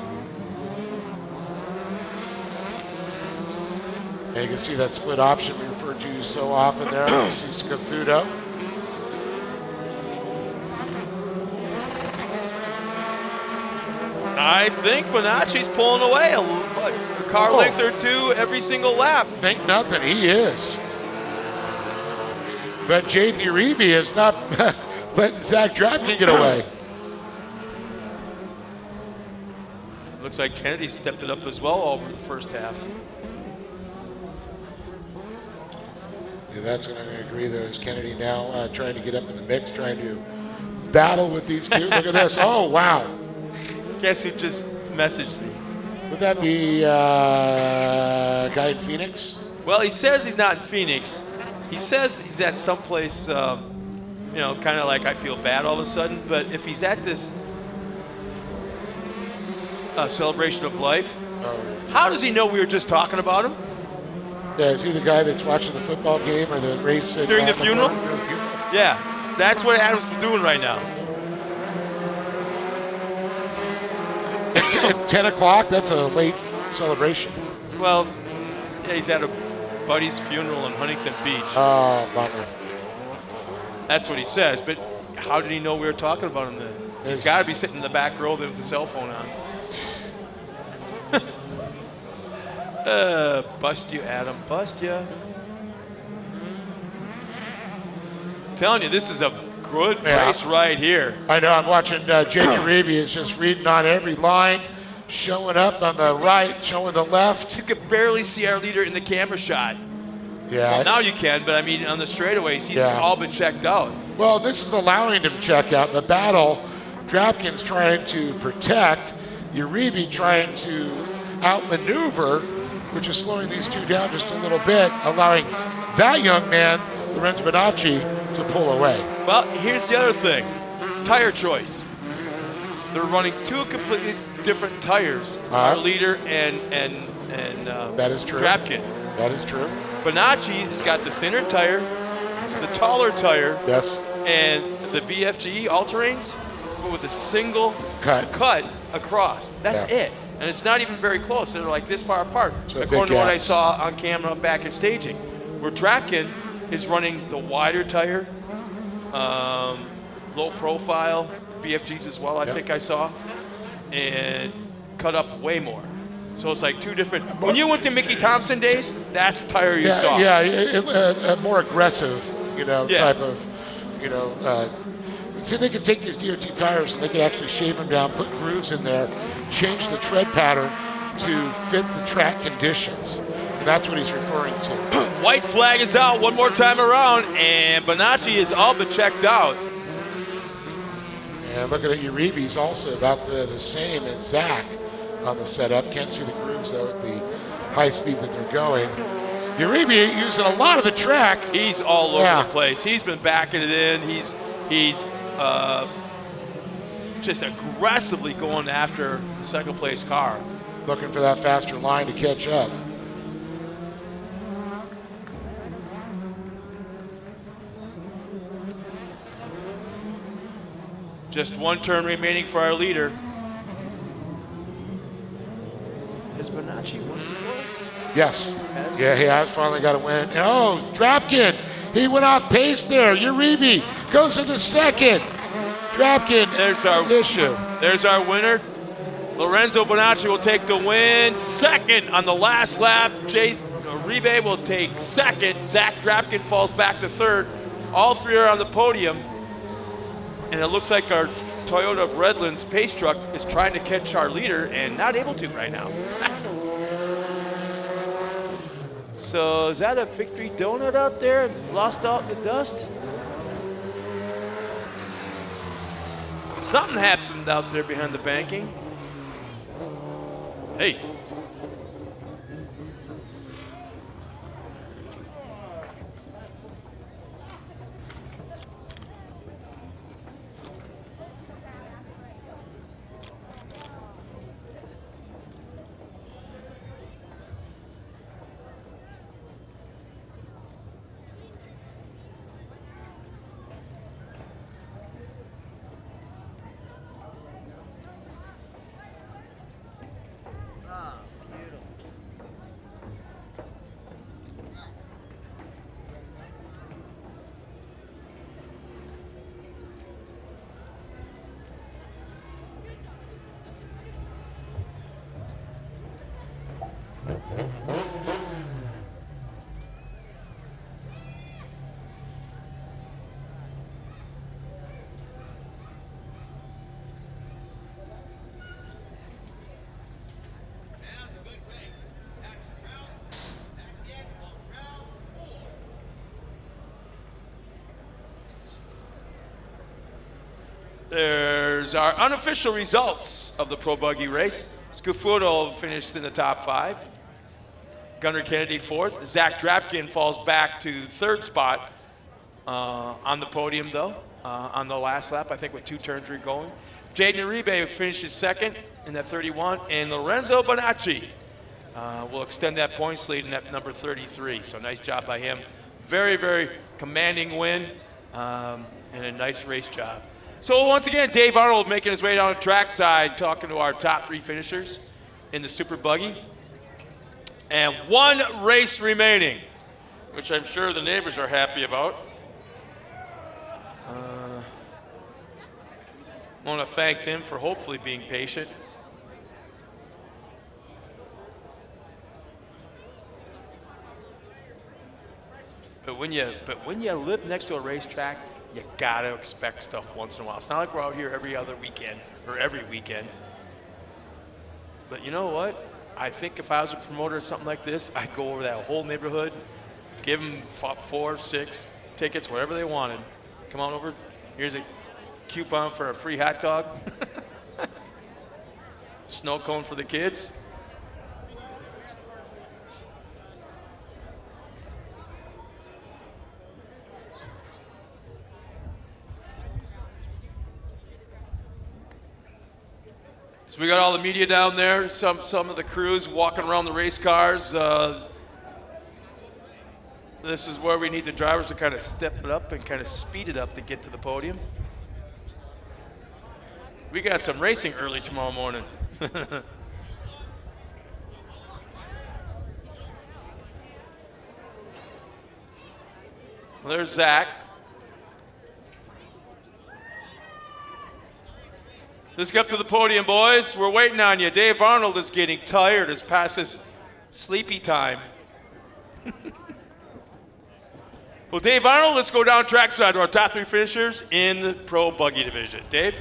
And you can see that split option we refer to so often there. You see Scafuto. I think Bonacci's pulling away a car length or two every single lap. Think nothing, he is. But Jaden Uribe is not letting Zach Drapkin get away. Looks like Kennedy stepped it up as well over the first half. Yeah, that's what I'm going to agree. There's Kennedy now trying to get up in the mix, trying to battle with these two. Look at this. Oh, wow. Guess who just messaged me? Would that be a guy in Phoenix? Well, he says he's not in Phoenix. He says he's at someplace, you know, kind of like I feel bad all of a sudden. But if he's at this celebration of life, how does he know we were just talking about him? Yeah, is he the guy that's watching the football game or the race? During the funeral? Yeah, that's what Adam's doing right now. At 10 o'clock, that's a late celebration. Well, yeah, he's at a buddy's funeral in Huntington Beach. Oh, bummer. That's what he says. But how did he know we were talking about him then? He's got to be sitting in the back row with the cell phone on. Bust you, Adam. Bust you. Telling you, this is a good race right here. I know. I'm watching Jamie Reeby is just reading on every line, showing up on the right, showing the left. You could barely see our leader in the camera shot. Yeah. Well, now you can, but I mean, on the straightaways, he's all been checked out. Well, this is allowing him to check out. The battle, Drapkin's trying to protect, Uribe trying to outmaneuver, which is slowing these two down just a little bit, allowing that young man, Lorenzo Bonacci, to pull away. Well, here's the other thing. Tire choice. They're running two completely different tires, our leader and that is true. Drapkin. That is true. Bonacci has got the thinner tire, the taller tire, yes, and the BFGE all-terrains, but with a single cut across. That's it. And it's not even very close. They're like this far apart, So according to what I gaps. saw on camera back at staging. Where Drapkin is running the wider tire, low profile, BFGs as well, I think I saw, and cut up way more. So it's like two different. When you went to Mickey Thompson days, that's the tire you saw. Yeah, more aggressive, type of, see, they can take these DOT tires and they can actually shave them down, put grooves in there, change the tread pattern to fit the track conditions. And that's what he's referring to. White flag is out one more time around, and Bonacci is all but checked out. And looking at Uribe's also about the same as Zach on the setup. Can't see the grooves though at the high speed that they're going. Uribe using a lot of the track. He's all over the place. He's been backing it in. He's just aggressively going after the second place car. Looking for that faster line to catch up. Just one turn remaining for our leader. Is Bonacci won before? Yes. Yeah, he has finally got a win. And Drapkin, he went off pace there. Uribe goes into second. Drapkin, there's our issue. There's our winner. Lorenzo Bonacci will take the win. Second on the last lap. Uribe will take second. Zach Drapkin falls back to third. All three are on the podium. And it looks like our Toyota of Redlands pace truck is trying to catch our leader and not able to right now. So is that a victory donut out there lost out in the dust? Something happened out there behind the banking. Hey. There's our unofficial results of the Pro Buggy race. Scufuto finished in the top 5. Gunnar Kennedy 4th. Zach Drapkin falls back to 3rd spot on the podium, though, on the last lap, I think with 2 turns going. Jaden Uribe finishes 2nd in that 31, and Lorenzo Bonacci will extend that points lead in that number 33. So nice job by him. Very, very commanding win and a nice race job. So once again, Dave Arnold making his way down the track side, talking to our top 3 finishers in the Super Buggy. And 1 race remaining, which I'm sure the neighbors are happy about. I want to thank them for hopefully being patient. But when you live next to a racetrack, you gotta expect stuff once in a while. It's not like we're out here every other weekend or every weekend. But you know what? I think if I was a promoter of something like this, I'd go over that whole neighborhood, give them 4, 6 tickets, whatever they wanted. Come on over. Here's a coupon for a free hot dog. Snow cone for the kids. So we got all the media down there, some of the crews walking around the race cars. This is where we need the drivers to kind of step it up and kind of speed it up to get to the podium. We got some racing early tomorrow morning. Well, there's Zach. Let's get up to the podium, boys. We're waiting on you. Dave Arnold is getting tired. It's past his sleepy time. Well, Dave Arnold, let's go down trackside to our top 3 finishers in the Pro Buggy division. Dave?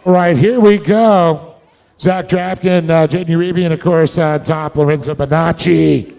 All right, here we go. Zach Drafkin, Jaden Uribe, and of course, top Lorenzo Bonacci.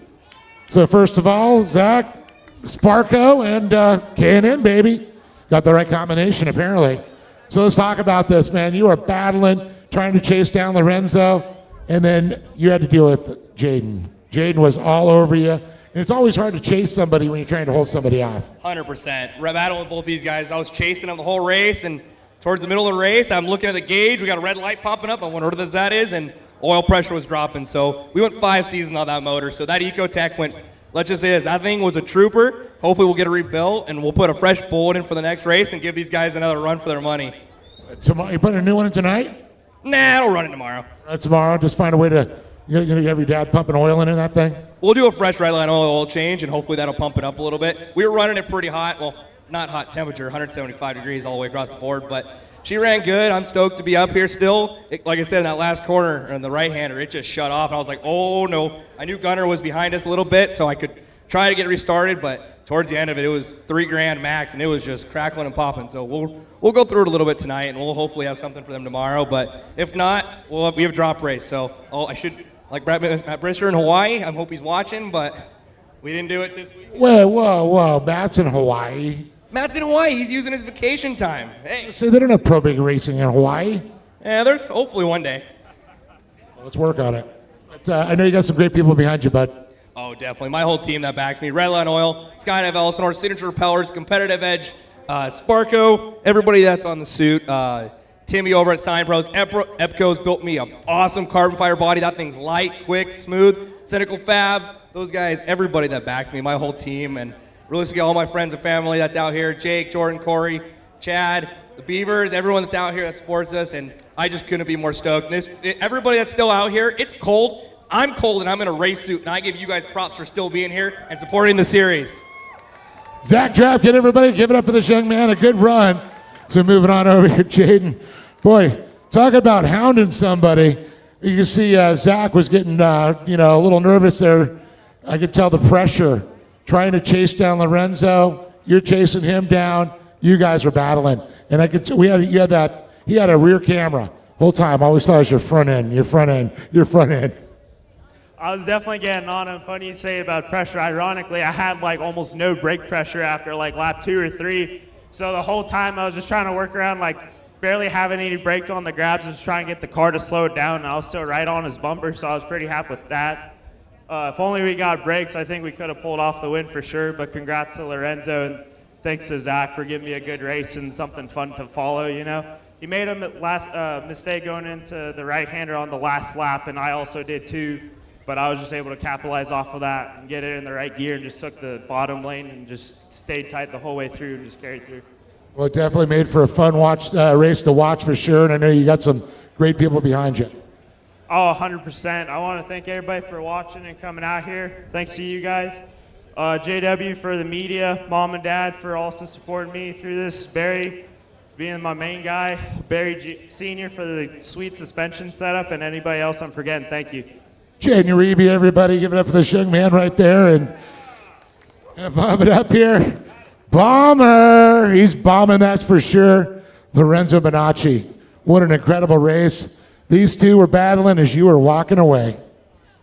So first of all, Zach, Sparko, and K&N, baby. Got the right combination, apparently. So let's talk about this, man. You are battling, trying to chase down Lorenzo, and then you had to deal with Jaden. Jaden was all over you. And it's always hard to chase somebody when you're trying to hold somebody off. 100%. Battle with both these guys. I was chasing them the whole race, and towards the middle of the race, I'm looking at the gauge. We got a red light popping up. I wonder what that is, and oil pressure was dropping. So we went 5 seasons on that motor. So that Ecotech went, let's just say this, that thing was a trooper. Hopefully we'll get it rebuilt, and we'll put a fresh bullet in for the next race and give these guys another run for their money. Tomorrow, you putting a new one in tonight? Nah, I'll run it tomorrow. Tomorrow, just find a way to, you're going to have your dad pumping oil in that thing? We'll do a fresh red line oil change, and hopefully that'll pump it up a little bit. We were running it pretty hot. Well, not hot temperature, 175 degrees all the way across the board, but she ran good. I'm stoked to be up here still. Like I said, in that last corner on the right-hander, it just shut off. And I was like, oh, no. I knew Gunner was behind us a little bit, so I could try to get restarted. But towards the end of it, it was $3,000 max, and it was just crackling and popping. So we'll go through it a little bit tonight, and we'll hopefully have something for them tomorrow. But if not, we have a drop race. So I should, like Matt Brisser in Hawaii, I hope he's watching, but we didn't do it this week. Whoa. Matt's in Hawaii. Matt's in Hawaii. He's using his vacation time. Hey. So they don't have pro big racing in Hawaii? Yeah, there's hopefully one day. Well, let's work on it. But, I know you got some great people behind you, bud. Oh, definitely. My whole team that backs me. Redline Oil, Skydive Elsinore, Signature Propellers, Competitive Edge, Sparko, everybody that's on the suit. Timmy over at Sign Pros. Epco's built me an awesome carbon fiber body. That thing's light, quick, smooth. Cynical Fab, those guys, everybody that backs me, my whole team, and realistically all my friends and family that's out here, Jake, Jordan, Corey, Chad, the Beavers, everyone that's out here that supports us, and I just couldn't be more stoked. Everybody that's still out here, it's cold. I'm cold, and I'm in a race suit, and I give you guys props for still being here and supporting the series. Zach Drafkin, everybody, give it up for this young man. A good run. So moving on over here, Jaden. Boy, talk about hounding somebody. You can see Zach was getting, a little nervous there. I could tell the pressure. Trying to chase down Lorenzo. You're chasing him down. You guys were battling. And I could he had a rear camera whole time. I always thought it was your front end. I was definitely getting on him. Funny you say about pressure. Ironically, I had almost no brake pressure after lap 2 or 3. So the whole time I was just trying to work around barely having any brake on the grabs, just trying to get the car to slow it down, and I was still right on his bumper, so I was pretty happy with that. If only we got brakes, I think we could have pulled off the win for sure. But congrats to Lorenzo, and thanks to Zach for giving me a good race and something fun to follow, you know. He made a mistake going into the right-hander on the last lap, and I also did too. But I was just able to capitalize off of that and get it in the right gear and just took the bottom lane and just stayed tight the whole way through and just carried through. Well, it definitely made for a fun race to watch for sure, and I know you got some great people behind you. Oh, 100%. I want to thank everybody for watching and coming out here. Thanks to you guys. JW for the media, Mom and Dad for also supporting me through this, Barry being my main guy, Barry Sr. for the sweet suspension setup, and anybody else I'm forgetting. Thank you. January, everybody, give it up for this young man right there, and bob it up here. Bomber! He's bombing, that's for sure. Lorenzo Bonacci. What an incredible race. These two were battling as you were walking away.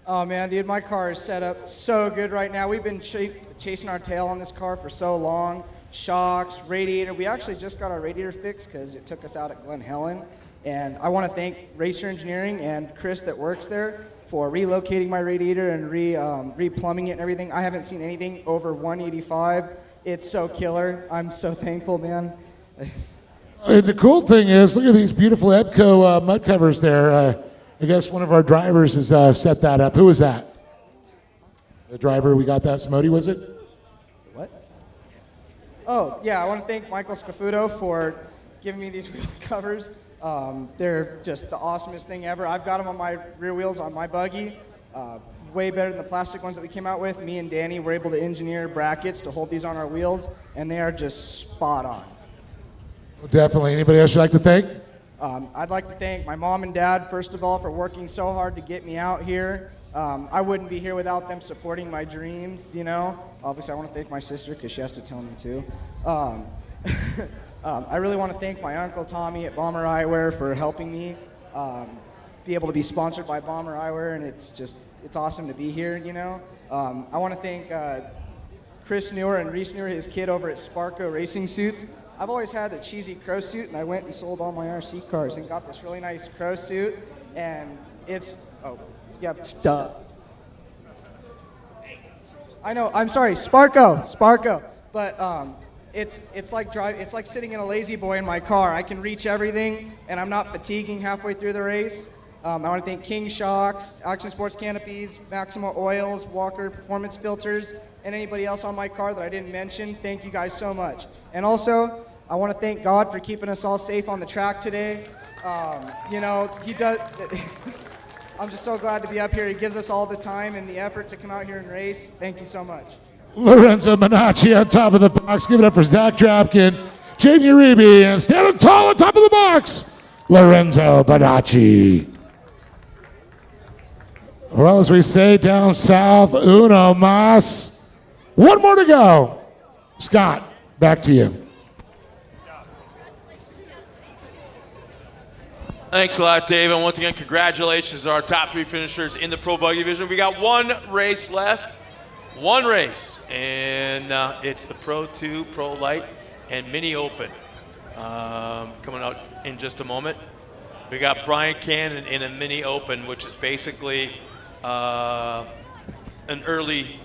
Oh man, dude, my car is set up so good right now. We've been chasing our tail on this car for so long. Shocks, radiator. We actually just got our radiator fixed because it took us out at Glen Helen. And I want to thank Racer Engineering and Chris that works there for relocating my radiator and re-plumbing it and everything. I haven't seen anything over 185. It's so killer. I'm so thankful, man. And the cool thing is, look at these beautiful EBCO mud covers there. I guess one of our drivers has set that up. Who was that? The driver we got that, Smody, was it? What? Oh, yeah, I want to thank Michael Scafuto for giving me these wheel covers. They're just the awesomest thing ever. I've got them on my rear wheels on my buggy. Way better than the plastic ones that we came out with. Me and Danny were able to engineer brackets to hold these on our wheels, and they are just spot on. Well, definitely. Anybody else you'd like to thank? I'd like to thank my mom and dad, first of all, for working so hard to get me out here. I wouldn't be here without them supporting my dreams, you know. Obviously, I want to thank my sister because she has to tell me to. I really want to thank my uncle Tommy at Bomber Eyewear for helping me be able to be sponsored by Bomber Eyewear, and it's awesome to be here, you know. I want to thank Chris Newer and Reese Newer, his kid over at Sparco Racing Suits. I've always had a cheesy crow suit, and I went and sold all my RC cars and got this really nice crow suit, and it's, oh, yeah, duh. I know, I'm sorry, Sparco, but it's like sitting in a lazy boy in my car. I can reach everything, and I'm not fatiguing halfway through the race. I want to thank King Shocks, Action Sports Canopies, Maxima Oils, Walker Performance Filters, and anybody else on my car that I didn't mention. Thank you guys so much. And also, I want to thank God for keeping us all safe on the track today. You know, He does. I'm just so glad to be up here. He gives us all the time and the effort to come out here and race. Thank you so much. Lorenzo Bonacci on top of the box. Give it up for Zach Drapkin, Jamie Uribe, and standing tall on top of the box, Lorenzo Bonacci. Well, as we say down south, uno mas. One more to go. Scott, back to you. Thanks a lot, Dave. And once again, congratulations to our top three finishers in the Pro Buggy division. We got one race left. One race. And it's the Pro 2, Pro Light, and Mini Open coming out in just a moment. We got Brian Cannon in a Mini Open, which is basically an early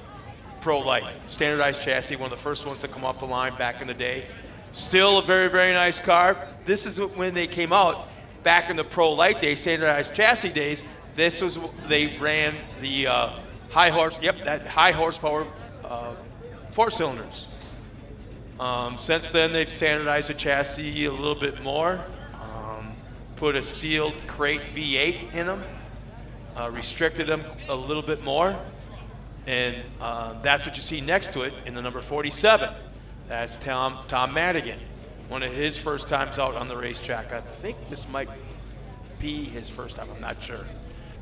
Pro Light. Standardized chassis, one of the first ones to come off the line back in the day. Still a very, very nice car. This is when they came out back in the Pro Light days, standardized chassis days. This was, they ran the high horsepower 4 cylinders. Since then, they've standardized the chassis a little bit more, put a sealed crate V8 in them, restricted them a little bit more, and that's what you see next to it in the number 47. That's Tom Madigan, one of his first times out on the racetrack. I think this might be his first time, I'm not sure.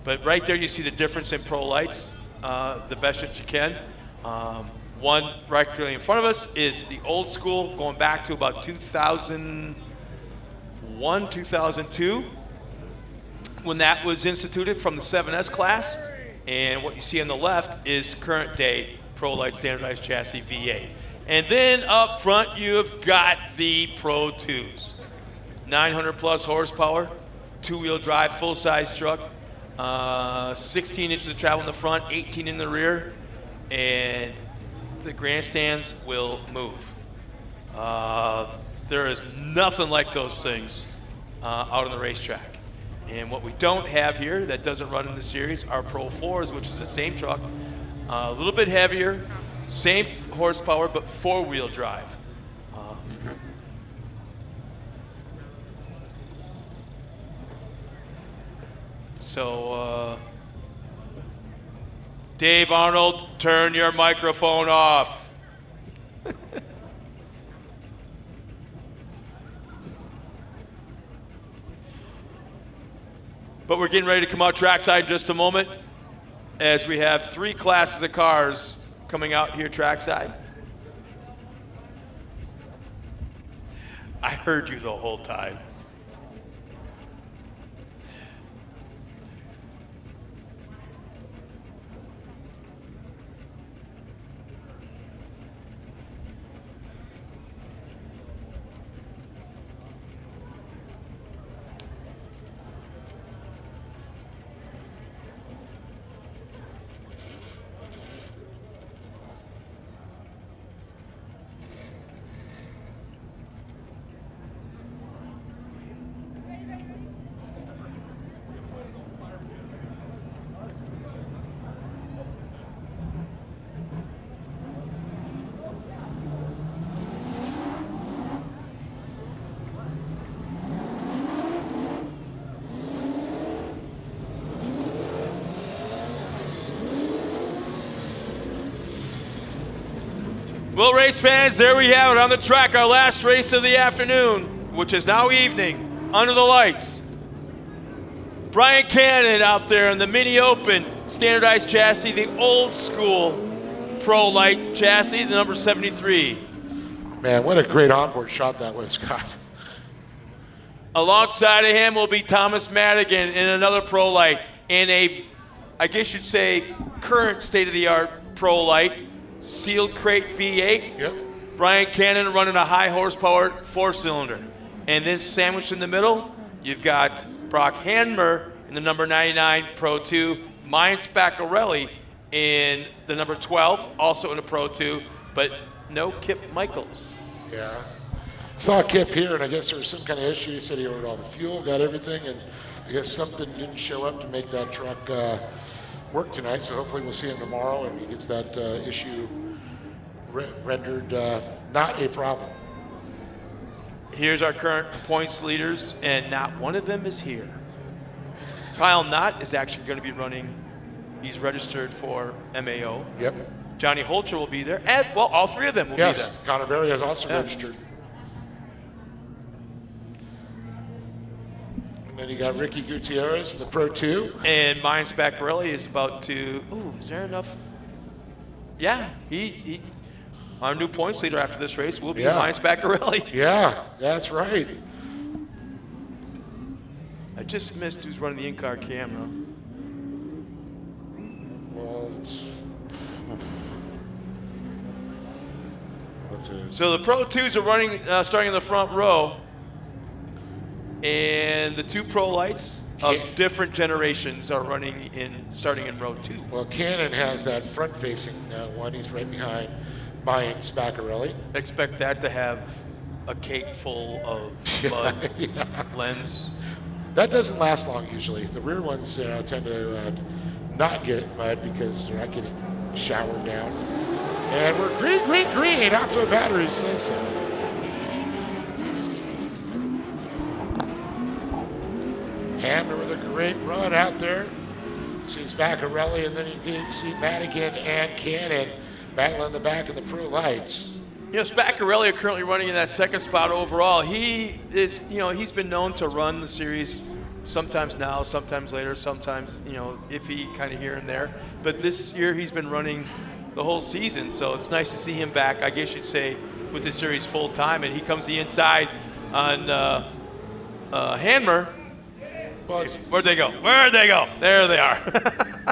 But right there you see the difference in Pro Lights, the best that you can. One right clearly in front of us is the old school, going back to about 2001, 2002, when that was instituted from the 7S class. And what you see on the left is current day Pro Light standardized chassis V8. And then up front, you've got the Pro 2s. 900 plus horsepower, 2-wheel drive, full-size truck. 16 inches of travel in the front, 18 in the rear, and the grandstands will move. There is nothing like those things out on the racetrack. And what we don't have here that doesn't run in the series are Pro 4s, which is the same truck, a little bit heavier, same horsepower, but four-wheel drive. So, Dave Arnold, turn your microphone off. But we're getting ready to come out trackside in just a moment, as we have 3 classes of cars coming out here trackside. I heard you the whole time. Well, race fans, there we have it on the track, our last race of the afternoon, which is now evening, under the lights. Brian Cannon out there in the Mini Open standardized chassis, the old school Pro Light chassis, the number 73. Man, what a great onboard shot that was, Scott. Alongside of him will be Thomas Madigan in another Pro Light, in a, I guess you'd say, current state-of-the-art Pro Light. Sealed crate V8. Yep. Brian Cannon running a high horsepower 4-cylinder. And then sandwiched in the middle, you've got Brock Hanmer in the number 99 Pro 2, Mayan Spaccarelli in the number 12, also in a Pro 2, but no Kip Michaels. Yeah. Saw Kip here, and I guess there was some kind of issue. He said he ordered all the fuel, got everything, and I guess something didn't show up to make that truck work tonight, so hopefully we'll see him tomorrow and he gets that issue rendered not a problem. Here's our current points leaders, and not one of them is here. Kyle Knott is actually going to be running. He's registered for MAO. Yep. Johnny Holcher will be there, and well, all 3 of them will be there. Yes, Connor Berry has also registered. And then you got Ricky Gutierrez in the Pro 2. And Mayan Spaccarelli is about to, ooh, is there enough? Yeah, he our new points leader after this race will be Mayan Spaccarelli. Yeah, that's right. I just missed who's running the in-car camera. Well, it's... So the Pro 2s are running, starting in the front row. And the 2 Pro Lights of different generations are running starting in row 2. Well, Cannon has that front-facing one. He's right behind Mayan Spaccarelli. Expect that to have a cake full of mud lens. That doesn't last long usually. The rear ones tend to not get mud because they're not getting showered down. And we're green, Optima Batteries says so. Hamner with a great run out there. See Spaccarelli, and then you can see Madigan and Cannon battling the back of the Pro Lights. You know, Spaccarelli are currently running in that second spot overall. He is, he's been known to run the series sometimes now, sometimes later, sometimes, iffy kind of here and there. But this year he's been running the whole season, so it's nice to see him back, I guess you'd say, with the series full time. And he comes the inside on Hanmer. Well, where'd they go? Where'd they go? There they are.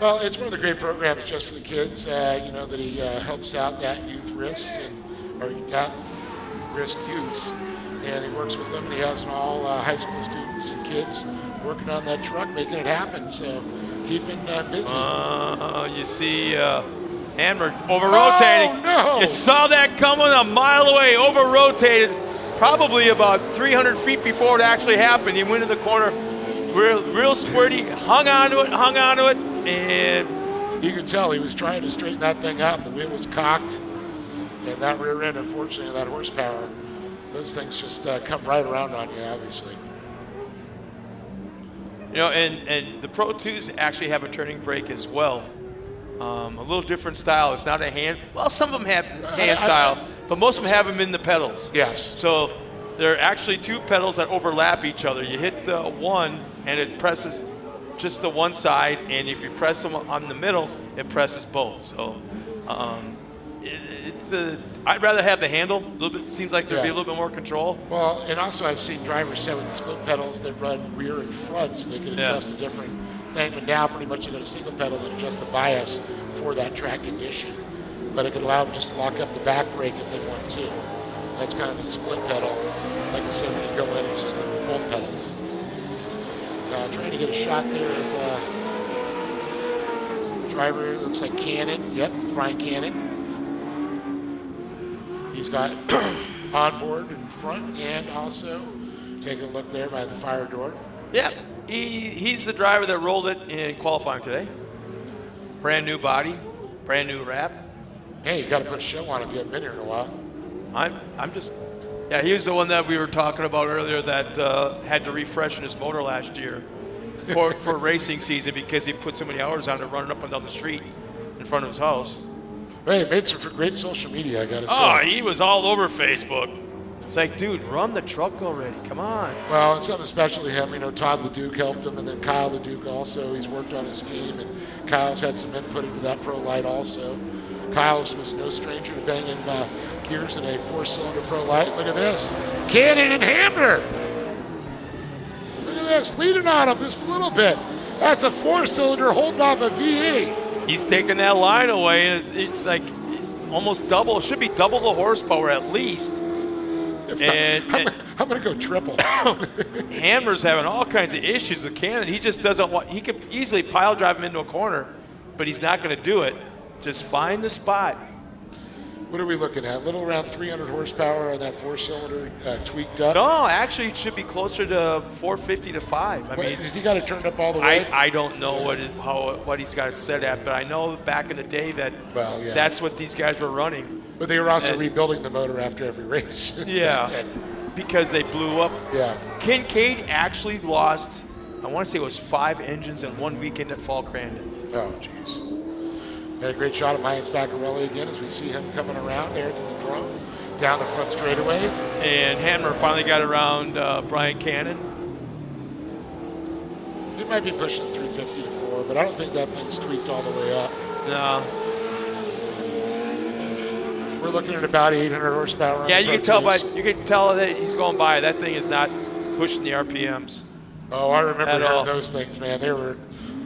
Well, it's one of the great programs just for the kids, that he helps out that youth risks or that risk youths. And he works with them, and he has all high school students and kids working on that truck, making it happen. So keeping busy. You see Hammer over-rotating. Oh, no. You saw that coming a mile away, over-rotated, probably about 300 feet before it actually happened. He went in the corner, real squirty, hung onto it, and you could tell he was trying to straighten that thing out. The wheel was cocked, and that rear end, unfortunately, that horsepower, those things just come right around on you, obviously. you know, and the Pro 2s actually have a turning brake as well. A little different style. It's not a hand. Well, some of them have hand style, but most of them have them in the pedals. Yes. So there are actually two pedals that overlap each other. You hit the one, and it presses just the one side, and if you press them on the middle, it presses both. So I'd rather have the handle. A little bit seems like there'd be a little bit more control. Well, and also I've seen drivers set with the split pedals that run rear and front, so they can adjust a different thing. But now pretty much you got a single pedal that adjusts the bias for that track condition. But it could allow them just to lock up the back brake if they want to. That's kind of the split pedal. Like I said, when you go in, it's just the both pedals. Trying to get a shot there of driver. It looks like Cannon. Yep, Brian Cannon. He's got onboard in front and also taking a look there by the fire door. Yeah, he's the driver that rolled it in qualifying today. Brand new body, brand new wrap. Hey, you got to put a show on if you haven't been here in a while. I'm just, yeah, he was the one that we were talking about earlier that had to refreshen his motor last year for racing season because he put so many hours on it running up and down the street in front of his house. Hey, it made some great social media, I got to say. Oh, he was all over Facebook. It's like, dude, run the truck already. Come on. Well, and something special to him, you know, Todd LeDuc helped him, and then Kyle LeDuc also. He's worked on his team, and Kyle's had some input into that Pro Light also. Kyle's was no stranger to banging gears in a 4-cylinder Pro Light. Look at this. Cannon and Hammer. Look at this, leading on him just a little bit. That's a 4-cylinder holding off a V8. He's taking that line away, and it's like almost double. It should be double the horsepower at least. I'm going to go triple. Hammer's having all kinds of issues with Cannon. He just doesn't want. He could easily pile drive him into a corner, but he's not going to do it. Just find the spot. What are we looking at? A little around 300 horsepower on that 4-cylinder tweaked up? No, actually, it should be closer to 450 to 5. I mean, has he got it turned up all the way? I don't know what he's got it set at, but I know back in the day that that's what these guys were running. But they were also rebuilding the motor after every race. Yeah, because they blew up. Yeah. Kincaid actually lost, I want to say it was 5 engines in one weekend at Fall Crandon. Oh, jeez. Had a great shot of Mayan Spaccarelli again as we see him coming around there to the drone, down the front straightaway. And Hammer finally got around Brian Cannon. It might be pushing 350 to 4, but I don't think that thing's tweaked all the way up. No. We're looking at about 800 horsepower. Yeah, you can tell that he's going by. That thing is not pushing the RPMs. Oh, I remember hearing those things, man. They were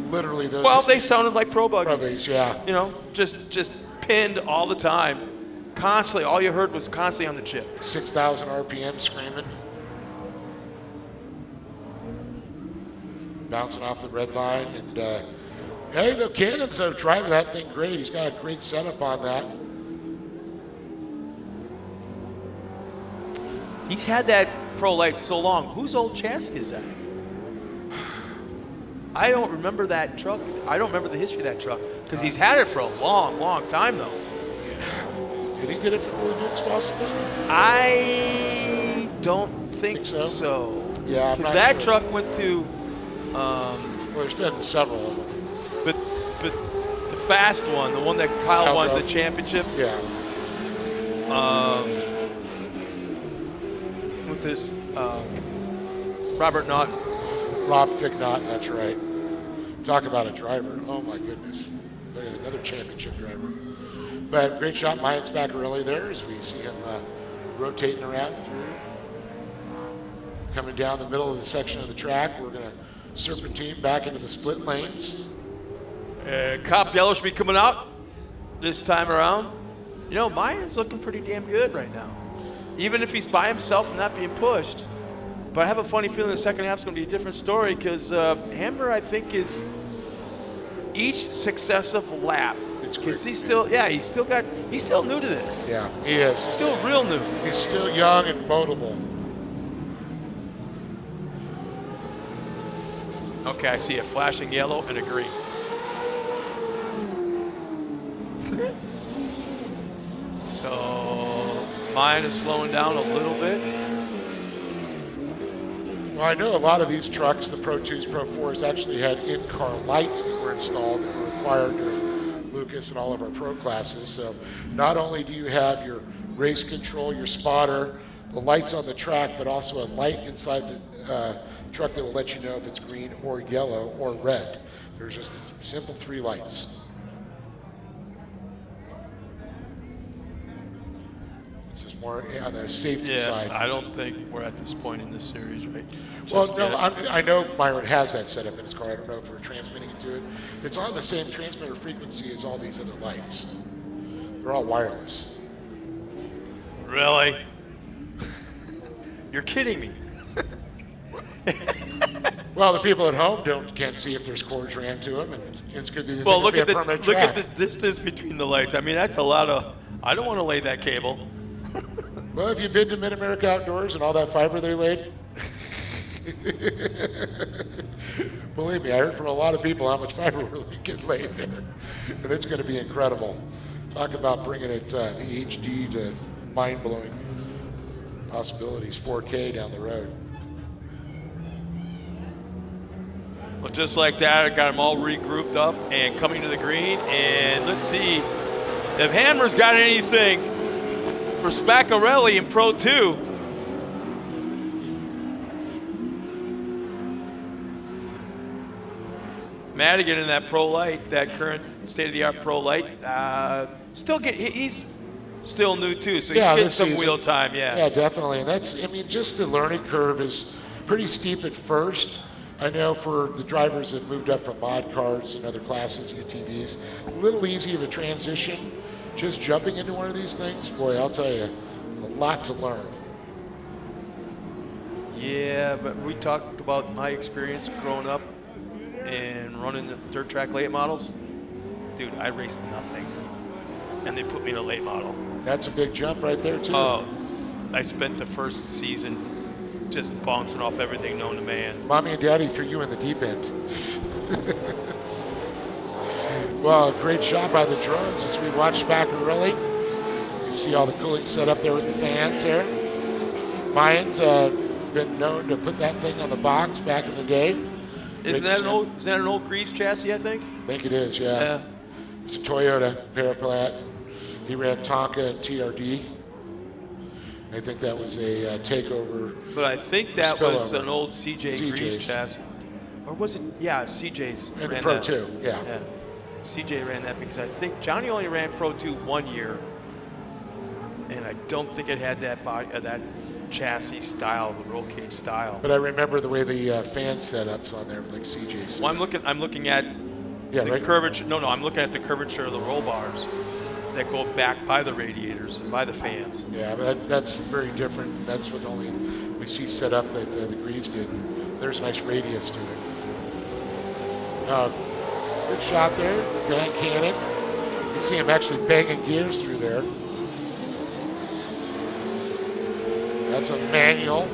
literally those. Well, they sounded like Pro Buggies. Pro Buggies, yeah. You know, just pinned all the time. Constantly, all you heard was constantly on the chip. 6,000 RPM screaming. Bouncing off the red line. And, hey, the Cannon's driving that thing great. He's got a great setup on that. He's had that Pro Light so long. Whose old chassis is that? I don't remember that truck. I don't remember the history of that truck because he's had it for a long, long time, though. Did he get it from LeDuc's possibly? I don't think so. Yeah, because that truck went to. Well, there's been several of them. But the fast one, the one that Kyle won the championship. Yeah. With this Robert Naughton. Rob Ficknott, that's right. Talk about a driver. Oh my goodness. Look at another championship driver. But great shot, Mayan Spaccarelli there as we see him rotating around through. Coming down the middle of the section of the track, we're going to serpentine back into the split lanes. Cop Yellow should be coming out this time around. You know, Mayan's looking pretty damn good right now. Even if he's by himself and not being pushed. But I have a funny feeling the second half's going to be a different story because Hammer, I think, is each successive lap. Because he's still new to this. Yeah, he is. Still real new. He's still young and moldable. Okay, I see a flashing yellow and a green. So mine is slowing down a little bit. Well, I know a lot of these trucks, the Pro 2s, Pro 4s, actually had in-car lights that were installed that were required during Lucas and all of our Pro classes. So not only do you have your race control, your spotter, the lights on the track, but also a light inside the truck that will let you know if it's green or yellow or red. There's just a simple 3 lights. It's just more on the safety side. I don't think we're at this point in this series, right? Well, no, I know Myron has that set up in his car. I don't know if we're transmitting it to it. It's on the same transmitter frequency as all these other lights. They're all wireless. Really? You're kidding me. Well, the people at home can't see if there's cords ran to them, and it's good to be. Well, look at the distance between the lights. I mean, that's a lot of. I don't want to lay that cable. Well, have you been to Mid-America Outdoors and all that fiber they laid? Believe me, I heard from a lot of people how much fiber really get laid there, and it's going to be incredible. Talk about bringing it the HD to mind-blowing possibilities, 4K down the road. Well, just like that, I got them all regrouped up and coming to the green. And let's see if Hammer's got anything for Spaccarelli in Pro 2. Madigan in that Pro Light, that current state-of-the-art Pro Light, he's still new too, so he's getting some wheel time, Yeah, definitely, and that's, I mean, just the learning curve is pretty steep at first. I know for the drivers that moved up from mod cars and other classes, UTVs, a little easy of a transition. Just jumping into one of these things, boy, I'll tell you, a lot to learn. Yeah, but we talked about my experience growing up and running the dirt track late models. Dude, I raced nothing, and they put me in a late model. That's a big jump right there, too. Oh, I spent the first season just bouncing off everything known to man. Mommy and Daddy threw you in the deep end. Well, great shot by the drones as we watch Spaccarelli. You see all the cooling set up there with the fans there. Mayans been known to put that thing on the box back in the day. Isn't that an old Greaves chassis, I think? I think it is, yeah. It's a Toyota Paraplat. He ran Tonka and TRD. I think that was a takeover. But I think that was an old CJ Greaves chassis. Or was it? Yeah, CJ's. And the Pro 2, yeah. CJ ran that because I think Johnny only ran Pro 2 1 year. And I don't think it had that body, that chassis style, the roll cage style. But I remember the way the fan setups on there, like CJ's. Well, I'm looking at the curvature. No, I'm looking at the curvature of the roll bars that go back by the radiators and by the fans. Yeah, but that's very different. That's what only we see set up that the Greaves did. There's a nice radius to it. Good shot there, Van Cannon. You can see him actually banging gears through there. That's a manual.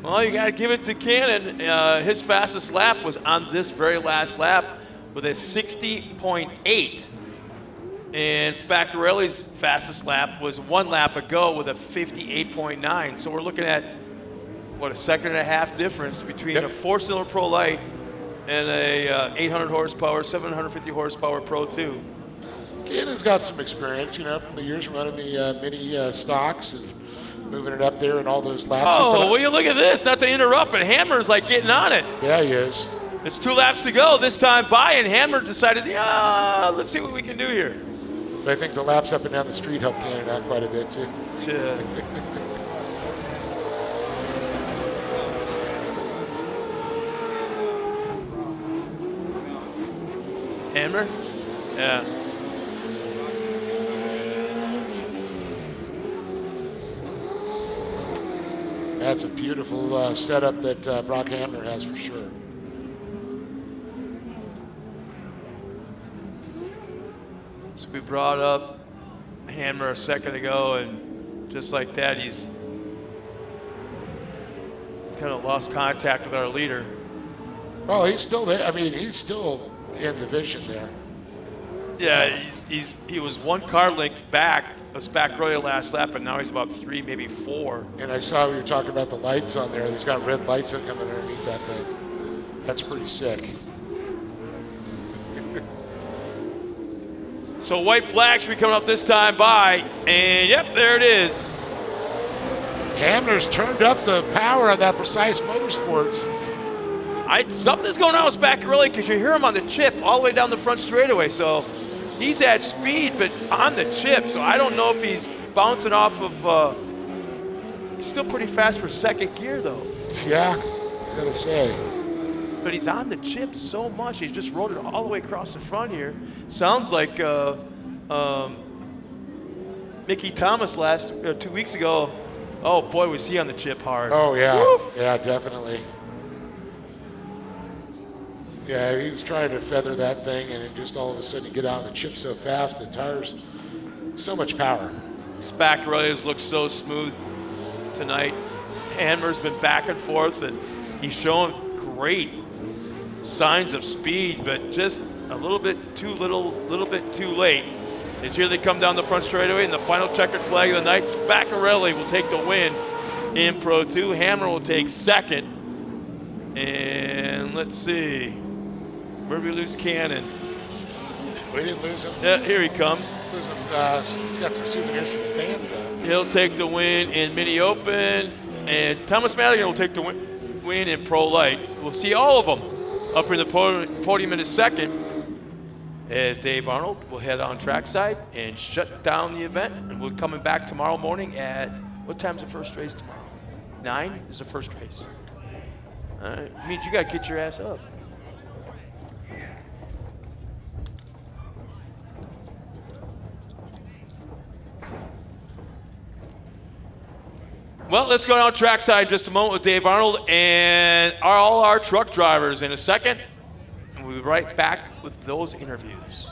Well, you got to give it to Cannon. His fastest lap was on this very last lap with a 60.8. And Spaccarelli's fastest lap was 1 lap ago with a 58.9. So we're looking at, what, a second and a half difference between a 4-cylinder Pro Light and a 800 horsepower, 750 horsepower Pro 2. Cannon's got some experience, from the years running the mini stocks and moving it up there and all those laps. Oh, will you look at this? Not to interrupt, but Hammer's like getting on it. Yeah, he is. It's 2 laps to go this time by, and Hammer decided, let's see what we can do here. But I think the laps up and down the street helped Cannon out quite a bit, too. Yeah. Hammer? Yeah. that's a beautiful setup that Brock Hamner has for sure. So we brought up Hammer a second ago, and just like that, he's kind of lost contact with our leader. Well, he's still there. I mean, he's still in the vision there. Yeah, he was one car length back, was back early last lap, and now he's about 3, maybe 4. And I saw we were talking about the lights on there. He's got red lights that coming underneath that thing. That's pretty sick. So white flag should be coming up this time by, and yep, there it is. Hamner's turned up the power on that Precise Motorsports. Something's going on with back early because you hear him on the chip all the way down the front straightaway. So he's at speed, but on the chip. So I don't know if he's bouncing off of. He's still pretty fast for second gear, though. Yeah, I gotta say. But he's on the chip so much. He's just rode it all the way across the front here. Sounds like Mickey Thomas 2 weeks ago. Oh boy, was he on the chip hard. Oh yeah, Woof. yeah, definitely. Yeah, he was trying to feather that thing, and then just all of a sudden you get out on the chip so fast, the tires, so much power. Spack Reyes looks so smooth tonight. Hammer's been back and forth, and he's showing great signs of speed, but just a little bit too late. As here they come down the front straightaway, and the final checkered flag of the night. Spaccarelli will take the win in Pro 2. Hammer will take second. And let's see, where did we lose Cannon? We didn't lose him. Yeah, here he comes. Lose him. He's got some souvenirs for the fans, though. He'll take the win in Mini Open, and Thomas Madigan will take the win in Pro Light. We'll see all of them up in the podium in a second, as Dave Arnold will head on trackside and shut down the event. And we're coming back tomorrow morning at, what time's the first race tomorrow? 9 is the first race. All right, means you got to get your ass up. Well, let's go down trackside in just a moment with Dave Arnold and all our truck drivers in a second. And we'll be right back with those interviews.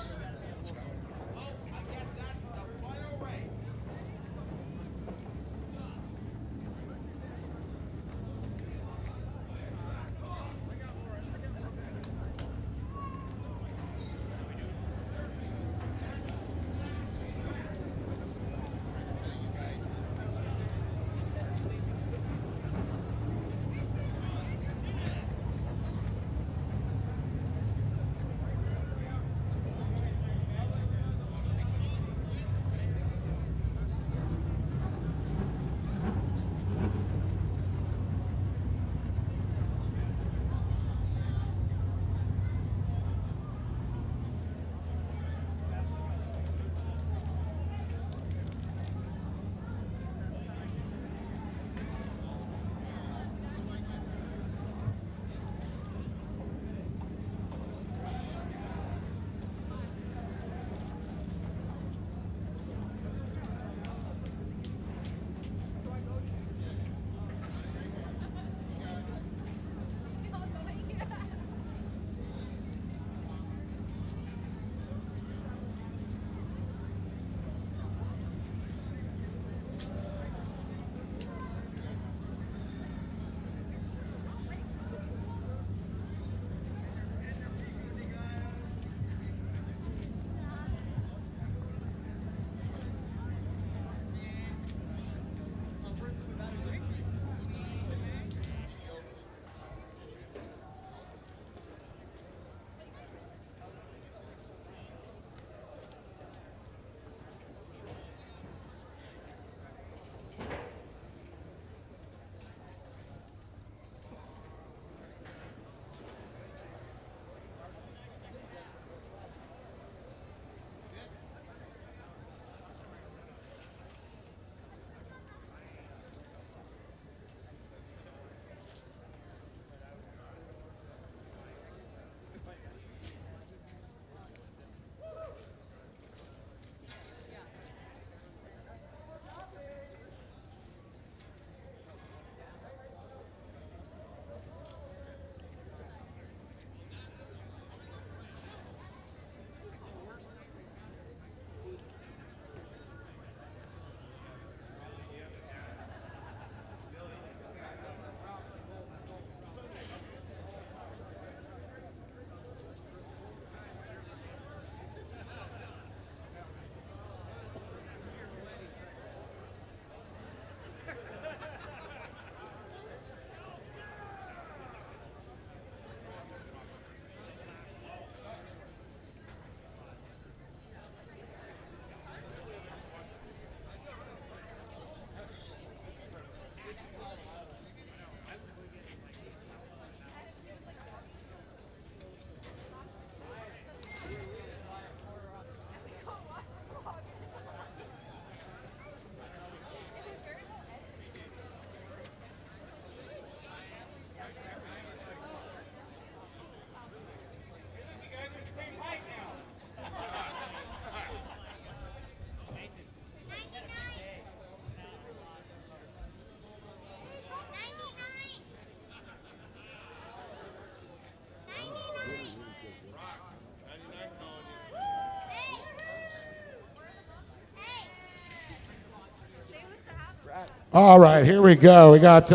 All right, here we go. We got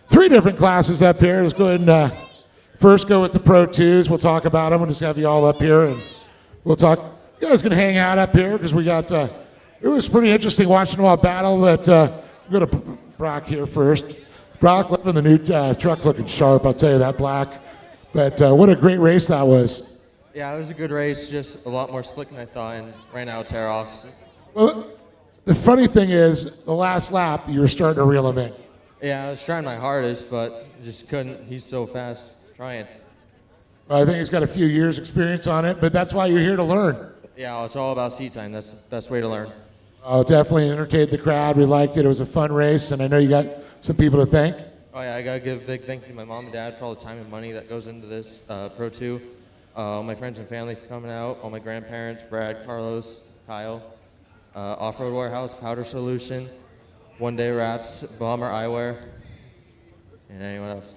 3 different classes up here. Let's go ahead and first go with the Pro 2s. We'll talk about them. We'll just have you all up here, and we'll talk. You guys can hang out up here because we got, it was pretty interesting watching them all battle. But we'll go to Brock here first. Brock, loving the new truck, looking sharp, I'll tell you that, black. But what a great race that was. Yeah, it was a good race, just a lot more slick than I thought, and ran out of tear-offs. Well, the funny thing is, the last lap, you were starting to reel him in. Yeah, I was trying my hardest, but just couldn't. He's so fast. Trying. Well, I think he's got a few years' experience on it, but that's why you're here to learn. Yeah, well, it's all about seat time. That's the best way to learn. Definitely entertained the crowd. We liked it. It was a fun race, and I know you got some people to thank. Oh, yeah, I got to give a big thank you to my mom and dad for all the time and money that goes into this Pro 2. All my friends and family for coming out. All my grandparents, Brad, Carlos, Kyle, Off-Road Warehouse, Powder Solution, One Day Wraps, Bomber Eyewear, and anyone else.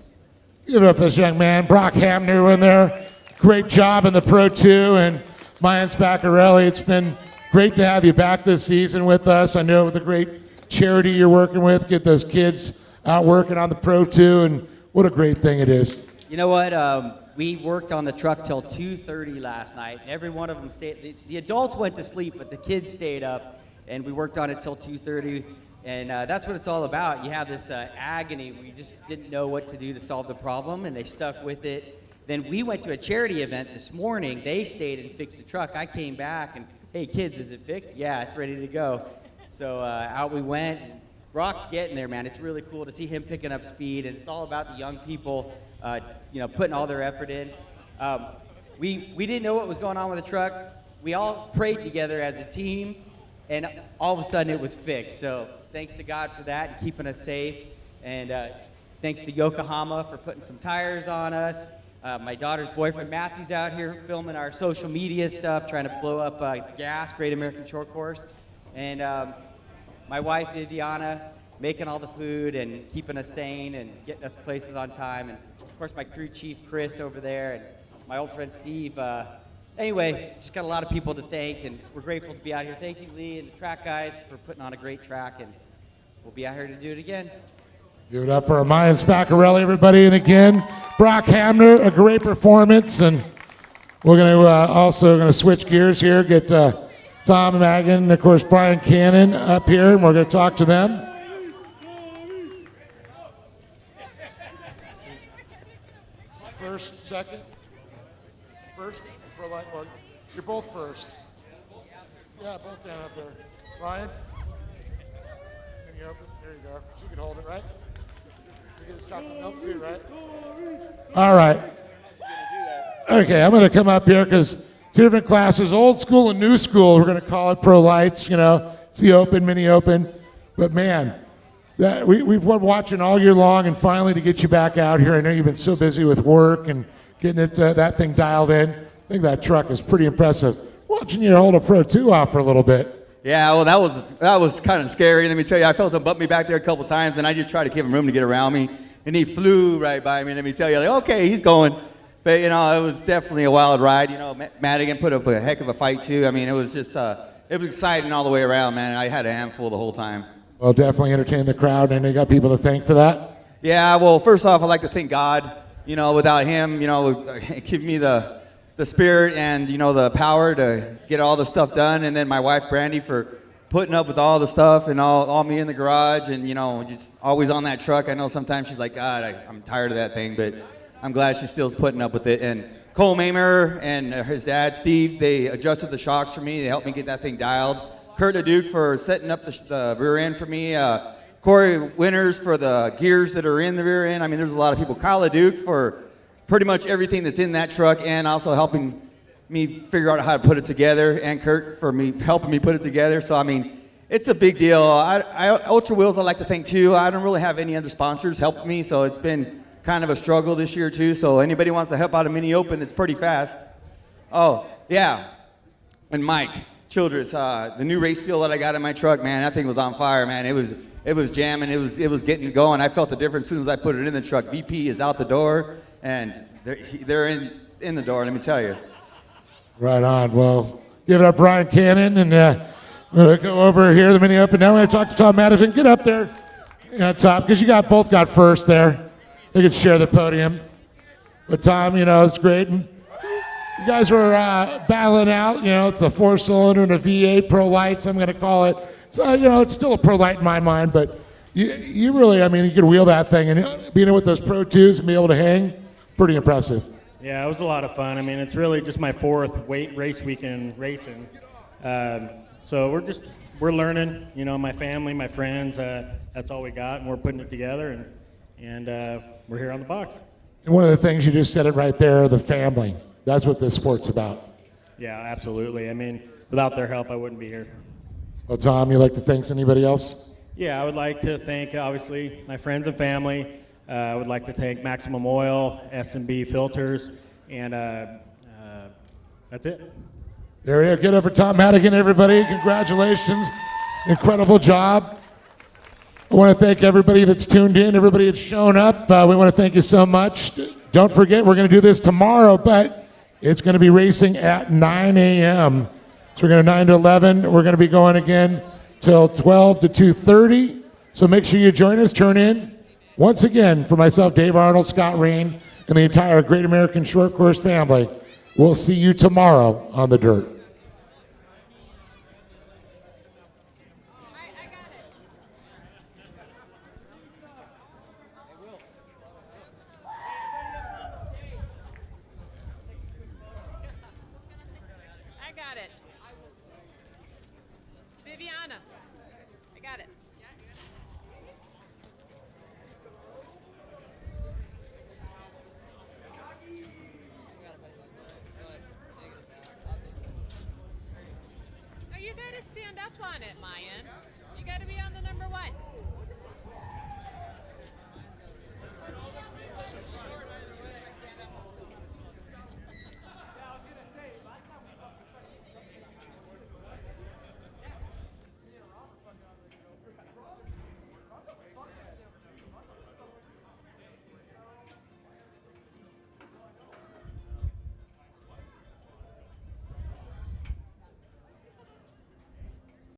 Give it up for this young man, Brock Hamner in there. Great job in the Pro 2, and Mayan Spaccarelli. It's been great to have you back this season with us. I know with the great charity you're working with, get those kids out working on the Pro 2, and what a great thing it is. You know what? We worked on the truck till 2:30 last night. Every one of them stayed. The adults went to sleep, but the kids stayed up, and we worked on it till 2:30. And that's what it's all about. You have this agony where you just didn't know what to do to solve the problem, and they stuck with it. Then we went to a charity event this morning. They stayed and fixed the truck. I came back and, hey, kids, is it fixed? Yeah, it's ready to go. So out we went. Brock's getting there, man. It's really cool to see him picking up speed, and it's all about the young people, putting all their effort in. We didn't know what was going on with the truck. We all prayed together as a team, and all of a sudden it was fixed. So thanks to God for that and keeping us safe, and thanks to Yokohama for putting some tires on us. My daughter's boyfriend Matthew's out here filming our social media stuff, trying to blow up gas, Great American Short Course, and my wife Viviana making all the food and keeping us sane and getting us places on time, and of course my crew chief Chris over there, and my old friend Steve. Anyway, just got a lot of people to thank, and we're grateful to be out here. Thank you, Lee, and the track guys for putting on a great track, and we'll be out here to do it again. Give it up for Mayan Spaccarelli, everybody. And again, Brock Hamner, a great performance. And we're going to also switch gears here, get Tom Magan and, of course, Brian Cannon up here, and we're going to talk to them. First, second? First? Well, you're both first. Yeah, both down up there. Ryan? Can you open? There you go. She can hold it, right? You get his chocolate milk too, right? All right. Okay, I'm going to come up here because 2 different classes, old school and new school. We're going to call it Pro Lights, it's the open, mini open. But man, we've been watching all year long, and finally to get you back out here. I know you've been so busy with work and getting that thing dialed in. I think that truck is pretty impressive. Watching you hold a Pro 2 off for a little bit. Yeah, well, that was kind of scary. Let me tell you, I felt him bump me back there a couple times, and I just tried to give him room to get around me, and he flew right by me. Let me tell you, okay, he's going. But, it was definitely a wild ride. Madigan put up a heck of a fight, too. I mean, it was just, it was exciting all the way around, man. I had a handful the whole time. Well, definitely entertain the crowd, and you got people to thank for that. Yeah, well, first off, I'd like to thank God. Without him, give me the spirit and, the power to get all the stuff done. And then my wife, Brandy, for putting up with all the stuff and all me in the garage and, just always on that truck. I know sometimes she's like, God, I'm tired of that thing, but I'm glad she still's putting up with it. And Cole Mamer and his dad, Steve, they adjusted the shocks for me. They helped me get that thing dialed. Kurt LeDuc for setting up the rear end for me. Corey Winters for the gears that are in the rear end. I mean, there's a lot of people. Kyle LeDuc for pretty much everything that's in that truck, and also helping me figure out how to put it together, and Kurt for helping me put it together. So, I mean, it's a big deal. Ultra Wheels I'd like to thank, too. I don't really have any other sponsors helping me, so it's been kind of a struggle this year, too. So anybody wants to help out a mini open, it's pretty fast. Oh, yeah. And Mike Childress, the new race fuel that I got in my truck, man, that thing was on fire, man. It was jamming. It was getting going. I felt the difference as soon as I put it in the truck. VP is out the door, and they're in the door, let me tell you. Right on. Well, give it up, Brian Cannon, and we're going to go over here, the mini open. Now we're going to talk to Tom Madison. Get up there. Yeah, Tom, because both got first there. They could share the podium. But Tom, it's great. And you guys were battling out. It's a 4-cylinder and a V8 Pro Lights, I'm going to call it. So, it's still a Pro Light in my mind, but you really, you could wheel that thing. And being with those Pro 2s and be able to hang, pretty impressive. Yeah, it was a lot of fun. It's really just my 4th race weekend racing. So we're learning, my family, my friends, that's all we got, and we're putting it together, and we're here on the box. And one of the things you just said it right there, the family. That's what this sport's about. Yeah, absolutely. Without their help, I wouldn't be here. Well, Tom, you like to thank anybody else? Yeah, I would like to thank, obviously, my friends and family. I would like to thank Maximum Oil, S&B Filters, and that's it. There you go. Get over Tom Madigan, everybody. Congratulations. Incredible job. I want to thank everybody that's tuned in, everybody that's shown up. We want to thank you so much. Don't forget, we're going to do this tomorrow, but it's going to be racing at 9 a.m. So we're going to 9 to 11. We're going to be going again till 12 to 2:30. So make sure you join us. Turn in. Once again, for myself, Dave Arnold, Scott Rain, and the entire Great American Short Course family, we'll see you tomorrow on the dirt. I got it. Viviana, I got it. No, you gotta stand up on it, Mayan. You gotta be on the number 1.